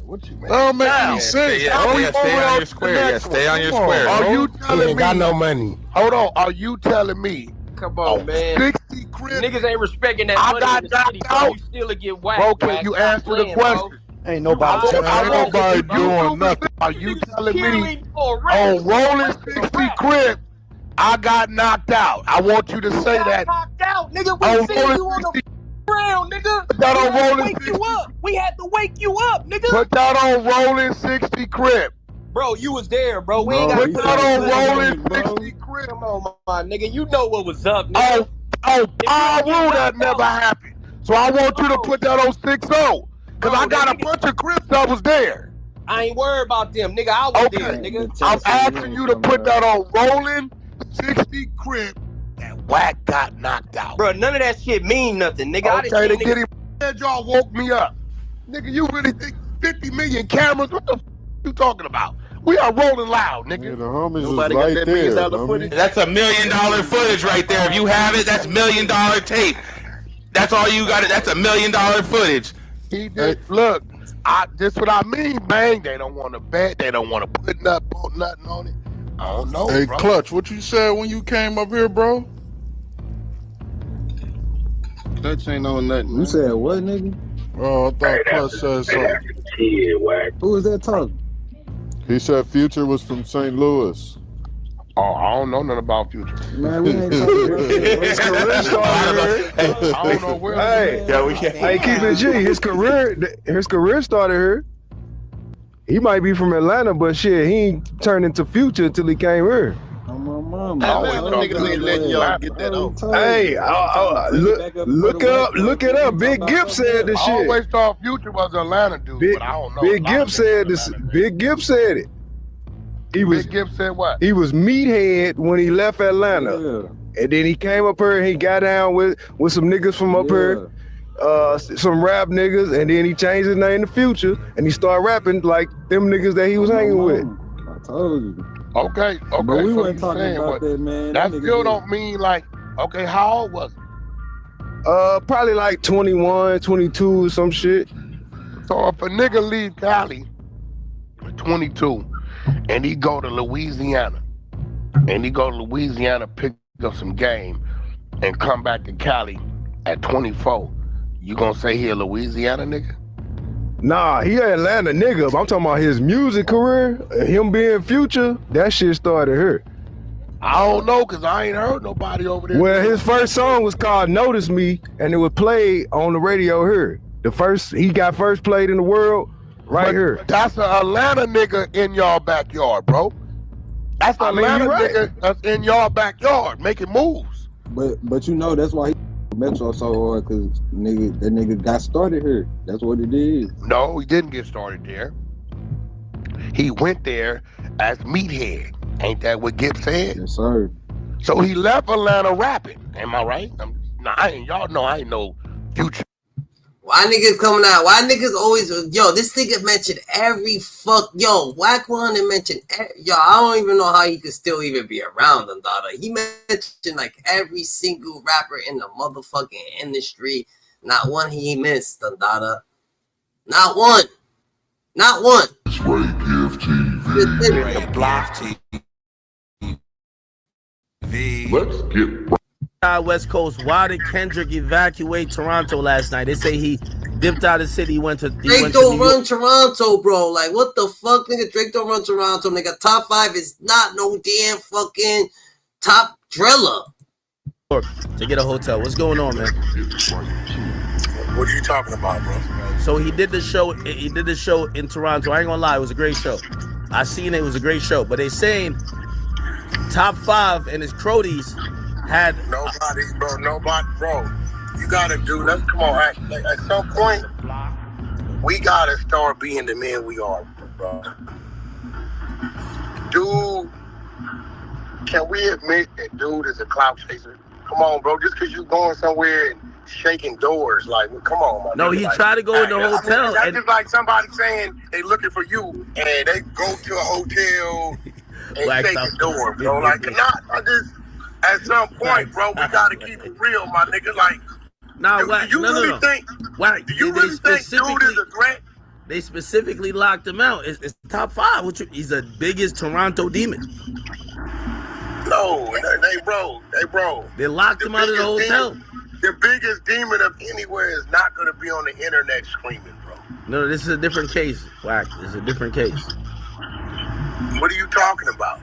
What you mean? That don't make any sense. Stay on your square. Yeah, stay on your square. Are you telling me? got no money. Hold on. Are you telling me? Come on, man. 60 crib. Niggas ain't respecting that I money got in the city, knocked bro. out. You still get whacked. Bro, can Wack. you Stop answer the playing, question? bro. Ain't nobody doing nothing. Are you telling me Cheerleading for a on rap. rolling 60 crib, I got knocked out? I want you to say got that. knocked out, nigga. On We seen rolling you on the ground, nigga. Put that on We had to rolling wake you up. We had to wake you up, nigga. Put that on rolling 60 crib. Bro, you was there, bro. We ain't got Put that on rolling 60 crib. Come on, my nigga. You know what was up, nigga. Oh, that never happened. So I want you to put that on 6-0. Because I got a bunch of crips that was there. I ain't worried about them, nigga. I was there, nigga. I'm asking you to put that on rolling 60 crib that Wack got knocked out. Bro, none of that shit mean nothing, nigga. I Okay, just to seen get niggas. him, y'all woke me up. Nigga, you really think 50 million cameras? What the f you talking about? We are rolling loud, nigga. Yeah, the homies Nobody is got right that there. $1 million homie. footage? That's $1 million footage right there. If you have it, that's $1 million tape. That's all you got. That's $1 million footage. He did. Look, this what I mean, bang. They don't want to bet. They don't want to put nothing on it. I don't know, Hey, bro. Clutch, what you said when you came up here, bro? Clutch ain't on nothing. You said what, nigga? Oh, I thought Clutch said something. Who was that talking? He said Future was from St. Louis. Oh, I don't know nothing about Future. Man, we ain't talking about that. His career started here. I don't know where. Hey, yeah, we can't. Hey, keep it G. His career started here. He might be from Atlanta, but shit, he ain't turned into Future until he came here. On my mama. Atlanta niggas ain't letting y'all get that out. Hey, look it up. Big Gipp said this I shit. always thought Future was an Atlanta dude, but I don't know. Big Gipp said this. Big Gipp said it. Big Gipp said what? He was meathead when he left Atlanta, and then he came up here and he got down with some niggas from up here, some rap niggas, and then he changed his name to Future, and he started rapping like them niggas that he was hanging with. I told you. Okay. But we so weren't you talking saying, about but that, man. That That nigga still did. don't mean like, okay, how old was he? Probably like 21, 22, some shit. So if a nigga leave Cali at 22 and he go to Louisiana, pick up some game and come back to Cali at 24, you gonna say he a Louisiana nigga? Nah, he an Atlanta nigga, but I'm talking about his music career, him being Future, that shit started here. I don't know, cause I ain't heard nobody over there. Well, his first song was called Notice Me, and it was played on the radio here. He got first played in the world right here. That's an Atlanta nigga in y'all backyard, bro. That's an Atlanta nigga that's in y'all backyard making moves. But you know that's why he Metro so hard, cause that nigga got started here. That's what it is. No, he didn't get started there. He went there as meathead. Ain't that what Gibb said? Yes, sir. So he left Atlanta rapping. Am I right? Y'all know I ain't no Future. Why niggas coming out? Why niggas always, this nigga mentioned every WACK100 mentioned, I don't even know how he could still even be around them, daughter. He mentioned like every single rapper in the motherfucking industry. Not one he missed, them, daughter. Not one. Not one. It's right, Gift TV. The block. Let's get West Coast. Why did Kendrick evacuate Toronto last night? They say he dipped out of the city. He went to Drake don't run Toronto, bro. Like, what the fuck, nigga? Drake don't run Toronto, nigga. Top 5 is not no damn fucking top driller. To get a hotel. What's going on, man? What are you talking about, bro? So he did the show. He did the show in Toronto. I ain't gonna lie, it was a great show. I seen it. It was a great show. But they saying top 5 and his cronies had nobody, bro. You gotta do. Let's come on. At some point, we gotta start being the men we are, bro. Dude, can we admit that dude is a clout chaser? Come on, bro. Just because you going somewhere and shaking doors, like, come on, my No, nigga. he like, tried to go in the hotel. That's just like somebody saying they looking for you and they go to a hotel and shake the door, bro. Like, at some point, bro, we gotta keep it real, my nigga. Like, do you really think dude is a threat? They specifically locked him out. It's top 5. He's the biggest Toronto demon. No, they bro. They locked him out of the hotel. The biggest demon of anywhere is not gonna be on the internet screaming, bro. No, this is a different case, Wack. This is a different case. What are you talking about?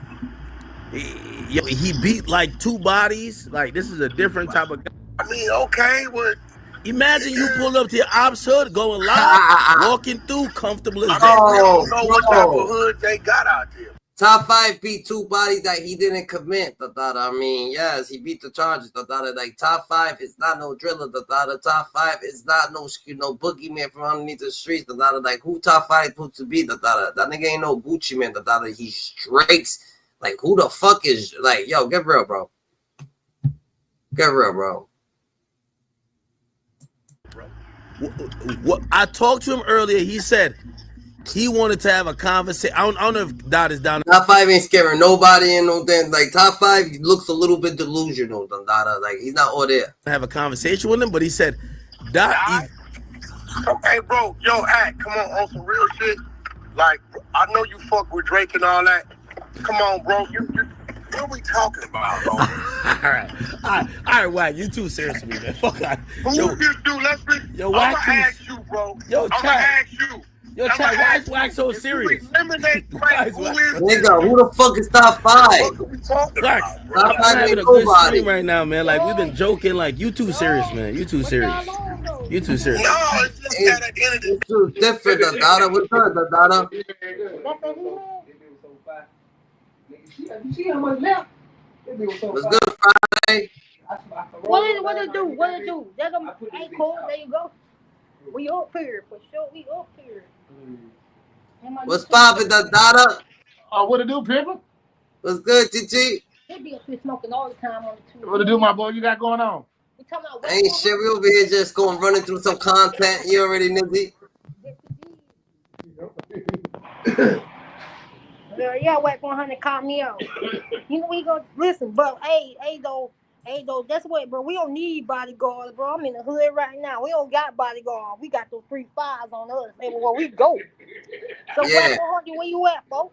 He beat like 2 bodies. Like, this is a different type of guy. I mean, okay, but imagine you pull up to your ops hood, going live, walking through, comfortable as I don't know what type of hood they got out there. Top 5 beat 2 bodies that he didn't commit. I mean, yes, he beat the charges. Like, top 5 is not no driller. Top 5 is not no boogeyman from underneath the streets. Like, who top 5 supposed to be? That nigga ain't no Gucci man. He's Drake's. Like, who the fuck is, like, yo, get real, bro. Get real, bro. What I talked to him earlier, he said he wanted to have a conversation. I don't know if Dot is down. Top 5 ain't scaring nobody in no damn. Like, top 5 looks a little bit delusional. Like, he's not all there. Have a conversation with him, but he said, Dot. Hey, bro, yo, Act, come on some real shit. Like, I know you fuck with Drake and all that. Come on, bro. What are we talking about, bro? All right, Wack, you too serious with me, man. Fuck that. Yo, Wack, I'm gonna ask you, bro. Yo, I'm gonna ask you. Yo, Chad, why is Wack so serious? Eliminate Drake. Nigga, who the fuck is top 5? Wack, I'm having a good stream right now, man. Like, we've been joking. Like, you too serious, man. You too serious. You too serious. No, it's just that at the end of the It's too different, the daughter. What's good, the daughter? What's good, Friday? What it do? What it do? That's ain't cool. There you go. We up here for sure. We up here. What's poppin', the daughter? What it do, Pippa? What's good, GG? They be up here smoking all the time on the tube. What it do, my boy? You got going on? We talking about Ain't shit. We over here just going running through some content. You already knew me. Yeah, WACK100 caught me out. You know we gonna listen, but hey though, that's what, bro. We don't need bodyguards, bro. I'm in the hood right now. We don't got bodyguards. We got those 3 5s on us everywhere we go. So Yeah. WACK100, where you at, bro?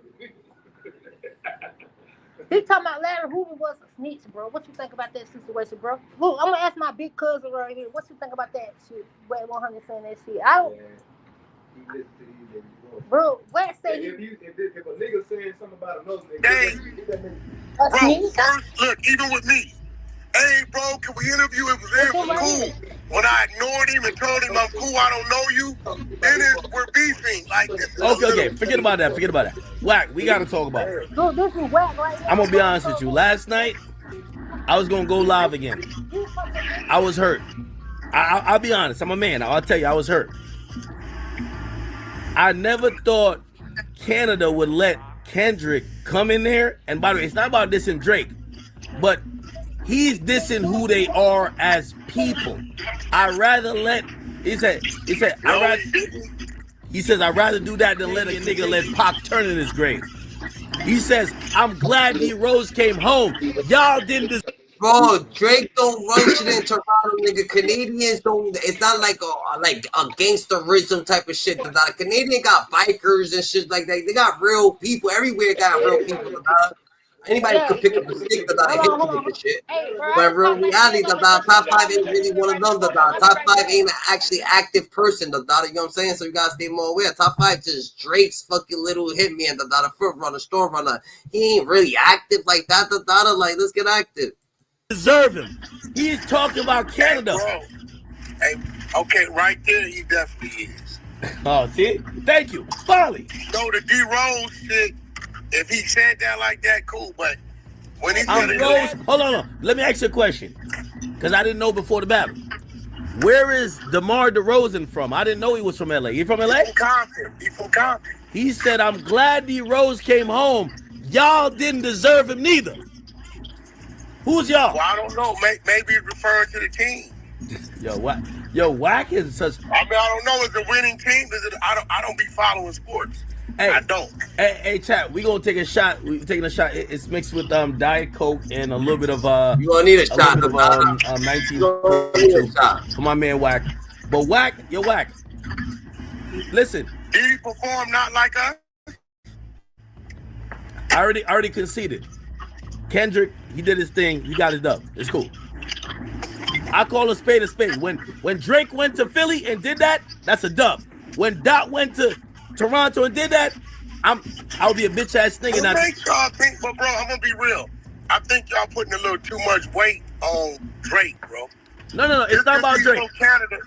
He talking about Larry Hoover was a snitch, bro. What you think about that situation, bro? Look, I'm gonna ask my big cousin right here. What you think about that shit? WACK100 saying that shit. I don't. Bro, Wack say if a nigga saying something about another nigga, bro, first, look, even with me. Hey, bro, can we interview? It was cool. When I ignored him and told him I'm cool, I don't know you, then we're beefing. Like this. Okay. Forget about that. Wack, we gotta talk about it. Dude, this is Wack right now. I'm gonna be honest with you. Last night, I was gonna go live again. I was hurt. I'll be honest. I'm a man. I'll tell you, I was hurt. I never thought Canada would let Kendrick come in there. And by the way, it's not about dissing Drake, but he's dissing who they are as people. I'd rather let, he said, I'd rather do that than let a nigga let Pac turn in his grave. He says, I'm glad D Rose came home. Y'all didn't Bro, Drake don't run shit in Toronto, nigga. Canadians don't. It's not like a gangsterism type of shit. The Canadian got bikers and shit like that. They got real people everywhere. Got real people. Anybody could pick up a stick that hit you with the shit. But in real reality, the top 5 ain't really one of them. The top 5 ain't an actually active person. The daughter, you know what I'm saying? So you gotta stay more aware. Top 5 just Drake's fucking little hitman. The daughter, foot runner, store runner. He ain't really active like that. The daughter, like, let's get active. Deserve him. He's talking about Canada. Hey, okay, right there, he definitely is. Oh, see? Thank you. Finally. No, the D Rose shit. If he said that like that, cool. But when he said Rose, hold on. Let me ask you a question, because I didn't know before the battle. Where is DeMar DeRozan from? I didn't know he was from LA. He from LA? He's from Compton. He said, I'm glad D Rose came home. Y'all didn't deserve him neither. Who's y'all? Well, I don't know. Maybe referring to the team. Yo, Wack is such. I mean, I don't know. Is it a winning team? Is it? I don't be following sports. Hey, I don't. Hey, chat. We gonna take a shot. We taking a shot. It's mixed with Diet Coke and a little bit of You gonna need a shot of 1942 for my man Wack. But Wack, Wack. Listen. Did he perform not like us? I already conceded. Kendrick, he did his thing. He got his dub. It's cool. I call a spade a spade. When Drake went to Philly and did that, that's a dub. When Dot went to Toronto and did that, I'll be a bitch ass nigga. What makes y'all think? But bro, I'm gonna be real. I think y'all putting a little too much weight on Drake, bro. No. It's not about Drake. From Canada.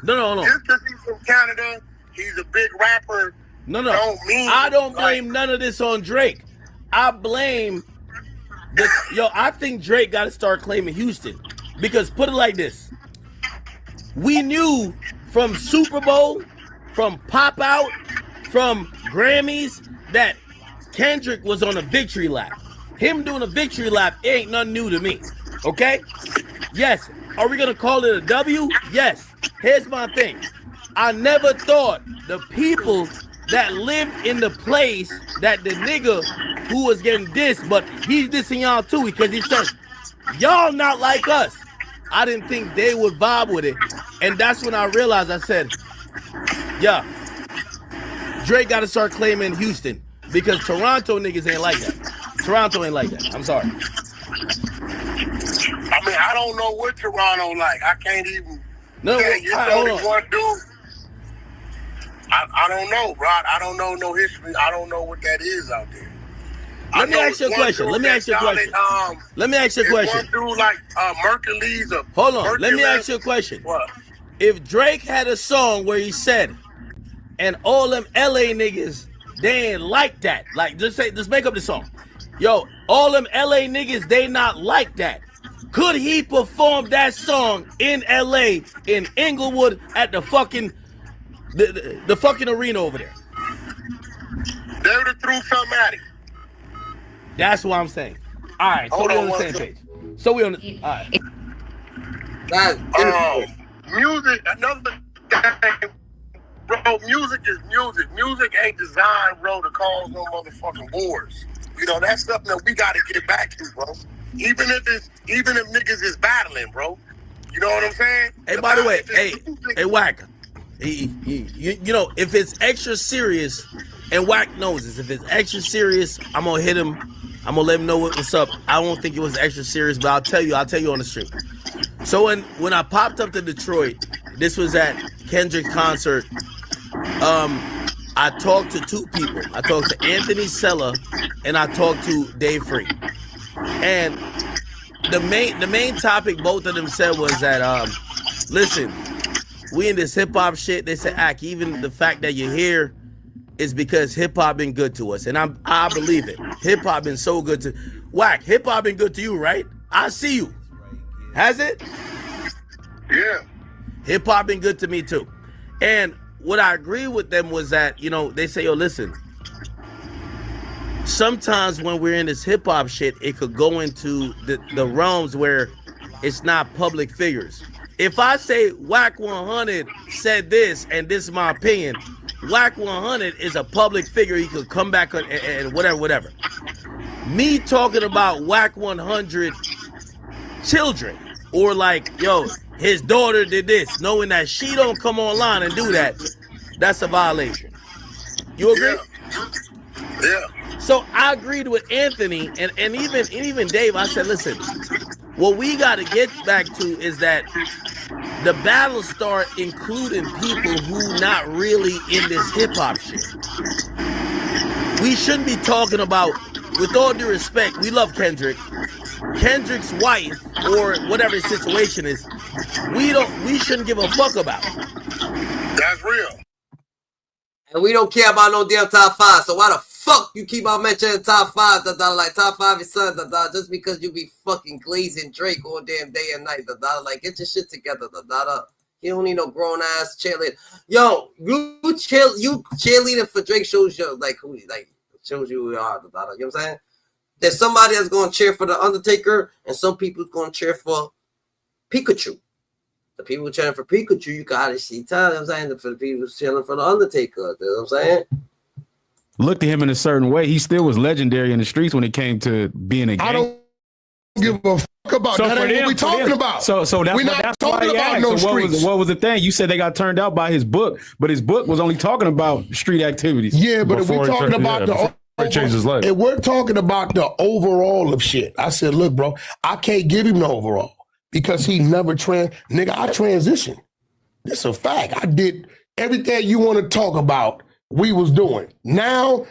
No. Just because he's from Canada, he's a big rapper. No. I don't blame none of this on Drake. I blame I think Drake got to start claiming Houston, because put it like this: we knew from Super Bowl, from Pop Out, from Grammys that Kendrick was on a victory lap. Him doing a victory lap ain't nothing new to me. Okay? Yes. Are we gonna call it a W? Yes. Here's my thing: I never thought the people that lived in the place that the nigga who was getting dissed, but he's dissing y'all too, because he says, y'all not like us. I didn't think they would vibe with it. And that's when I realized, I said, yeah, Drake got to start claiming Houston, because Toronto niggas ain't like that. Toronto ain't like that. I'm sorry. I mean, I don't know what Toronto like. I can't even say. You're the only one dude. I don't know, Rod. I don't know no history. I don't know what that is out there. Let me ask you a question. One dude like Mercury's a... Hold on. Let me ask you a question. What? if Drake had a song where he said, and all them LA niggas, they ain't like that. Like, just make up the song. Yo, all them LA niggas, they not like that. Could he perform that song in LA, in Inglewood, at the fucking the fucking arena over there? They would have threw something at him. That's what I'm saying. All right, so we on the same page. So we on the all right. Music, another thing, bro. Music is music. Music ain't designed, bro, to cause no motherfucking wars. You know, that's something that we got to get back to, bro. Even if niggas is battling, bro. You know what I'm saying? Hey, by the way, hey, Wack. You know, if it's extra serious, and Wack knows this, if it's extra serious, I'm gonna hit him. I'm gonna let him know what's up. I won't think it was extra serious, but I'll tell you on the street. So when I popped up to Detroit, this was at Kendrick's concert. I talked to two people. I talked to Anthony Sella and I talked to Dave Free. And the main topic both of them said was that listen, we in this hip hop shit. They said, Ack, even the fact that you're here is because hip hop been good to us, and I believe it. Hip hop been so good to Wack. Hip hop been good to you, right? I see you. Has it? Yeah. Hip hop been good to me too. And what I agree with them was that, you know, they say, yo, listen, sometimes when we're in this hip hop shit, it could go into the realms where it's not public figures. If I say WACK100 said this and this is my opinion, WACK100 is a public figure. He could come back and whatever. Me talking about WACK100 children, or like, yo, his daughter did this, knowing that she don't come online and do that, that's a violation. You agree? Yeah. So I agreed with Anthony and even Dave. I said, listen, what we got to get back to is that the battle start including people who not really in this hip hop shit. We shouldn't be talking about, with all due respect, we love Kendrick. Kendrick's wife or whatever the situation is, we shouldn't give a fuck about. That's real. And we don't care about no damn top 5. So why the fuck you keep on mentioning top 5? Like top 5 is son. Just because you be fucking glazing Drake all damn day and night. Like get your shit together. You don't need no grown ass cheerleader. Yo, you cheerleading for Drake shows you like who shows you who you are. You know what I'm saying? There's somebody that's going to cheer for the Undertaker, and some people's going to cheer for Pikachu. The people cheering for Pikachu, you gotta see time. You know what I'm saying? For the people cheering for the Undertaker. You know what I'm saying? Looked at him in a certain way. He still was legendary in the streets when it came to being a gang. I don't give a fuck about that. Ain't what we talking about. So that's we not that's talking why about asked. no so streets. what was the thing? You said they got turned out by his book, but his book was only talking about street activities. Yeah, but if we're talking about if we're talking about the overall of shit, I said, look, bro, I can't give him the overall because he never I transitioned. It's a fact. I did everything you want to talk about. We was doing now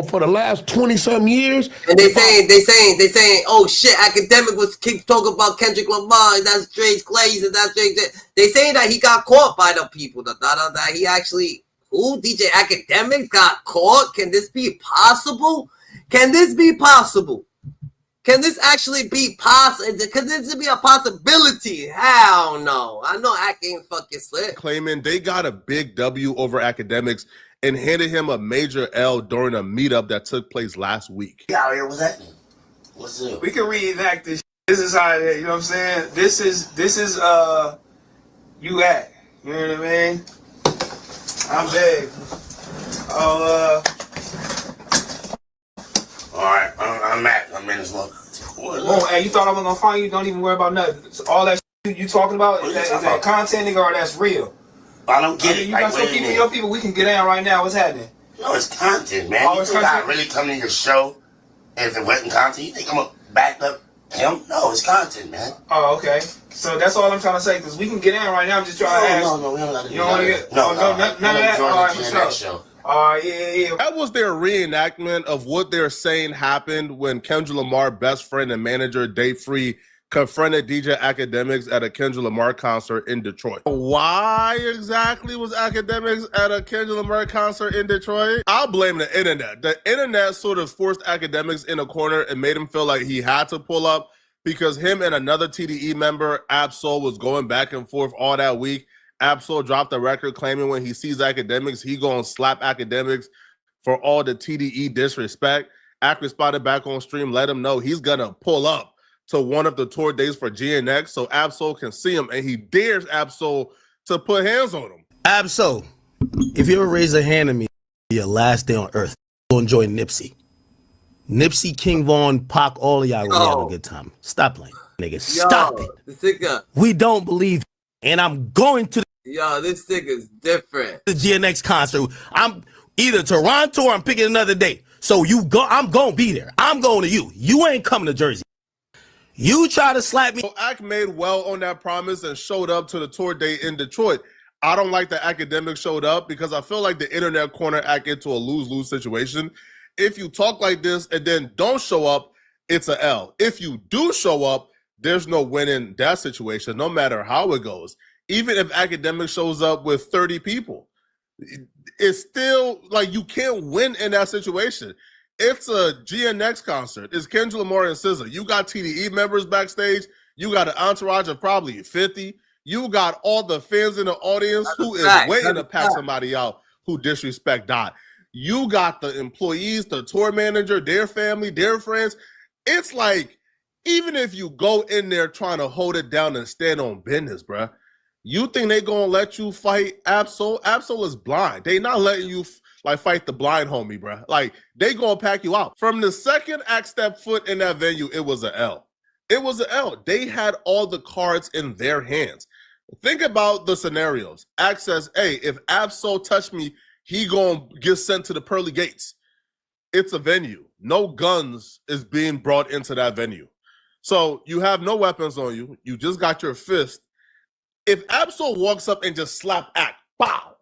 for the last 20-something years. And they saying, oh shit, academic was keep talking about Kendrick Lamar, that's Drake's Glaze, and that's Drake. They saying that he got caught by the people, that he actually, DJ Academic got caught? Can this be possible? Can this be possible? Can this actually be possible? Can this be a possibility? Hell no. I know I ain't fucking slick. Claiming they got a big W over Academics and handed him a major L during a meetup that took place last week. Yeah, here, what's that? What's up? We can reenact this. This is how it is, you know what I'm saying? This is you act. You know what I mean? I'm big. Alright, I'm Mac. I'm in this one. Oh, hey, you thought I was gonna find you? Don't even worry about nothing. So all that shit you talking about, is that content, nigga, or that's real? I don't get it. You got some people, your people, we can get down right now. What's happening? No, it's content, man. Oh, You it's think I content? really come to your show and if it wasn't content, you think I'm gonna back up him? No, it's content, man. Oh, okay. So that's all I'm trying to say, because we can get in right now. I'm just trying to ask. No, we don't gotta do You don't want to get? No, none of that? All right, for sure. All right, yeah. That was their reenactment of what they're saying happened when Kendrick Lamar best friend and manager Dave Free confronted DJ Academics at a Kendrick Lamar concert in Detroit. Why exactly was Academics at a Kendrick Lamar concert in Detroit? I'll blame the internet. The internet sort of forced Academics in a corner and made him feel like he had to pull up because him and another TDE member, Absol, was going back and forth all that week. Absol dropped a record claiming when he sees Academics, he gonna slap Academics for all the TDE disrespect. Ak responded back on stream, let him know he's gonna pull up to one of the tour days for GNX so Absol can see him, and he dares Absol to put hands on him. Absol, if you ever raise a hand at me, your last day on earth, go enjoy Nipsey. Nipsey, King Von, Pac, all of y'all gonna have a good time. Stop playing, nigga. Stop it. This nigga. We don't believe, and I'm going to Yo, this nigga's different. the GNX concert. I'm either Toronto or I'm picking another day. So you go, I'm gonna be there. I'm going to you. You ain't coming to Jersey. You try to slap me. So Ak made well on that promise and showed up to the tour date in Detroit. I don't like the Academics showed up because I feel like the internet corner Ak into a lose-lose situation. If you talk like this and then don't show up, it's a L. If you do show up, there's no winning that situation, no matter how it goes. Even if Academics shows up with 30 people, it's still like you can't win in that situation. It's a GNX concert. It's Kendrick Lamar and SZA. You got TDE members backstage. You got an entourage of probably 50. You got all the fans in the audience who is waiting to pack somebody out who disrespect Dot. You got the employees, the tour manager, their family, their friends. It's like, even if you go in there trying to hold it down and stand on business, bruh, you think they gonna let you fight Absol? Absol is blind. They not letting you fight the blind homie, bruh. Like, they gonna pack you out. From the second Ak stepped foot in that venue, it was an L. It was an L. They had all the cards in their hands. Think about the scenarios. Ak says, hey, if Absol touch me, he gonna get sent to the pearly gates. It's a venue. No guns is being brought into that venue. So you have no weapons on you. You just got your fist. If Absol walks up and just slap Ak, pow,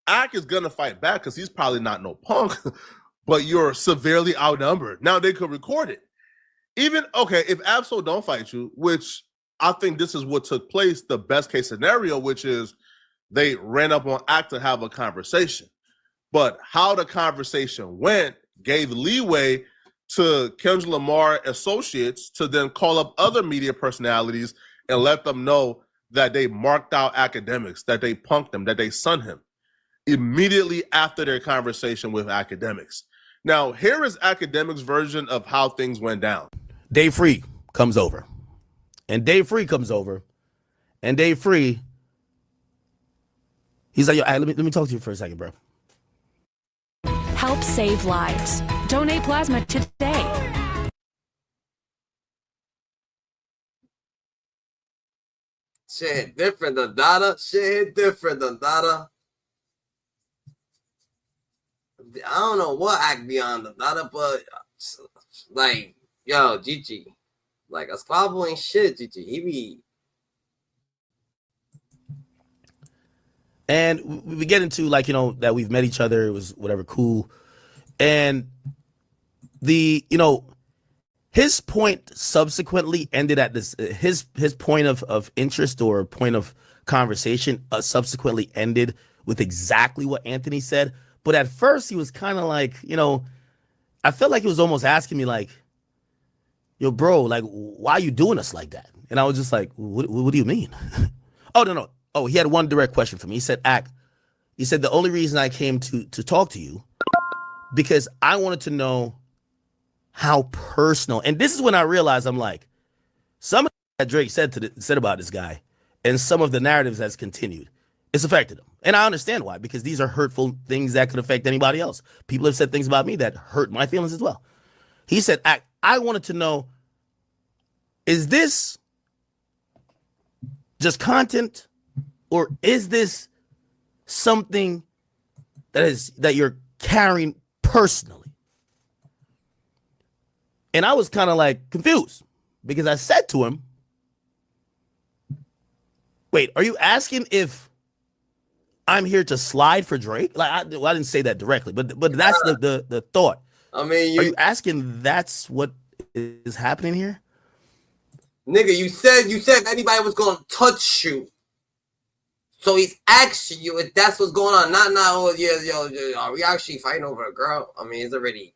Ak is gonna fight back because he's probably not no punk, but you're severely outnumbered. Now they could record it. Even, okay, if Absol don't fight you, which I think this is what took place, the best case scenario, which is they ran up on Ak to have a conversation. But how the conversation went gave leeway to Kendrick Lamar associates to then call up other media personalities and let them know that they marked out Academics, that they punked him, that they sunned him immediately after their conversation with Academics. Now, here is Academics' version of how things went down. Dave Free comes over. And Dave Free comes over. And Dave Free, he's like, yo, let me talk to you for a second, bro. Help save lives. Donate plasma today. Shit hit different than Dada. Shit hit different than Dada. I don't know what Ak beyond the Dada, but like, yo, Gigi. Like, a squabble ain't shit, Gigi. He be. And we get into, like, you know, that we've met each other. It was whatever, cool. And the, you know, his point subsequently ended at this, his point of interest or point of conversation subsequently ended with exactly what Anthony said. But at first he was kind of like, you know, I felt like he was almost asking me like, yo, bro, like, why are you doing us like that? And I was just like, what do you mean? Oh, no. Oh, he had one direct question for me. He said, Ak, he said, the only reason I came to talk to you because I wanted to know how personal. And this is when I realized I'm like, some of that Drake said about this guy and some of the narratives that's continued, it's affected him. And I understand why, because these are hurtful things that could affect anybody else. People have said things about me that hurt my feelings as well. He said, Ak, I wanted to know, is this just content or is this something that you're carrying personally? And I was kind of like confused because I said to him, wait, are you asking if I'm here to slide for Drake? Like, I didn't say that directly, but that's the thought. I mean, are you asking that's what is happening here? Nigga, you said if anybody was gonna touch you. So he's asking you if that's what's going on. Not oh yo, are we actually fighting over a girl? I mean, it's already.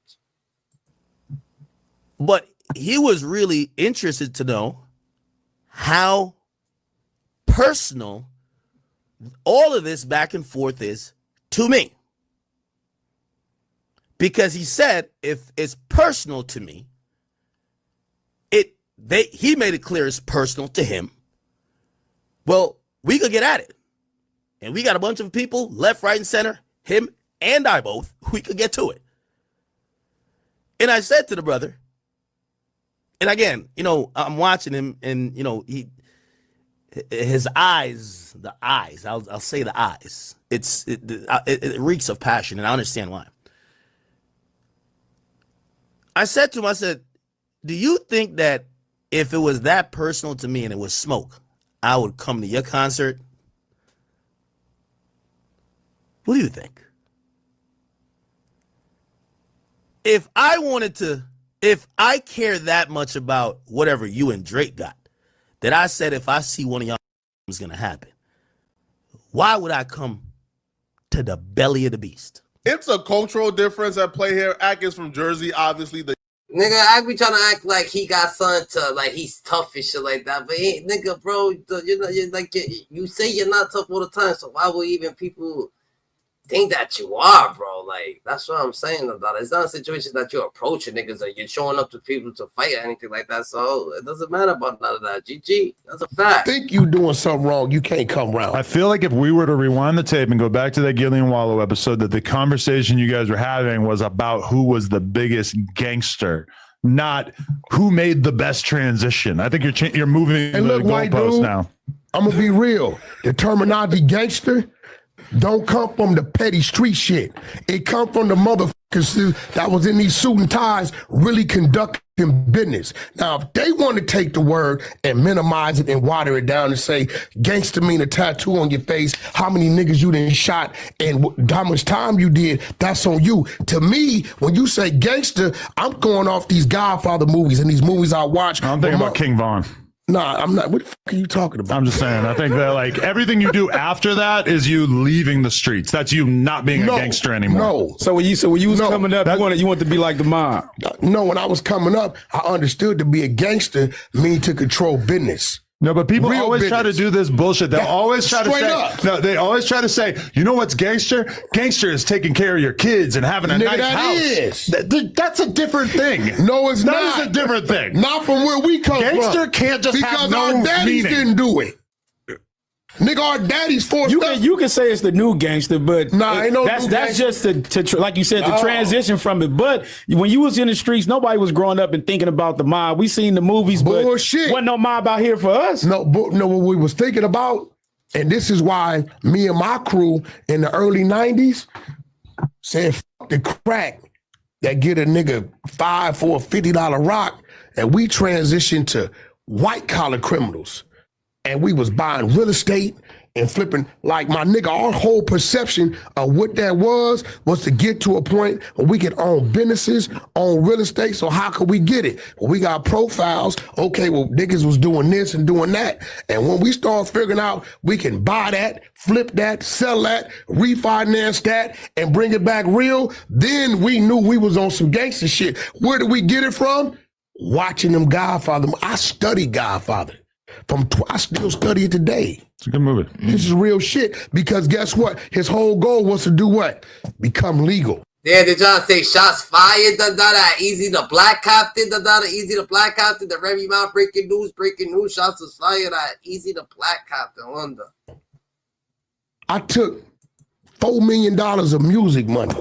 But he was really interested to know how personal all of this back and forth is to me. Because he said, if it's personal to me, he made it clear it's personal to him. Well, we could get at it. And we got a bunch of people, left, right, and center, him and I both, we could get to it. And I said to the brother, and again, I'm watching him, and his eyes, I'll say the eyes. It reeks of passion, and I understand why. I said to him, do you think that if it was that personal to me and it was smoke, I would come to your concert? What do you think? If I care that much about whatever you and Drake got, that I said if I see one of y'all is going to happen, why would I come to the belly of the beast? It's a cultural difference at play here. Ack is from Jersey, obviously. Nigga, I be trying to act like he got something to, like he's tough and shit like that. But nigga, bro, you say you're not tough all the time, so why would even people think that you are, bro? Like, that's what I'm saying about it. It's not a situation that you're approaching niggas or you're showing up to people to fight or anything like that. So it doesn't matter about none of that. GG. That's a fact. Think you doing something wrong, you can't come around. I feel like if we were to rewind the tape and go back to that Gillian Wallow episode, that the conversation you guys were having was about who was the biggest gangster, not who made the best transition. I think you're moving the goalpost now. I'm gonna be real. The terminology gangster don't come from the petty street shit. It come from the motherfuckers that was in these suit and ties really conducting business. Now, if they want to take the word and minimize it and water it down and say gangster mean a tattoo on your face, how many niggas you done shot and how much time you did, that's on you. To me, when you say gangster, I'm going off these Godfather movies and these movies I watch. I'm thinking about King Von. Nah, I'm not. What the fuck are you talking about? I'm just saying. I think that like everything you do after that is you leaving the streets. That's you not being a gangster anymore. No. So when you was coming up, you want to be like the mob. No, when I was coming up, I understood to be a gangster mean to control business. No, but people always try to do this bullshit. They'll always try to say, no, they always try to say, you know what's gangster? Gangster is taking care of your kids and having a nice house. That's a different thing. No, it's not. That is a different thing. Not from where we come from. Gangster can't just have no our daddies meaning. didn't do it. Nigga, our daddies forced you can say it's the new gangster, but that's just to like you said, the transition from it. But when you was in the streets, nobody was growing up and thinking about the mob. We seen the movies, but wasn't no mob out here for us. No, what we was thinking about, and this is why me and my crew in the early 90s said fuck the crack that get a nigga $5 for a $50 rock, and we transitioned to white collar criminals. And we was buying real estate and flipping, like my nigga, our whole perception of what that was to get to a point where we could own businesses, own real estate. So how could we get it? Well, we got profiles. Okay, well, niggas was doing this and doing that. And when we start figuring out we can buy that, flip that, sell that, refinance that, and bring it back real, then we knew we was on some gangster shit. Where did we get it from? Watching them Godfather. I studied Godfather. I still study it today. It's a good movie. This is real shit because guess what? His whole goal was to do what? Become legal. Yeah, they're trying to say shots fired, Easy the Black Captain, Easy the Black Captain, the Remy Mount breaking news, shots was fired at Easy the Black Captain, wonder. I took $4 million of music money,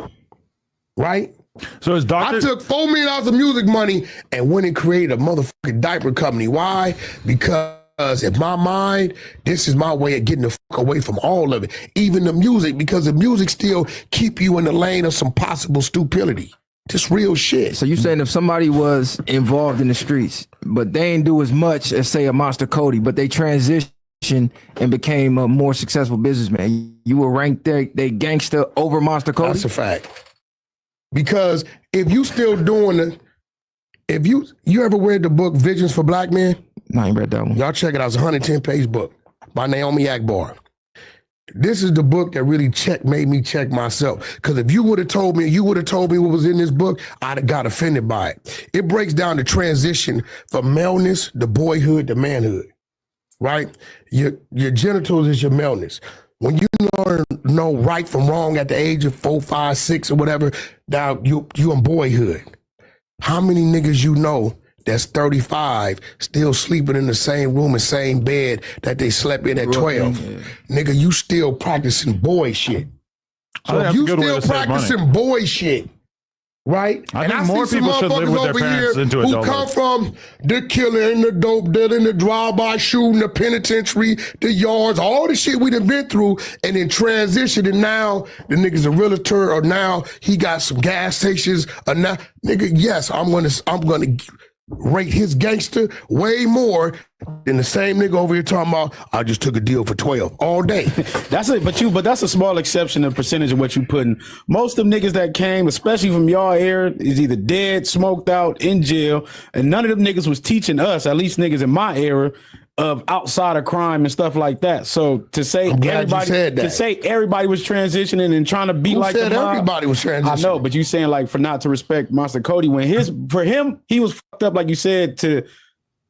right? So is I took $4 million of music money and went and created a motherfucking diaper company. Why? Because in my mind, this is my way of getting the fuck away from all of it. Even the music, because the music still keep you in the lane of some possible stupidity. Just real shit. So you saying if somebody was involved in the streets, but they ain't do as much as say a Monster Cody, but they transitioned and became a more successful businessman, you will rank they gangster over Monster Cody? That's a fact. Because if you still doing it, if you ever read the book Visions for Black Men? No, I ain't read that one. Y'all check it out. It's a 110-page book by Naomi Akbar. This is the book that really made me check myself. Because if you would have told me what was in this book, I'd have got offended by it. It breaks down the transition from maleness, the boyhood, to manhood. Right? Your genitals is your maleness. When you know right from wrong at the age of 4, 5, 6, or whatever, now you in boyhood. How many niggas you know that's 35 still sleeping in the same room and same bed that they slept in at 12? Nigga, you still practicing boy shit. So if you still practicing boy shit, right? I think more people should live with their parents into who adulthood. come from the killing, the dope dealing, the drive-by shooting, the penitentiary, the yards, all the shit we done been through, and then transition, and now the nigga's a realtor, or now he got some gas stations, or now, nigga, yes, I'm gonna rate his gangster way more than the same nigga over here talking about, I just took a deal for 12 all day. That's it, but that's a small exception of percentage of what you putting. Most of them niggas that came, especially from y'all era, is either dead, smoked out, in jail, and none of them niggas was teaching us, at least niggas in my era, of outside of crime and stuff like that. So to say everybody was transitioning and trying to be like the mob, everybody was transitioning? I know, but you saying like for not to respect Monster Cody when for him he was fucked up, like you said, to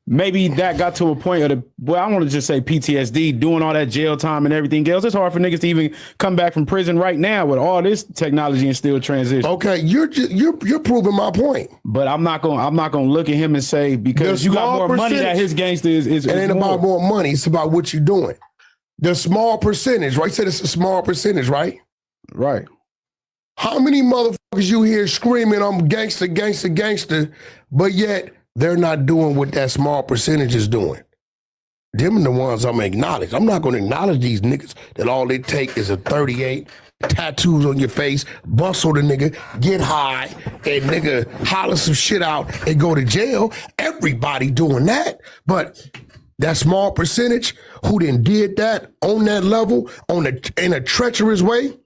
maybe that got to a point of I want to just say PTSD, doing all that jail time and everything else. It's hard for niggas to even come back from prison right now with all this technology and still transition. Okay, you're proving my point. But I'm not gonna look at him and say because you got more money that his gangster is it ain't about more money. It's about what you're doing. The small percentage, right? You said it's a small percentage, right? Right. How many motherfuckers you hear screaming, I'm gangster, gangster, gangster, but yet they're not doing what that small percentage is doing? Them are the ones I'm gonna acknowledge. I'm not gonna acknowledge these niggas that all they take is a 38, tattoos on your face, bustle the nigga, get high, and nigga holler some shit out and go to jail. Everybody doing that. But that small percentage who then did that on that level, in a treacherous way,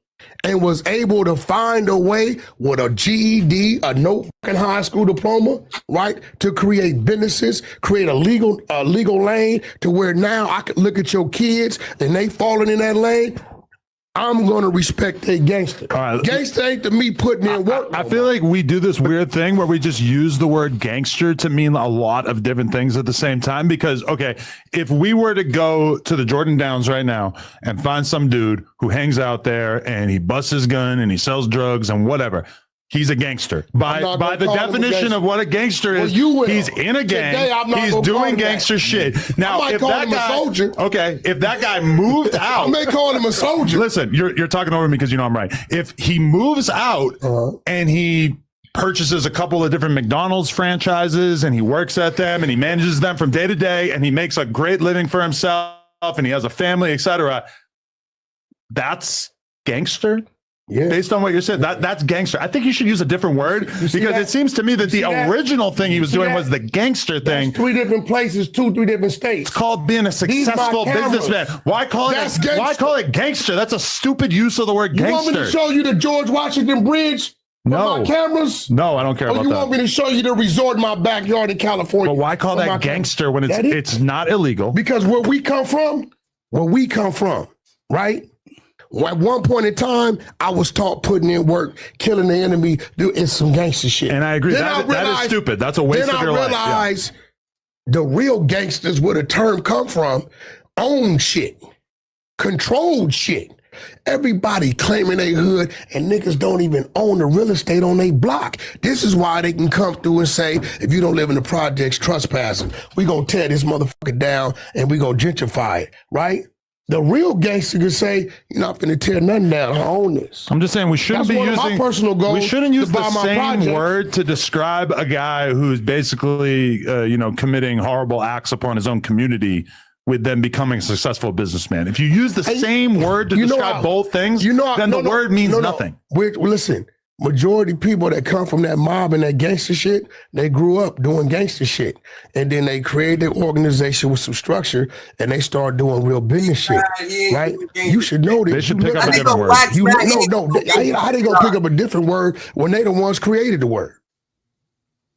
and was able to find a way with a GED, a no fucking high school diploma, right, to create businesses, create a legal lane to where now I could look at your kids and they falling in that lane. I'm gonna respect that gangster. All right. Gangster ain't to me putting in work. I feel like we do this weird thing where we just use the word gangster to mean a lot of different things at the same time. Because, okay, if we were to go to the Jordan Downs right now and find some dude who hangs out there and he busts his gun and he sells drugs and whatever, he's a gangster. By the definition of what a gangster is, he's in a gang, he's doing gangster shit. Now, if that guy, okay, if that guy moved out, I may call him a soldier. Listen, you're talking over me because you know I'm right. If he moves out and he purchases a couple of different McDonald's franchises and he works at them and he manages them from day to day and he makes a great living for himself and he has a family, etc., that's gangster. Yeah. Based on what you said, that's gangster. I think you should use a different word because it seems to me that the original thing he was doing was the gangster thing. 3 different places, 3 different states. It's called being a successful businessman. Why call it gangster? That's a stupid use of the word gangster. You want me to show you the George Washington Bridge? No. My cameras? No, I don't care about that. You want me to show you the resort in my backyard in California? But why call that gangster when it's not illegal? Because where we come from, right? At one point in time, I was taught putting in work, killing the enemy, it's some gangster shit. And I agree. That is stupid. That's a waste of your life. Then I realized the real gangsters, where the term come from, own shit, controlled shit. Everybody claiming they hood, and niggas don't even own the real estate on their block. This is why they can come through and say, if you don't live in the projects, trespassing. We gonna tear this motherfucker down and we gonna gentrify it, right? The real gangster can say, you're not finna tear nothing down. I own this. I'm just saying we shouldn't my personal goals. We shouldn't use the same project. word to describe a guy who's basically, committing horrible acts upon his own community with them becoming a successful businessman. If you use the same word to describe both things, then the word means nothing. Listen, majority of people that come from that mob and that gangster shit, they grew up doing gangster shit. And then they created their organization with some structure and they start doing real business shit, right? You should know that. They should pick up a different word. How they gonna pick up a different word when they the ones created the word?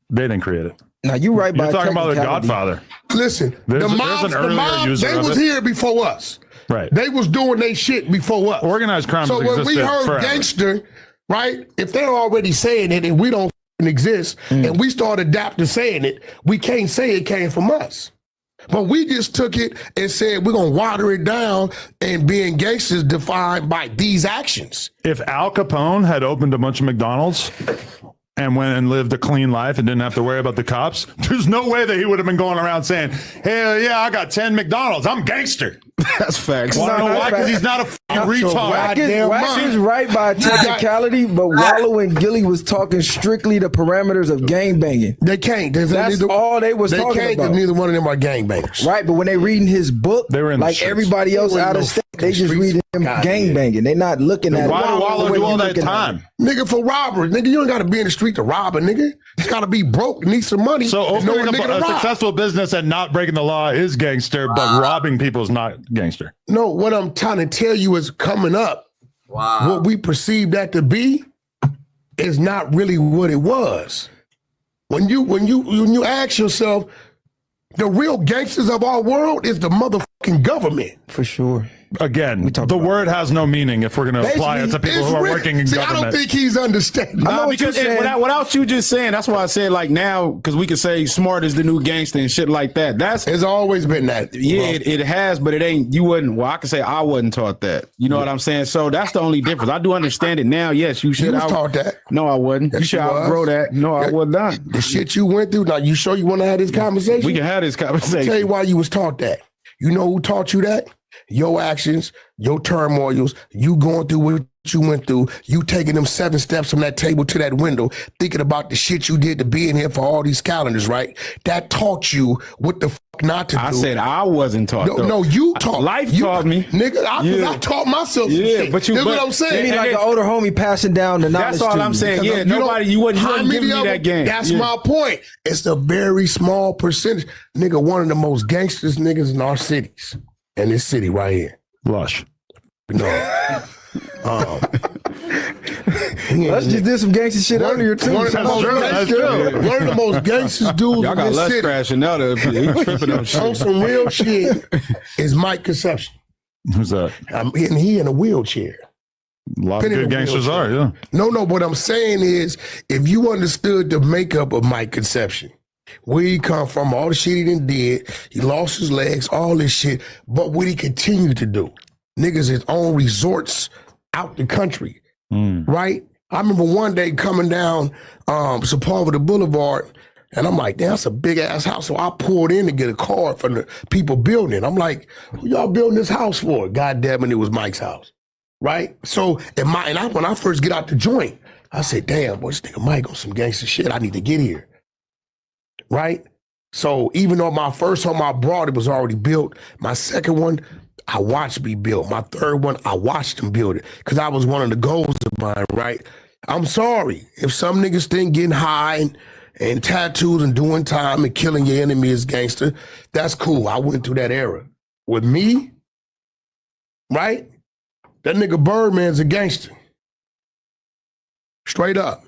They didn't create it. Now you right by You're talking about the technicality. Godfather. Listen, There's the an mob, earlier user they of was it. here before us. Right. They was doing their shit before us. Organized crime So has when we existed heard forever. gangster, right? If they're already saying it and we don't exist, and we start adapting saying it, we can't say it came from us. But we just took it and said we're gonna water it down, and being gangsters defined by these actions. If Al Capone had opened a bunch of McDonald's and went and lived a clean life and didn't have to worry about the cops, there's no way that he would have been going around saying, hell yeah, I got 10 McDonald's. I'm gangster. That's facts. Wanna know why? Because he's not a fucking retard. Wack is right by technicality, but Wallow and Gilly was talking strictly the parameters of gang banging. They can't. That's all they was talking They can't about. because neither one of them are gangbangers. Right, but when they reading his book, they were in like everybody else out of state, they just reading him gang banging. They not looking at Why it. did Wallow do all that time? Nigga, for robbery. Nigga, you don't gotta be in the street to rob a nigga. You gotta be broke and need some money. So and know opening nigga to a rob. successful business and not breaking the law is gangster, but robbing people is not gangster. No, what I'm trying to tell you is coming up, what we perceive that to be is not really what it was. When you ask yourself, the real gangsters of our world is the motherfucking government. For sure. Again, the word has no meaning if we're going to apply it to people who are working in government. I don't think he's understanding. No, because without you just saying, that's why I said like now, because we could say smart is the new gangster and shit like that. It's always been that. Yeah, it has, but it ain't. You wouldn't. Well, I could say I wasn't taught that. You know what I'm saying? So that's the only difference. I do understand it now. Yes, you should. You was taught that. No, I wasn't. Yes, you should you was. outgrow that. No, I was not. The shit you went through. Now, you sure you want to have this conversation? We can have this conversation. I'll tell you why you was taught that. You know who taught you that? Your actions, your turmoils, you going through what you went through, you taking them 7 steps from that table to that window, thinking about the shit you did to be in here for all these calendars, right? That taught you what the fuck not to do. I said I wasn't taught. No, you taught. Life taught me. Nigga, I taught myself some shit. But you, That's what I'm saying. You mean like an older homie passing down the knowledge. That's all to I'm you. saying. Yeah, you wouldn't give me that game. That's my point. It's a very small percentage. Nigga, one of the most gangsters niggas in our cities. In this city right here. Lush. No. Lush just did some gangster shit earlier too. One of the most gangsters dudes Y'all in got this Lush city. crashing out of he tripping up shit. On some real shit is Mike Conception. Who's that? And he in a wheelchair. A lot of good gangsters are, yeah. No, what I'm saying is, if you understood the makeup of Mike Conception, where he come from, all the shit he done did, he lost his legs, all this shit, but what he continued to do. Niggas his own resorts out the country, right? I remember one day coming down Sepulveda Boulevard, and I'm like, damn, that's a big ass house. So I pulled in to get a card from the people building it. I'm like, who y'all building this house for? God damn it, it was Mike's house, right? So when I first get out the joint, I said, damn, boy, this nigga Mike on some gangster shit. I need to get here. Right? So even though my first home I brought, it was already built. My second one, I watched be built. My third one, I watched them build it. Because I was one of the goals of mine, right? I'm sorry. If some niggas think getting high and tattoos and doing time and killing your enemy is gangster, that's cool. I went through that era. With me, right? That nigga Birdman's a gangster. Straight up.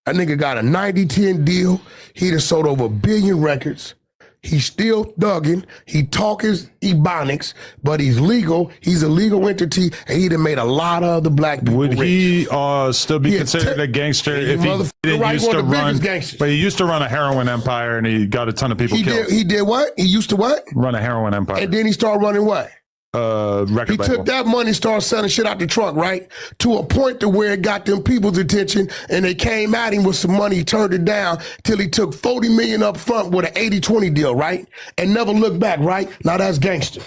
That nigga got a 90-10 deal. He done sold over 1 billion records. He's still thugging. He talk his ebonics, but he's legal. He's a legal entity, and he done made a lot of other black people Would rich. he still be considered a gangster if he didn't used to run? But he used to run a heroin empire, and he got a ton of people killed. He did what? He used to what? Run a heroin empire. And then he started running what? Record He label. took that money, started selling shit out the trunk, right? To a point to where it got them people's attention, and they came at him with some money. He turned it down till he took $40 million up front with an 80-20 deal, right? And never looked back, right? Now that's gangster.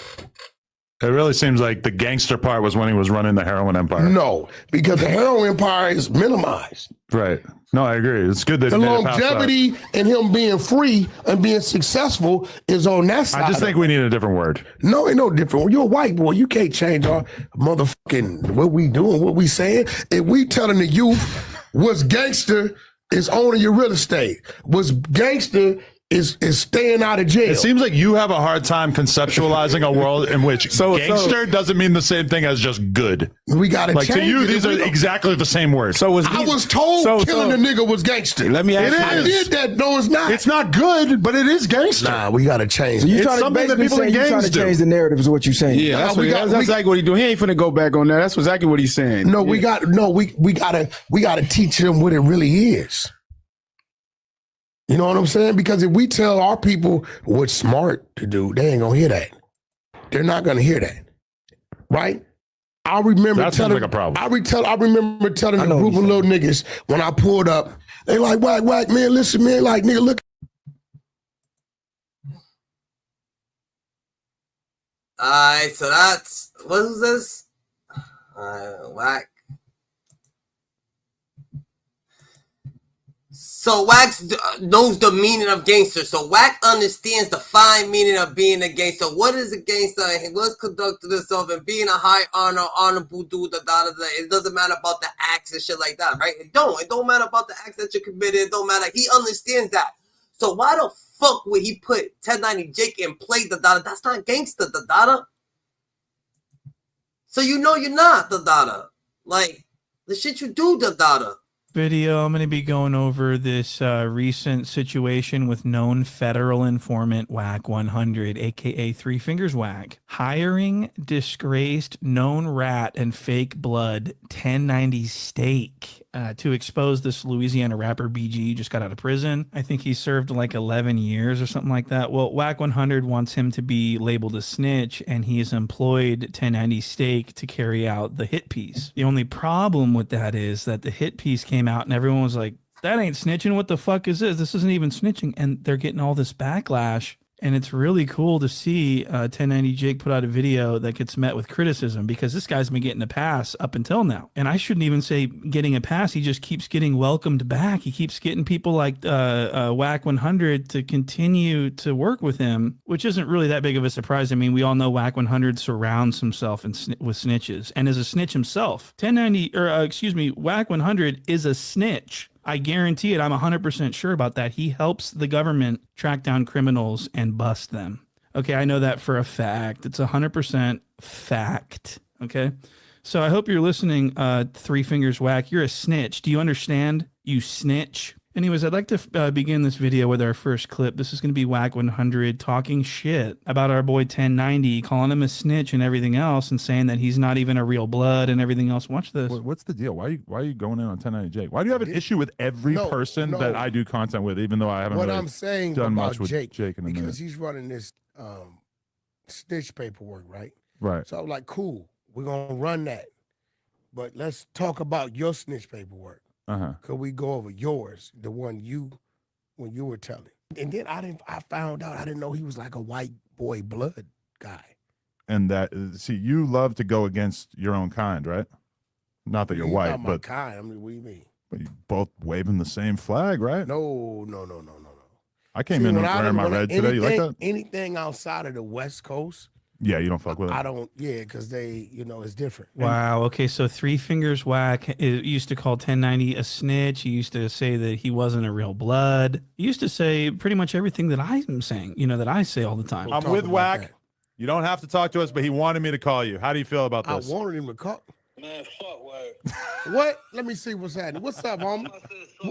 It really seems like the gangster part was when he was running the heroin empire. No, because the heroin empire is minimized. Right. No, I agree. It's good that The he made it past that. longevity and him being free and being successful is on that side. I just think we need a different word. No, ain't no different. You're a white boy. You can't change our motherfucking what we doing, what we saying. If we telling the youth what's gangster is owning your real estate. What's gangster is staying out of jail. It seems like you have a hard time conceptualizing a world in which gangster doesn't mean the same thing as just good. We got to like change to you, it. these are exactly the same words. I was told killing a nigga was gangster. Let me ask you. I did that. No, it's not. It's not good, but it is gangster. Nah, we got to change. So you It's trying to something that basically people say in you trying gangs to do. change the narrative is what you're saying. Yeah, that's exactly what he doing. He ain't finna go back on that. That's exactly what he's saying. No, we gotta teach them what it really is. You know what I'm saying? Because if we tell our people what's smart to do, they ain't gonna hear that. They're not gonna hear that, right? I remember That sounds telling like a problem. I remember telling a group of little niggas when I pulled up. They like, whack, man, listen, man, like, nigga, look. Alright, so that's what is this? Wack. So Wack knows the meaning of gangster. So Wack understands the fine meaning of being a gangster. What is a gangster? He was conducting himself and being a high honorable dude. It doesn't matter about the acts and shit like that, right? It don't matter about the acts that you committed. It don't matter. He understands that. So why the fuck would he put 1090 Jake and play the dada? That's not gangster, the dada. So you know you're not the dada. Like the shit you do, the dada. Video, I'm going to be going over this recent situation with known federal informant WACK100, aka Three Fingers Wack, hiring disgraced known rat and fake blood 1090 Steak to expose this Louisiana rapper BG. Just got out of prison. I think he served like 11 years or something like that. Well, WACK100 wants him to be labeled a snitch, and he has employed 1090 Steak to carry out the hit piece. The only problem with that is that the hit piece came out and everyone was like, that ain't snitching. What the fuck is this? This isn't even snitching. And they're getting all this backlash. And it's really cool to see 1090 Jake put out a video that gets met with criticism, because this guy's been getting a pass up until now. And I shouldn't even say getting a pass. He just keeps getting welcomed back. He keeps getting people like WACK100 to continue to work with him, which isn't really that big of a surprise. I mean, we all know WACK100 surrounds himself with snitches and is a snitch himself. WACK100 is a snitch. I guarantee it. I'm 100% sure about that. He helps the government track down criminals and bust them. Okay, I know that for a fact. It's 100% fact. Okay, so I hope you're listening, Three Fingers Wack. You're a snitch. Do you understand? You snitch. Anyways, I'd like to begin this video with our first clip. This is going to be WACK100 talking shit about our boy 1090, calling him a snitch and everything else, and saying that he's not even a real blood and everything else. Watch this. What's the deal? Why are you going in on 1090 Jake? Why do you have an issue with every person that I do content with, even though I haven't really done much with Jake in a minute? Because he's running this snitch paperwork, right? Right. So I'm like, cool, we're going to run that. But let's talk about your snitch paperwork. Could we go over yours, the one when you were telling? And then I found out, I didn't know he was like a white boy blood guy. And that, see, you love to go against your own kind, right? Not that you're white, not my but kind. I mean, what do you mean? But you both waving the same flag, right? No. I came in wearing my red today. You like that? Anything outside of the West Coast, yeah, you don't fuck with it. I don't. Yeah, because they, it's different. Wow. Okay. So Three Fingers Wack used to call 1090 a snitch. He used to say that he wasn't a real blood. He used to say pretty much everything that I'm saying, that I say all the time. I'm with Wack. You don't have to talk to us, but he wanted me to call you. How do you feel about this? I wanted him to call. Man, fuck Wack. What? Let me see what's happening. What's up, homie?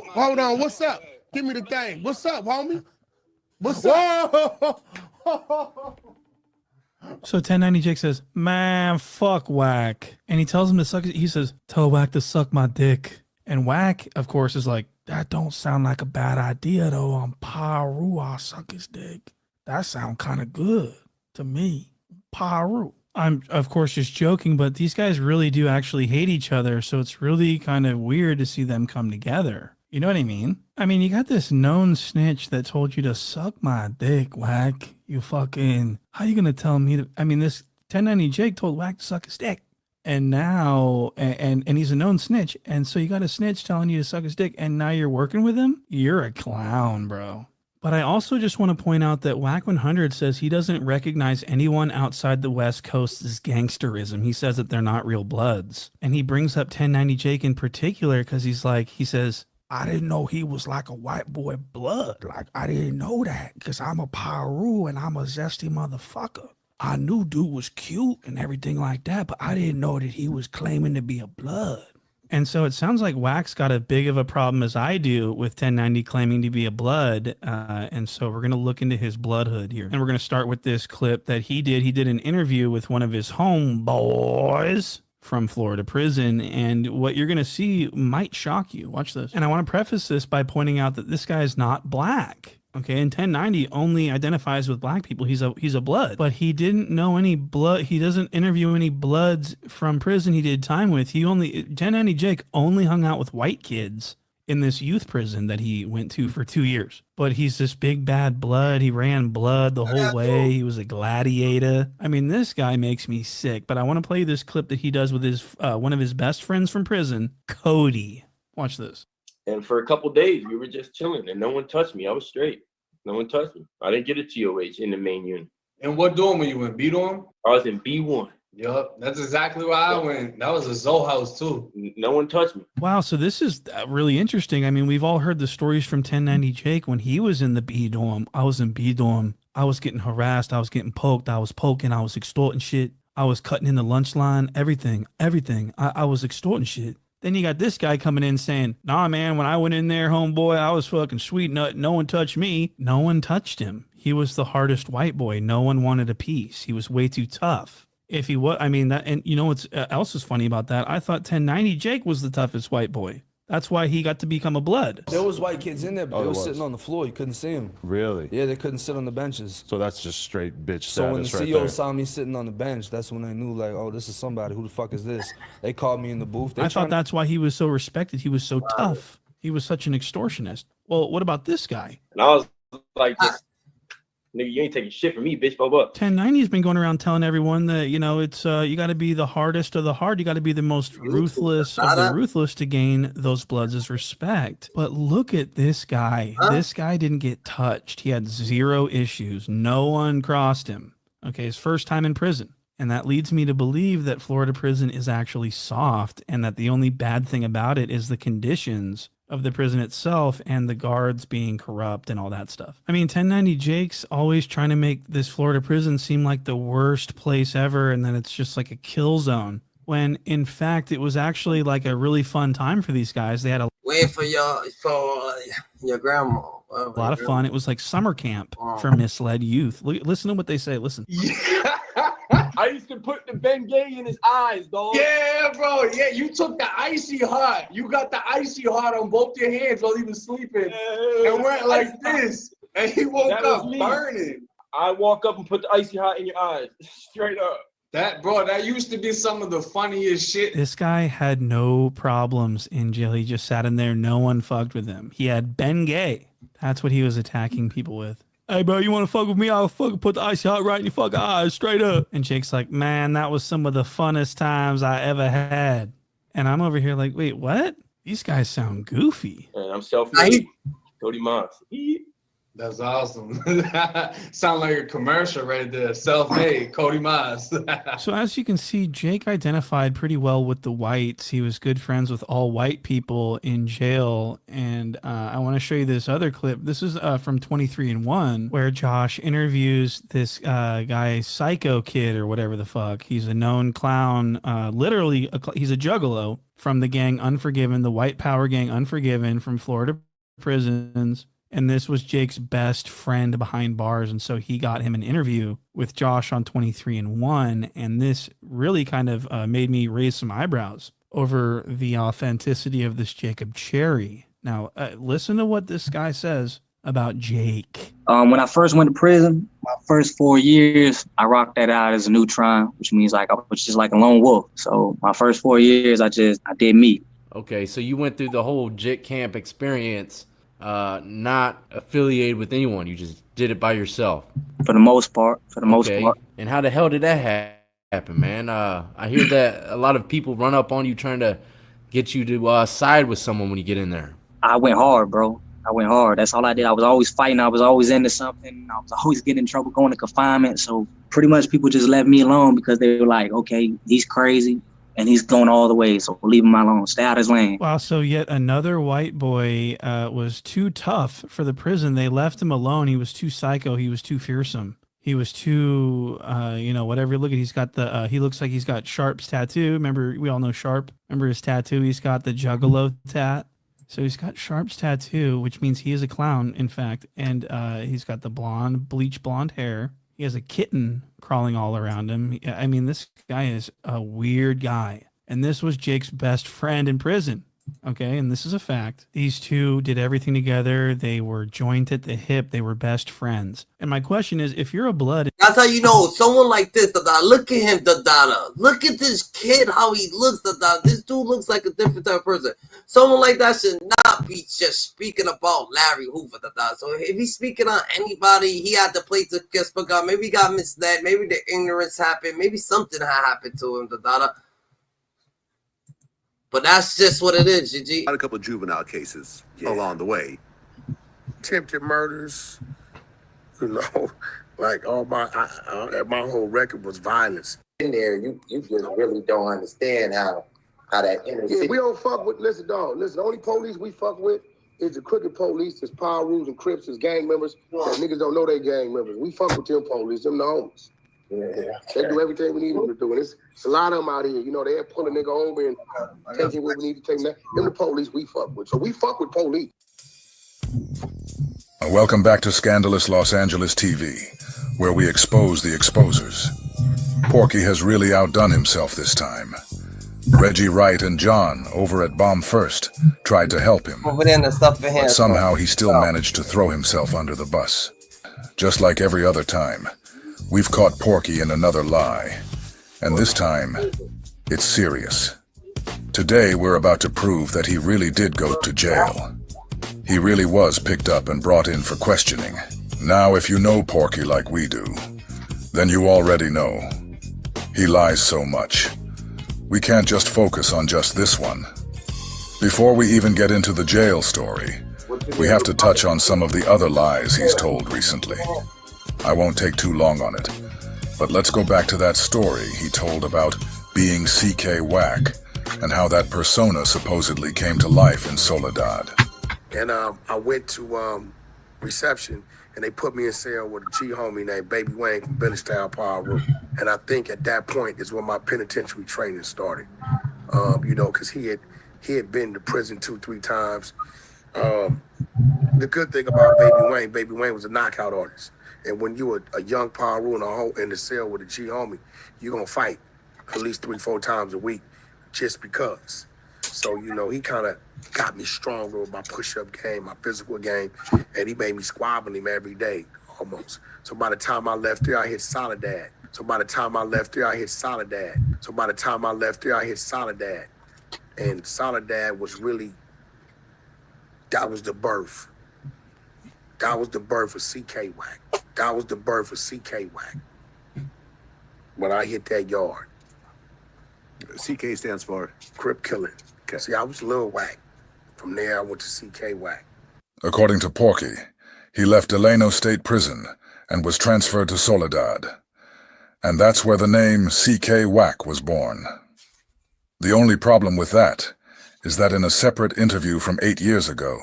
Hold on. What's up? Give me the thing. What's up, homie? What's up? So 1090 Jake says, man, fuck Wack. And he tells him to suck. He says, tell Wack to suck my dick. And Wack, of course, is like, that don't sound like a bad idea, though. On Paru, I'll suck his dick. That sound kind of good to me. Paru. I'm, of course, just joking, but these guys really do actually hate each other. So it's really kind of weird to see them come together. You know what I mean? I mean, you got this known snitch that told you to suck my dick, Wack. You fucking, how you going to tell me to, I mean, this 1090 Jake told Wack to suck his dick. And now, and he's a known snitch. And so you got a snitch telling you to suck his dick, and now you're working with him? You're a clown, bro. But I also just want to point out that WACK100 says he doesn't recognize anyone outside the West Coast as gangsterism. He says that they're not real bloods. And he brings up 1090 Jake in particular because he says, I didn't know he was like a white boy blood. Like, I didn't know that because I'm a Paru and I'm a zesty motherfucker. I knew dude was cute and everything like that, but I didn't know that he was claiming to be a blood. And so it sounds like Wack's got as big of a problem as I do with 1090 claiming to be a blood. And so we're going to look into his bloodhood here. And we're going to start with this clip that he did. He did an interview with one of his homeboys from Florida prison. And what you're going to see might shock you. Watch this. And I want to preface this by pointing out that this guy is not black. Okay, and 1090 only identifies with black people. He's a blood, but he didn't know any blood. He doesn't interview any bloods from prison he did time with. 1090 Jake only hung out with white kids in this youth prison that he went to for 2 years. But he's this big bad blood. He ran blood the whole way. He was a gladiator. I mean, this guy makes me sick. But I want to play this clip that he does with his one of his best friends from prison, Cody. Watch this. And for a couple days, we were just chilling, and no one touched me. I was straight. No one touched me. I didn't get a TOH in the main unit. And what dorm were you in? B dorm? I was in B1. Yup, that's exactly where I went. That was a Zoe house too. No one touched me. Wow, so this is really interesting. I mean, we've all heard the stories from 1090 Jake. When he was in the B dorm, I was in B dorm. I was getting harassed. I was getting poked. I was poking. I was extorting shit. I was cutting in the lunch line. Everything. I was extorting shit. Then you got this guy coming in saying, nah, man, when I went in there, homeboy, I was fucking sweet nut. No one touched me. No one touched him. He was the hardest white boy. No one wanted a piece. He was way too tough. If he was, I mean, that, and you know what's else is funny about that? I thought 1090 Jake was the toughest white boy. That's why he got to become a blood. There was white kids in there, but they were sitting on the floor. You couldn't see them. Really? Yeah, they couldn't sit on the benches. So that's just straight bitch status. So when the right CO there. saw me sitting on the bench, that's when they knew, like, oh, this is somebody. Who the fuck is this? They called me in the booth. I thought that's why he was so respected. He was so tough. He was such an extortionist. Well, what about this guy? And I was like, just, nigga, you ain't taking shit from me, bitch. Bob up. 1090's been going around telling everyone that, you know, it's you got to be the hardest of the hard. You got to be the most ruthless of the ruthless to gain those bloods' respect. But look at this guy. This guy didn't get touched. He had 0 issues. No one crossed him. Okay, his first time in prison. And that leads me to believe that Florida prison is actually soft and that the only bad thing about it is the conditions of the prison itself and the guards being corrupt and all that stuff. I mean, 1090 Jake's always trying to make this Florida prison seem like the worst place ever and then it's just like a kill zone. When in fact it was actually like a really fun time for these guys. They had a wait for your grandma. A lot of fun. It was like summer camp for misled youth. Listen to what they say. Listen. I used to put the Bengay in his eyes, dog. Yeah, bro. Yeah, you took the icy hot. You got the icy hot on both your hands while he was sleeping. And went like this. And he woke up burning. I walk up and put the icy hot in your eyes. Straight up. That used to be some of the funniest shit. This guy had no problems in jail. He just sat in there. No one fucked with him. He had Bengay. That's what he was attacking people with. Hey, bro, you want to fuck with me? I'll fucking put the icy hot right in your fucking eyes, straight up. And Jake's like, man, that was some of the funnest times I ever had. And I'm over here like, wait, what? These guys sound goofy. And I'm self-made. Cody Moss. That's awesome. Sound like a commercial right there. Self-made, Cody Moss. So as you can see, Jake identified pretty well with the whites. He was good friends with all white people in jail. And I want to show you this other clip. This is from 23andMe, where Josh interviews this guy, Psycho Kid or whatever the fuck. He's a known clown. Literally, he's a juggalo from the gang Unforgiven, the white power gang Unforgiven from Florida prisons. And this was Jake's best friend behind bars. And so he got him an interview with Josh on 23andMe. And this really kind of made me raise some eyebrows over the authenticity of this Jacob Cherry. Now, listen to what this guy says about Jake. When I first went to prison, my first 4 years, I rocked that out as a neutron, which means like I was just like a lone wolf. So my first 4 years, I did me. Okay, so you went through the whole JIT camp experience, not affiliated with anyone. You just did it by yourself. For the most part. And how the hell did that happen, man? I hear that a lot of people run up on you trying to get you to side with someone when you get in there. I went hard, bro. I went hard. That's all I did. I was always fighting. I was always into something. I was always getting in trouble, going to confinement. So pretty much people just left me alone because they were like, okay, he's crazy. and he's going all the way. So leave him alone. Stay out of his lane. Wow, so yet another white boy was too tough for the prison. They left him alone. He was too psycho. He was too fearsome. He was too, whatever. Look at, he's got the, he looks like he's got Sharp's tattoo. Remember, we all know Sharp. Remember his tattoo? He's got the Juggalo tat. So he's got Sharp's tattoo, which means he is a clown, in fact. And he's got the bleach blonde hair. He has a kitten crawling all around him. I mean, this guy is a weird guy. And this was Jake's best friend in prison. Okay, and this is a fact. These two did everything together. They were joined at the hip. They were best friends. And my question is, if you're a blood... That's how you know someone like this, look at him, look at this kid, how he looks, this dude looks like a different type of person. Someone like that should not be just speaking about Larry Hoover, So if he's speaking on anybody, he had to play to guess, maybe he got misled, maybe the ignorance happened, maybe something had happened to him, But that's just what it is, GG. Got a couple of juvenile cases along the way. Attempted murders, like all my whole record was violence. In there, you just really don't understand how that inner city. We don't fuck with. Listen, dog. Listen, the only police we fuck with is the crooked police. There's power rules and Crips as gang members. That niggas don't know they gang members. We fuck with them police. Them the homies. Yeah, they do everything we need them to do. And it's a lot of them out here. They'll pull a nigga over and take him where we need to take him. Them the police we fuck with. So we fuck with police. Welcome back to Scandalous Los Angeles TV, where we expose the exposers. Porky has really outdone himself this time. Reggie Wright and John over at Bomb First tried to help him, but somehow he still managed to throw himself under the bus. Just like every other time, we've caught Porky in another lie, and this time, it's serious. Today, we're about to prove that he really did go to jail. He really was picked up and brought in for questioning. Now, if you know Porky like we do, then you already know. He lies so much. We can't just focus on just this one. Before we even get into the jail story, we have to touch on some of the other lies he's told recently. I won't take too long on it, but let's go back to that story he told about being CK Wack and how that persona supposedly came to life in Soledad. And I went to reception, and they put me in cell with a G homie named Baby Wayne from Billy Style Power Room. And I think at that point is when my penitentiary training started. Because he had been to prison 2-3 times. The good thing about Baby Wayne was a knockout artist. And when you were a young Power Room in the cell with a G homie, you're gonna fight at least 3-4 times a week just because. So, he kind of got me stronger with my push-up game, my physical game, and he made me squabbling him every day, almost. So by the time I left there, I hit Soledad. And Soledad was really, that was the birth. That was the birth of CK Wack. When I hit that yard. CK stands for? Crip killing. Okay. See, I was Lil Wack. From there, I went to CK Wack. According to Porky, he left Delano State Prison and was transferred to Soledad. And that's where the name CK Wack was born. The only problem with that is that in a separate interview from 8 years ago,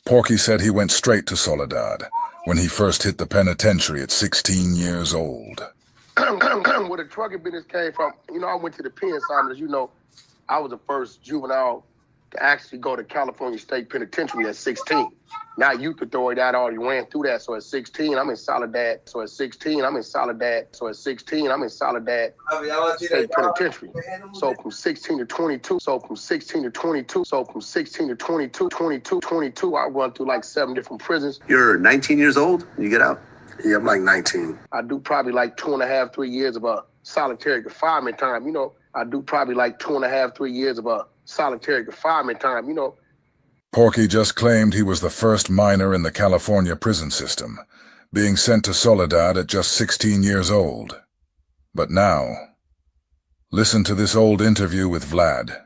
Porky said he went straight to Soledad when he first hit the penitentiary at 16 years old. Where the trucking business came from, I went to the pen, Simon, I was the first juvenile to actually go to California State Penitentiary at 16. Now Youth Authority, I already ran through that. So at 16, I'm in Soledad. State Penitentiary. So from 16 to 22, I run through like 7 different prisons. You're 19 years old when you get out? Yeah, I'm like 19. I do probably like 2.5, 3 years of solitary confinement time, Porky just claimed he was the first minor in the California prison system, being sent to Soledad at just 16 years old. But now, listen to this old interview with Vlad.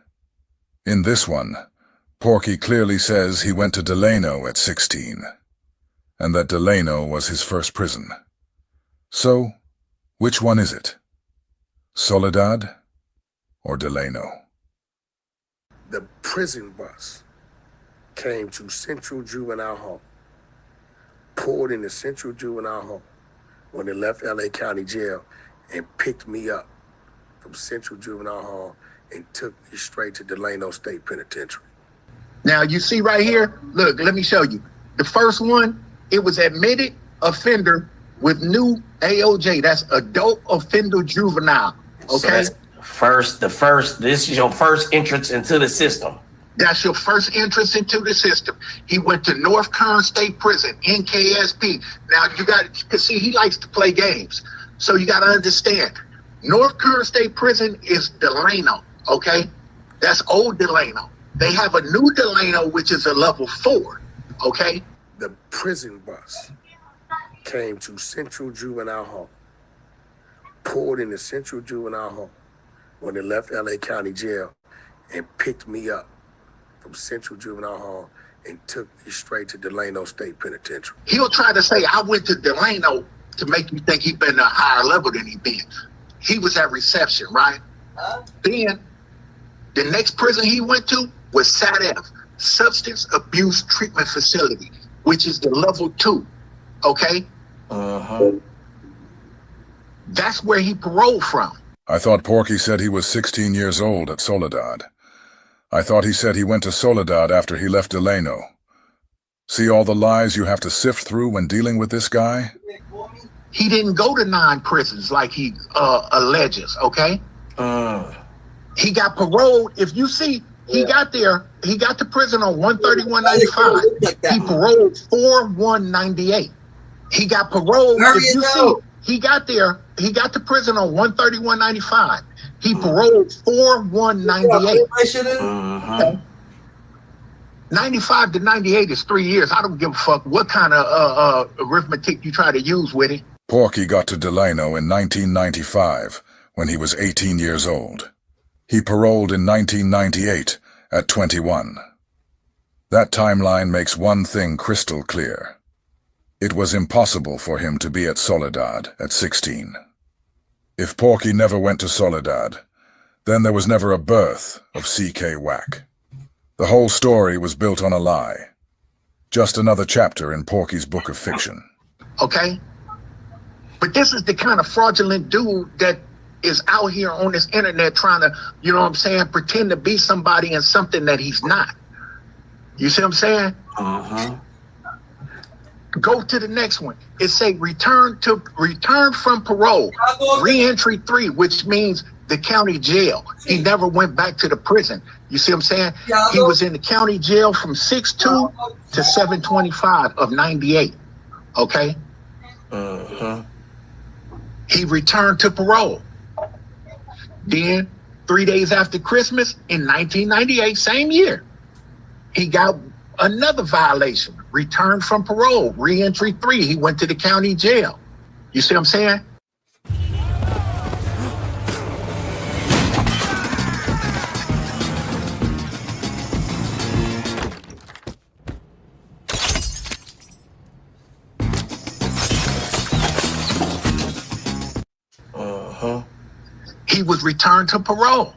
In this one, Porky clearly says he went to Delano at 16, and that Delano was his first prison. So, which one is it? Soledad or Delano. The prison bus came to Central Juvenile Hall, pulled into Central Juvenile Hall when it left LA County Jail and picked me up from Central Juvenile Hall and took me straight to Delano State Penitentiary. Now you see right here, look, let me show you. The first one, it was admitted offender with new AOJ. That's adult offender juvenile. Okay. So this is your first entrance into the system. That's your first entrance into the system. He went to North Kern State Prison, NKSP. Now you cause see, he likes to play games. So you got to understand, North Kern State Prison is Delano, okay? That's old Delano. They have a new Delano, which is a level 4, okay? The prison bus came to Central Juvenile Hall, pulled into Central Juvenile Hall when it left LA County Jail and picked me up from Central Juvenile Hall and took me straight to Delano State Penitentiary. He'll try to say, I went to Delano to make you think he's been at a higher level than he been. He was at reception, right? Then the next prison he went to was SATF, Substance Abuse Treatment Facility, which is the level 2, okay? That's where he paroled from. I thought Porky said he was 16 years old at Soledad. I thought he said he went to Soledad after he left Delano. See all the lies you have to sift through when dealing with this guy? He didn't go to 9 prisons like he alleges, okay? He got paroled. If you see, he got to prison on 131.95. He paroled 4/1/98. He got paroled. If you see, he got to prison on 131.95. He paroled 4/1/98. 95 to 98 is 3 years. I don't give a fuck what kind of arithmetic you try to use with it. Porky got to Delano in 1995 when he was 18 years old. He paroled in 1998 at 21. That timeline makes one thing crystal clear. It was impossible for him to be at Soledad at 16. If Porky never went to Soledad, then there was never a birth of CK Wack. The whole story was built on a lie. Just another chapter in Porky's book of fiction. Okay? But this is the kind of fraudulent dude that is out here on this internet trying to, you know what I'm saying, pretend to be somebody and something that he's not. You see what I'm saying? Go to the next one. It say return from parole, re-entry 3, which means the county jail. He never went back to the prison. You see what I'm saying? He was in the county jail from 6/2 to 7/25 of 98. Okay? He returned to parole. Then 3 days after Christmas in 1998, same year, he got another violation. Returned from parole, re-entry 3. He went to the county jail. You see what I'm saying? He was returned to parole.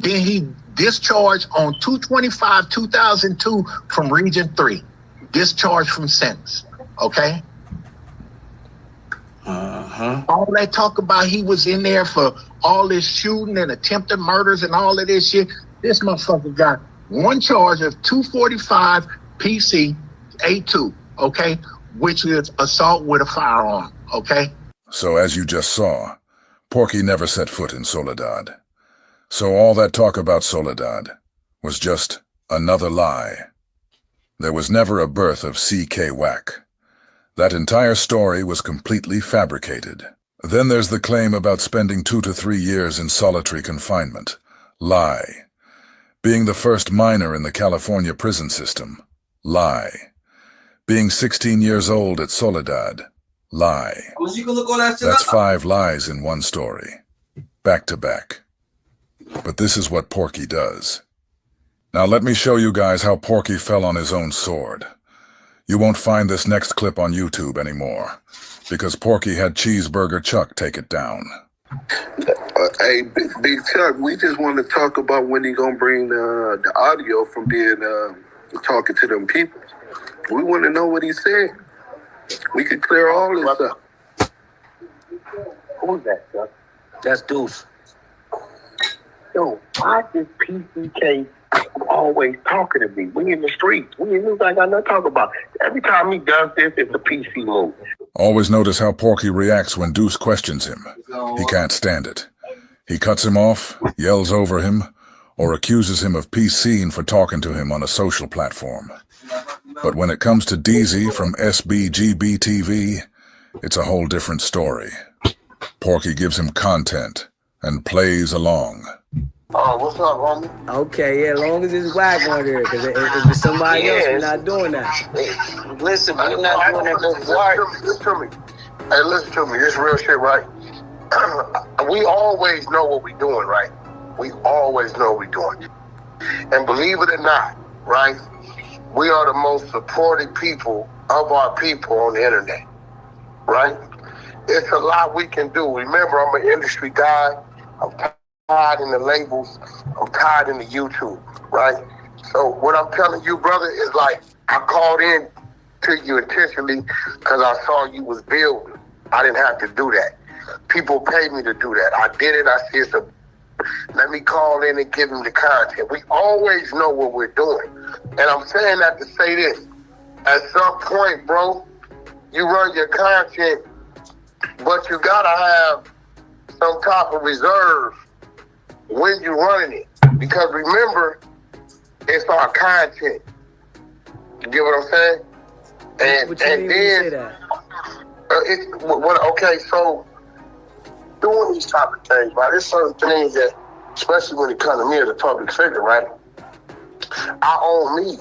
Then he discharged on 2/25/2002 from Region 3. Discharged from sentence. Okay? All that talk about he was in there for all this shooting and attempted murders and all of this shit. This motherfucker got one charge of 245 PC A2, okay? Which is assault with a firearm, okay? So as you just saw, Porky never set foot in Soledad. So all that talk about Soledad was just another lie. There was never a birth of CK Wack. That entire story was completely fabricated. Then there's the claim about spending 2 to 3 years in solitary confinement. Lie. Being the first minor in the California prison system. Lie. Being 16 years old at Soledad. Lie. That's 5 lies in one story. Back to back. But this is what Porky does. Now let me show you guys how Porky fell on his own sword. You won't find this next clip on YouTube anymore, because Porky had Cheeseburger Chuck take it down. Hey, Big Chuck, we just want to talk about when you gonna bring the audio from being talking to them people. We want to know what he said. We could clear all this up. Who's that, Chuck? That's Deuce. Yo, why is PCK always talking to me? We in the streets. We ain't got nothing to talk about. Every time he does this, it's a PC move. Always notice how Porky reacts when Deuce questions him. He can't stand it. He cuts him off, yells over him, or accuses him of PCing for talking to him on a social platform. But when it comes to DZ from SBGB TV, it's a whole different story. Porky gives him content and plays along. Oh, what's up, homie? Okay, yeah, as long as it's WACK100, because if it's somebody else, we're not doing that. Hey, listen, we're not doing that. Listen to me. Hey, listen to me. This real shit, right? We always know what we're doing, right? We always know what we're doing. And believe it or not, right? We are the most supported people of our people on the internet, right? It's a lot we can do. Remember, I'm an industry guy. I'm tied in the labels. I'm tied in the YouTube, right? So what I'm telling you, brother, is like, I called in to you intentionally because I saw you was building. I didn't have to do that. People paid me to do that. I did it. I said, so let me call in and give them the content. We always know what we're doing. And I'm saying that to say this. At some point, bro, you run your content, but you gotta have some type of reserve when you're running it. Because remember, it's our content. You get what I'm saying? And then, okay, so doing these type of things, right? There's certain things that, especially when it comes to me as a public figure, right? I own me.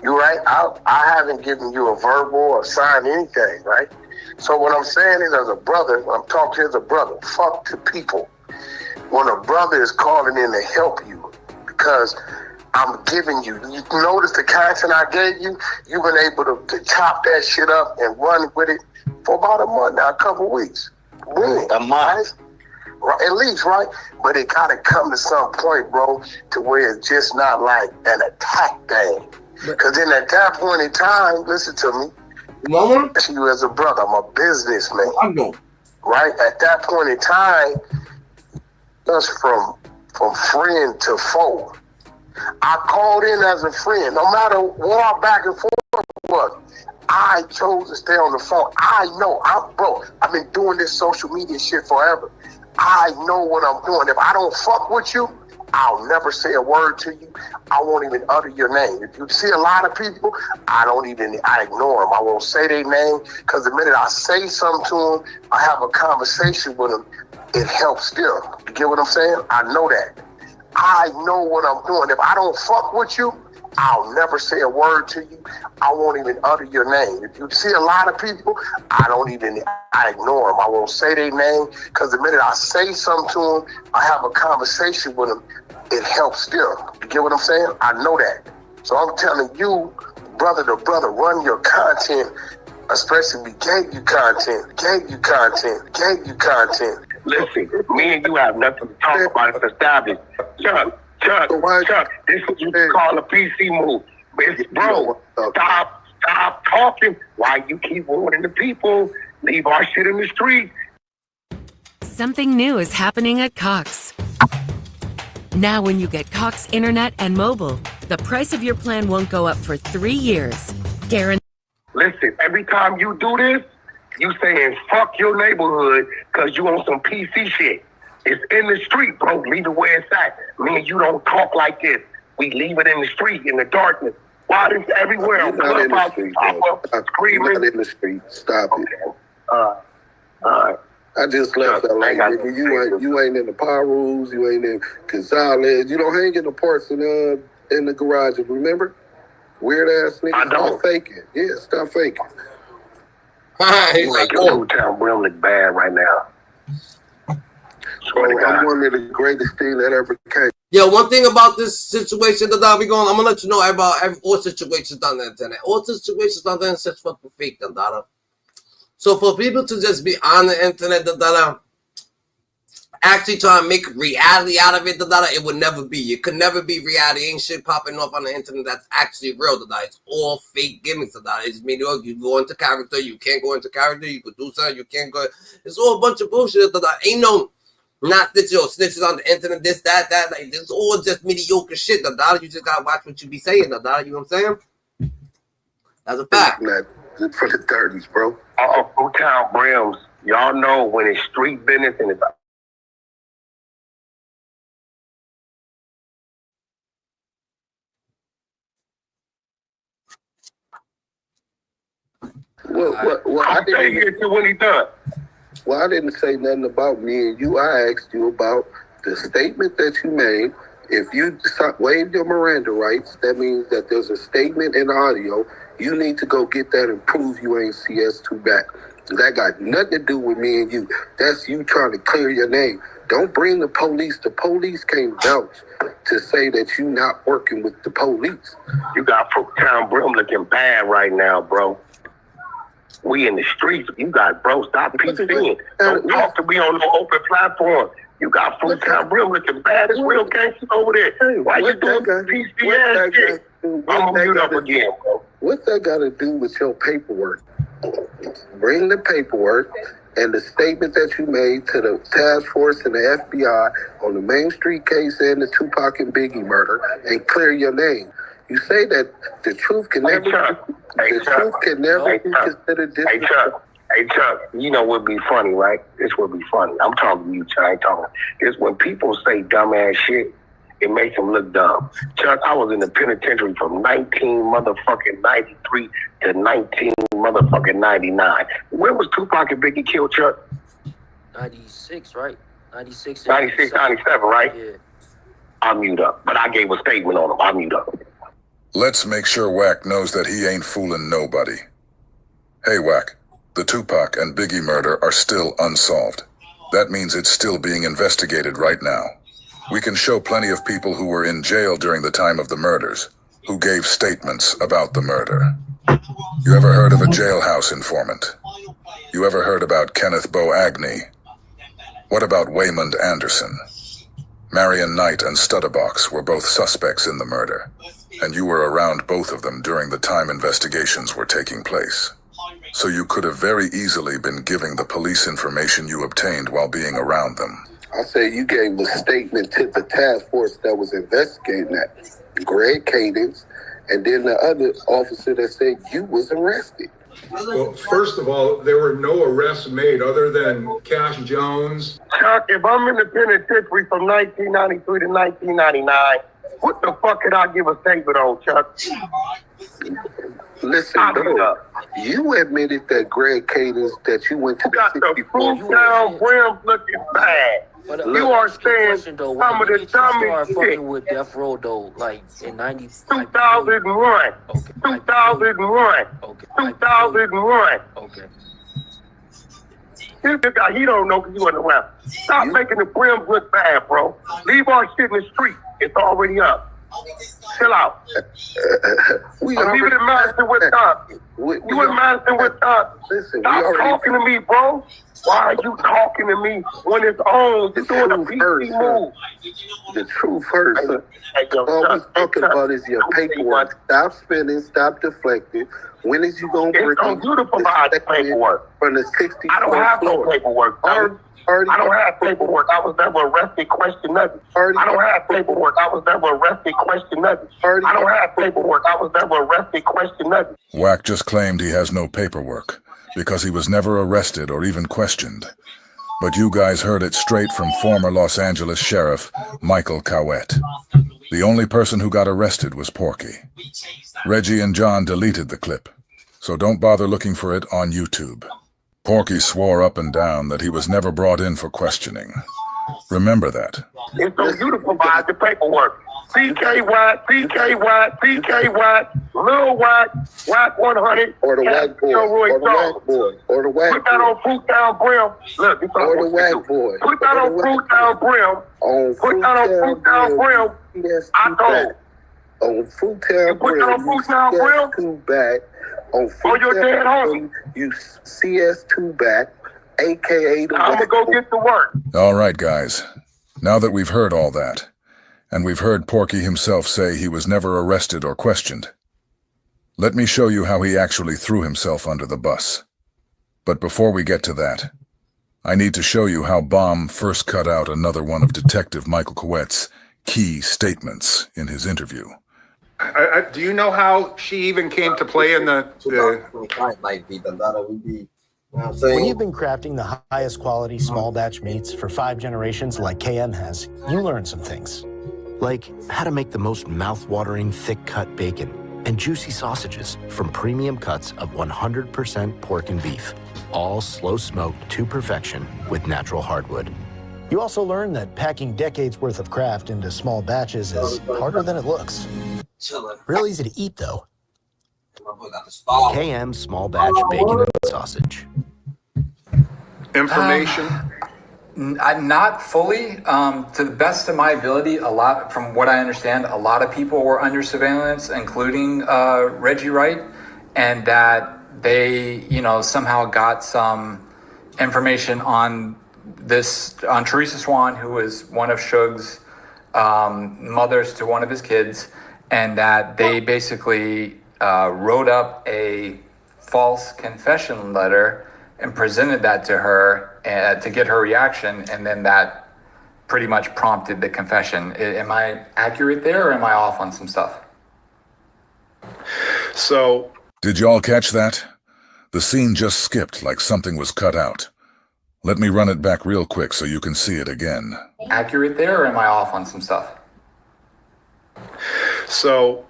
You right? I haven't given you a verbal or signed anything, right? So what I'm saying is, as a brother, I'm talking as a brother, fuck to people. When a brother is calling in to help you, because I'm giving you notice the content I gave you, you've been able to chop that shit up and run with it for about a month now, a couple weeks. Really? A month? Right? At least, right? But it gotta come to some point, bro, to where it's just not like an attack thing. Because then at that point in time, listen to me, Mama, you as a brother, I'm a businessman. I know. Right? At that point in time, just from friend to foe. I called in as a friend. No matter what our back and forth was, I chose to stay on the phone. I know, I've been doing this social media shit forever. I know what I'm doing. If I don't fuck with you, I'll never say a word to you. I won't even utter your name. If you see a lot of people, I ignore them. I won't say their name, because the minute I say something to them, I have a conversation with them, it helps them. You get what I'm saying? I know that. I know what I'm doing. If I don't fuck with you, I'll never say a word to you. I won't even utter your name. If you see a lot of people, I ignore them. I won't say their name, because the minute I say something to them, I have a conversation with them, it helps them. You get what I'm saying? I know that. So I'm telling you, brother to brother, run your content, especially we gave you content. Listen, me and you have nothing to talk about. It's established. Chuck, this is what you call a PC move. Bro, stop talking. Why you keep warning the people? Leave our shit in the street. Something new is happening at Cox. Now when you get Cox Internet and mobile, the price of your plan won't go up for 3 years. Guaranteed. Listen, every time you do this, you saying fuck your neighborhood because you on some PC shit. It's in the street, bro. Leave it where it's at. Me and you don't talk like this. We leave it in the street, in the darkness. Why is everywhere? You're not in the street, bro. You're not in the street. Stop it. I just left LA, nigga. You ain't in the power rules. You ain't in Gonzalez. You don't hang in the parts in the garages. Remember? Weird ass nigga. Stop faking. Yeah, stop faking. You making Newtown Brim look bad right now. So I'm one of the greatest thing that ever came. Yo, one thing about this situation that I'm gonna let you know about all situations on the internet. All situations on the internet is fucking fake, So for people to just be on the internet, actually trying to make reality out of it, it would never be. It could never be reality. Ain't shit popping off on the internet that's actually real. It's all fake gimmicks. It's mean, you go into character, you can't go into character, you could do something, you can't go. It's all a bunch of bullshit. Ain't no not snitches on the internet, this, that. Like, it's all just mediocre shit. You just gotta watch what you be saying. You know what I'm saying? That's a fact. For the 30s, bro. Fruitown Brims, y'all know when it's street business and it's Well, I didn't get to when he done. Well, I didn't say nothing about me and you. I asked you about the statement that you made. If you waive your Miranda rights, that means that there's a statement in audio. You need to go get that and prove you ain't CS2 back. That got nothing to do with me and you. That's you trying to clear your name. Don't bring the police. The police can't vouch to say that you not working with the police. You got Fruitown Brim looking bad right now, bro. We in the streets. You got, bro, stop PCing. Don't talk to me on no open platform. You got Fruitown Brim looking bad. It's real gangsters over there. Why you doing PC ass shit? I'm gonna mute up again, bro. What's that got to do with your paperwork? Bring the paperwork and the statement that you made to the task force and the FBI on the Main Street case and the Tupac and Biggie murder and clear your name. You say that the truth can never be considered different. Hey Chuck, you know what would be funny, right? This would be funny. I'm talking to you, Chuck. I ain't talking. It's when people say dumbass shit, it makes them look dumb. Chuck, I was in the penitentiary from 1993 to 1999. When was Tupac and Biggie killed, Chuck? 96, right? 96, 97, right? Yeah. I'll mute up. But I gave a statement on him. I'll mute up. Let's make sure Wack knows that he ain't fooling nobody. Hey, Wack, the Tupac and Biggie murder are still unsolved. That means it's still being investigated right now. We can show plenty of people who were in jail during the time of the murders, who gave statements about the murder. You ever heard of a jailhouse informant? You ever heard about Kenneth Bo Agnew? What about Waymond Anderson? Marion Knight and Studderbox were both suspects in the murder, and you were around both of them during the time investigations were taking place. So you could have very easily been giving the police information you obtained while being around them. I say you gave a statement to the task force that was investigating that, Greg Cadence, and then the other officer that said you was arrested. Well, first of all, there were no arrests made other than Cash Jones. Chuck, if I'm in the penitentiary from 1993 to 1999, what the fuck could I give a statement on, Chuck? Listen, dog, you admitted that Greg Cadence, that you went to the 64. Fruitown Brim looking bad. But, you are saying though, some of the dumbest shit. With Death Row, though, like in 2001. Okay. 2001. Okay. 2001. Okay. This guy, he don't know because you wasn't around. Stop making the Brims look bad, bro. Leave our shit in the street. It's already up. Chill out. Leave it in Madison with us. You in Madison with us. Stop talking to me, bro. Why are you talking to me when it's on? You're doing a PC move. The truth hurts. All we're talking about is your paperwork. Stop spinning. Stop deflecting. When is you going to bring on you to provide the paperwork? From the 60s. I don't have no paperwork. I don't have paperwork. I was never arrested, question nothing. I don't have paperwork. I was never arrested, question nothing. I don't have paperwork. I was never arrested, question nothing. Wack just claimed he has no paperwork because he was never arrested or even questioned. But you guys heard it straight from former Los Angeles Sheriff Michael Cowett. The only person who got arrested was Porky. Reggie and John deleted the clip, so don't bother looking for it on YouTube. Porky swore up and down that he was never brought in for questioning. Remember that. It's on you to provide the paperwork. PK Wack, PK Wack, PK Wack, Lil Wack, WACK100, or the Wack boy, or the Wack boy, or the Wack boy. Put that on Fruitown Brim. Look, it's or the Wack boy. Put that on Fruitown Brim. Put that on Fruitown Brim. I told. On Fruitown Brim. Put that on Fruitown Brim. Back. On your dead homie. You CS2 back. AKA the I'm gonna go get to work. All right, guys. Now that we've heard all that, and we've heard Porky himself say he was never arrested or questioned, let me show you how he actually threw himself under the bus. But before we get to that, I need to show you how Baum first cut out another one of Detective Michael Coette's key statements in his interview. Do you know how she even came to play in the When you've been crafting the highest quality small batch meats for 5 generations like KM has, you learn some things. Like how to make the most mouth-watering thick-cut bacon and juicy sausages from premium cuts of 100% pork and beef, all slow-smoked to perfection with natural hardwood. You also learn that packing decades worth of craft into small batches is harder than it looks. Real easy to eat, though. KM small batch bacon and sausage. information? Not fully. To the best of my ability, from what I understand, a lot of people were under surveillance, including Reggie Wright, and that they, somehow got some information on Teresa Swan, who was one of Suge's mothers to one of his kids, and that they basically wrote up a false confession letter and presented that to her to get her reaction, and then that pretty much prompted the confession. Am I accurate there, or am I off on some stuff? So, did y'all catch that? The scene just skipped like something was cut out. Let me run it back real quick so you can see it again. Accurate there, or am I off on some stuff? So,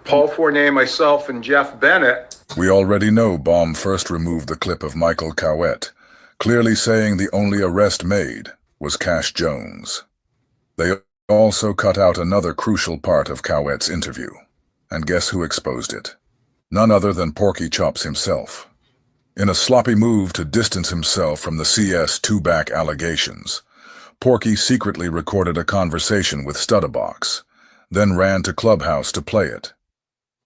Paul Fournier, myself, and Jeff Bennett. We already know Baum first removed the clip of Michael Coette, clearly saying the only arrest made was Cash Jones. They also cut out another crucial part of Coette's interview. And guess who exposed it? None other than Porky Chops himself. In a sloppy move to distance himself from the CS2-back allegations, Porky secretly recorded a conversation with Studdabox, then ran to Clubhouse to play it.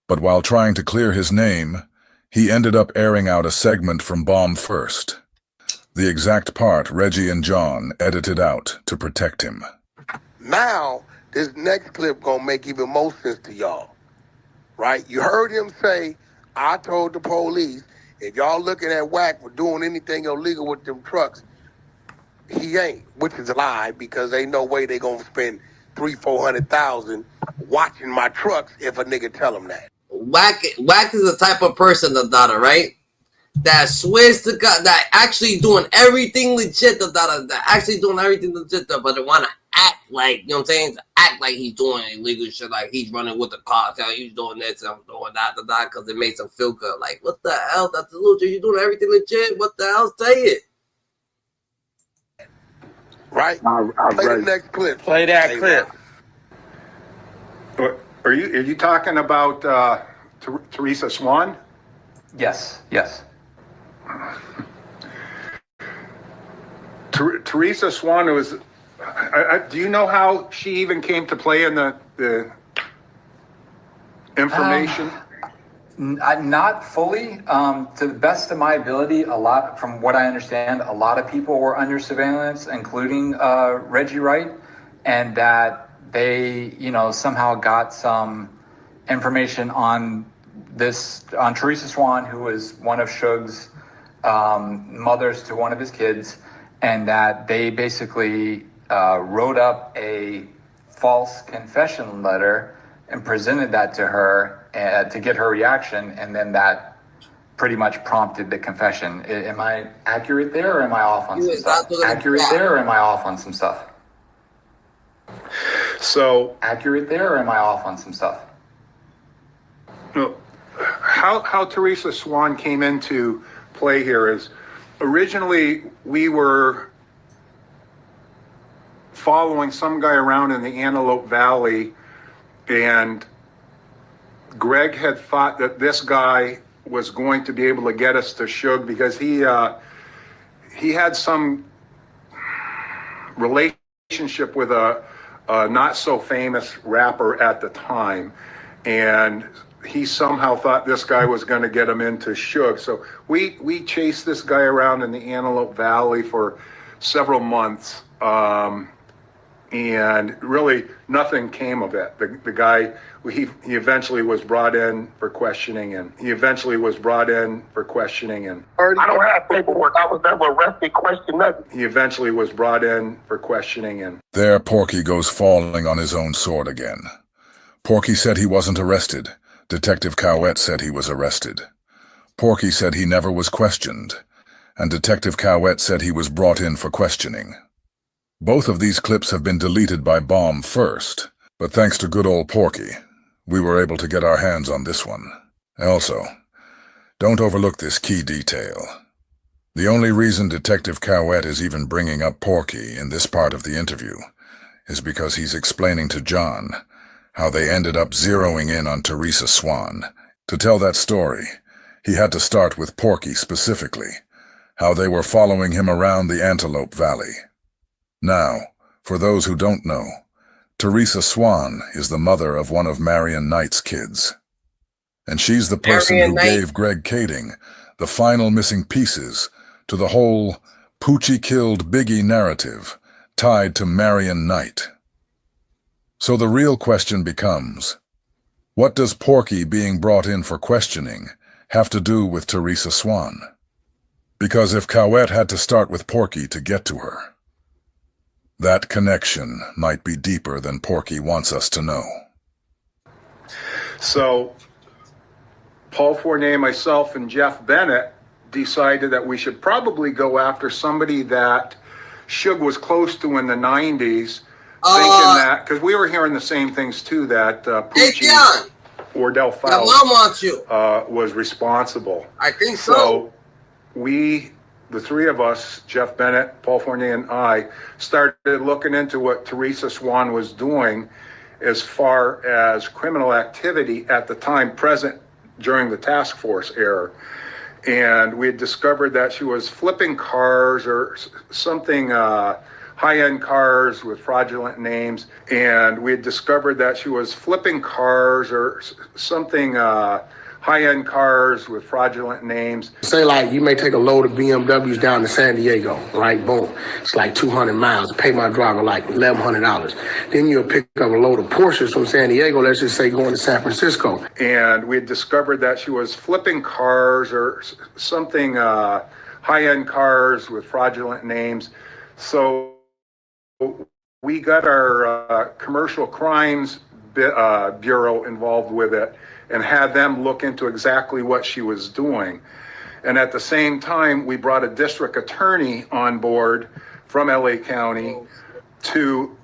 But while trying to clear his name, he ended up airing out a segment from Baum first. The exact part Reggie and John edited out to protect him. Now, this next clip gonna make even more sense to y'all, right? You heard him say, I told the police, if y'all looking at Wack for doing anything illegal with them trucks, he ain't, which is a lie, because ain't no way they gonna spend $300,000-$400,000 watching my trucks if a nigga tell them that. Wack is the type of person, right? That swears to God, that actually doing everything legit, that actually doing everything legit, but they want to act like, you know what I'm saying? To act like he's doing illegal shit, like he's running with the cartel, he's doing this and doing that, because it makes him feel good. Like, what the hell? That's the loser. You doing everything legit? What the hell? Say it. Right? Play the next clip. Play that clip. Are you talking about Teresa Swan? Yes. Teresa Swan was. Do you know how she even came to play in the information? Not fully. To the best of my ability, from what I understand, a lot of people were under surveillance, including Reggie Wright, and that they, somehow got some information on Teresa Swan, who was one of Suge's mothers to one of his kids, and that they basically wrote up a false confession letter and presented that to her to get her reaction, and then that pretty much prompted the confession. Am I accurate there, or am I off on some stuff? Accurate there, or am I off on some stuff? So, accurate there, or am I off on some stuff? No. How Teresa Swan came into play here is, originally we were following some guy around in the Antelope Valley, and Greg had thought that this guy was going to be able to get us to Suge because he had some relationship with a not so famous rapper at the time, and he somehow thought this guy was going to get him into Suge. So we chased this guy around in the Antelope Valley for several months, and really nothing came of it. The guy, he eventually was brought in for questioning, and I don't have paperwork. I was never arrested, questioned, nothing. He eventually was brought in for questioning, and There Porky goes falling on his own sword again. Porky said he wasn't arrested. Detective Cowett said he was arrested. Porky said he never was questioned, and Detective Cowett said he was brought in for questioning. Both of these clips have been deleted by Bomb first, but thanks to good old Porky, we were able to get our hands on this one. Also, don't overlook this key detail. The only reason Detective Cowett is even bringing up Porky in this part of the interview is because he's explaining to John how they ended up zeroing in on Teresa Swan. To tell that story, he had to start with Porky specifically, how they were following him around the Antelope Valley. Now, for those who don't know, Teresa Swan is the mother of one of Marion Knight's kids. And she's the person who gave Greg Kading the final missing pieces to the whole Poochie killed Biggie narrative tied to Marion Knight. So the real question becomes, what does Porky being brought in for questioning have to do with Teresa Swan? Because if Cowett had to start with Porky to get to her, that connection might be deeper than Porky wants us to know. so Paul Fournier, myself, and Jeff Bennett decided that we should probably go after somebody that Suge was close to in the 90s, thinking that, because we were hearing the same things too, that Poochie or Del was responsible. I think So we, the three of us, Jeff Bennett, Paul Fournier, and I, started looking into what Teresa Swan was doing as far as criminal activity at the time present during the task force era. And we had discovered that she was flipping cars or something, high-end cars with fraudulent names. And we had discovered that she was flipping cars or something, high-end cars with fraudulent names. Say like you may take a load of BMWs down to San Diego, right? Boom. It's like 200 miles. Pay my driver like $1,100. Then you'll pick up a load of Porsches from San Diego, let's just say going to San Francisco. And we had discovered that she was flipping cars or something, high-end cars with fraudulent names. So we got our commercial crimes bureau involved with it and had them look into exactly what she was doing. And at the same time, we brought a district attorney on board from LA County to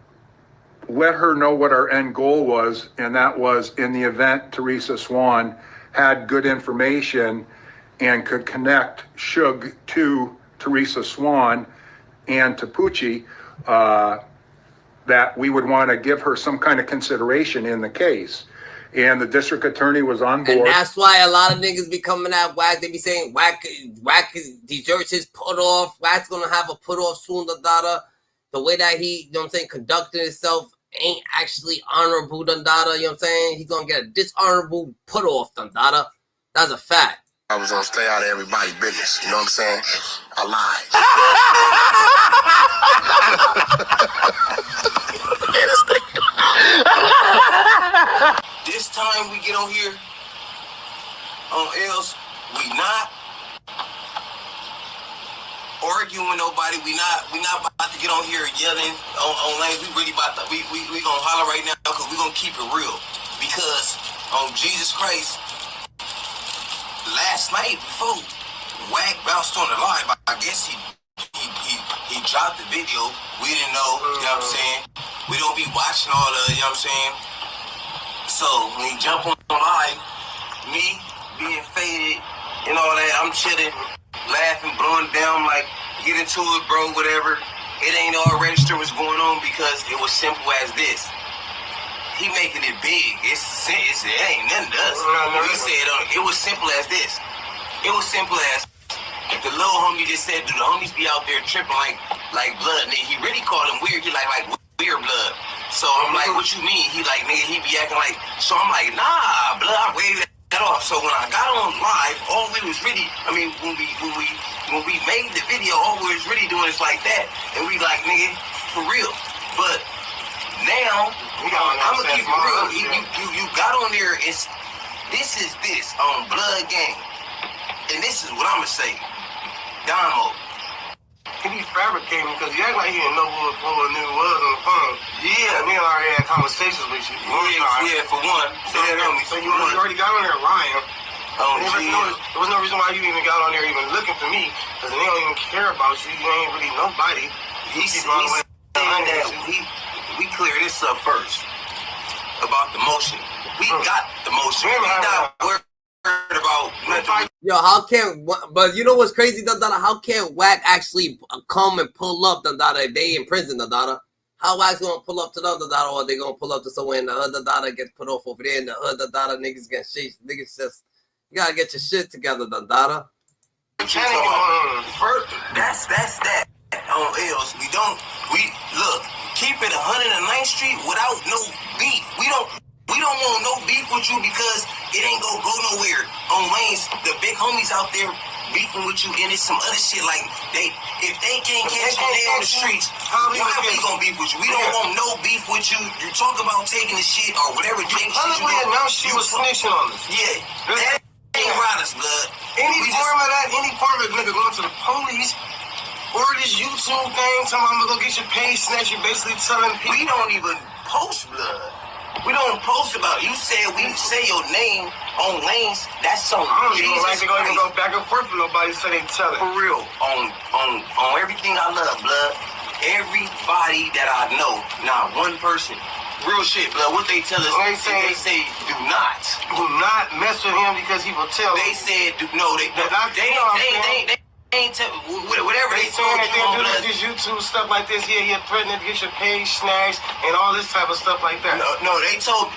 let her know what our end goal was, and that was in the event Teresa Swan had good information and could connect Suge to Teresa Swan and to Poochie, that we would want to give her some kind of consideration in the case. And the district attorney was on board. And that's why a lot of niggas be coming at Wack. They be saying Wack deserts his put off. Wack's gonna have a put off soon. The way that he, you know what I'm saying, conducted himself ain't actually honorable. You know what I'm saying? He's gonna get a dishonorable put off. That's a fact. I was gonna stay out of everybody's business. You know what I'm saying? I lied. This time we get on here on L's, we not arguing with nobody. We not about to get on here yelling on lanes. We really about to we gonna holler right now because we gonna keep it real. Because on Jesus Christ, last night before Wack bounced on the line, but I guess he dropped the video. We didn't know, you know what I'm saying? We don't be watching all the, you know what I'm saying? So when he jump on live, me being faded and all that, I'm chilling, laughing, blowing down, like, get into it, bro, whatever. It ain't all register what's going on because it was simple as this. He making it big. It ain't nothing to us. We said it was simple as this. It was simple as the little homie just said, do the homies be out there tripping like blood? Nigga, he really called him weird. He like weird blood. So I'm like, what you mean? He like, nigga, he be acting like. So I'm like, nah, blood. I waved So when I got on live, all we was really, I mean, when we made the video, all we was really doing is like that, and we like, nigga, for real. But now, I'm gonna keep it real. You got on there. This is on Blood Gang, and this is what I'm gonna say, Damo. He be fabricating because you act like he didn't know who a nigga was on the phone. Yeah. And we already had conversations with you. Yeah, for one. So you already got on there lying. There was no reason why you even got on there even looking for me, because they don't even care about you. You ain't really nobody. He's saying that we clear this up first about the motion. We got the motion. We not worried about nothing. Yo, how can, but you know what's crazy, Dada? How can Wack actually come and pull up, Dada, if they in prison, Dada? How Wack's gonna pull up to the other Dada, or they gonna pull up to somewhere and the other Dada gets put off over there and the other Dada niggas get shit? Niggas just, you gotta get your shit together, Dada. That's that. On L's, we look, keep it 109th Street without no beef. We don't want no beef with you because it ain't gonna go nowhere. On lanes, the big homies out there beefing with you, and it's some other shit like if they can't catch you on the streets, why we gonna beef with you? We don't want no beef with you. You talk about taking the shit or whatever. Publicly announced she was snitching on us. Yeah, that ain't right us, blood. Any form of nigga going to the police. Or this YouTube thing, talking about I'm gonna go get your page snatch, you basically telling people. We don't even post blood. We don't post about it. You said we say your name on lanes, that's so I don't even like to go even go back and forth with nobody so they tell it. For real. On everything I love, blood. Everybody that I know, not one person. Real shit, blood. What they tell us, they say do not mess with him because he will tell. They said they ain't whatever they saying that they do this YouTube stuff like this here, he threatening to get your page snatched and all this type of stuff like that. No, they told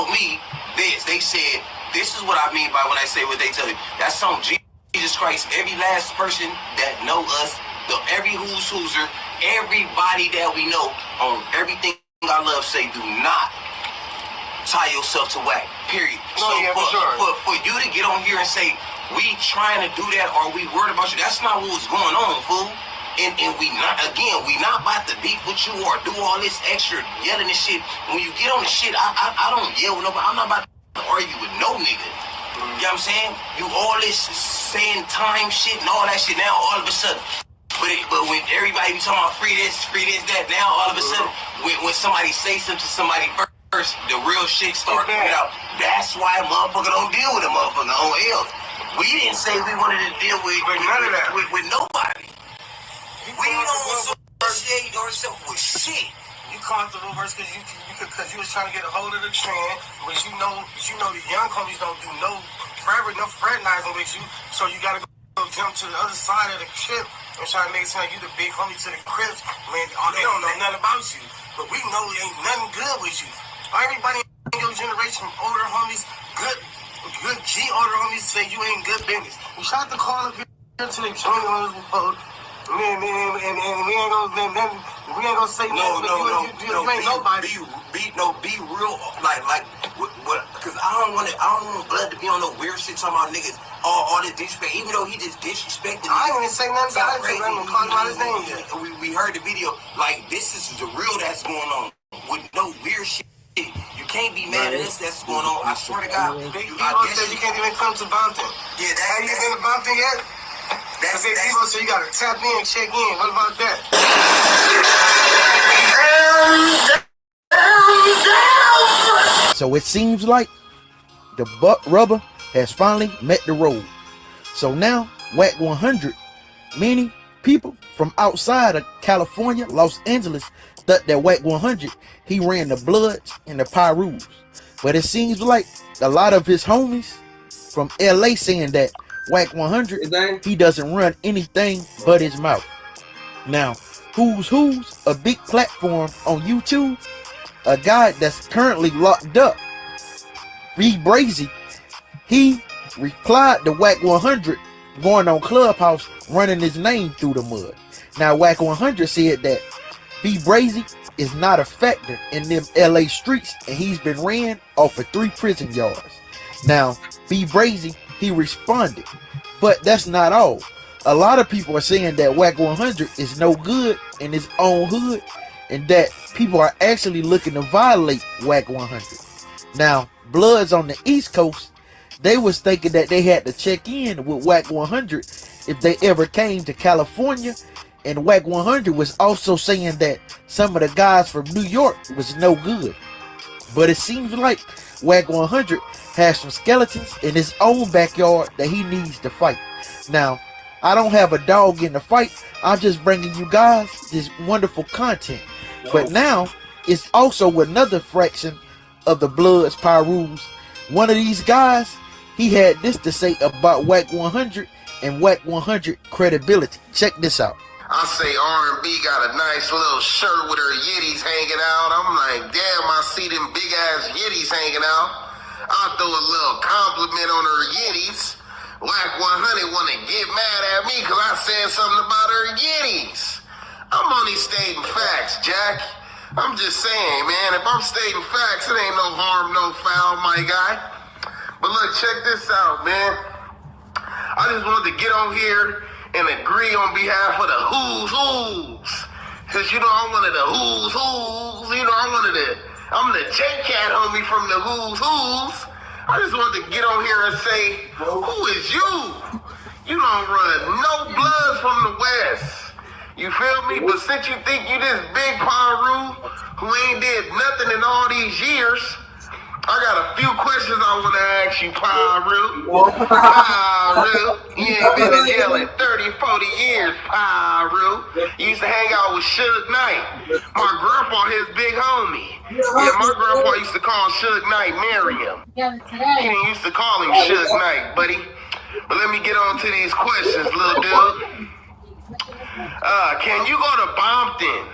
me this. They said, this is what I mean by when I say what they tell you. That's on Jesus Christ. Every last person that know us, every who's-who'ser, everybody that we know, on everything I love, say do not tie yourself to Wack, period. No, so for sure. For you to get on here and say, we trying to do that or we worried about you, that's not what's going on, fool. And we not about to beef with you or do all this extra yelling and shit. When you get on the shit, I don't yell with nobody. I'm not about to argue with no nigga. You know what I'm saying? You all this saying time shit and all that shit, now all of a sudden. But when everybody be talking about free this, that, now all of a sudden, when somebody say something to somebody first, the real shit start coming out. That's why a motherfucker don't deal with a motherfucker on L. We didn't say we wanted to deal with none of that with nobody. We don't associate ourselves with shit. You comfortable versus because you was trying to get a hold of the trend, but you know the young homies don't do no fraternizing with you, so you gotta go jump to the other side of the ship and try to make it sound like you the big homie to the Crips. Man, they don't know nothing about you, but we know it ain't nothing good with you. Everybody in your generation, older homies, good G older homies say you ain't good business. We tried to call up here to the joint on this road. Man, and we ain't gonna say no, you ain't nobody. Be real, like, what? Because I don't want blood to be on no weird shit talking about niggas, all this disrespect. Even though he just disrespected. I ain't even say nothing about it. I'm gonna call him out his name. We heard the video. Like, this is the real that's going on with no weird shit. You can't be mad at us. That's going on. I swear to God. People say you can't even come to Bompton. Yeah, have you been to Bompton yet? That's people say you gotta tap in, check in. What about that? So it seems like the buck rubber has finally met the road. So now WACK100, many people from outside of California, Los Angeles, thought that WACK100, he ran the Bloods and the Pyrus. But it seems like a lot of his homies from LA saying that WACK100, he doesn't run anything but his mouth. Now, Who's, a big platform on YouTube, a guy that's currently locked up, BRICC, he replied to WACK100 going on Clubhouse running his name through the mud. Now WACK100 said that BRICC is not a factor in them LA streets and he's been ran off of 3 prison yards. Now, B Brazy, he responded, but that's not all. A lot of people are saying that WACK100 is no good in his own hood, and that people are actually looking to violate WACK100. Now, Bloods on the East Coast, they was thinking that they had to check in with WACK100 if they ever came to California, and WACK100 was also saying that some of the guys from New York was no good. But it seems like WACK100 has some skeletons in his own backyard that he needs to fight. Now, I don't have a dog in the fight. I'm just bringing you guys this wonderful content. But now, it's also another fraction of the Bloods Pyrus. One of these guys, he had this to say about WACK100 and WACK100 credibility. Check this out. I say R&B got a nice little shirt with her yitties hanging out. I'm like, damn, I see them big ass yitties hanging out. I'll throw a little compliment on her yitties. WACK100 want to get mad at me because I said something about her yitties. I'm only stating facts, Jack. I'm just saying, man, if I'm stating facts, it ain't no harm, no foul, my guy. But look, check this out, man. I just wanted to get on here and agree on behalf of the who's. Cause you know I'm one of the who's. You know I'm the J-Cat homie from the who's. I just wanted to get on here and say, who is you? You don't run no Bloods from the West. You feel me? But since you think you this big Pyru who ain't did nothing in all these years, I got a few questions I want to ask you, Pyru. You ain't been in jail in 30, 40 years, Pyru. You used to hang out with Suge Knight. My grandpa, his big homie. Yeah, my grandpa used to call Suge Knight Miriam. He didn't used to call him Suge Knight, buddy. But let me get on to these questions, little dude. Can you go to Bompton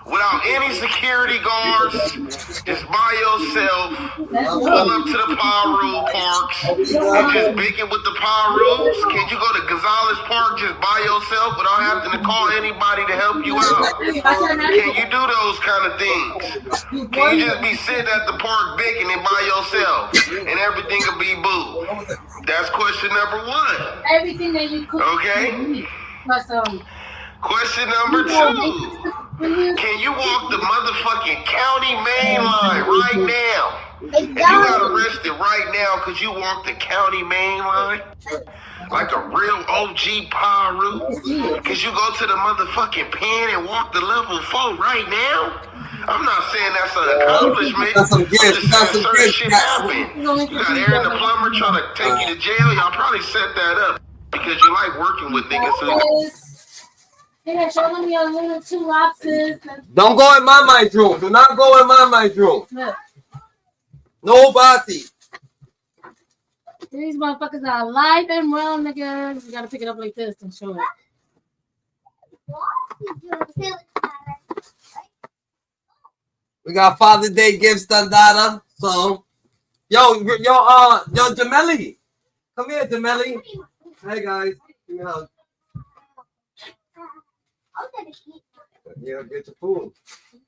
without any security guards, just by yourself, pull up to the Pyru parks, and just bake it with the Pyrus? Can you go to Gonzales Park just by yourself without having to call anybody to help you out? Can you do those kind of things? Can you just be sitting at the park baking it by yourself, and everything will be boo? That's question number one. Everything that you cook. Okay? Question number two. Can you walk the motherfucking county main line right now? And you got arrested right now because you walked the county main line? Like a real OG Pyru? Because you go to the motherfucking pen and walk the level 4 right now? I'm not saying that's an accomplishment. That's some I'm just saying certain shit happened. You got Aaron the Plumber trying to take you to jail. Y'all probably set that up because you like working with niggas who... Yeah, show them your little 2 lobsters. Don't go in my room. Do not go in my room. Look. Nobody. These motherfuckers are alive and well, niggas. You gotta pick it up like this and show it. We got Father's Day gifts done, Dada. So, yo, Jameli. Come here, Jameli. Hey, guys. Give me a hug. Yeah, get your food.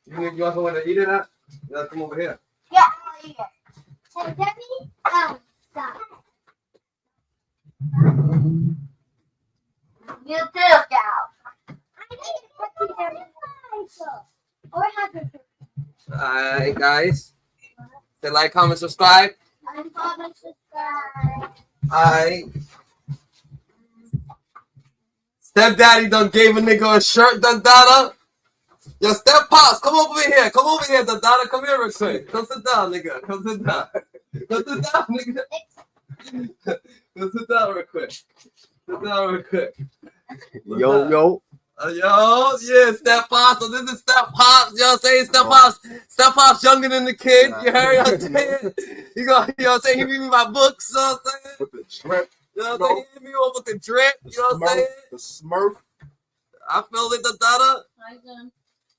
You also want to eat it up? You gotta come over here. Yeah, I'll eat it. Hey, Debbie? Oh, stop. You too, gal. Alright, guys. Say like, comment, subscribe. Alright. Stepdaddy done gave a nigga a shirt, Dada. Yo, Step Pops, come over here. Come over here, Dada. Come here real quick. Come sit down, nigga. Come sit down. Come sit down, nigga. Come sit down real quick. Sit down real quick. Yo. Yeah, Step Pops. So this is Step Pops. You know what I'm saying? Step Pops. Step Pops younger than the kid. You heard what I'm saying? You know what I'm saying? He read me my books, you know what I'm saying? With the drip. You know what I'm saying? He hit me over with the drip. You know what I'm saying? The Smurf. I feel it, Dada.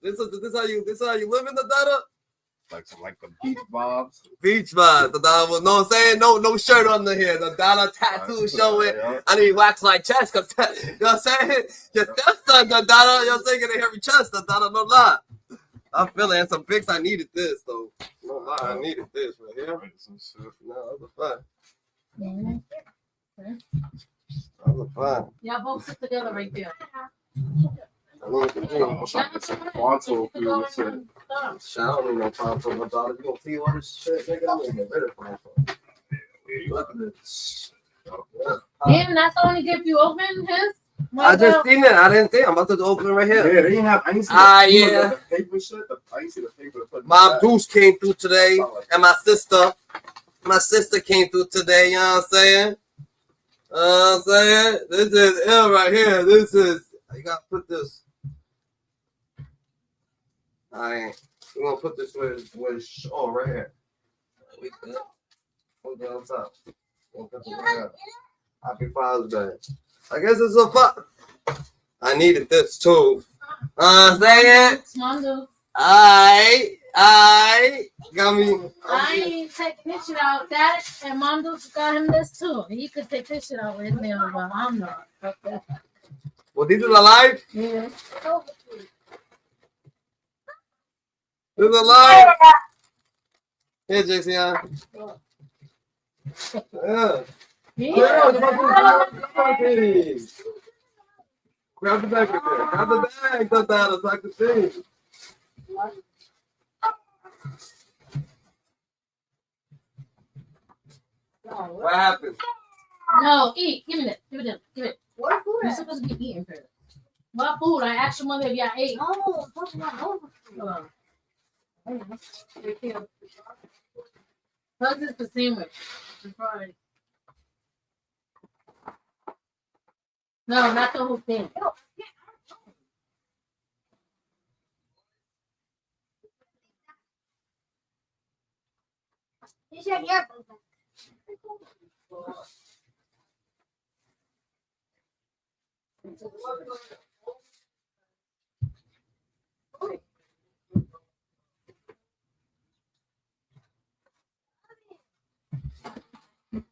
This is how you live in the Dada? Like the beach vibes. Beach vibes. The Dada, you know what I'm saying? No shirt under here. The Dada tattoo showing. I need wax my chest. Cause, you know what I'm saying? Your stepson, the Dada, you know what I'm saying? Get a hairy chest, the Dada, no lie. I'm feeling some pics. I needed this though. No lie, I needed this right here. No, that was fun. That was fun. Y'all both sit together right there. I know what to do. Shit, I don't need no Ponto, my daughter. You gonna see all this shit, nigga? I'm gonna get rid of Ponto. Look at this. Damn, that's the only gift you opened, his? I just seen it. I didn't think. I'm about to open it right here. Yeah, they didn't have. I didn't see yeah. the paper shit. I didn't see the paper. My Deuce came through today, and my sister came through today. You know what I'm saying? This is ill right here. This is. You gotta put this. We're gonna put this with right here. We good. Hold that on top. We'll put this right here. Happy Father's Day. I guess it's a fuck. I needed this too. Say it. I got me. I ain't take this shit out. That and Mondo's got him this too. He could take this shit out with his name, but I'm not. Okay. Well, these are alive? Yeah. This is alive. Here, JC. Yeah. Grab the bag right there. Grab the bag, Tata, so I can see. What happened? No, eat. Give me that. Give it. Give it. What food? You're supposed to be eating first. What food? I asked your mother if y'all ate. No, that's not over. How's this the sandwich? No, not the whole thing. You should get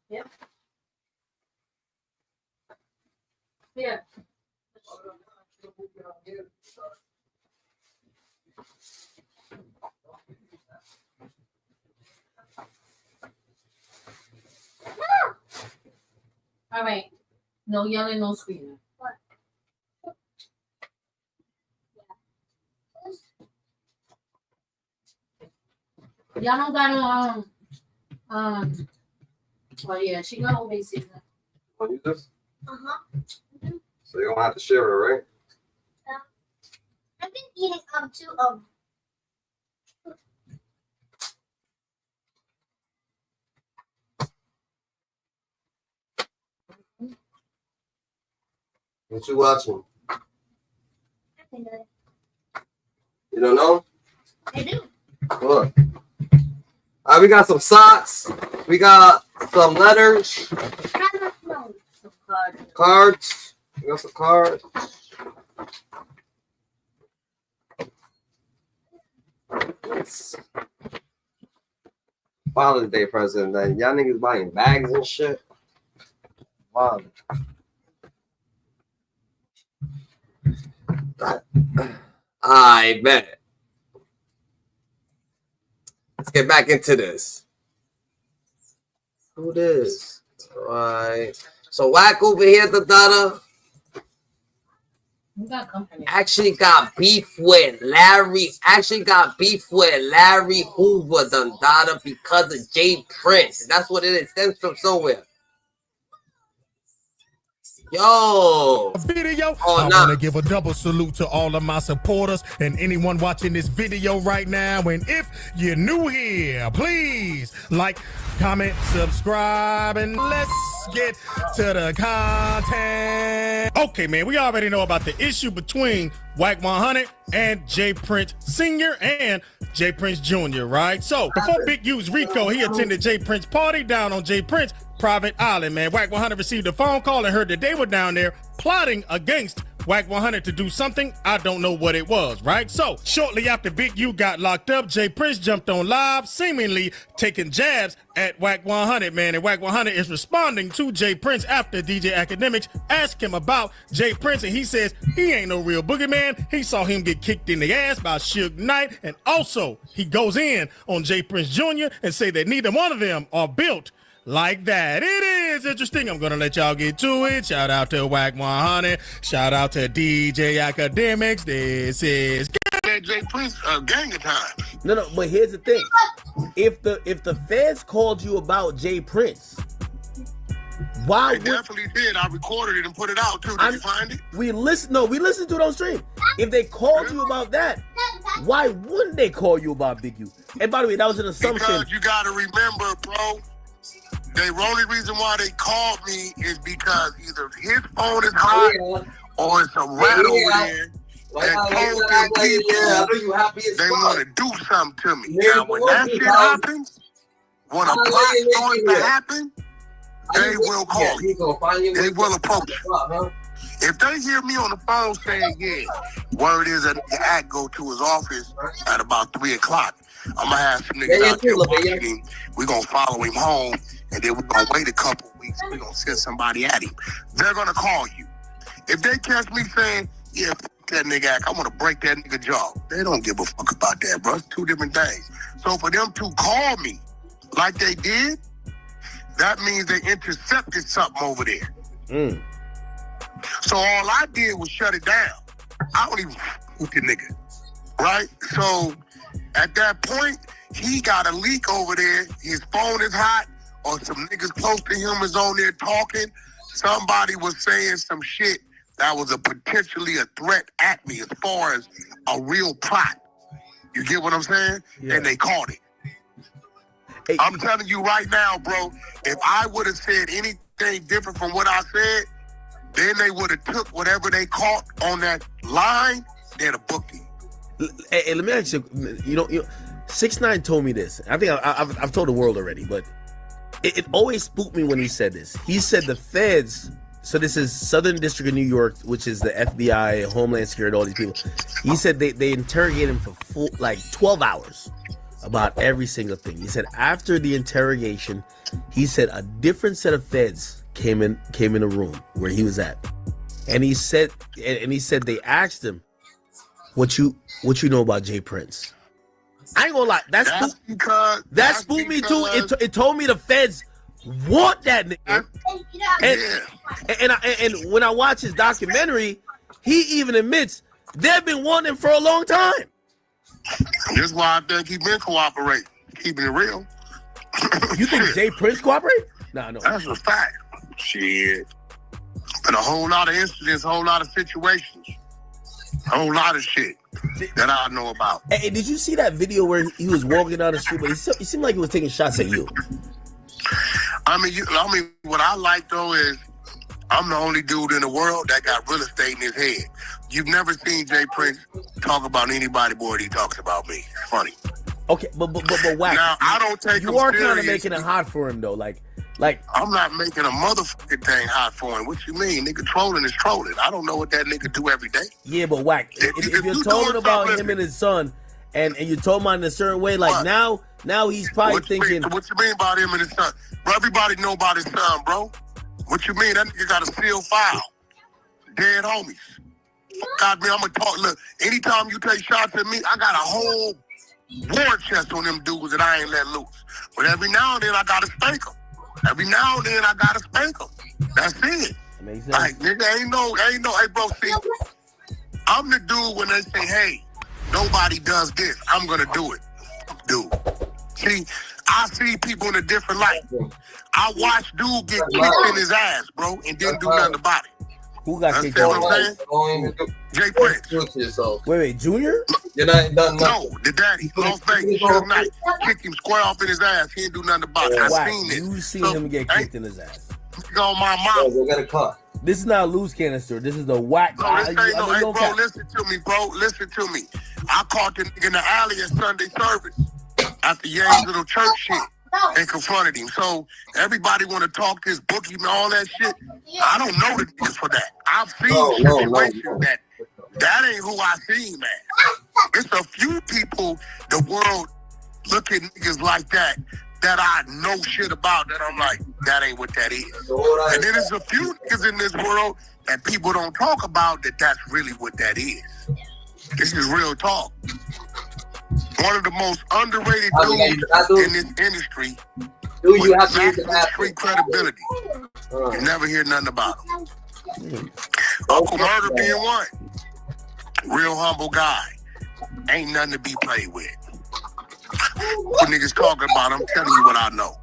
Yep. Yeah. All right. No yelling, no screaming. Y'all don't got no well, yeah, she got all these season. Want to use this? So you're gonna have to share it, right? I've been eating two What you watching? You don't know? I do. Look. All right, we got some socks. We got some letters. Cards. We got some cards. Father's Day present. Y'all niggas buying bags and shit. Wow. I bet. Let's get back into this. Who this? All right. So Wack over here, the daughter. Actually got beef with Larry. Actually got beef with Larry Hoover, the daughter, because of Jay Prince. That's what it is. Stems from somewhere. Yo, video. I want to give a double salute to all of my supporters and anyone watching this video right now. And if you're new here, please like, comment, subscribe, and let's get to the content. Okay, man, we already know about the issue between WACK100 and Jay Prince Sr. and Jay Prince Jr., right? So before Big U's Rico, he attended Jay Prince party down on Jay Prince private island, man. WACK100 received a phone call and heard that they were down there plotting against WACK100 to do something, I don't know what it was, right? So, shortly after Big U got locked up, Jay Prince jumped on live, seemingly taking jabs at WACK100, man. And WACK100 is responding to Jay Prince after DJ Academics asked him about Jay Prince, and he says he ain't no real boogeyman. He saw him get kicked in the ass by Suge Knight, and also he goes in on Jay Prince Jr. and say that neither one of them are built like that. It is interesting. I'm gonna let y'all get to it. Shout out to WACK100. Shout out to DJ Academics. This is Jay Prince gang of time. No, but here's the thing. If the feds called you about Jay Prince, why they definitely did. I recorded it and put it out too. Did you find it? We listened to it on stream. If they called you about that, why wouldn't they call you about Big U? And by the way, that was an assumption. Because you gotta remember, bro. The only reason why they called me is because either his phone is hot or it's a rat over there that told them people they want to do something to me. Now, when that shit happens, when a plot starts to happen, they will call you. They will approach you. If they hear me on the phone saying, yeah, word is that the act go to his office at about 3 o'clock, I'm going to have some niggas out there watching him. We're going to follow him home, and then we're going to wait a couple weeks. We're going to send somebody at him. They're going to call you. If they catch me saying, yeah, fuck that nigga act, I want to break that nigga jaw, they don't give a fuck about that, bro. It's two different things. So for them to call me like they did, that means they intercepted something over there. So all I did was shut it down. I don't even with the nigga, right? So at that point, he got a leak over there. His phone is hot, or some niggas close to him is on there talking. Somebody was saying some shit that was potentially a threat at me as far as a real plot. You get what I'm saying? Yeah. And they caught it. Hey. I'm telling you right now, bro, if I would have said anything different from what I said, then they would have took whatever they caught on that line, they'd have booked it. Hey, let me ask you, you know, 6ix9ine told me this. I think I've told the world already, but it always spooked me when he said this. He said the feds, so this is Southern District of New York, which is the FBI, Homeland Security, all these people. He said they interrogated him for 12 hours about every single thing. He said after the interrogation, he said a different set of feds came in a room where he was at, and he said they asked him, what you know about Jay Prince? I ain't gonna lie, that spooked me too. It told me the feds want that nigga, and when I watch his documentary, he even admits they've been wanting him for a long time. This is why I think he been cooperating, keeping it real. You think Jay Prince cooperate? No. That's a fact. Shit. And a whole lot of incidents, a whole lot of situations, a whole lot of shit that I know about. Hey, did you see that video where he was walking down the street, but he seemed like he was taking shots at you? I mean, what I like though is I'm the only dude in the world that got real estate in his head. You've never seen Jay Prince talk about anybody more than he talks about me. It's funny. Okay, but Wack, now I don't take you are kind of making it hot for him though, like I'm not making a motherfucking thing hot for him. What you mean? Nigga trolling is trolling. I don't know what that nigga do every day. Yeah, but Wack, if you're talking about him and his son, and you told him in a certain way, like now he's probably thinking. What you mean about him and his son? Bro, everybody know about his son, bro. What you mean? That nigga got a sealed file. Dead homies. God, man, I'm gonna talk. Look, anytime you take shots at me, I got a whole war chest on them dudes that I ain't let loose. But every now and then I gotta spank them. Every now and then I gotta spank them. That's it. Amazing. Like, nigga, ain't no, hey, bro, see, I'm the dude when they say, hey, nobody does this, I'm gonna do it. Dude. See, I see people in a different light. I watch dude get kicked in his ass, bro, and didn't do nothing about it. Who got kicked in his ass? Jay Prince. Wait, Junior? You're not done nothing. No, the daddy, Las Vegas, Suge Knight, kicked him square off in his ass. He didn't do nothing about it. I seen it. You seen him get kicked in his ass. On my mouth. Go get a car. This is not a loose canister. This is the Wack. No, this ain't no. Hey, bro, listen to me, bro. Listen to me. I caught the nigga in the alley at Sunday service after Yang's little church shit. and confronted him. So everybody want to talk this bookie and all that shit. I don't know the niggas for that. I've seen situations that ain't who I seen, man. It's a few people the world look at niggas like that I know shit about that I'm like, that ain't what that is. And then there's a few niggas in this world that people don't talk about that's really what that is. This is real talk. One of the most underrated dudes in this industry with maximum street credibility. You never hear nothing about him. Uncle Murder being one. Real humble guy. Ain't nothing to be played with. What niggas talking about, I'm telling you what I know.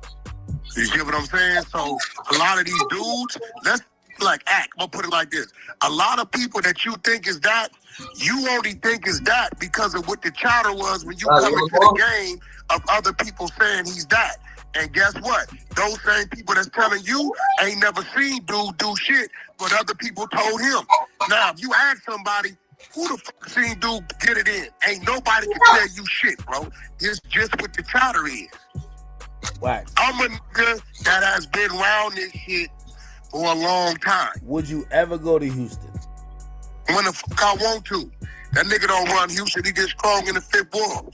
You get what I'm saying? So a lot of these dudes, let's like act. I'm gonna put it like this. A lot of people that you think is that, you only think is that because of what the chatter was when you come into the game of other people saying he's that. And guess what? Those same people that's telling you ain't never seen dude do shit, but other people told him. Now, if you ask somebody, who the fuck seen dude get it in? Ain't nobody can tell you shit, bro. It's just what the chatter is. Wack. I'm a nigga that has been around this shit for a long time. Would you ever go to Houston? When the fuck I want to. That nigga don't run Houston, he gets strong in the fifth wall.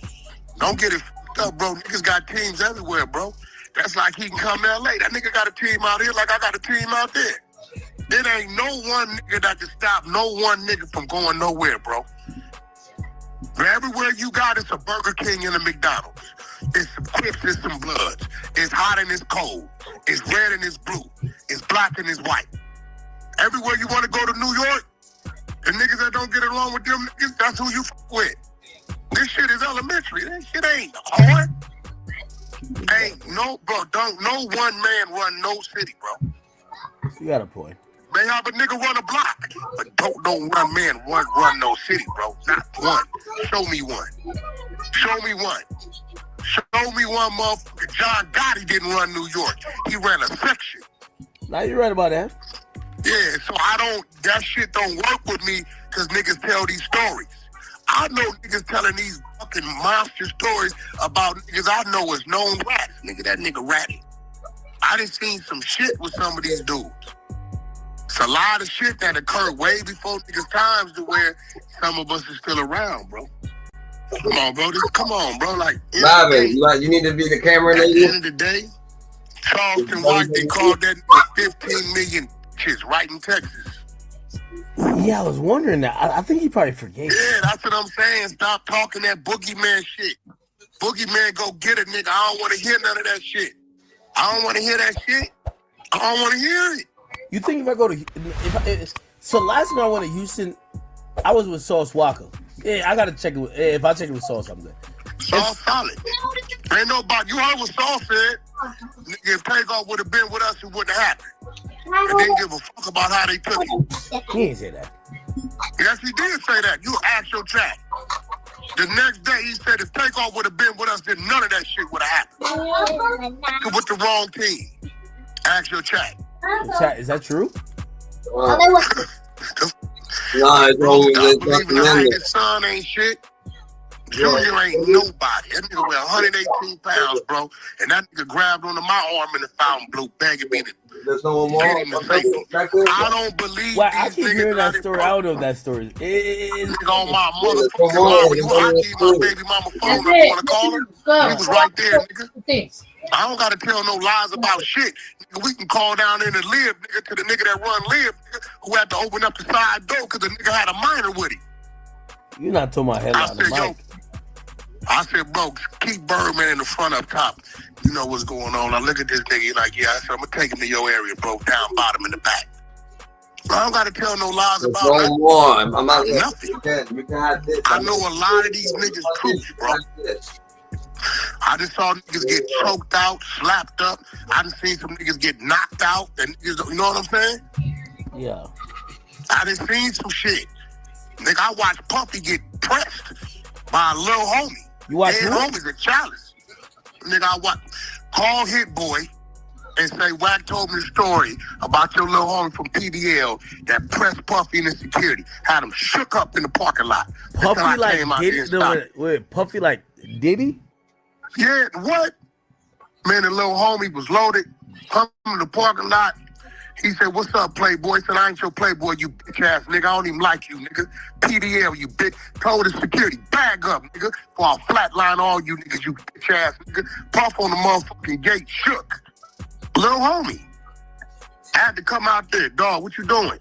Don't get it fucked up, bro. Niggas got teams everywhere, bro. That's like he can come to LA. That nigga got a team out here like I got a team out there. There ain't no one nigga that can stop no one nigga from going nowhere, bro. Everywhere you got, it's a Burger King and a McDonald's. It's some Crips and some Bloods. It's hot and it's cold. It's red and it's blue. It's black and it's white. Everywhere you want to go to New York, the niggas that don't get along with them niggas, that's who you fuck with. This shit is elementary. That shit ain't hard. Ain't no, bro, don't no one man run no city, bro. You got a point. May have a nigga run a block, but don't no one man run no city, bro. Not one. Show me one. Show me one. Show me one motherfucker. John Gotti didn't run New York. He ran a section. Now you're right about that. Yeah, so that shit don't work with me because niggas tell these stories. I know niggas telling these fucking monster stories about niggas I know is known rats. Nigga, that nigga ratty. I done seen some shit with some of these dudes. It's a lot of shit that occurred way before niggas' times to where some of us are still around, bro. Come on, bro. Come on, bro. Like, you need to be the camera at lady. the end of the day, Charleston White, they called that nigga 15 million shits right in Texas. Yeah, I was wondering that. I think he probably forgave. Yeah, that's what I'm saying. Stop talking that boogeyman shit. Boogeyman go get a nigga. I don't want to hear none of that shit. I don't want to hear that shit. I don't want to hear it. You think if I go to so last time I went to Houston, I was with Sauce Walker. Yeah, I gotta check it. If I check it with Sauce, I'm good. Sauce solid. Ain't nobody. You heard what Sauce said. If Takeoff would have been with us, it wouldn't have happened. And didn't give a fuck about how they took it. He didn't say that. Yes, he did say that. You asked your chat. The next day, he said if Takeoff would have been with us, then none of that shit would have happened. With the wrong team. Ask your chat. Chat, is that true? Nah, it's only his son ain't shit. Junior ain't nobody. That nigga weigh 118 pounds, bro. And that nigga grabbed onto my arm in the fountain blue, begging me to get him to safety. I don't believe Well, I keep hearing that story. I don't know if that story. Nigga on my motherfucking mama. I gave my baby mama phone number. You want to call her? He was right there, nigga. I don't got to tell no lies about shit. Nigga, we can call down in and live, nigga, to the nigga that run live, nigga, who had to open up the side door because the nigga had a minor with him. You're not talking about headline the mic. I said, bro, keep Birdman in the front up top. You know what's going on. I look at this nigga, you're like, yeah, I said, I'm going to take him to your area, bro, down, bottom, in the back. I don't got to tell no lies about nothing. I'm not nothing. I know a lot of these niggas truth, bro. I just saw niggas get choked out, slapped up. I just seen some niggas get knocked out. And niggas, you know what I'm saying? Yeah. I just seen some shit. Nigga, I watched Puffy get pressed by a little homie. You watch who? Homie's a chalice. Nigga, I watch. Call Hit Boy and say, Wack told me the story about your little homie from PDL that pressed Puffy in the security. Had him shook up in the parking lot. Puffy like Diddy? Wait, Puffy like Diddy? Yeah, what? Man, the little homie was loaded, come in the parking lot. He said, "What's up, Playboy?" He said, "I ain't your Playboy, you bitch ass nigga. I don't even like you, nigga. PDL, you bitch." Told the security, "Bag up, nigga, for I'll flatline all you niggas, you bitch ass nigga." Puff on the motherfucking gate, shook. Little homie. I had to come out there. "Dog, what you doing?"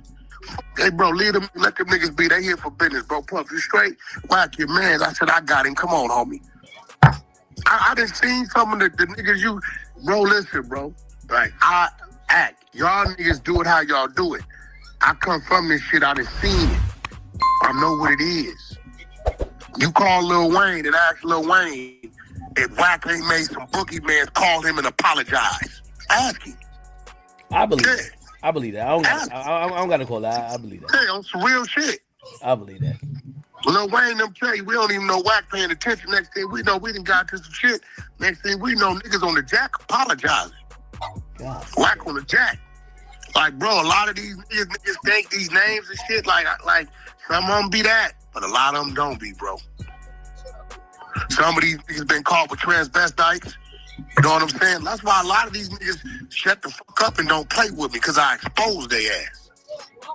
"Hey, bro, leave them, let them niggas be. They here for business, bro. Puff, you straight? Whack your man." I said, "I got him. Come on, homie." I done seen some of the niggas you, bro, listen, bro. Like, I act. Y'all niggas do it how y'all do it. I come from this shit. I done seen it. I know what it is. You call Lil Wayne and ask Lil Wayne if Wack ain't made some boogeyman, call him and apologize. Ask him. I believe it. I believe that. I don't got to call that. I believe that. Hey, on some real shit. I believe that. Lil Wayne them tell you we don't even know Wack paying attention. Next thing we know, we done got to some shit. Next thing we know, niggas on the jack apologizing. God. Wack on the jack. Like, bro, a lot of these niggas think these names and shit. Like some of them be that, but a lot of them don't be, bro. Some of these niggas been caught with transvestites. You know what I'm saying? That's why a lot of these niggas shut the fuck up and don't play with me, because I expose their ass.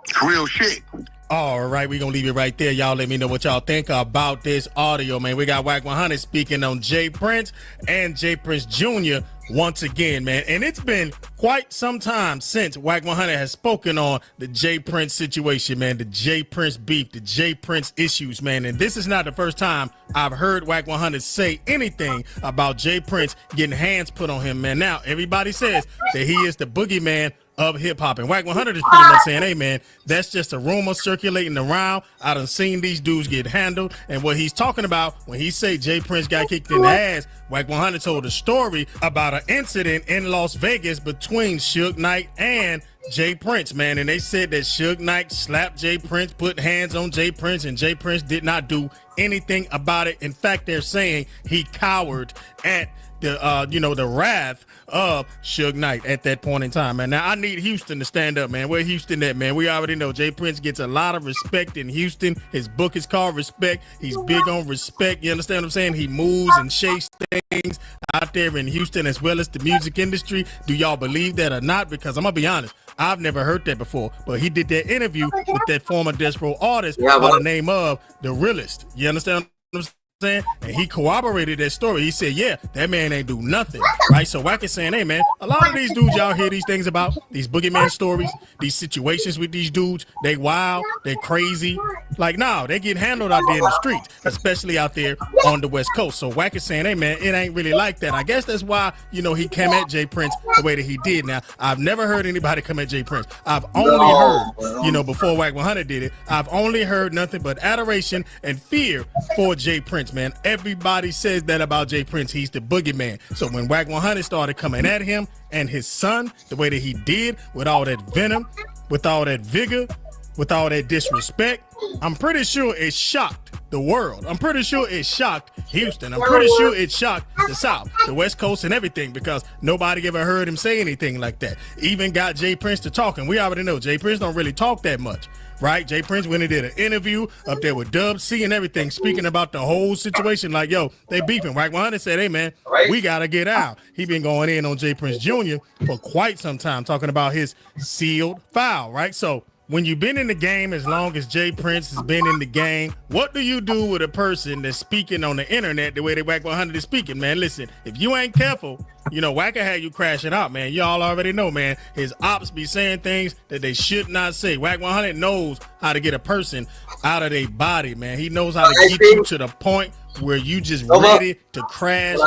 It's real shit. All right, we're going to leave it right there. Y'all let me know what y'all think about this audio, man. We got WACK100 speaking on J Prince and J Prince Jr. once again, man. And it's been quite some time since WACK100 has spoken on the J Prince situation, man, the J Prince beef, the J Prince issues, man. And this is not the first time I've heard WACK100 say anything about J Prince getting hands put on him, man. Now, everybody says that he is the boogeyman of hip hop, and WACK100 is pretty much saying, "Hey man, that's just a rumor circulating around. I done seen these dudes get handled." And what he's talking about when he say J Prince got kicked in the ass, WACK100 told a story about an incident in Las Vegas between Suge Knight and J Prince, man. And they said that Suge Knight slapped J Prince, put hands on J Prince, and J Prince did not do anything about it. In fact, they're saying he cowered at the wrath of Suge Knight at that point in time, man. Now I need Houston to stand up, man. Where Houston at, man? We already know J Prince gets a lot of respect in Houston. His book is called Respect. He's big on respect. You understand what I'm saying? He moves and shakes things out there in Houston as well as the music industry. Do y'all believe that or not? Because I'm gonna be honest, I've never heard that before. But he did that interview with that former Death Row artist by the name of The Realist. You understand what I'm saying? And he corroborated that story. He said, yeah, that man ain't do nothing, right? So Wack is saying, hey man, a lot of these dudes y'all hear these things about, these boogeyman stories, these situations with these dudes, they wild, they crazy. Like, no, they get handled out there in the streets, especially out there on the West Coast. So Wack is saying, hey man, it ain't really like that. I guess that's why, he came at J Prince the way that he did. Now, I've never heard anybody come at J Prince. I've only heard, before WACK100 did it, I've only heard nothing but adoration and fear for J Prince, man. Everybody says that about J Prince. He's the boogeyman. So when WACK100 started coming at him and his son, the way that he did, with all that venom, with all that vigor, with all that disrespect, I'm pretty sure it shocked the world. I'm pretty sure it shocked Houston. I'm pretty sure it shocked the South, the West Coast and everything, because nobody ever heard him say anything like that. Even got J Prince to talking. We already know J Prince don't really talk that much, right? J Prince went and did an interview up there with Dub C and everything, speaking about the whole situation. Like, yo, they beefing. WACK100 said, hey man, we gotta get out. He been going in on J Prince Jr. for quite some time, talking about his sealed file, right? So when you've been in the game as long as J Prince has been in the game, what do you do with a person that's speaking on the internet the way that WACK100 is speaking, man? Listen, if you ain't careful, Wack had you crashing out, man. Y'all already know, man. His ops be saying things that they should not say. WACK100 knows how to get a person out of their body, man. He knows how to get you to the point where you just ready to crash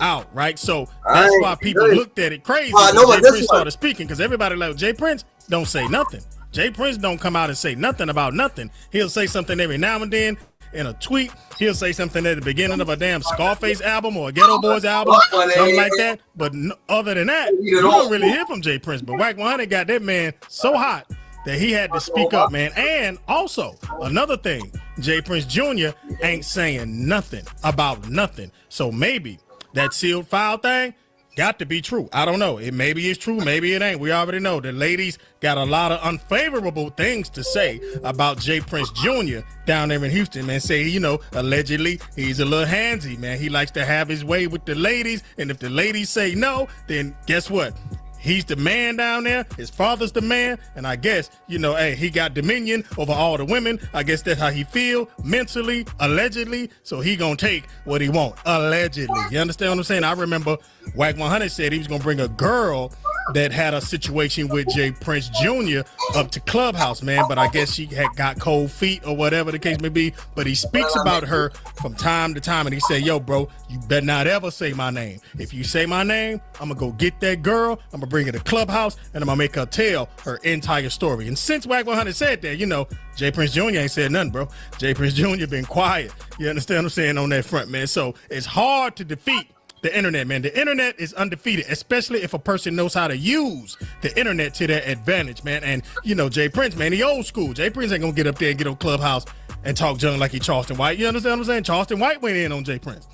out, right? So that's why people looked at it crazy when J Prince started speaking, because everybody like, J Prince don't say nothing. J Prince don't come out and say nothing about nothing. He'll say something every now and then in a tweet. He'll say something at the beginning of a damn Scarface album or a Ghetto Boys album, something like that. But other than that, you don't really hear from J Prince. But WACK100 got that man so hot that he had to speak up, man. And also, another thing, J Prince Jr. ain't saying nothing about nothing. So maybe that sealed file thing, got to be true. I don't know. It maybe it's true, maybe it ain't. We already know the ladies got a lot of unfavorable things to say about Jay Prince Jr. down there in Houston, man. Say, you know, allegedly he's a little handsy, man. He likes to have his way with the ladies, and if the ladies say no, then guess what? He's the man down there. His father's the man. And I guess, you know, hey, he got dominion over all the women. I guess that's how he feel mentally, allegedly. So he gonna take what he want, allegedly. You understand what I'm saying? I remember WACK100 said he was gonna bring a girl that had a situation with Jay Prince Jr. up to Clubhouse, man. But I guess she had got cold feet or whatever the case may be. But he speaks about her from time to time. And he said, yo, bro, you better not ever say my name. If you say my name, I'm gonna go get that girl. I'm gonna bring her to Clubhouse and I'm gonna make her tell her entire story. And since WACK100 said that, you know, Jay Prince Jr. ain't said nothing, bro. Jay Prince Jr. been quiet. You understand what I'm saying on that front, man? So it's hard to defeat the internet, man. The internet is undefeated, especially if a person knows how to use the internet to their advantage, man. And, you know, Jay Prince, man, he old school. Jay Prince ain't gonna get up there and get on Clubhouse and talk junk like he Charleston White. You understand what I'm saying? Charleston White went in on Jay Prince.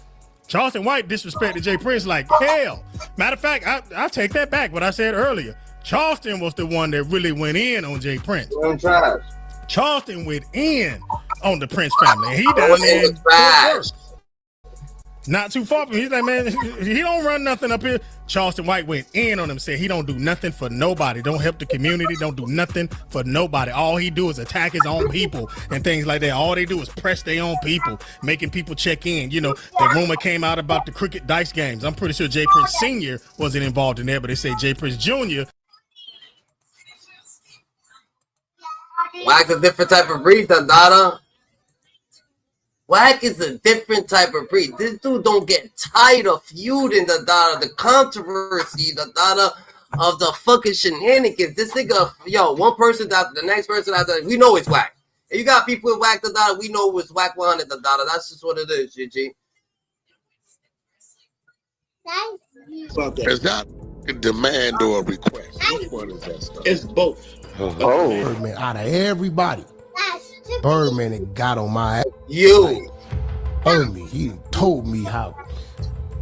Charleston White disrespected Jay Prince like hell. Matter of fact, I take that back, what I said earlier. Charleston was the one that really went in on Jay Prince. Charleston went in on the Prince family. And he down there in Fort Worth. Not too far from him. He's like, man, he don't run nothing up here. Charleston White went in on him, said he don't do nothing for nobody. Don't help the community. Don't do nothing for nobody. All he do is attack his own people and things like that. All they do is press their own people, making people check in. You know, the rumor came out about the cricket dice games. I'm pretty sure Jay Prince Sr. wasn't involved in there, but they say Jay Prince Jr. Wack's a different type of breed, Dada. Wack is a different type of breed. This dude don't get tired of feuding, the controversy, of the fucking shenanigans. This nigga, yo, one person after the next person after, we know it's Wack. If you got people with Wack, we know it's WACK100, That's just what it is, GG. Is that a demand or a request? Which one is that stuff? It's both. Birdman, out of everybody, Birdman that got on my ass. On me. He told me how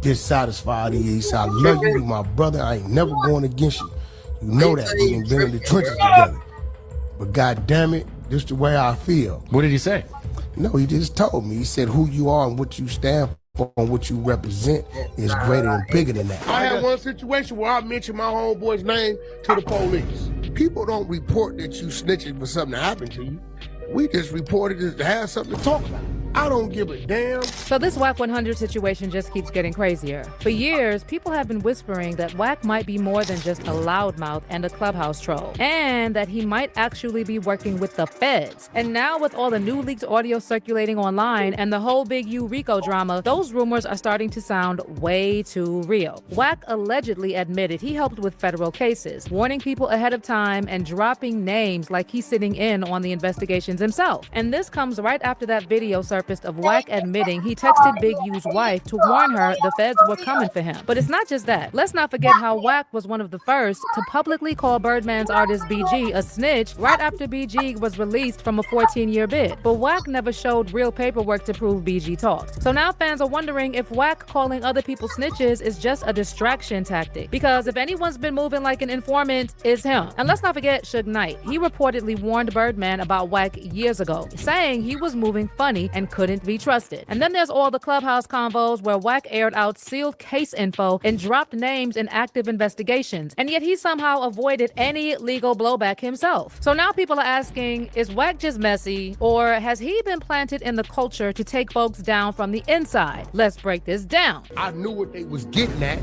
dissatisfied he is. He said, I love you, my brother. I ain't never going against you. You know that. We've been in the trenches together. But God damn it, this the way I feel. What did he say? No, he just told me. He said who you are and what you stand for and what you represent is greater and bigger than that. I had one situation where I mentioned my homeboy's name to the police. People don't report that you snitching for something that happened to you. We just reported it to have something to talk about. I don't give a damn. So this WACK100 situation just keeps getting crazier. For years, people have been whispering that Wack might be more than just a loudmouth and a Clubhouse troll, and that he might actually be working with the feds. And now with all the new leaked audio circulating online and the whole Big U Rico drama, those rumors are starting to sound way too real. Wack allegedly admitted he helped with federal cases, warning people ahead of time and dropping names like he's sitting in on the investigations himself. And this comes right after that video surfaced of Wack admitting he texted Big U's wife to warn her the feds were coming for him. But it's not just that. Let's not forget how Wack was one of the first to publicly call Birdman's artist BG a snitch right after BG was released from a 14-year bid. But Wack never showed real paperwork to prove BG talked. So now fans are wondering if Wack calling other people snitches is just a distraction tactic. Because if anyone's been moving like an informant, it's him. And let's not forget Suge Knight. He reportedly warned Birdman about Wack years ago, saying he was moving funny and couldn't be trusted. And then there's all the Clubhouse convos where Wack aired out sealed case info and dropped names in active investigations, and yet he somehow avoided any legal blowback himself. So now people are asking, is Wack just messy, or has he been planted in the culture to take folks down from the inside? Let's break this down. I knew what they was getting at,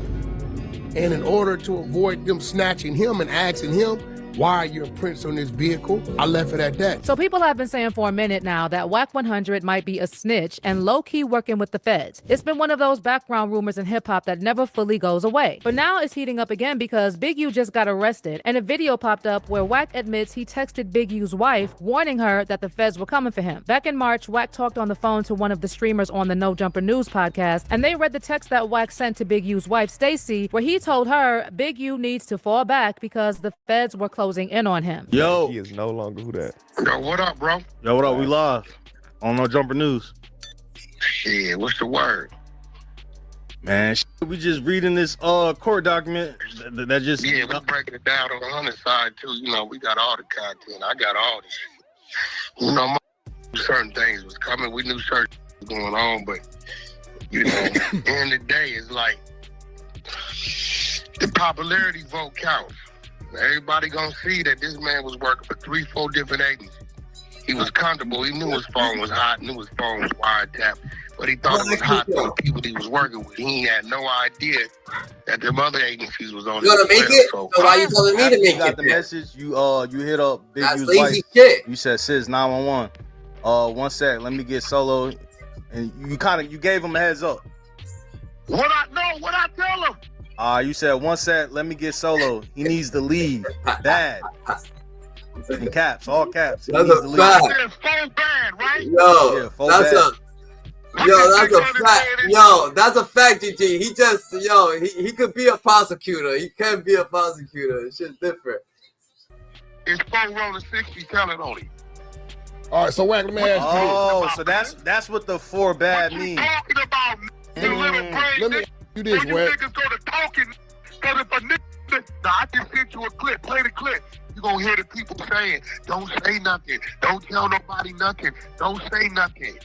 and in order to avoid them snatching him and asking him, why are you a prince on this vehicle? I left it at that. So people have been saying for a minute now that WACK100 might be a snitch and low-key working with the feds. It's been one of those background rumors in hip-hop that never fully goes away. But now it's heating up again because Big U just got arrested, and a video popped up where Wack admits he texted Big U's wife, warning her that the feds were coming for him. Back in March, Wack talked on the phone to one of the streamers on the No Jumper News podcast, and they read the text that Wack sent to Big U's wife, Stacy, where he told her Big U needs to fall back because the feds were closing in on him. Yo, he is no longer who that. Yo, what up, bro? Yo, what up? We live on No Jumper News. Shit, what's the word? Man, We just reading this court document that just we're breaking it down on the hunter side too. You know, we got all the content. I got all this shit. You know, certain things was coming. We knew certain was going on, but you know, end of the day, it's like the popularity vote counts. Everybody gonna see that this man was working for 3-4 different agencies. He was comfortable. He knew his phone was hot. Knew his phone was wiretapped. But he thought it was hot to the people he was working with. He had no idea that them other agencies was on. You gonna make it? So why you telling me to make it? You got the message. You hit up Big That's U's lazy wife. shit. You said, "Sis, 911. 1 sec. Let me get solo." And you gave him a heads up. What I tell him? You said 1 sec. Let me get solo. He needs to leave. Bad. In caps, all caps. He That's needs a to leave. fact. So bad, right? Yo, that's a fact. Yo, that's a fact, GG. He just, he could be a prosecutor. He can be a prosecutor. It's just different. It's 4 rolling 60 telling on him. All right, so Wack, let me ask you. Oh, so that's what the 4 bad means. Talking about the little brain. Let me ask you this, when you Wack. niggas go to talking, because if a nigga, now I just sent you a clip, play the clip. You gonna hear the people saying, don't say nothing, don't tell nobody nothing, don't say nothing.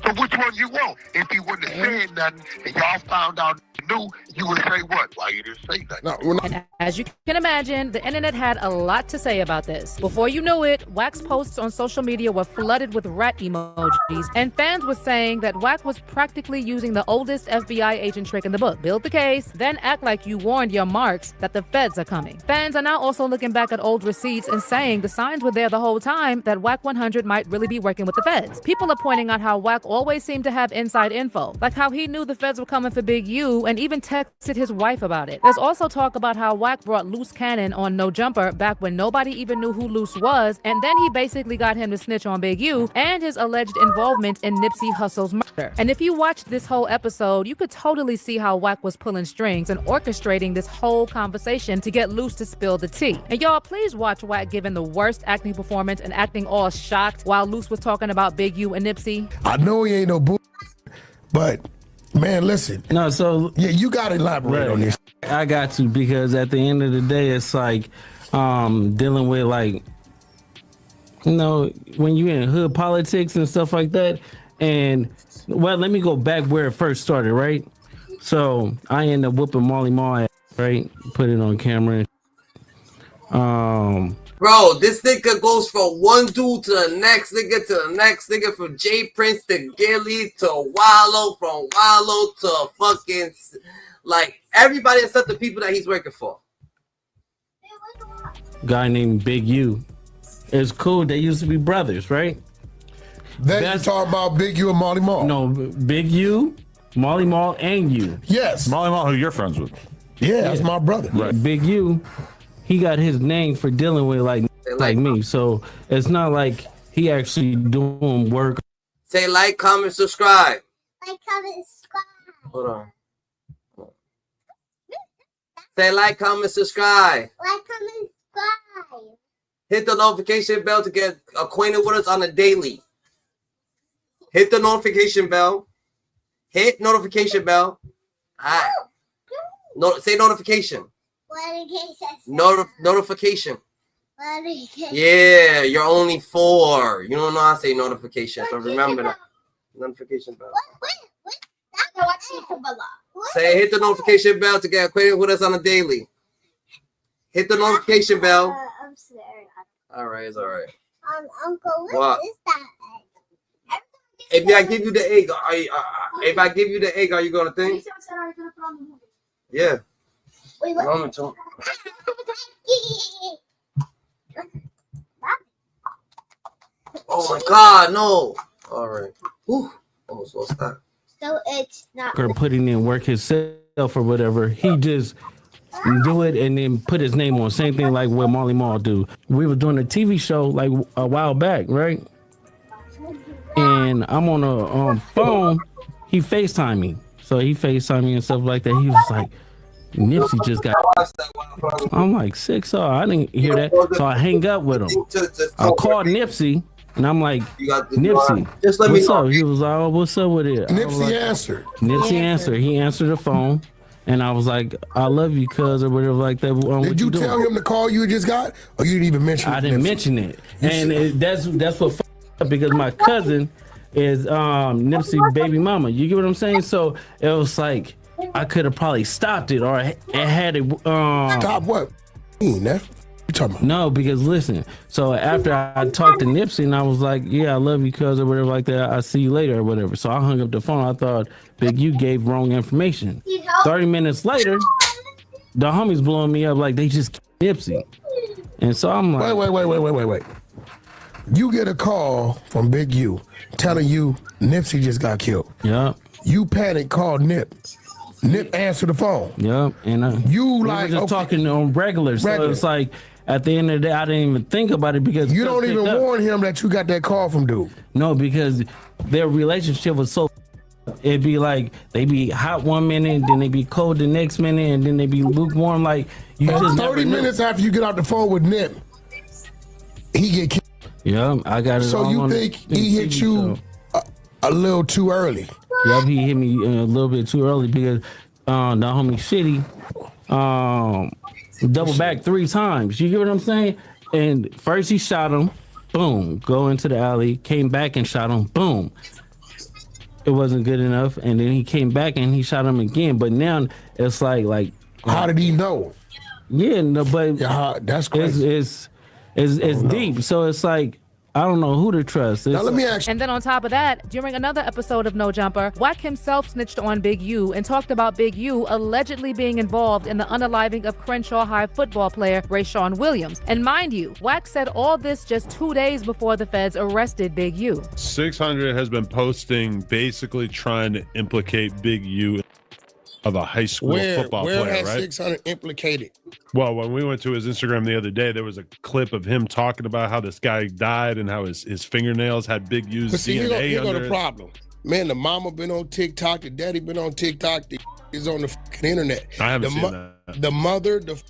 So which one you want? If he wouldn't have said nothing and y'all found out knew, you would say what? Why you didn't say nothing? And as you can imagine, the internet had a lot to say about this. Before you knew it, Wack's posts on social media were flooded with rat emojis, and fans were saying that Wack was practically using the oldest FBI agent trick in the book. Build the case, then act like you warned your marks that the feds are coming. Fans are now also looking back at old receipts and saying the signs were there the whole time that WACK100 might really be working with the feds. People are pointing out how Wack always seemed to have inside info, like how he knew the feds were coming for Big U and even texted his wife about it. There's also talk about how Wack brought Loose Cannon on No Jumper back when nobody even knew who Loose was, and then he basically got him to snitch on Big U and his alleged involvement in Nipsey Hussle's murder. And if you watched this whole episode, you could totally see how Wack was pulling strings and orchestrating this whole conversation to get Loose to spill the tea. And y'all, please watch Wack giving the worst acting performance and acting all shocked while Loose was talking about Big U and Nipsey. I know he ain't no boo, but man, listen. No, so yeah, you gotta elaborate on this. I got to, because at the end of the day, it's like dealing with, like, you know, when you're in hood politics and stuff like that. And well, let me go back where it first started, right? So I ended up whooping Molly Ma, right? Put it on camera. Bro, this nigga goes from one dude to the next nigga, from J Prince to Gilly to Wallow, from Wallow to fucking, like, everybody except the people that he's working for. Guy named Big U. It's cool. They used to be brothers, right? Then you talk about Big U and Molly Ma. No, Big U, Molly Ma, and you. Yes. Molly Ma, who you're friends with. Yeah, that's my brother. Right. Big U, he got his name for dealing with like me. So it's not like he actually doing work. Say like, comment, subscribe. Like, comment, subscribe. Hold on. Say like, comment, subscribe. Like, comment, subscribe. Hit the notification bell to get acquainted with us on the daily. Hit the notification bell. Hit notification bell. All right. No, say notification. Notification. Yeah, you're only 4. You don't know how to say notification, so remember that. Notification bell. Say hit the notification bell to get acquainted with us on a daily. Hit the notification bell. I'm sorry. All right, it's all right. Uncle, What is that? If I give you the egg, are you gonna think? Yeah. Wait, Moment to. Oh my God, no! All right. Whew. Almost lost that. So it's not. Or putting in work himself or whatever. He just do it and then put his name on. Same thing like what Molly Ma do. We were doing a TV show like a while back, right? And I'm on a phone. He FaceTime me. So he FaceTime me and stuff like that. He was like, Nipsey just got. I'm like, 6. So I didn't hear that. So I hang up with him. I called Nipsey And I'm like, Nipsey, Just let me what's know. up? He was like, oh, what's up with it? Nipsey answered. Nipsey answered. He answered the phone. And I was like, I love you, cuz, or whatever like that. Did you tell him the call you just got? Or you didn't even mention it? I didn't mention it. And that's what f***ed up, because my cousin is Nipsey baby mama. You get what I'm saying? So it was like, I could have probably stopped it, or it had it. Stop what? You talking about? No, because listen. So after I talked to Nipsey, and I was like, "Yeah, I love you, cuz," or whatever like that. I'll see you later, or whatever. So I hung up the phone. I thought Big U gave wrong information. 30 minutes later, the homies blowing me up like they just Nipsey, and so I'm like, wait. You get a call from Big U telling you Nipsey just got killed. Yeah. You panic, call Nip. Nip answer the phone. Yep, and you we like were just talking on regular. So it's like at the end of the day, I didn't even think about it because you don't even warn him that you got that call from dude. No, because their relationship was so. It'd be like they be hot one minute, then they be cold the next minute, and then they be lukewarm. Like you just 30 minutes after you get out the phone with Nip, he get killed. Yeah, I got it. So you think he hit you a little too early? Yep, he hit me a little bit too early because the homie Shitty double back 3 times. You get what I'm saying? And first he shot him, boom, go into the alley, came back and shot him, boom. It wasn't good enough, and then he came back and he shot him again. But now it's like how did he know? Yeah, no, but that's crazy. It's deep. So it's like I don't know who to trust. Now let me ask you. And then on top of that, during another episode of No Jumper, Wack himself snitched on Big U and talked about Big U allegedly being involved in the unaliving of Crenshaw High football player Rayshawn Williams. And mind you, Wack said all this just 2 days before the feds arrested Big U. 600 has been posting, basically trying to implicate Big U of a high school football player, Where has right? 600 implicated? Well, when we went to his Instagram the other day, there was a clip of him talking about how this guy died and how his fingernails had Big U's But see, DNA here go under the it. problem. Man, the mama been on TikTok, the daddy been on TikTok, the is on the fucking internet. I haven't seen that. The mother, the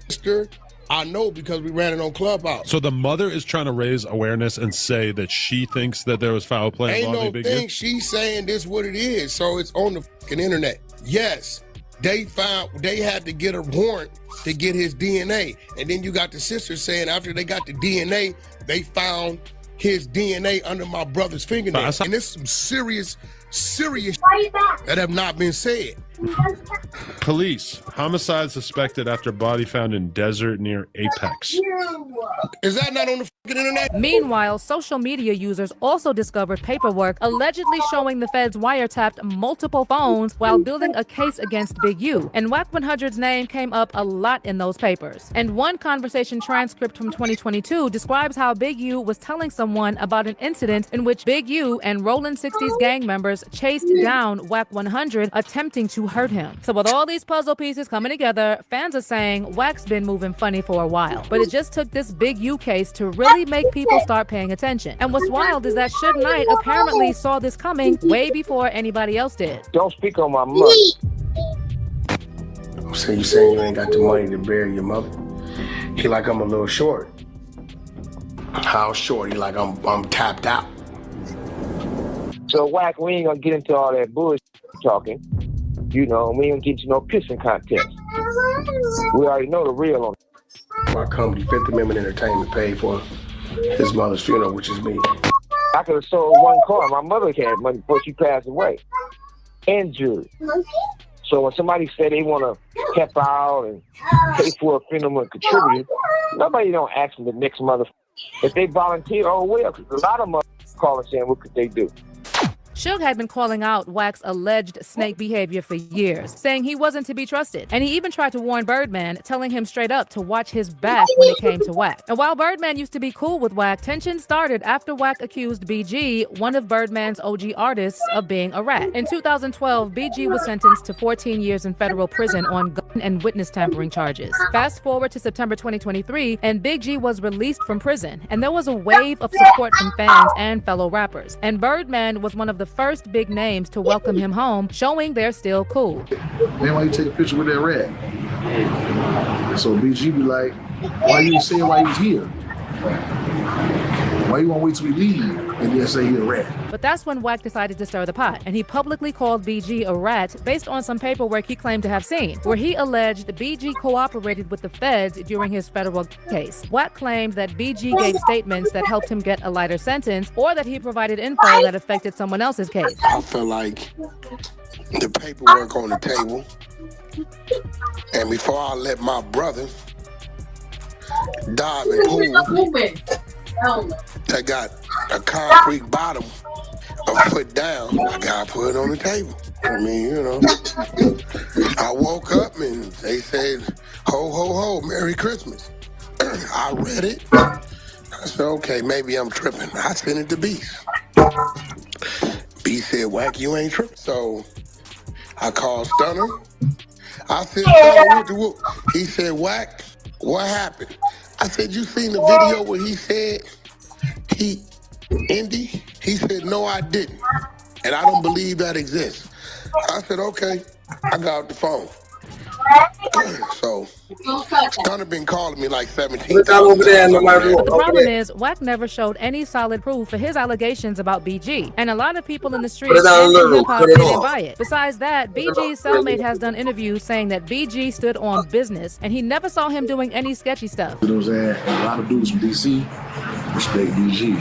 sister, I know because we ran it on Clubhouse. So the mother is trying to raise awareness and say that she thinks that there was foul play Ain't involving no Big thing. U. She's saying this what it is, so it's on the fucking internet. Yes, they had to get a warrant to get his DNA, and then you got the sister saying after they got the DNA, they found his DNA under my brother's fingernails, and there's some serious that have not been said. Police, homicide suspected after body found in desert near Apex. Is that not on the fucking internet? Meanwhile, social media users also discovered paperwork allegedly showing the feds wiretapped multiple phones while building a case against Big U. And WACK100's name came up a lot in those papers. And one conversation transcript from 2022 describes how Big U was telling someone about an incident in which Big U and Rollin' 60s gang members chased down WACK100, attempting to hurt him. So with all these puzzle pieces coming together, fans are saying Wack's been moving funny for a while. But it just took this Big U case to really make people start paying attention. And what's wild is that Suge Knight apparently saw this coming way before anybody else did. Don't speak on my mother. So you saying you ain't got the money to bury your mother? He like I'm a little short. How short? He like I'm tapped out. So Wack, we ain't gonna get into all that bullshit talking. You know, we ain't gonna get into no pissing contest. We already know the real on it. My company, Fifth Amendment Entertainment, paid for his mother's funeral, which is me. I could have sold one car. My mother had money before she passed away. And jewelry. So when somebody said they want to help out and pay for a funeral and contribute, nobody don't ask them the next mother. If they volunteer, oh well, because a lot of mothers call and saying, what could they do? Suge had been calling out Wack's alleged snake behavior for years, saying he wasn't to be trusted. And he even tried to warn Birdman, telling him straight up to watch his back when it came to Wack. And while Birdman used to be cool with Wack, tension started after Wack accused BG, one of Birdman's OG artists, of being a rat. In 2012, BG was sentenced to 14 years in federal prison on gun and witness tampering charges. Fast forward to September 2023, and Big G was released from prison, and there was a wave of support from fans and fellow rappers. And Birdman was one of the first big names to welcome him home, showing they're still cool. Man, why you take a picture with that rat? So BG be like, why you saying why he's here? Why you want to wait till we leave and then say you're a rat? But that's when Wack decided to stir the pot, and he publicly called BG a rat based on some paperwork he claimed to have seen, where he alleged BG cooperated with the feds during his federal case. Wack claimed that BG gave statements that helped him get a lighter sentence, or that he provided info that affected someone else's case. I feel like the paperwork on the table, and before I let my brother dive in pool that got a concrete bottom a foot down, I gotta put it on the table. I mean, you know, I woke up and they said, ho, ho, ho, Merry Christmas. I read it. I said, okay, maybe I'm tripping. I sent it to Beast. Beast said, Wack, you ain't tripping. So I called Stunner. I said, Stunner, he said, Wack, what happened? I said, you seen the video where he said Indy? He said, no, I didn't. And I don't believe that exists. I said, okay. I got the phone. So, Stunner been calling me like 17 times. But the problem is, Wack never showed any solid proof for his allegations about BG. And a lot of people in the streets and in hip-hop didn't buy it. Besides that, BG's cellmate has done interviews saying that BG stood on business, and he never saw him doing any sketchy stuff. You know what I'm saying? A lot of dudes from DC respect BG.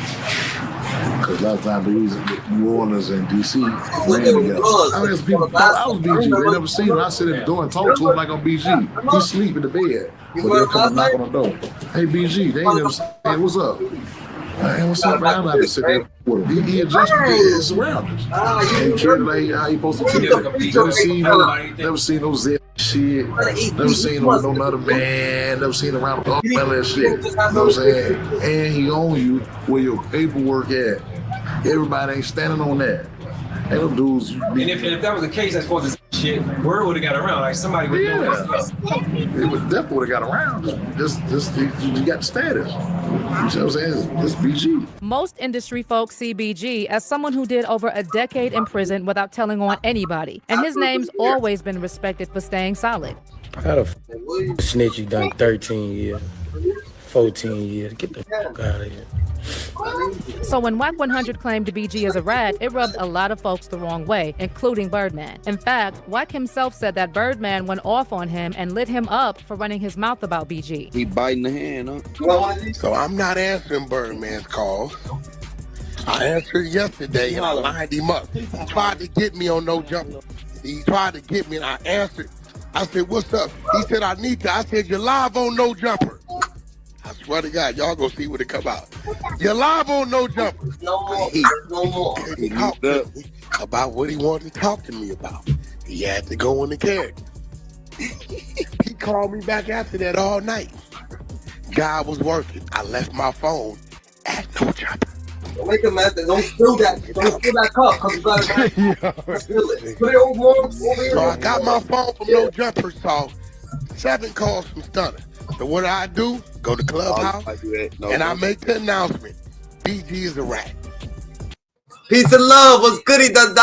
Because a lot of times the reason New Orleans and DC ran together. I mean, people thought I was BG. They never seen him. I sit at the door and talk to him like I'm BG. He sleep in the bed. But they'll come and knock on the door. Hey, BG, they ain't never say, hey, what's up? Hey, what's up, man? I'm not to sit there with him. He adjusted to his surroundings. And treated like how he supposed to treat it. Never seen no zip shit. Never seen no other man. Never seen around all that shit. You know what I'm saying? And he own you where your paperwork at. Everybody ain't standing on that. Ain't no dudes. And if that was the case, as far as this shit, word would have got around. Like somebody would know that. It would definitely would have got around. You got status. You know what I'm saying? This BG. Most industry folks see BG as someone who did over a decade in prison without telling on anybody. And his name's always been respected for staying solid. I had a snitch you done 13 years, 14 years. Get the fuck out of here. So when WACK100 claimed BG as a rat, it rubbed a lot of folks the wrong way, including Birdman. In fact, Wack himself said that Birdman went off on him and lit him up for running his mouth about BG. He biting the hand, huh? So I'm not answering Birdman's calls. I answered yesterday and I lined him up. He tried to get me on no jumper. He tried to get me and I answered. I said, what's up? He said, I need to. I said, you're live on No Jumper. I swear to God, y'all gonna see when it come out. You're live on No Jumper. He talked to me about what he wanted to talk to me about. He had to go in the character. He called me back after that all night. God was working. I left my phone at No Jumper. Make a mess. Don't spill that. Don't spill that cup. Cause you gotta spill it. Put it over here. So I got my phone from No Jumper. So 7 calls from Stunner. So what I do? Go to Clubhouse and I make the announcement. BG is a rat. Peace and love. What's goody, Dada?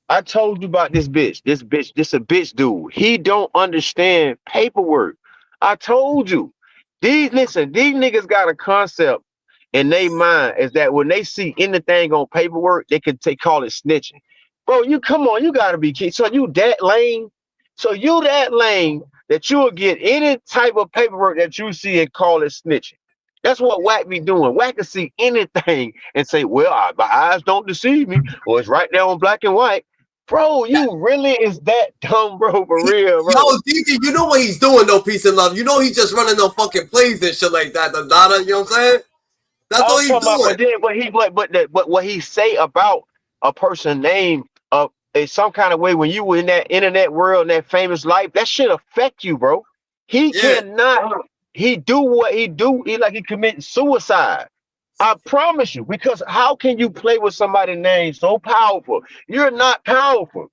I told you about this bitch. This a bitch dude. He don't understand paperwork. I told you. These niggas got a concept in their mind is that when they see anything on paperwork, they call it snitching. Bro, you gotta be kidding. So you that lame? So you that lame that you'll get any type of paperwork that you see and call it snitching. That's what Wack be doing. Wack can see anything and say, well, my eyes don't deceive me, or it's right there on black and white. Bro, you really is that dumb, bro, for real, bro. Yo, DJ, you know what he's doing, though, peace and love. You know he's just running no fucking plays and shit like that, Dada, you know what I'm saying? That's all he's doing. But what he say about a person's name in some kind of way when you were in that internet world, in that famous life, that shit affect you, bro. He cannot. He do what he do. He like he committing suicide. I promise you. Because how can you play with somebody's name so powerful? You're not powerful.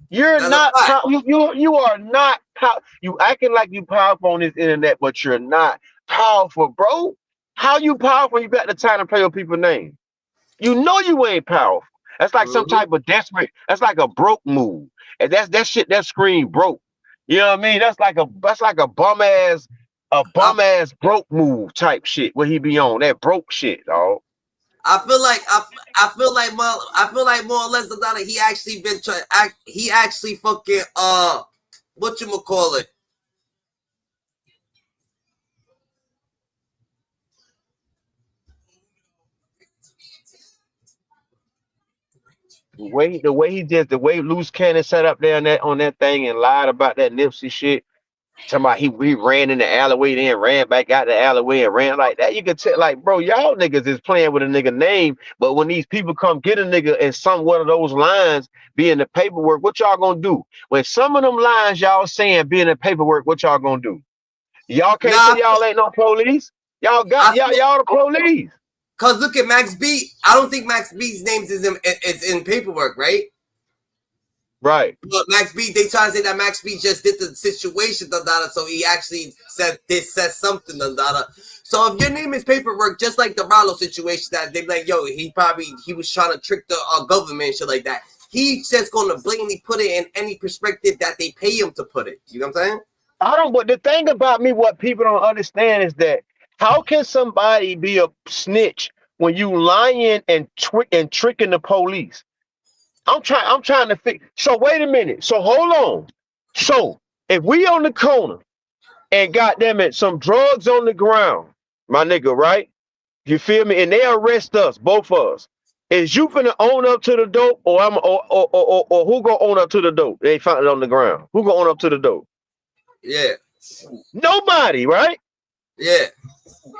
You're not. You are not. You acting like you powerful on this internet, but you're not powerful, bro. How you powerful? You got the time to play with people's names. You know you ain't powerful. That's like some type of desperate. That's like a broke move, and that shit that scream broke. You know what I mean? That's like a bum ass a bum ass broke move type shit. Where he be on that broke shit, dog. I feel like more or less that he actually been trying. He actually fucking whatchamacallit. The way Loose Cannon sat up there on that thing and lied about that Nipsey shit. Talking about he ran in the alleyway, then ran back out the alleyway and ran like that. You could tell, like, bro, y'all niggas is playing with a nigga name, but when these people come get a nigga and some one of those lines be in the paperwork, what y'all gonna do? When some of them lines y'all saying be in the paperwork, what y'all gonna do? Y'all can't say y'all ain't no police. Y'all the police. Cause look at Max B. I don't think Max B's names is in paperwork, right? Right. But Max B, they try to say that Max B just did the situation, so he actually said something, So if your name is paperwork, just like the Rollo situation, that they be like, yo, he was trying to trick the government and shit like that. He's just gonna blatantly put it in any perspective that they pay him to put it. You know what I'm saying? But the thing about me, what people don't understand is that how can somebody be a snitch when you lying and tricking the police? I'm trying to fix. So wait a minute. So hold on. So if we on the corner and goddamn it, some drugs on the ground, my nigga, right? You feel me? And they arrest us, both of us. Is you finna own up to the dope, or who gonna own up to the dope? They found it on the ground. Who gonna own up to the dope? Yeah. Nobody, right? Yeah.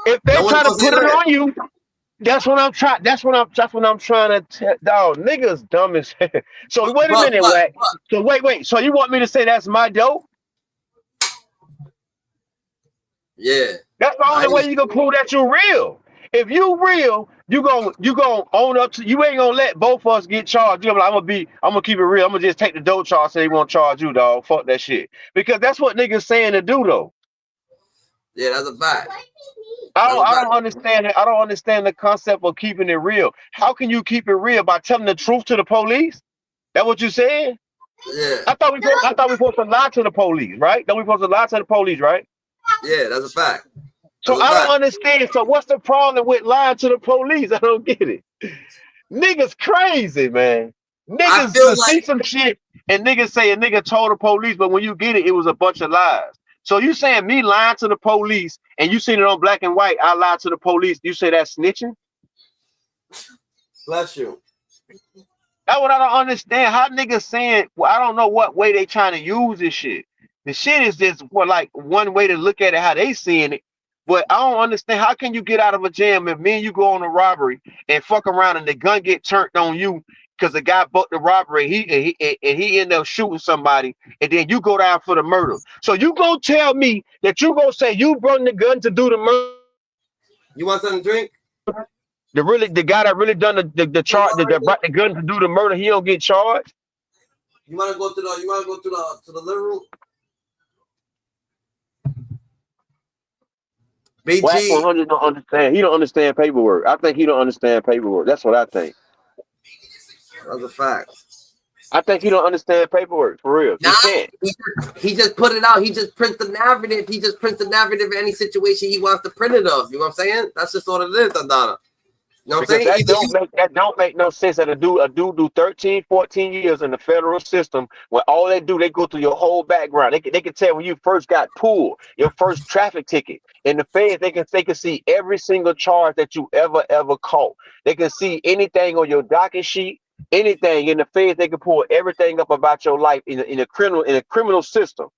If they try to put it on you, that's what I'm trying. That's what I'm trying to tell. Dog, niggas dumb as hell. So wait a minute, Wack. So wait. So you want me to say that's my dope? Yeah. That's the only way you can prove that you're real. If you real, you gonna own up to. You ain't gonna let both of us get charged. I'm gonna keep it real. I'm gonna just take the dope charge. So they won't charge you, dog. Fuck that shit. Because that's what niggas saying to do, though. Yeah, that's a fact. I don't understand it. I don't understand the concept of keeping it real. How can you keep it real by telling the truth to the police? That what you said? Yeah. I thought we supposed to lie to the police, right? Don't we supposed to lie to the police, right? Yeah, that's a fact. So I don't understand. So what's the problem with lying to the police? I don't get it. Niggas crazy, man. Niggas see some shit and niggas say a nigga told the police, but when you get it, it was a bunch of lies. So you saying me lying to the police and you seen it on black and white, I lied to the police. You say that's snitching? Bless you. That's what I don't understand. How niggas saying, well, I don't know what way they trying to use this shit. The shit is just like one way to look at it, how they seeing it. But I don't understand. How can you get out of a jam if me and you go on a robbery and fuck around and the gun get turned on you because the guy booked the robbery, he ended up shooting somebody, and then you go down for the murder. So you gonna tell me that you gonna say you brought the gun to do the murder? You want something to drink? The guy that really done the charge, that brought the gun to do the murder, he don't get charged? You wanna go to the living room? WACK100 don't understand. He don't understand paperwork. I think he don't understand paperwork. That's what I think. That's a fact. I think he don't understand paperwork, for real. He just put it out. He just prints the narrative. He just prints the narrative in any situation he wants to print it of. You know what I'm saying? That's just what it is, Dandana. You know what I'm saying? That don't make no sense that a dude do 13, 14 years in the federal system when all they do, they go through your whole background. They can tell when you first got pulled, your first traffic ticket. In the feds, they can see every single charge that you ever caught. They can see anything on your docket sheet, anything in the feds. They can pull everything up about your life in a criminal system.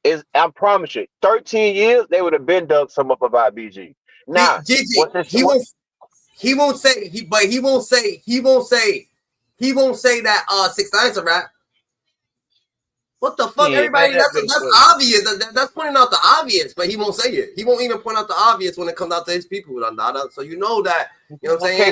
I promise you, 13 years they would have been done some up about BG. Now, he won't say that 6ix9ine's a rap. What the fuck? Yeah, everybody, man, that's obvious. That's pointing out the obvious, but he won't say it. He won't even point out the obvious when it comes out to his people. So you know that. You know what I'm saying? Okay,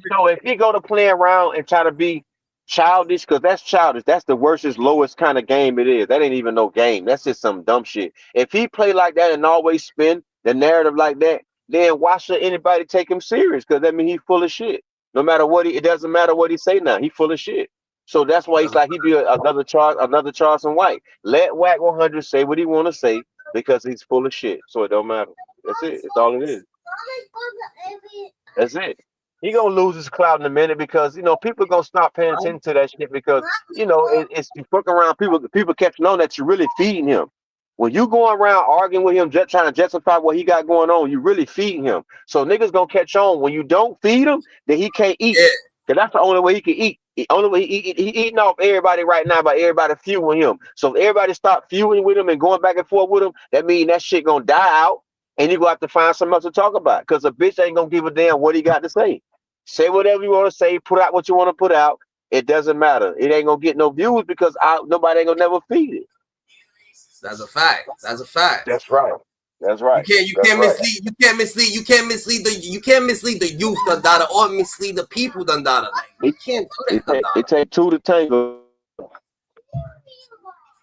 so if he go to play around and try to be childish, because that's childish. That's the worstest, lowest kind of game it is. That ain't even no game. That's just some dumb shit. If he play like that and always spin the narrative like that, then why should anybody take him serious? Because that means he full of shit. No matter what it doesn't matter what he say now. He full of shit. So that's why he's like he be another Charleston White. Let WACK100 say what he want to say. because he's full of shit. So it don't matter. That's it. That's all it is. That's it. He gonna lose his clout in a minute because people gonna stop paying attention to that shit because it's you fucking around people catching on that you're really feeding him. When you going around arguing with him, just trying to justify what he got going on, you really feeding him. So niggas gonna catch on. When you don't feed him, then he can't eat. Cause that's the only way he can eat. The only way he eating off everybody right now by everybody fueling him. So if everybody stop fueling with him and going back and forth with him, that means that shit gonna die out, and you gonna have to find something else to talk about. Cause a bitch ain't gonna give a damn what he got to say. Say whatever you want to say, put out what you want to put out. It doesn't matter. It ain't gonna get no views because nobody ain't gonna never feed it. That's a fact. That's a fact. That's right. That's right. You can't mislead the youth, Dandada, or mislead the people, Dandada. Like, you can't do that, Dandada. It takes two to tango.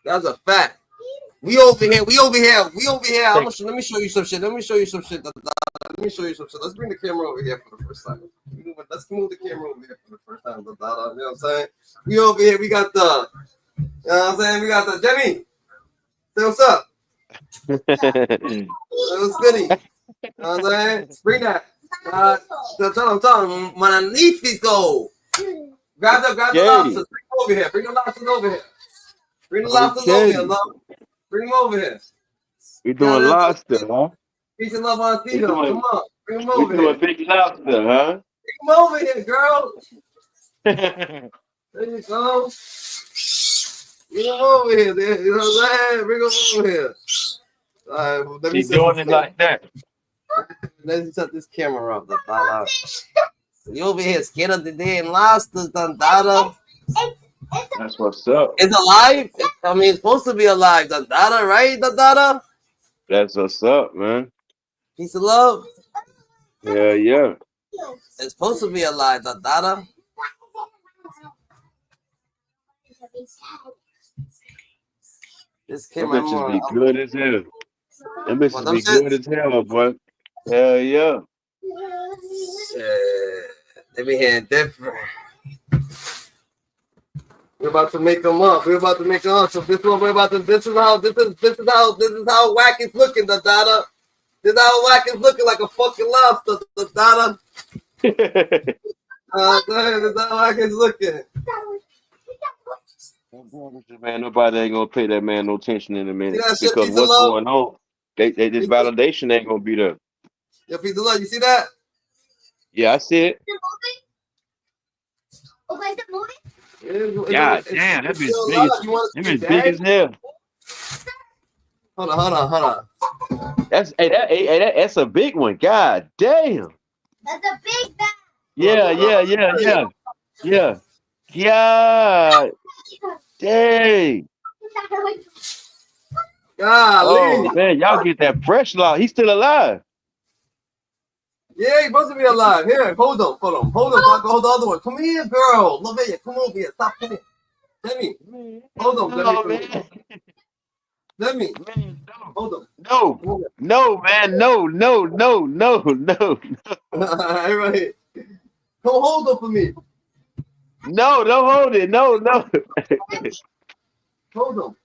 That's a fact. We over here. Let me show you some shit. Dandada. Let me show you some shit. Let's bring the camera over here for the first time. Let's move the camera over here for the first time, Dandada. You know what I'm saying? We over here. We got the. You know what I'm saying? We got the Jimmy. Say what's up. What's goody? You know what I'm saying? Bring that. Tell him. Magnifico. Grab the lobsters. Bring them over here. Bring the lobsters over here. Bring the lobsters over here, love. Bring them over here. You're doing lobster, huh? Peace and love on Steve. Come on. Bring them over here. You're doing big lobster, huh? Bring them over here, girl. There you go. Bring them over here. You know what I'm saying? Bring them over here. All right, let me doing it like that. Let me set this camera up. You over here scared of the damn lobsters, Dandada. That's what's up. It's alive. I mean, it's supposed to be alive, Dandada, right, Dandada? That's what's up, man. Peace of love. Yeah. It's supposed to be alive, Dandada. This camera be good as hell. Them bitches be good as hell, boy. Hell yeah. They be here different. We're about to make them up. So this is what we're about to. This is how Wack is looking, Dandada. This is how Wack is looking, like a fucking lobster, Dandada. This is how Wack is looking. Man, nobody ain't gonna pay that man no attention in a minute shit, because what's going on? This validation ain't gonna be there. Yo, piece of love, you see that? Yeah, I see it. God damn, that bitch big as hell. Hold on. That's a big one. God damn. That's a big bag. Yeah. God dang. Oh man, y'all get that fresh lot. He's still alive. Yeah, he's supposed to be alive. Here, hold on. So I can hold the other one. Come here, girl. Lavia, come over here. Stop coming. Let me. Hold on. Let me. Hold on. No, man. No. Right here. Come hold up for me. No, don't hold it. No. Hold on.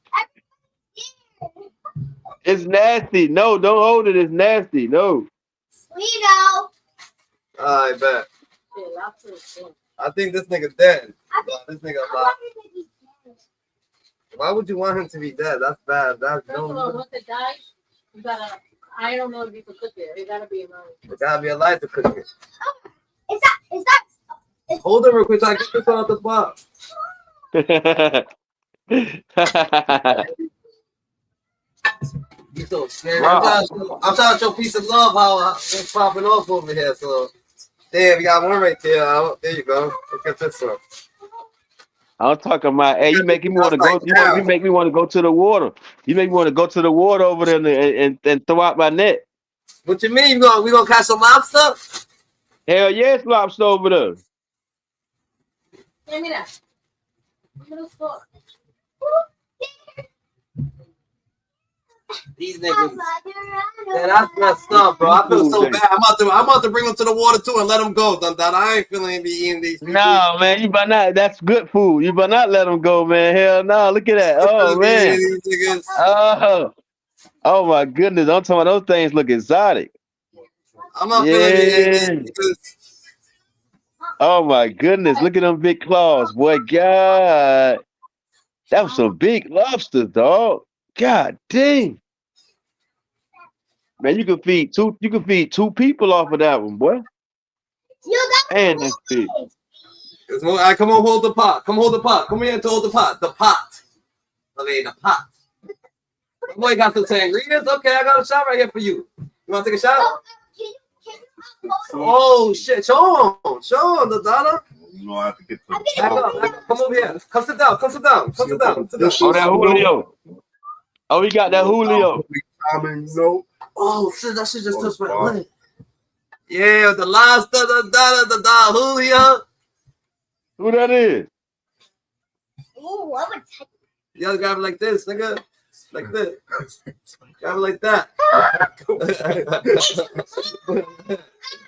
It's nasty. No, don't hold it. It's nasty. No. Sweeto. I bet. I think this nigga's dead. This nigga alive. Why would you want him to be dead? That's bad. That's First of all, once it dies, you gotta. I don't know if you can cook it. It gotta be alive. It gotta be alive to cook it. Is that? Hold it real quick so I get this one out the box. You so scared. I'm trying to show peace of love how it's popping off over here. So, damn, we got one right there. There you go. Look at this one. I'm talking about, hey, you make me want to go. You make me want to go to the water. You make me want to go to the water over there and throw out my net. What you mean? We gonna catch some lobster? Hell yeah, it's lobster over there. Yeah, mira. These niggas. Man, that's messed up, bro. I feel so bad. I'm about to bring them to the water too and let them go. I ain't feeling be eating these. No, man, you better not. That's good food. You better not let them go, man. Hell no. Look at that. Oh man. Oh my goodness, I'm talking about those things look exotic. I'm not feeling Yeah. it because Oh my goodness, look at them big claws, boy. God, that was some big lobsters, dog. God dang. Man, you can feed two people off of that one, boy. And that's big. all right, come on, hold the pot. Come hold the pot. Come here to hold the pot. The pot. Okay, the pot. My boy got some sangrias. Okay, I got a shot right here for you. You want to take a shot? Oh shit! Show him, the daughter. You know I have to get the Back up. Come over here. Come sit down. Come sit down. Come sit down. Sit down. Oh, that Julio. Oh, we got that Julio. Oh shit! That shit just touched my leg. Yeah, the lobster, the Julio. Who that is? You gotta grab it like this, nigga. Like this. Grab it like that. Put it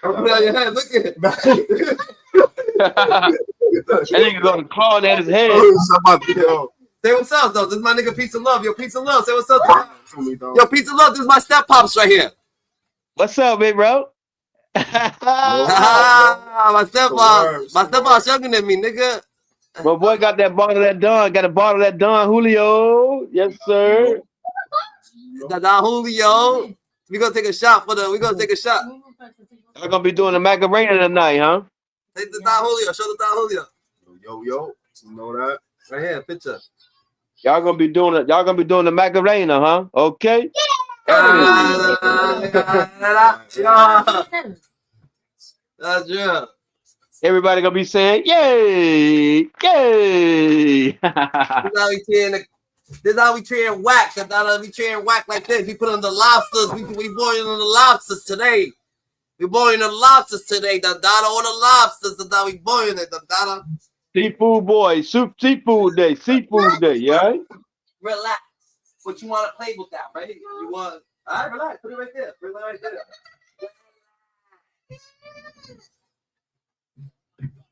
on your head. Look at it. That nigga got a claw at his head. Say what's up, though. This is my nigga Pizza Love. Yo, Pizza Love. Say what's up, though. Yo, Pizza Love. This is my step pops right here. What's up, big bro? My step pops younger than me, nigga. My boy got that bottle of that Don. Got a bottle of that Don Julio. Yes, sir. The Don Julio. We gonna take a shot for the. We gonna take a shot. I'm gonna be doing the Macarena tonight, huh? Take the Don Julio. Show the Don Julio. Yo, you know that? Right here, picture. Y'all gonna be doing it. Y'all gonna be doing the Macarena, huh? Okay. That's real. Everybody gonna be saying, "Yay, yay!" This how we train Wack. That's how we train Wack like this. We put on the lobsters. We boiling on the lobsters today. We boiling the lobsters today. The data on the lobsters. That's how we boiling it. The data. Seafood boy, seafood day, yeah. Relax. What you want to play with that, right? You want? All right, relax. Put it right there. Put it right there.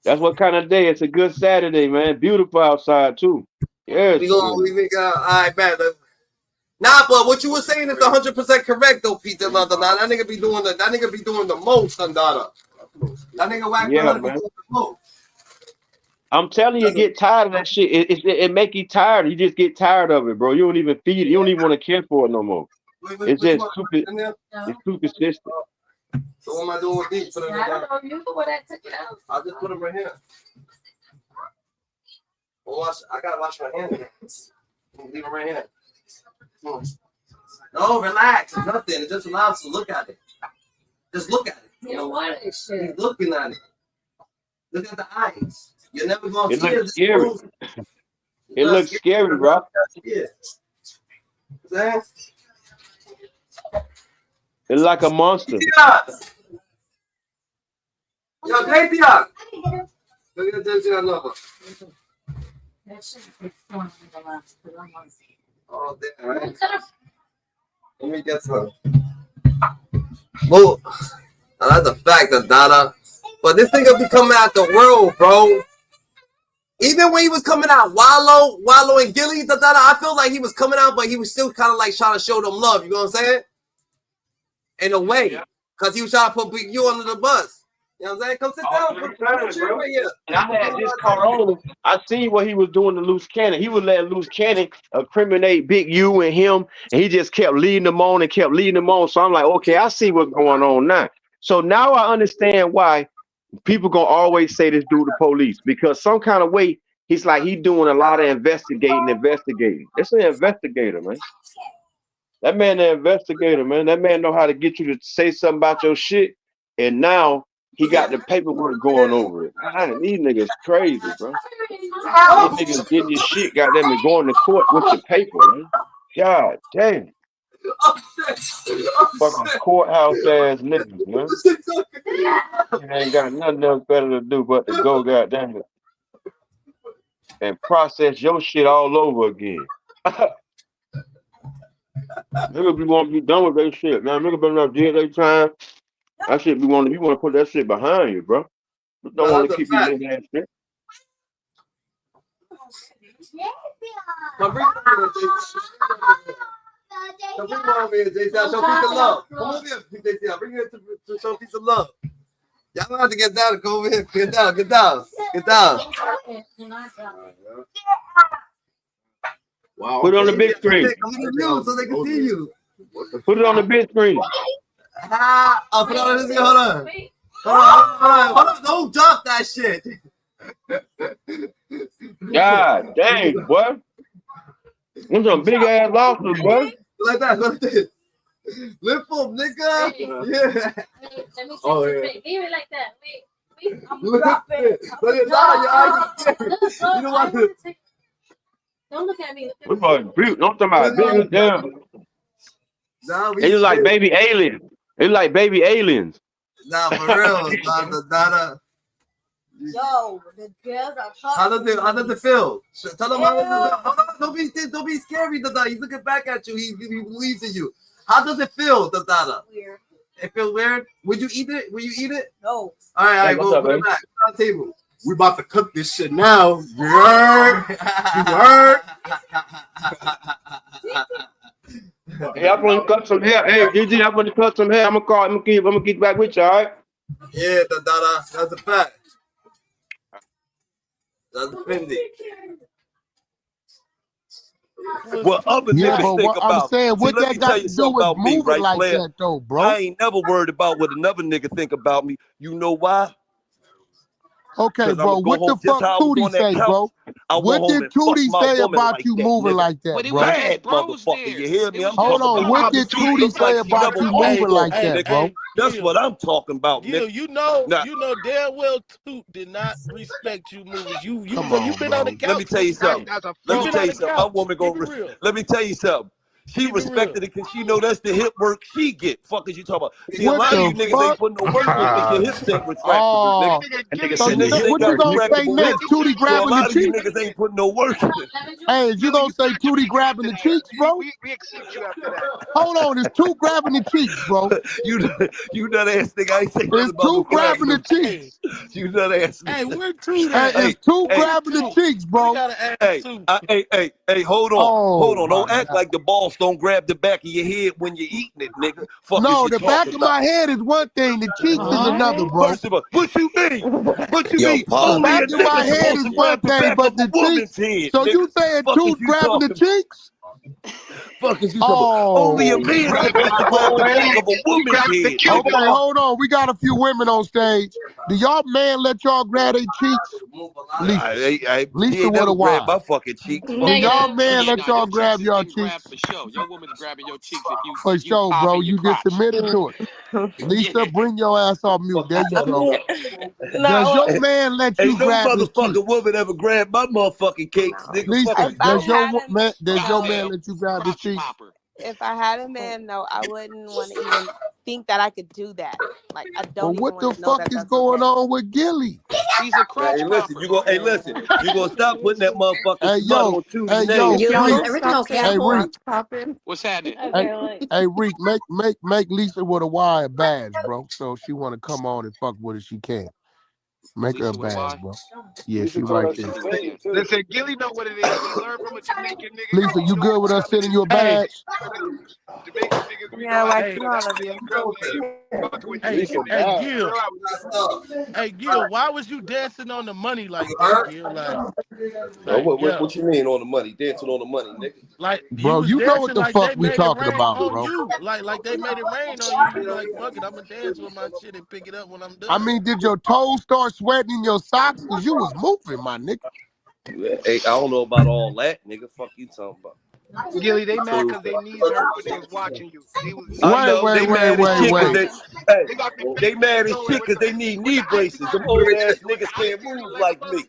That's what kind of day. It's a good Saturday, man. Beautiful outside too. Yes. We got. All right, man. Nah, but what you were saying is 100% correct, though, Peter. That nigga be doing the. That nigga be doing the most, Andada. That nigga WACK100 be doing the most. I'm telling you, get tired of that shit. It make you tired. You just get tired of it, bro. You don't even feed it. You don't even want to care for it no more. It's just stupid. It's too consistent. So what am I doing with these? Put them I don't know. You the one that took it out. I'll just put them right here. I gotta wash my hands. Leave them right here. No, relax. It's nothing. It just allows us to look at it. Just look at it. You don't want it, shit. He's looking at it. Look at the eyes. You're never gonna see it. It looks scary. It looks scary, bro. Yeah. It's like a monster. Yo, Clayton. Look at this number. That shit is fun. Oh, damn, right? Let me get some. Well, that's a fact, Dada. But this nigga be coming out the world, bro. Even when he was coming out, Wallow and Gilly, Dada, I feel like he was coming out, but he was still kind of like trying to show them love. You know what I'm saying? In a way. Because he was trying to put Big U under the bus. You know what I'm saying? Come sit down. Put your right here. And I had this caught on. I see what he was doing to Loose Cannon. He was letting Loose Cannon incriminate Big U and him, and he just kept leading them on and kept leading them on. So I'm like, okay, I see what's going on now. So now I understand why people gonna always say this dude the police, because some kind of way he's like he doing a lot of investigating. It's an investigator, man. That man, the investigator, man. That man know how to get you to say something about your shit, and now he got the paperwork going over it. Man, these niggas crazy, bro. These niggas getting your shit, goddamn it, going to court with your paper, man. God damn. Fucking courthouse ass niggas, man. You ain't got nothing else better to do but to go, goddamn it, and process your shit all over again. Niggas be want to be done with that shit, man. Niggas better not do their time. That shit you want to put that shit behind you, bro. You don't want to keep you living that shit. So bring her over here, JC. Show peace of love. Come over here, JC. Bring her to show peace of love. Y'all don't have to get down. Come over here. Get down. Get down. Get down. Wow. Put it on the big screen. Come to you so they can see you. Put it on the big screen. Oh, put it on the screen. Hold on. Hold on. Don't drop that shit. God dang, boy. What's some big ass lobsters, boy? Like that. Like this. Lift up, nigga. Yeah. Let me see. Give it like that. Wait. Look at it. Look at that. You know what? Don't look at me. We're fucking beaut. Don't talk about big damn. Nah, They look like baby aliens. They look like baby aliens. Nah, for real. Yo, the girls are talking. How does it feel? Tell them how does it feel. Don't be scary, Dada. He's looking back at you. He believes in you. How does it feel, Dada? Weird. It feels weird. Would you eat it? Will you eat it? No. All right. Hey, We'll put it back on the table. We about to cook this shit now. You heard? You heard? Hey, I'm gonna cut some hair. Hey, GG, I'm gonna cut some hair. I'm gonna get back with you, all right? Yeah, Dada. That's a fact. That's Fendi. What other niggas think about? I'm saying, what that got to do with moving like that, though, bro? I ain't never worried about what another nigga think about me. You know why? Okay, bro. What the fuck Tootie say, bro? What did Tootie say about you moving like that, bro? Bad motherfucker, you hear me? Hold on. What did Tootie say about you moving like that, bro? That's what I'm talking about, Gil, nigga. you know damn well Toot did not respect you moving. You been on the couch. Let me tell you something. Let me tell you something. My woman gonna let me tell you something. She respected it because she know that's the hip work she get. Fuck is you talking about? See, a lot of you niggas ain't putting no work in because your hips ain't retractable. So what you gonna say next? Tootie grabbing the cheeks? You niggas ain't putting no work in. Hey, is you gonna say Tootie grabbing the cheeks, bro? We accept you after that. Hold on, it's Toot grabbing the cheeks, bro. You nut ass nigga. I ain't saying it's Toot grabbing the cheeks. You nut ass. Hey, we're Toot. Hey, it's Toot grabbing the cheeks, bro. Hey, hold on. Don't act like the boss don't grab the back of your head when you're eating it, nigga. No, the back of my head is one thing. The cheeks is another, bro. First of all, what you mean? What you mean? The back of my head is one thing, but the cheeks. So you saying Toot grabbing the cheeks? Fuck is you talking about? Only a man can grab the back of a woman's head. Okay, hold on. We got a few women on stage. Do y'all man let y'all grab their cheeks? Lisa with a grab my fucking cheeks. Do y'all man let y'all grab your cheeks? For sure. Your woman's grabbing your cheeks if you For sure, bro. You just submitted to it. Lisa, bring your ass off mute. There you go. Does your man let you grab his cheeks? Ain't no motherfucking woman ever grab my motherfucking cakes, nigga. Lisa, does your man let you grab his cheeks? If I had a man, no, I wouldn't want to even think that I could do that. Like, I don't. But what the fuck is going on with Gilly? He's a crotch. Hey, listen, you gonna stop putting that motherfucking smut on Tuesday. Hey, Reek. What's happening? Hey, Reek, make Lisa with a wire badge, bro. So she want to come on and fuck with her, she can. Make her a badge, bro. Yeah, she right there. Listen, Gilly know what it is. He learned from a Jamaican nigga. Lisa, you good with us sending you a badge? Jamaican niggas, we Yeah, like all of you. Hey, Gil, why was you dancing on the money like that, Gil? What you mean on the money? Dancing on the money, nigga. Like, bro, you know what the fuck we talking about, bro. Like they made it rain on you. You like, fuck it, I'm gonna dance with my shit and pick it up when I'm done. I mean, did your toes start sweating in your socks? Because you was moving, my nigga. Hey, I don't know about all that, nigga. Fuck you talking about. Gilly, they mad because they knees hurt when they was watching you. They mad as shit because they need knee braces. Them old ass niggas can't move like me.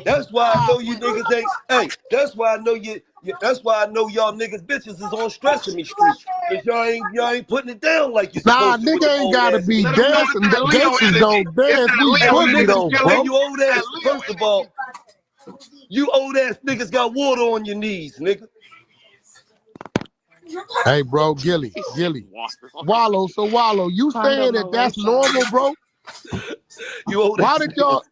That's why I know you niggas ain't. Hey, that's why I know you. That's why I know y'all niggas bitches is on stressing me street. Cause y'all ain't putting it down like you supposed to. Nah, nigga ain't gotta be dancing. The bitches don't dance. We boogie though, bro. You old ass. First of all, you old ass niggas got water on your knees, nigga. Hey, bro, Gilly. Wallow, you saying that that's normal, bro? You old Why did y'all?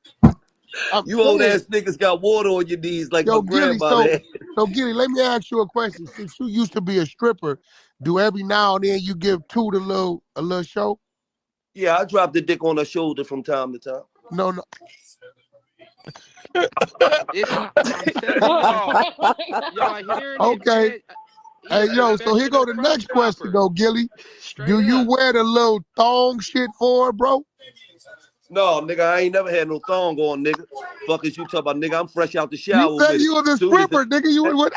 You old ass niggas got water on your knees like Yo, my Gilly, grandmother had. so Gilly, let me ask you a question. Since you used to be a stripper, do every now and then you give Toot a little show? Yeah, I drop the dick on her shoulder from time to time. No. I'm telling y'all hearing Okay. it, Hey, yo, so here go the next question, though, Gilly. Do you wear the little thong shit for her, bro? No, nigga, I ain't never had no thong on, nigga. Fuck is you talking about, nigga? I'm fresh out the shower. You said with you it. was a stripper, nigga. You would.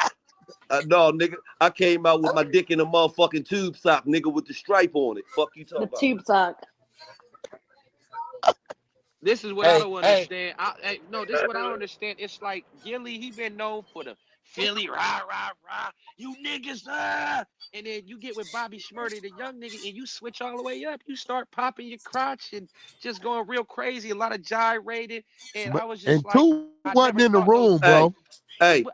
No, nigga, I came out with my dick in a motherfucking tube sock, nigga, with the stripe on it. Fuck you talking about? The tube sock. this is what I don't understand. This is what I don't understand. It's like Gilly, he been known for the Philly rah rah rah. You niggas and then you get with Bobby Shmurda, the young nigga, and you switch all the way up. You start popping your crotch and just going real crazy. A lot of gyrated, and I was just And like, Toot I wasn't never in the thought those. room, bro. Hey,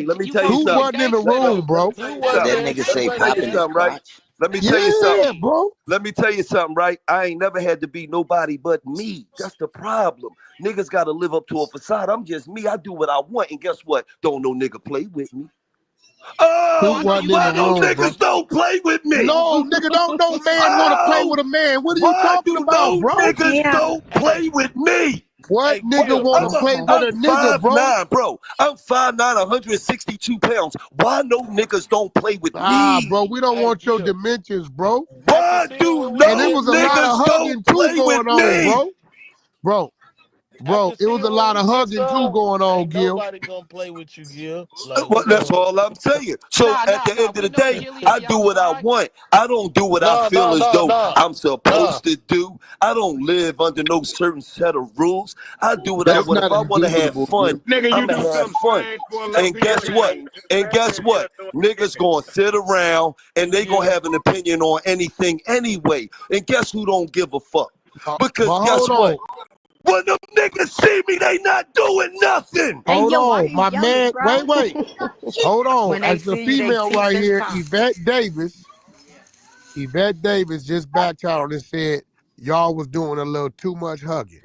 let me tell you Toot something. wasn't in the room, bro. Did that nigga say popping his right? crotch? Let me tell you Yeah, something, bro. Let me tell you something, right? I ain't never had to be nobody but me. That's the problem. Niggas got to live up to a facade. I'm just me. I do what I want, and guess what? Don't no nigga play with me. Oh, why no niggas don't play with me? No, nigga, no man want to play with a man. What are you talking about, bro? Niggas don't play with me. What nigga want to play with a nigga, bro? 5'9", bro. I'm 5'9", 162 pounds. Why no niggas don't play with me? Bro, we don't want your dimensions, bro. Why do And it was a lot of niggas hugging don't too play going with on, me? bro. Bro, it was a lot of hugging too going on, Gil. Nobody gonna play with you, Gil. Like, Well, that's all I'm saying. So at the end of the day, I do what I want. I don't do what I feel as though I'm supposed to do. I don't live under no certain set of rules. I do what I want. If I want to have fun, I'm gonna have fun. And guess what? Niggas gonna sit around and they gonna have an opinion on anything anyway. And guess who don't give a fuck? Because guess what? When them niggas see me, they not doing nothing. Hold on, my man. Wait. Hold on. When they As the see you, they female teeth right and here, pop. Yvette Davis just backed out and said y'all was doing a little too much hugging.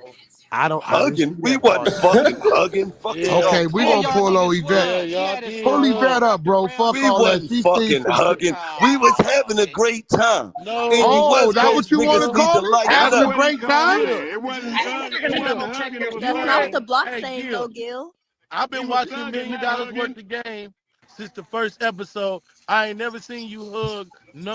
I didn't Hugging? see We that wasn't part. fucking hugging. Okay, we gonna pull on Yvette. Pull Yvette up, bro. Fuck We all that. wasn't fucking hugging. We was having a great time. Any West that what Coast you want niggas to need call to it? lighten Having up. a great time? It wasn't That's not the block saying, though, Gil. I've been watching $1 Million Worth of Game since the first episode. I ain't never seen you hug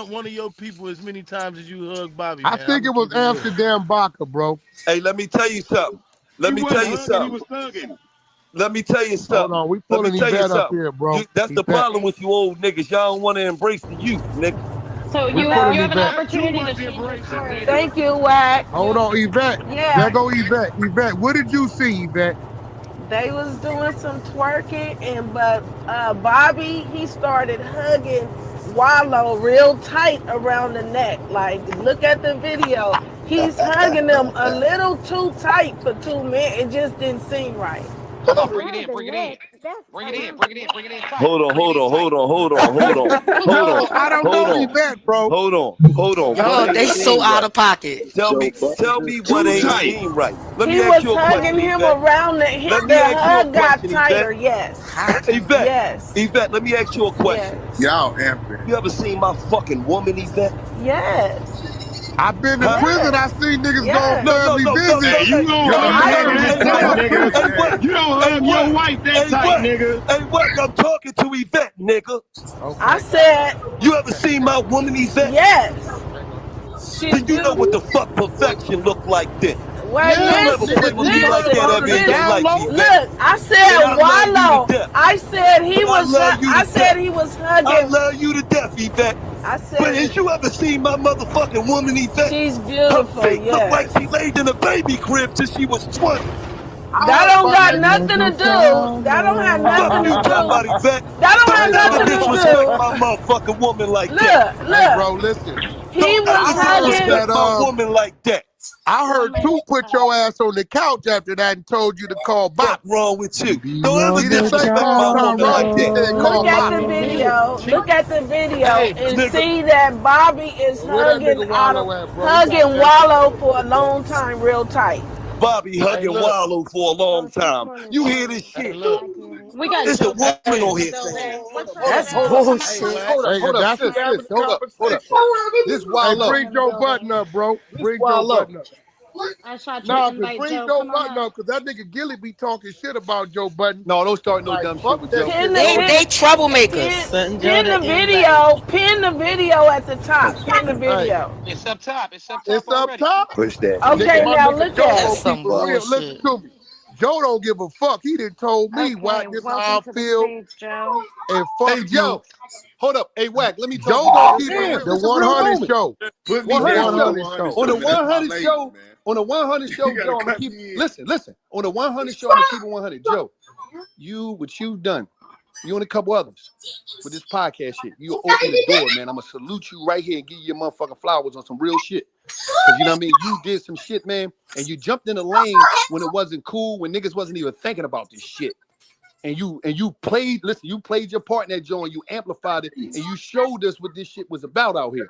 one of your people as many times as you hug Bobby, man. I think it was Amsterdam Baca, bro. Hey, let me tell you something. Let me tell you something. Hold on, we pulling Yvette up here, bro. That's the problem with you old niggas. Y'all don't want to embrace the youth, nigga. So you have an opportunity to change your story. Thank you, Wack. Hold on, Yvette. Yeah. There go Yvette. Yvette, what did you see, Yvette? They was doing some twerking, but Bobby, he started hugging Wallow real tight around the neck. Like, look at the video. He's hugging them a little too tight for 2 minutes. It just didn't seem right. Hold on, bring it in. Tight. Hold on. No, I don't know Yvette, bro. Hold on. Yo, they so out of pocket. Tell me what ain't seen right. Let He me was ask you a question, hugging him Yvette. around the hip. Let me The ask you a hug got question, tighter, Yvette. yes. Yvette, Yes. Yvette, let me ask you a question. Y'all amping. You ever seen my fucking woman, Yvette? Yes. I've been in prison. I seen niggas go on No, family visit. Hey, you don't hug that tight, nigga. You don't hug your wife that tight, nigga. Hey, Wack, I'm talking to Yvette, nigga. Okay. I said, you ever seen my woman, Yvette? Yes. Then you know what the fuck perfection look like then. Wait, Don't ever play with me like that ever in your life, Yvette. Look, I said Wallow. I said he was. I said he was hugging. I love you to death, Yvette. I said. But has you ever seen my motherfucking woman, Yvette? She's beautiful. Her feet look like she laid in a baby crib till she was 20. That don't got nothing to do. That don't have nothing to do. That don't have nothing to disrespect do. my motherfucking woman like that. Look. Hey, bro, listen. He was hugging. Disrespect my woman like that. I heard Toot put your ass on the couch after that and told you to call Bop. What's wrong with you? Don't ever He didn't say disrespect call my Tom woman like Ross. He said that. call Look at Bop. the video. Look at the video and nigga. see that Bobby is Where that nigga hugging Wallow at, bro? Wallow for a long time, real tight. Bobby hugging Wallow for a long time. You hear this shit? We got It's a woman on here Joe saying. That's Hold bullshit. up, sis. Hold up. This Hey, Wallow. bring Joe Button up, bro. Bring Joe Wallow. Button up. I tried to Nah, invite bring Joe. Joe Come on Button up. up, because that nigga Gilly be talking shit about Joe Button. No, don't start no Like, dumb shit fuck with that Joe. shit. They troublemakers. Pin the video. Pin the video at the top. Pin the video. It's up top. It's up top It's up already. top. Push that. Okay, Nigga, my now nigga look Joe at gonna it. keep it real. Listen to me. Joe don't give a fuck. He done told me, Wack, this how I feel. Joe. And fuck Hey, you. Joe. Hold up. Hey, Wack, let me talk Joe to you. gonna keep it Damn, real. The this is a real 100 moment. show. Put me 100 down on the show. 100 On the show. That's my 100 lady, show. man. On the 100 show, You gotta Joe, I'm gonna cut keep. me in. Listen. On the 100 show, I'm gonna keep it 100. Joe, what you've done, you and a couple others with this podcast shit. You open the door, man. I'm gonna salute you right here and give you your motherfucking flowers on some real shit. Cause you know what I mean? You did some shit, man, and you jumped in the lane when it wasn't cool, when niggas wasn't even thinking about this shit. And you played, listen, you played your part in that joint, you amplified it, and you showed us what this shit was about out here.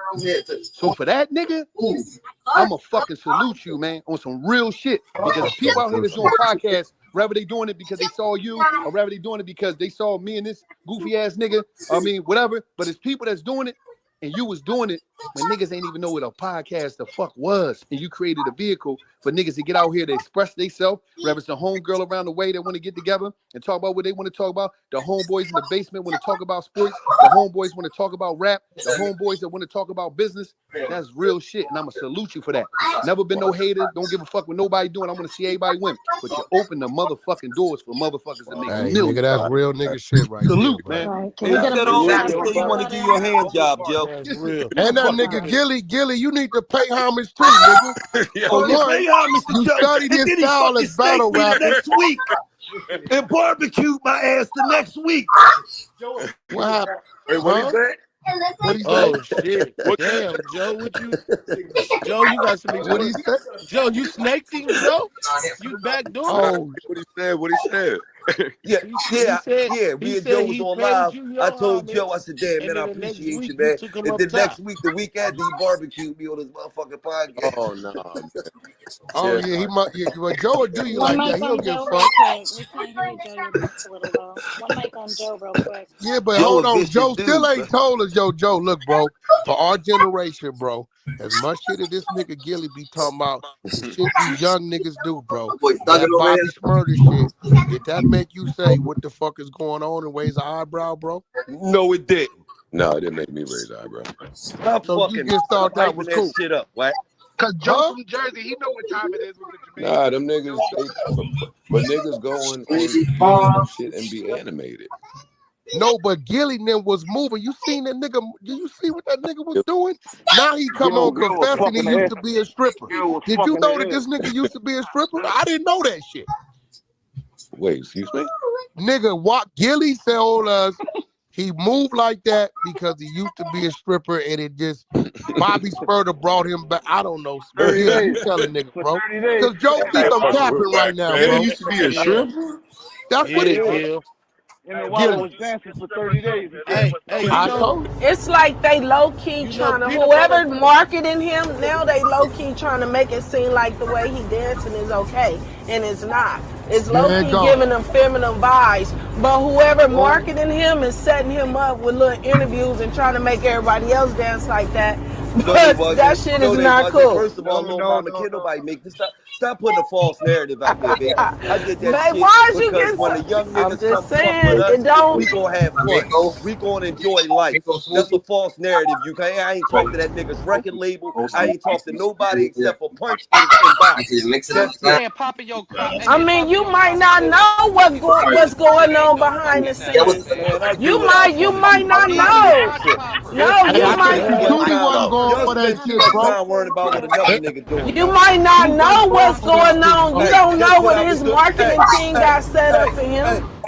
So for that, nigga, I'ma fucking salute you, man, on some real shit. Because people out here that's doing podcasts, whether they doing it because they saw you, or whether they doing it because they saw me and this goofy ass nigga, I mean, whatever. But it's people that's doing it, and you was doing it when niggas ain't even know what a podcast the fuck was. And you created a vehicle for niggas to get out here to express themselves, whether it's the homegirl around the way that want to get together and talk about what they want to talk about. The homeboys in the basement want to talk about sports. The homeboys want to talk about rap. The homeboys that want to talk about business. That's real shit. And I'm going to salute you for that. Never been no hater. Don't give a fuck what nobody doing. I want to see everybody win. But you open the motherfucking doors for motherfuckers to make Hey, millions. nigga, that's real nigga shit right Salute, there, bro. man. Can Hey, we get you a said all picture? that until you want to give you a hand job, Joe. That's real. And that nigga Gilly, you need to pay homage too, nigga. Oh, For yeah, one, pay homage to you Joe. studied And his then he style fucking as battle snaked me the rapper. next week and barbecued my ass the next week. What happened? Wait, what he Huh? said? What he say? Oh shit! Damn, Joe, Joe, you got some What he experience. say? Joe, you snaked him, Joe. You backdoored him. Oh, What he said? What he said? Yeah, He me and said Joe was he on paid live. you your I told homage, Joe, I said, damn, and man, I then the next appreciate week you, man. took him And up then top. next week, the week after, he barbecued me on his motherfucking podcast. Oh, no. Man. oh yeah, he might. Yeah, well, Joe will do you One like that. mic He don't on give a Joe fuck. real quick. We can't hear you, Joe. Your mic's a little low. One mic on Joe real quick. Yeah, but Joe hold a on. vicious Joe dude, still man. ain't told us, Joe, look, bro, for our generation, bro, as much shit as this nigga Gilly be talking about, the shit these young niggas do, bro. Boy, stuck it That over Bobby here. Smurder shit, did that make you say, what the fuck is going on and raise an eyebrow, bro? No, it didn't. No, it didn't make me raise an eyebrow. Stop So you fucking just thought that was hyping cool? that shit up, Wack. Cause Joe Huh? from Jersey, he know what time it is with the Jamaican. Nah, them niggas, but niggas go on YouTube and shit and be animated. No, but Gilly then was moving. You seen that nigga? Did you see what that nigga was doing? Now he come on confessing he used to be a stripper. Did you know that this nigga used to be a stripper? I didn't know that shit. Wait, excuse me? Nigga, what Gilly told us he moved like that because he used to be a stripper and it just Bobby Spurter brought him back. I don't know. Gilly, you telling niggas, bro. Because Joe think I'm capping right now, bro. He used to be a stripper? That's what he Gil. Gilly. Hey, Hey, you I know, told you. it's like they low key trying to, whoever marketing him, now they low key trying to make it seem like the way he dancing is okay, and it's not. It's low key giving them feminine vibes, but whoever marketing him is setting him up with little interviews and trying to make everybody else dance like that. But that shit is not cool. First of all, little mama, can't nobody make this. Stop putting a false narrative out there, baby. I get that Man, shit why is you because getting when so- the young I'm niggas just come fuck saying, with it us, don't- we gonna have fun. We gonna enjoy life. That's a false narrative. I ain't talk to that nigga's record label. I ain't talk to nobody except for Punch and Box. That's it. Man, popping your crop. I mean, you might not know what's going on behind the scenes. Man, I do You what I might not know. No, Hey, you I think might. Judy wasn't going Y'all for that spend too shit, much bro. time worrying about what another nigga doing. You might not know what's going on. You don't know what his marketing team got set up for him.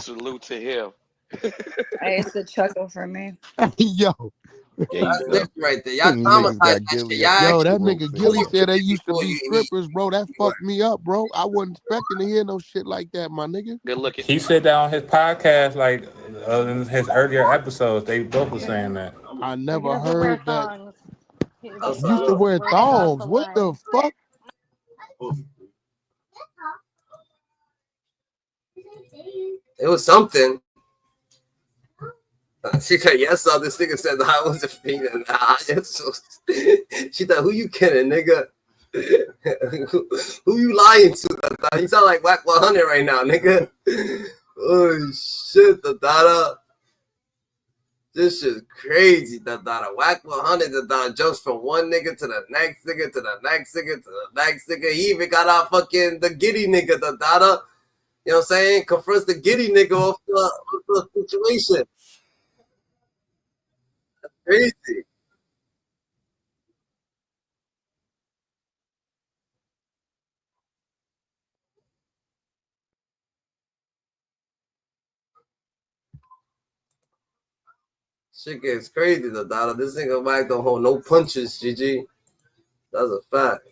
Salute to him. Hey, it's a chuckle for me. Yo. That's different right there. Y'all Niggas traumatized got that shit. Gilly. Y'all Yo, that actually nigga Gilly more said they pussy used to before be you strippers, bro. That fucked me up, bro. I wasn't expecting to hear no shit like that, my nigga. Good looking. He said that on his podcast, like in his earlier episodes. They both were saying that. I He never doesn't wear heard that. thongs. These Used to thongs wear were cross the thongs. What line. the fuck? It was something. She said, yes, sir. This nigga said, I wasn't feeling that. Yes, she said, who you kidding, nigga? Who you lying to? You sound like WACK100 right now, nigga. Oh, shit, the data. This shit's crazy. The WACK100 that jumps from one nigga to the next nigga to the next nigga to the next nigga. He even got out fucking the giddy nigga. The data, you know what I'm saying? Confronts the giddy nigga off the situation. That's crazy. Shit gets crazy, the data. This nigga Wack don't hold no punches, GG. That's a fact.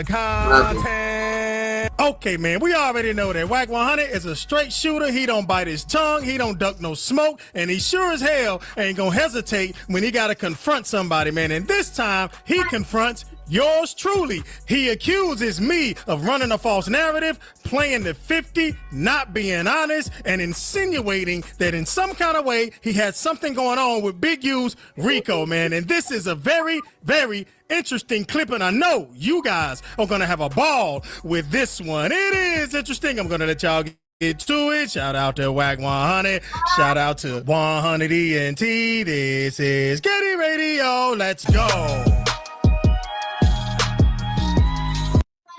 Content. Okay, man, we already know that WACK100 is a straight shooter. He don't bite his tongue, he don't duck no smoke, and he sure as hell ain't gonna hesitate when he gotta confront somebody, man. And this time, he confronts yours truly. He accuses me of running a false narrative, playing the 50, not being honest, and insinuating that in some kind of way he had something going on with Big U's Rico, man. And this is a very, very interesting clip, and I know you guys are gonna have a ball with this one. It is interesting. I'm gonna let y'all get to it. Shout out to WACK100. Shout out to 100 ENT. This is Getty Radio. Let's go.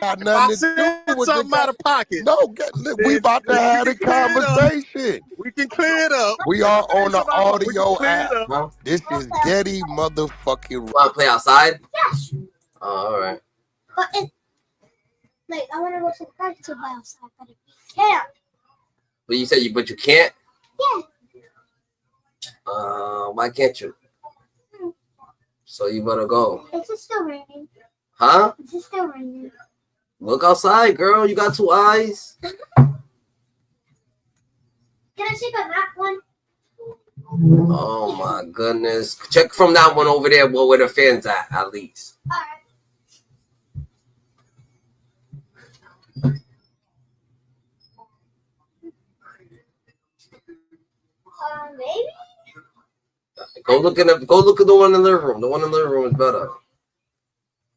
Got nothing to do with something out of pocket. No, we about to have a conversation. We can clear it up. We are on the audio app. Huh? This is Getty motherfucking. Want to play outside? Yes. Oh, all right. But I want to go to the park to play outside, but if you can't. But you said but you can't? Yeah. Why can't you? So you better go. It's still raining. Huh? It's still raining. Look outside, girl. You got 2 eyes. Can I take a nap one? Oh my goodness. Check from that one over there where the fans at least. All right. Maybe? Go look at the one in the living room. The one in the living room is better.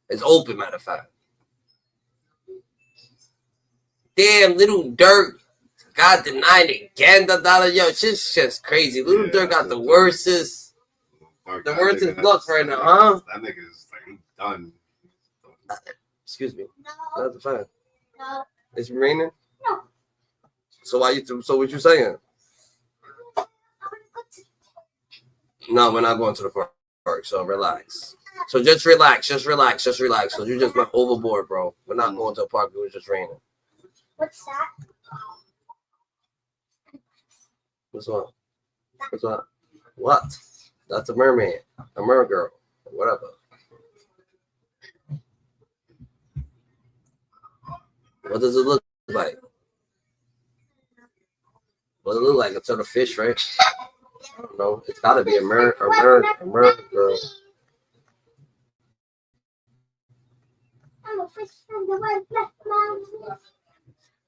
It's open, matter of fact. Damn, Little Dirk got denied again. Yo, shit's just crazy. Little Dirk got the worstest luck right now, huh? That nigga's like done. Excuse me. No. That's fine. No. It's raining. No. So So what you saying? No, we're not going to the park. So relax. So just relax. So you just went overboard, bro. We're not going to a park. It was just raining. What's that? What's what? What? That's a mermaid. A mer girl. Whatever. What does it look like? What does it look like? It's sort of fish, right? I don't know. It's gotta be a mer girl.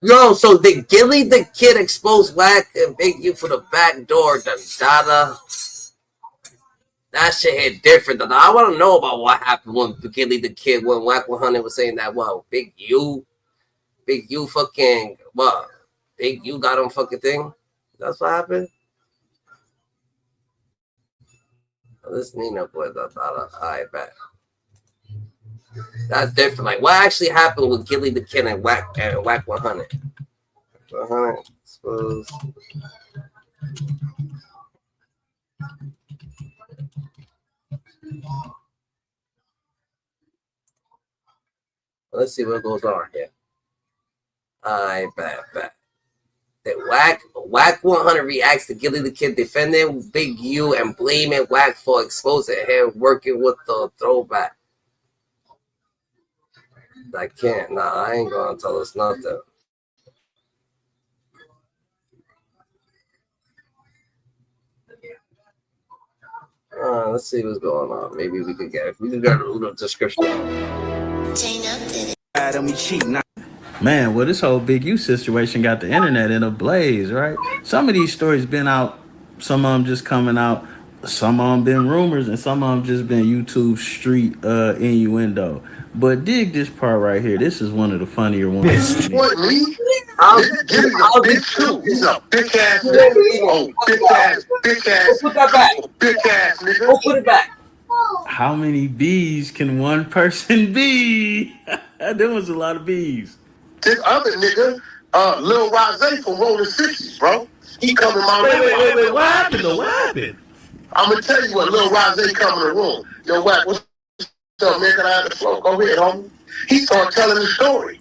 Yo, so did Gilly the Kid expose Wack and Big U for the back door? Dada. That shit hit different. I want to know about what happened when Gilly the Kid, when WACK100 was saying that, well, Big U fucking, what? Big U got on fucking thing? That's what happened? This Nina boy, I bet. That's different. Like, what actually happened with Gilly the Kid and WACK100? 100, suppose. Let's see what goes on here. I bet. That WACK100 reacts to Gilly the Kid defending Big U and blaming Wack for exposing him working with the throwback. I can't. Nah, I ain't gonna tell us nothing. Let's see what's going on. Maybe we could get a little description. Man, well, this whole Big U situation got the internet in a blaze, right? Some of these stories been out, some of them just coming out, some of them been rumors, and some of them just been YouTube street innuendo. But dig this part right here. This is one of the funnier ones. to me. What, me? Gilly's a bitch too. He's a bitch ass nigga. Oh, bitch ass, Put that back. bitch ass nigga. Go put it back. How many bees can one person be? There was a lot of bees. This other nigga, Lil Rosé from Rolling 60s, bro. He come in my room. Wait. What happened though? What happened? I'm gonna tell you what Lil Rosé come in the room. Yo, Wack, what's up, man? Can I have the floor? Go ahead, homie. He started telling the story.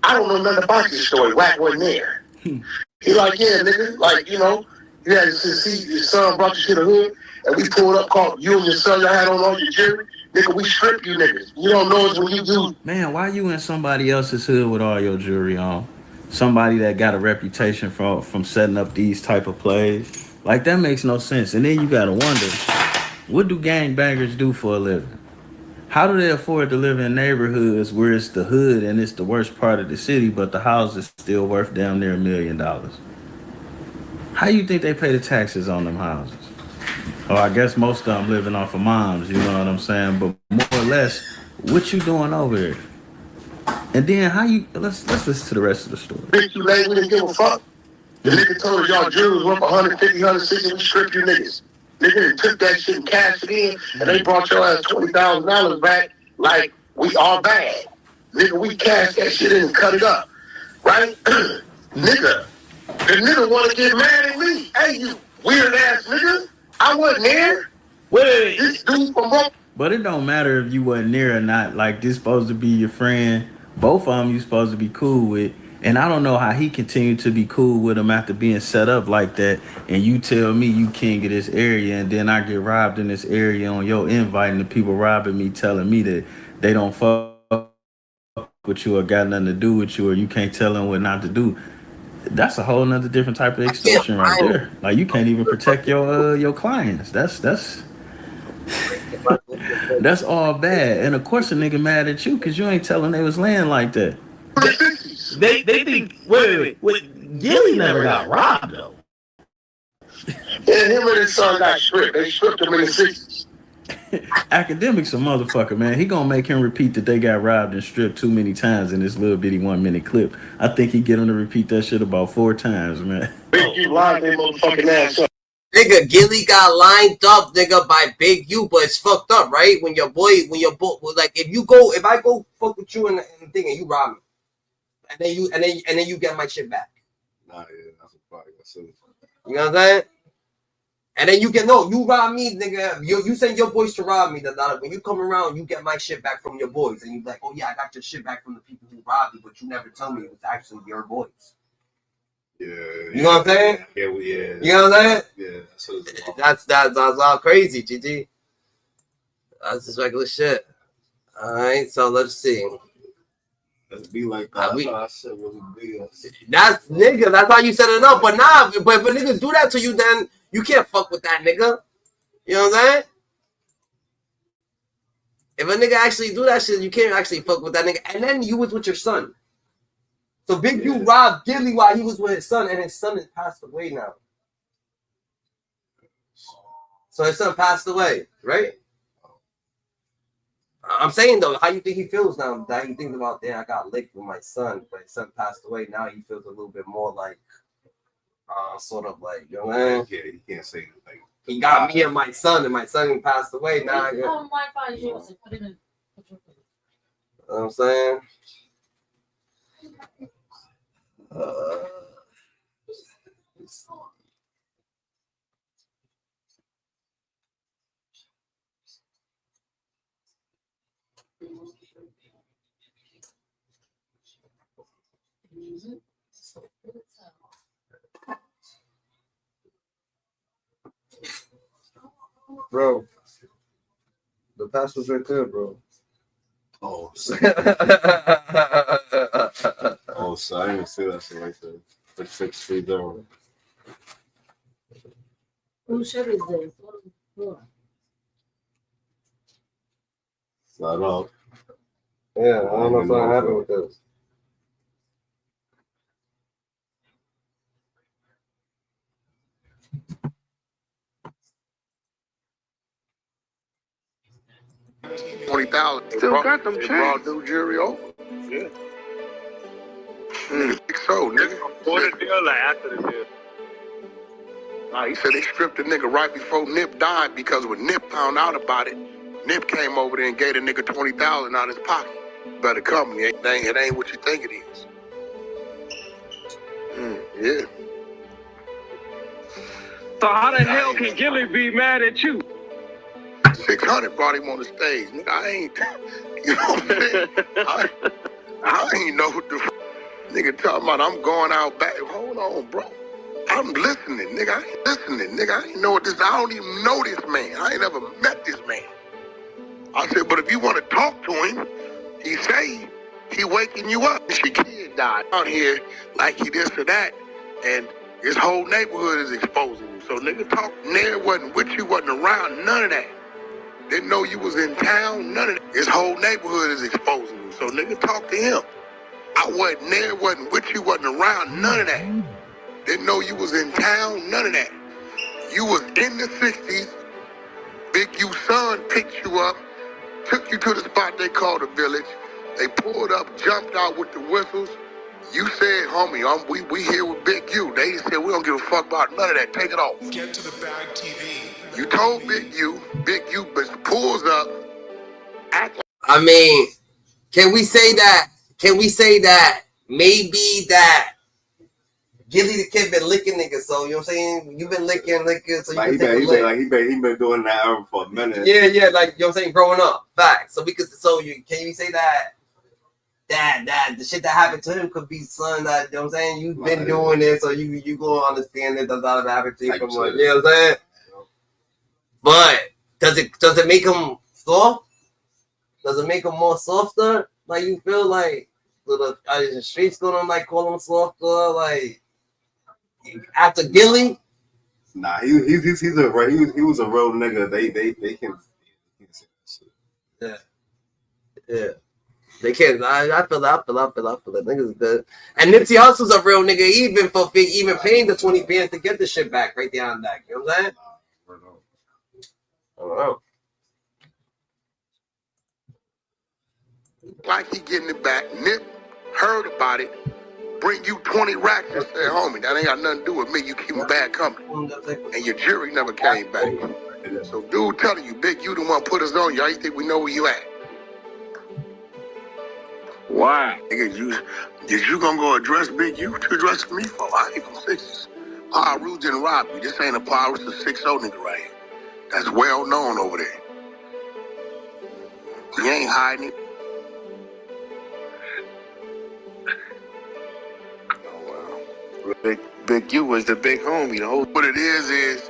I don't know nothing about this story. Wack wasn't there. He like, yeah, nigga, like, you know, you had to see his son brought you to the hood, and we pulled up, called you and your son, y'all had on all your jewelry. Nigga, we strip you niggas. You don't know us when you do. Man, why you in somebody else's hood with all your jewelry on? Somebody that got a reputation from setting up these type of plays. Like, that makes no sense. And then you gotta wonder, what do gangbangers do for a living? How do they afford to live in neighborhoods where it's the hood and it's the worst part of the city, but the house is still worth damn near $1 million? How you think they pay the taxes on them houses? Oh, I guess most of them living off of moms, you know what I'm saying? But more or less, what you doing over here? And then how you, let's listen to the rest of the story. Bitch, you late, we didn't give a fuck. The nigga told us y'all jewelry was worth 150, 160, we stripped you niggas. Nigga took that shit and cashed it in, and they brought your ass $20,000 back like we all bad. Nigga, we cashed that shit in and cut it up. Right? Nigga, the nigga wanna get mad at me. Hey, you weird ass nigga. I wasn't there. Wait. This dude from Brook. But it don't matter if you wasn't there or not. Like, this supposed to be your friend. Both of them you supposed to be cool with. And I don't know how he continued to be cool with him after being set up like that. And you tell me you king of this area, and then I get robbed in this area on your invite, and the people robbing me telling me that they don't fuck with you or got nothing to do with you, or you can't tell them what not to do. That's a whole nother different type of extortion right there. Like, you can't even protect your clients. That's that's all bad. And of course a nigga mad at you because you ain't telling they was laying like that. They think wait. Gilly never got robbed though. Yeah, him and his son got stripped. They stripped him in the 60s. Academics a motherfucker, man. He gonna make him repeat that they got robbed and stripped too many times in this little bitty 1 minute clip. I think he get him to repeat that shit about 4 times, man. Big you lined their motherfucking ass up. Nigga, Gilly got lined up, nigga, by Big U, but it's fucked up, right? When your boy, like, if I go fuck with you and the thing and you rob me, and then you get my shit back. Nah, yeah, that's a part. You know what I'm saying? And then you rob me, nigga. You send your boys to rob me. That when you come around, you get my shit back from your boys, and you like, oh yeah, I got your shit back from the people who robbed you, but you never tell me it was actually your boys. Yeah. You know what I'm saying? Yeah. You know what I'm saying? Yeah. That's all crazy, GG. That's just regular shit. All right, so let's see. Let's be like that. That's how I said what it be. That's nigga. That's how you set it up. But nah, but if a nigga do that to you, then you can't fuck with that nigga. You know what I'm saying? If a nigga actually do that shit, you can't actually fuck with that nigga. And then you was with your son. So Big U robbed Gilly while he was with his son, and his son has passed away now. So his son passed away, right? I'm saying though, how you think he feels now that he thinks about, damn, I got licked with my son, but his son passed away. Now he feels a little bit more like, sort of like, you know what I mean? Yeah, you can't say like he got me and my son passed away. Now I get, you know what I'm saying? Bro, the password's right there, bro. Oh, so I didn't even see that shit right there. Like 630. Whose shirt is this? Slide off. Yeah, I don't know if something happened with this. 20,000. Still got them brought new jury over. Yeah. So, nigga. Before the deal, like after the deal. Nah, he said they stripped the nigga right before Nip died because when Nip found out about it, Nip came over there and gave the nigga 20,000 out of his pocket. Better company, it ain't what you think it is. Yeah. So how the hell can Gilly be mad at you? 600 brought him on the stage. Nigga, I ain't, you know what I'm saying? I ain't know what the nigga talking about. I'm going out back. Hold on, bro. I'm listening, nigga. I ain't listening, nigga. I ain't know what this. I don't even know this man. I ain't ever met this man. I said, but if you want to talk to him, he say he waking you up. Your kid died out here like he this or that, and his whole neighborhood is exposing you. So nigga talk. Nair wasn't with you, wasn't around, none of that. Didn't know you was in town, none of that. His whole neighborhood is exposing you. So nigga talk to him. I wasn't there, wasn't with you, wasn't around, none of that. Didn't know you was in town, none of that. You was in the 60s. Big U son picked you up, took you to the spot they called the village. They pulled up, jumped out with the whistles. You said, homie, we here with Big U. They said, we don't give a fuck about none of that. Take it off. Get to the bag TV. You told Big U pulls up, act like... I mean, can we say that maybe that Gilly the Kid been licking niggas, so you know what I'm saying? You've been licking, so you like can he been doing that ever for a minute. Yeah, like you know what I'm saying, growing up. Fact. So can you say that the shit that happened to him could be something that, you know what I'm saying, you've been doing it, so you go understand it does not happen to you. You know what I'm saying? But does it make him soft? Does it make him more softer? Like you feel like the streets gonna like call him softer, like after Gilly? Nah, he was a real nigga. They can Yeah. They can't. I feel that. Niggas good. And Nipsey Hussle's a real nigga, even paying the 20 bands to get the shit back right there on that. You know what I'm saying? I don't know. Like he getting it back. Nip heard about it. Bring you 20 racks and say, homie, that ain't got nothing to do with me. You keep a bad company. And your jury never came back. So dude telling you, Big, you the one put us on. Y'all think we know where you at? Why? Nigga, you gonna go address Big U to address me for? I ain't no sixes. Power Rules didn't rob you. This ain't a Power Rules, it's a 6-0 nigga right here. That's well known over there. He ain't hiding it. Big U was the big homie. The whole what it is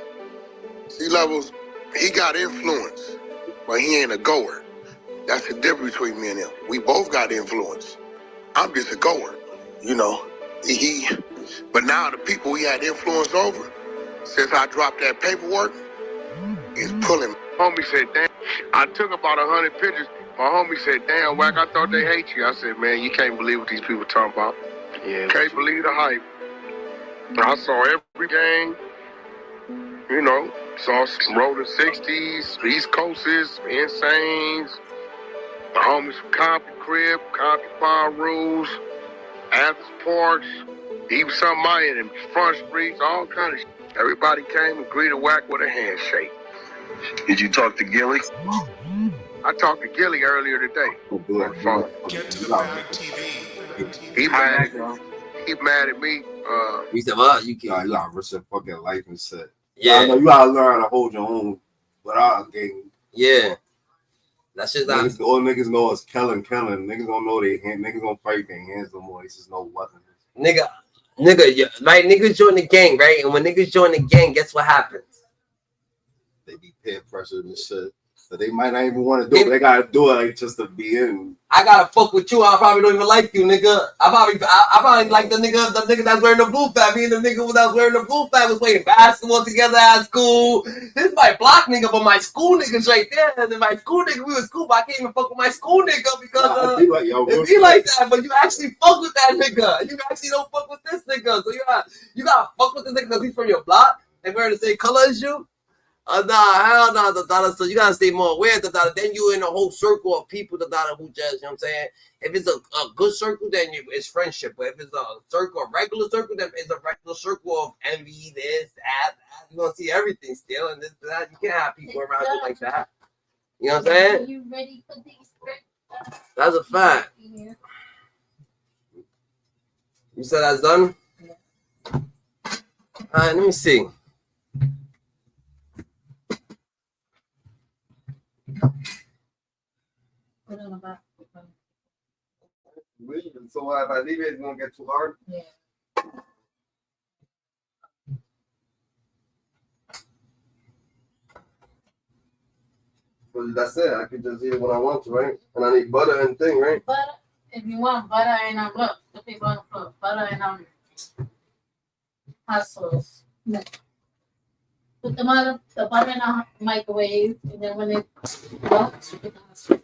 C-Levels, he got influence, but he ain't a goer. That's the difference between me and him. We both got influence. I'm just a goer, you know. But now the people he had influence over, since I dropped that paperwork, is pulling. Homie said, damn, I took about 100 pictures. My homie said, damn, Wack, I thought they hate you. I said, man, you can't believe what these people talking about. Yeah. Can't believe the hype. I saw every game, you know, saw some rolling 60s, East Coasters, Insanes, the homies from Compton Crib, Compton Power Rules, Athens Parks, even some Mayan in Front Streets, all kind of shit. Everybody came and greeted Wack with a handshake. Did you talk to Gilly? I talked to Gilly earlier today on the phone. Get to the bag TV. He mad at me. He said, well, you gotta risk your fucking life and shit. Yeah. You gotta learn how to hold your own without getting. Yeah. That's just all niggas know is killing. Niggas don't know niggas don't fight their hands no more. It's just no weapons. Nigga, right? Niggas join the gang, right? And when niggas join the gang, guess what happens? They be peer pressured and shit. So they might not even want to do it. They gotta do it like just to be in. I gotta fuck with you. I probably don't even like you, nigga. I probably like the nigga that's wearing the blue fat. Me and the nigga that's wearing the blue fat was playing basketball together at school. This is my block nigga, but my school nigga's right there. And then my school nigga, we was cool, but I can't even fuck with my school nigga because it be like that. But you actually fuck with that nigga. You actually don't fuck with this nigga. So you gotta fuck with this nigga because he's from your block and wearing the same color as you. Nah, hell no, so you gotta stay more aware, then you in a whole circle of people, who just, you know what I'm saying? If it's a good circle, then it's friendship. But if it's a circle, a regular circle, then it's a regular circle of envy, this, that. You're gonna see everything still, and this, that. You can't have people around you like that. You know what I'm saying? You ready for these? That's a fact. Yeah. You said that's done? Yeah. Alright, let me see. Put on about. So if I leave it, it's gonna get too hard. Yeah. But that's it. I can just eat it when I want to, right? And I need butter and thing, right? Butter. If you want butter and look, the people on the floor. Butter and hot sauce. No. Put the butter in the microwave, and then when it melts, you put the hot sauce.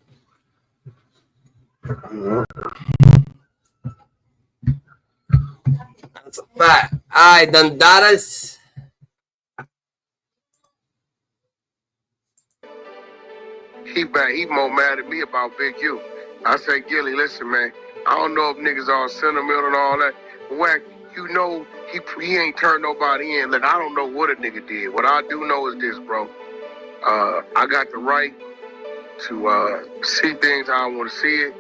That's a fact. Alright, Dandadas. He more mad at me about Big U. I say, Gilly, listen, man. I don't know if niggas all sentimental and all that. Wack, you know he ain't turned nobody in. Look, I don't know what a nigga did. What I do know is this, bro. I got the right to see things how I want to see it.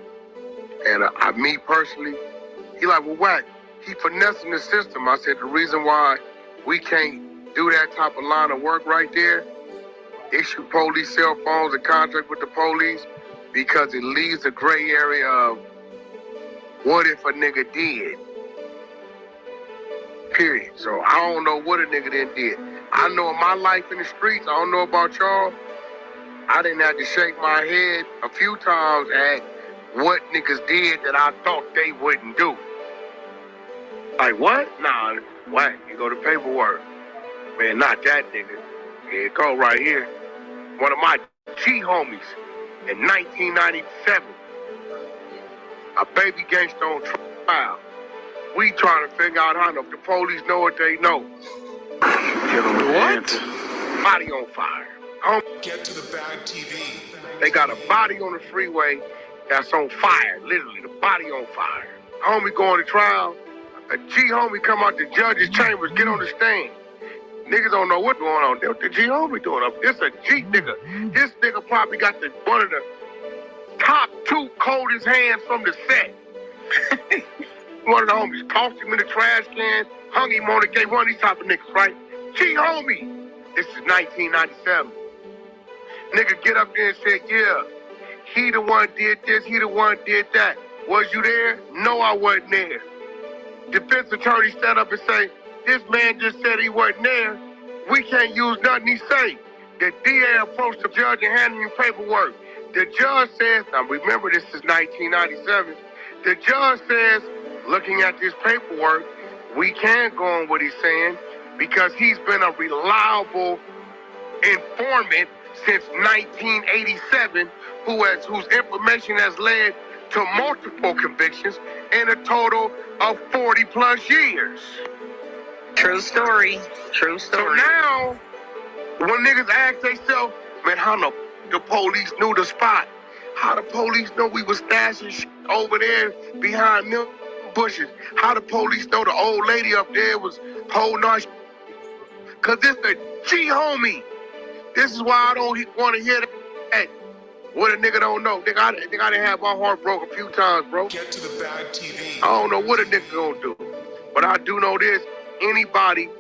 And me personally, he like, well, Wack, he finessing the system. I said the reason why we can't do that type of line of work right there, issue police cell phones and contract with the police, because it leaves a gray area of what if a nigga did. Period. So I don't know what a nigga then did. I know in my life in the streets, I don't know about y'all, I didn't have to shake my head a few times at what niggas did that I thought they wouldn't do. Like what? Nah, Wack, you go to paperwork. Man, not that nigga. Here it go right here. One of my G homies in 1997. A baby gangster on trial. We trying to figure out how the police know what they know. What? Body on fire. Get to the bag TV. They got a body on the freeway that's on fire. Literally, the body on fire. Homie going to trial. A G homie come out the judge's chambers, get on the stand. Niggas don't know what's going on. What the G homie doing up? This a G nigga. This nigga probably got one of the top 2 coldest hands from the set. One of the homies tossed him in the trash can, hung him on the gate. One of these type of niggas, right? G homie. This is 1997. Nigga get up there and say, yeah, he the one did this, he the one did that. Was you there? No, I wasn't there. Defense attorney stand up and say, this man just said he wasn't there. We can't use nothing he say. The DA approached the judge and handed him paperwork. The judge says, now remember this is 1997. The judge says, looking at this paperwork, we can't go on what he's saying because he's been a reliable informant since 1987 whose information has led to multiple convictions in a total of 40 plus years. True story. True story. So now, when niggas ask themselves, man, how the police knew the spot? How the police know we was stashing shit over there behind them bushes? How the police know the old lady up there was holding our shit? Cause this a G homie. This is why I don't want to hear that. What a nigga don't know. Nigga, I done have my heart broke a few times, bro. Get to the bag TV. I don't know what a nigga gonna do. But I do know this. Anybody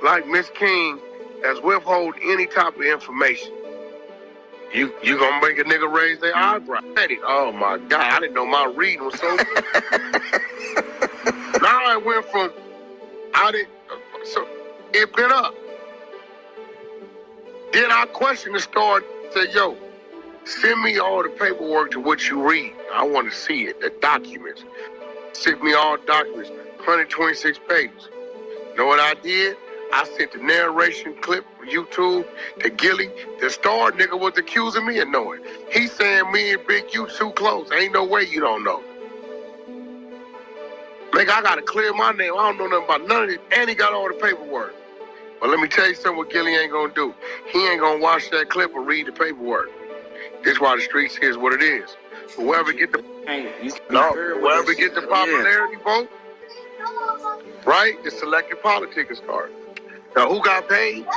like Miss King that's withhold any type of information, you gonna make a nigga raise their eyebrow. Oh my God, I didn't know my reading was so good. Now I went from, so it been up. Then I questioned the store and said, yo, send me all the paperwork to what you read. I want to see it, the documents. Send me all documents, 126 pages. You know what I did? I sent the narration clip from YouTube to Gilly. The star nigga was accusing me of knowing. He's saying me and Big U too close. Ain't no way you don't know. Nigga, I gotta clear my name. I don't know nothing about none of this. And he got all the paperwork. But let me tell you something what Gilly ain't gonna do. He ain't gonna watch that clip or read the paperwork. This why the streets is what it is. Whoever get the popularity vote, right? The selected politics card. Now who got paid?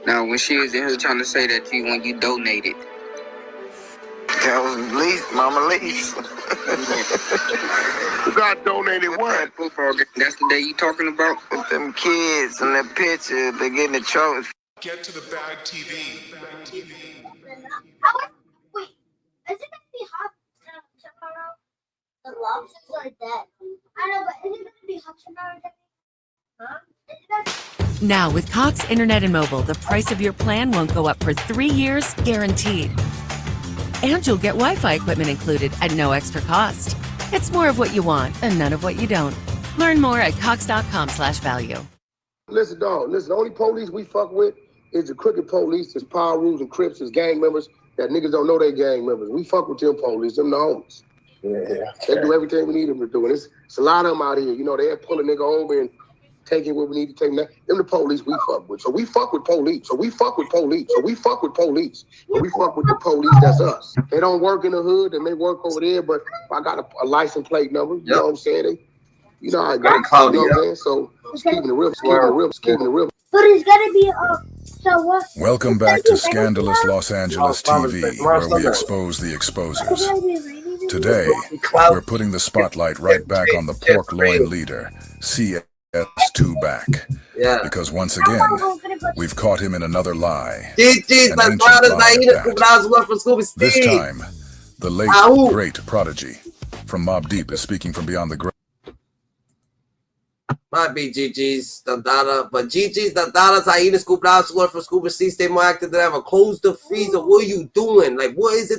Now, when she was in here trying to say that to you when you donated. That was Lise, Mama Lise. Who got donated what? That's the day you talking about? With them kids and that picture, they getting the trophy. Get to the bag TV. Wait, is it gonna be hot tomorrow? The lobsters are dead. I know, but is it gonna be hot tomorrow? Huh? Now, with Cox Internet and Mobile, the price of your plan won't go up for 3 years, guaranteed. And you'll get Wi-Fi equipment included at no extra cost. It's more of what you want and none of what you don't. Learn more at cox.com/value. Listen, dog, the only police we fuck with is the crooked police, it's Power Rules and Crips, it's gang members that niggas don't know they gang members. We fuck with them police, them the homies. Yeah. They do everything we need them to do. And it's a lot of them out here, you know, they pull a nigga over and taking what we need to take. Them the police we fuck with. So we fuck with police. But we fuck with the police that's us. They don't work in the hood, they may work over there, but I got a license plate number. You know what I'm saying? You know how I got it. You know what I'm saying? So it's keeping the real. But it's gonna be so what? Welcome back to Scandalous Los Angeles TV, where we expose the exposers. Today, we're putting the spotlight right back on the pork loin leader, CS2 Back. Yeah. Because once again, we've caught him in another lie. This time, the late, great Prodigy from Mobb Deep is speaking from beyond the grave. Might be GG's Dandara, but GG's Dandara's aí no Scoop Down, for Scuba C, stay more active than ever. Close the freezer. What are you doing? Like, what is it that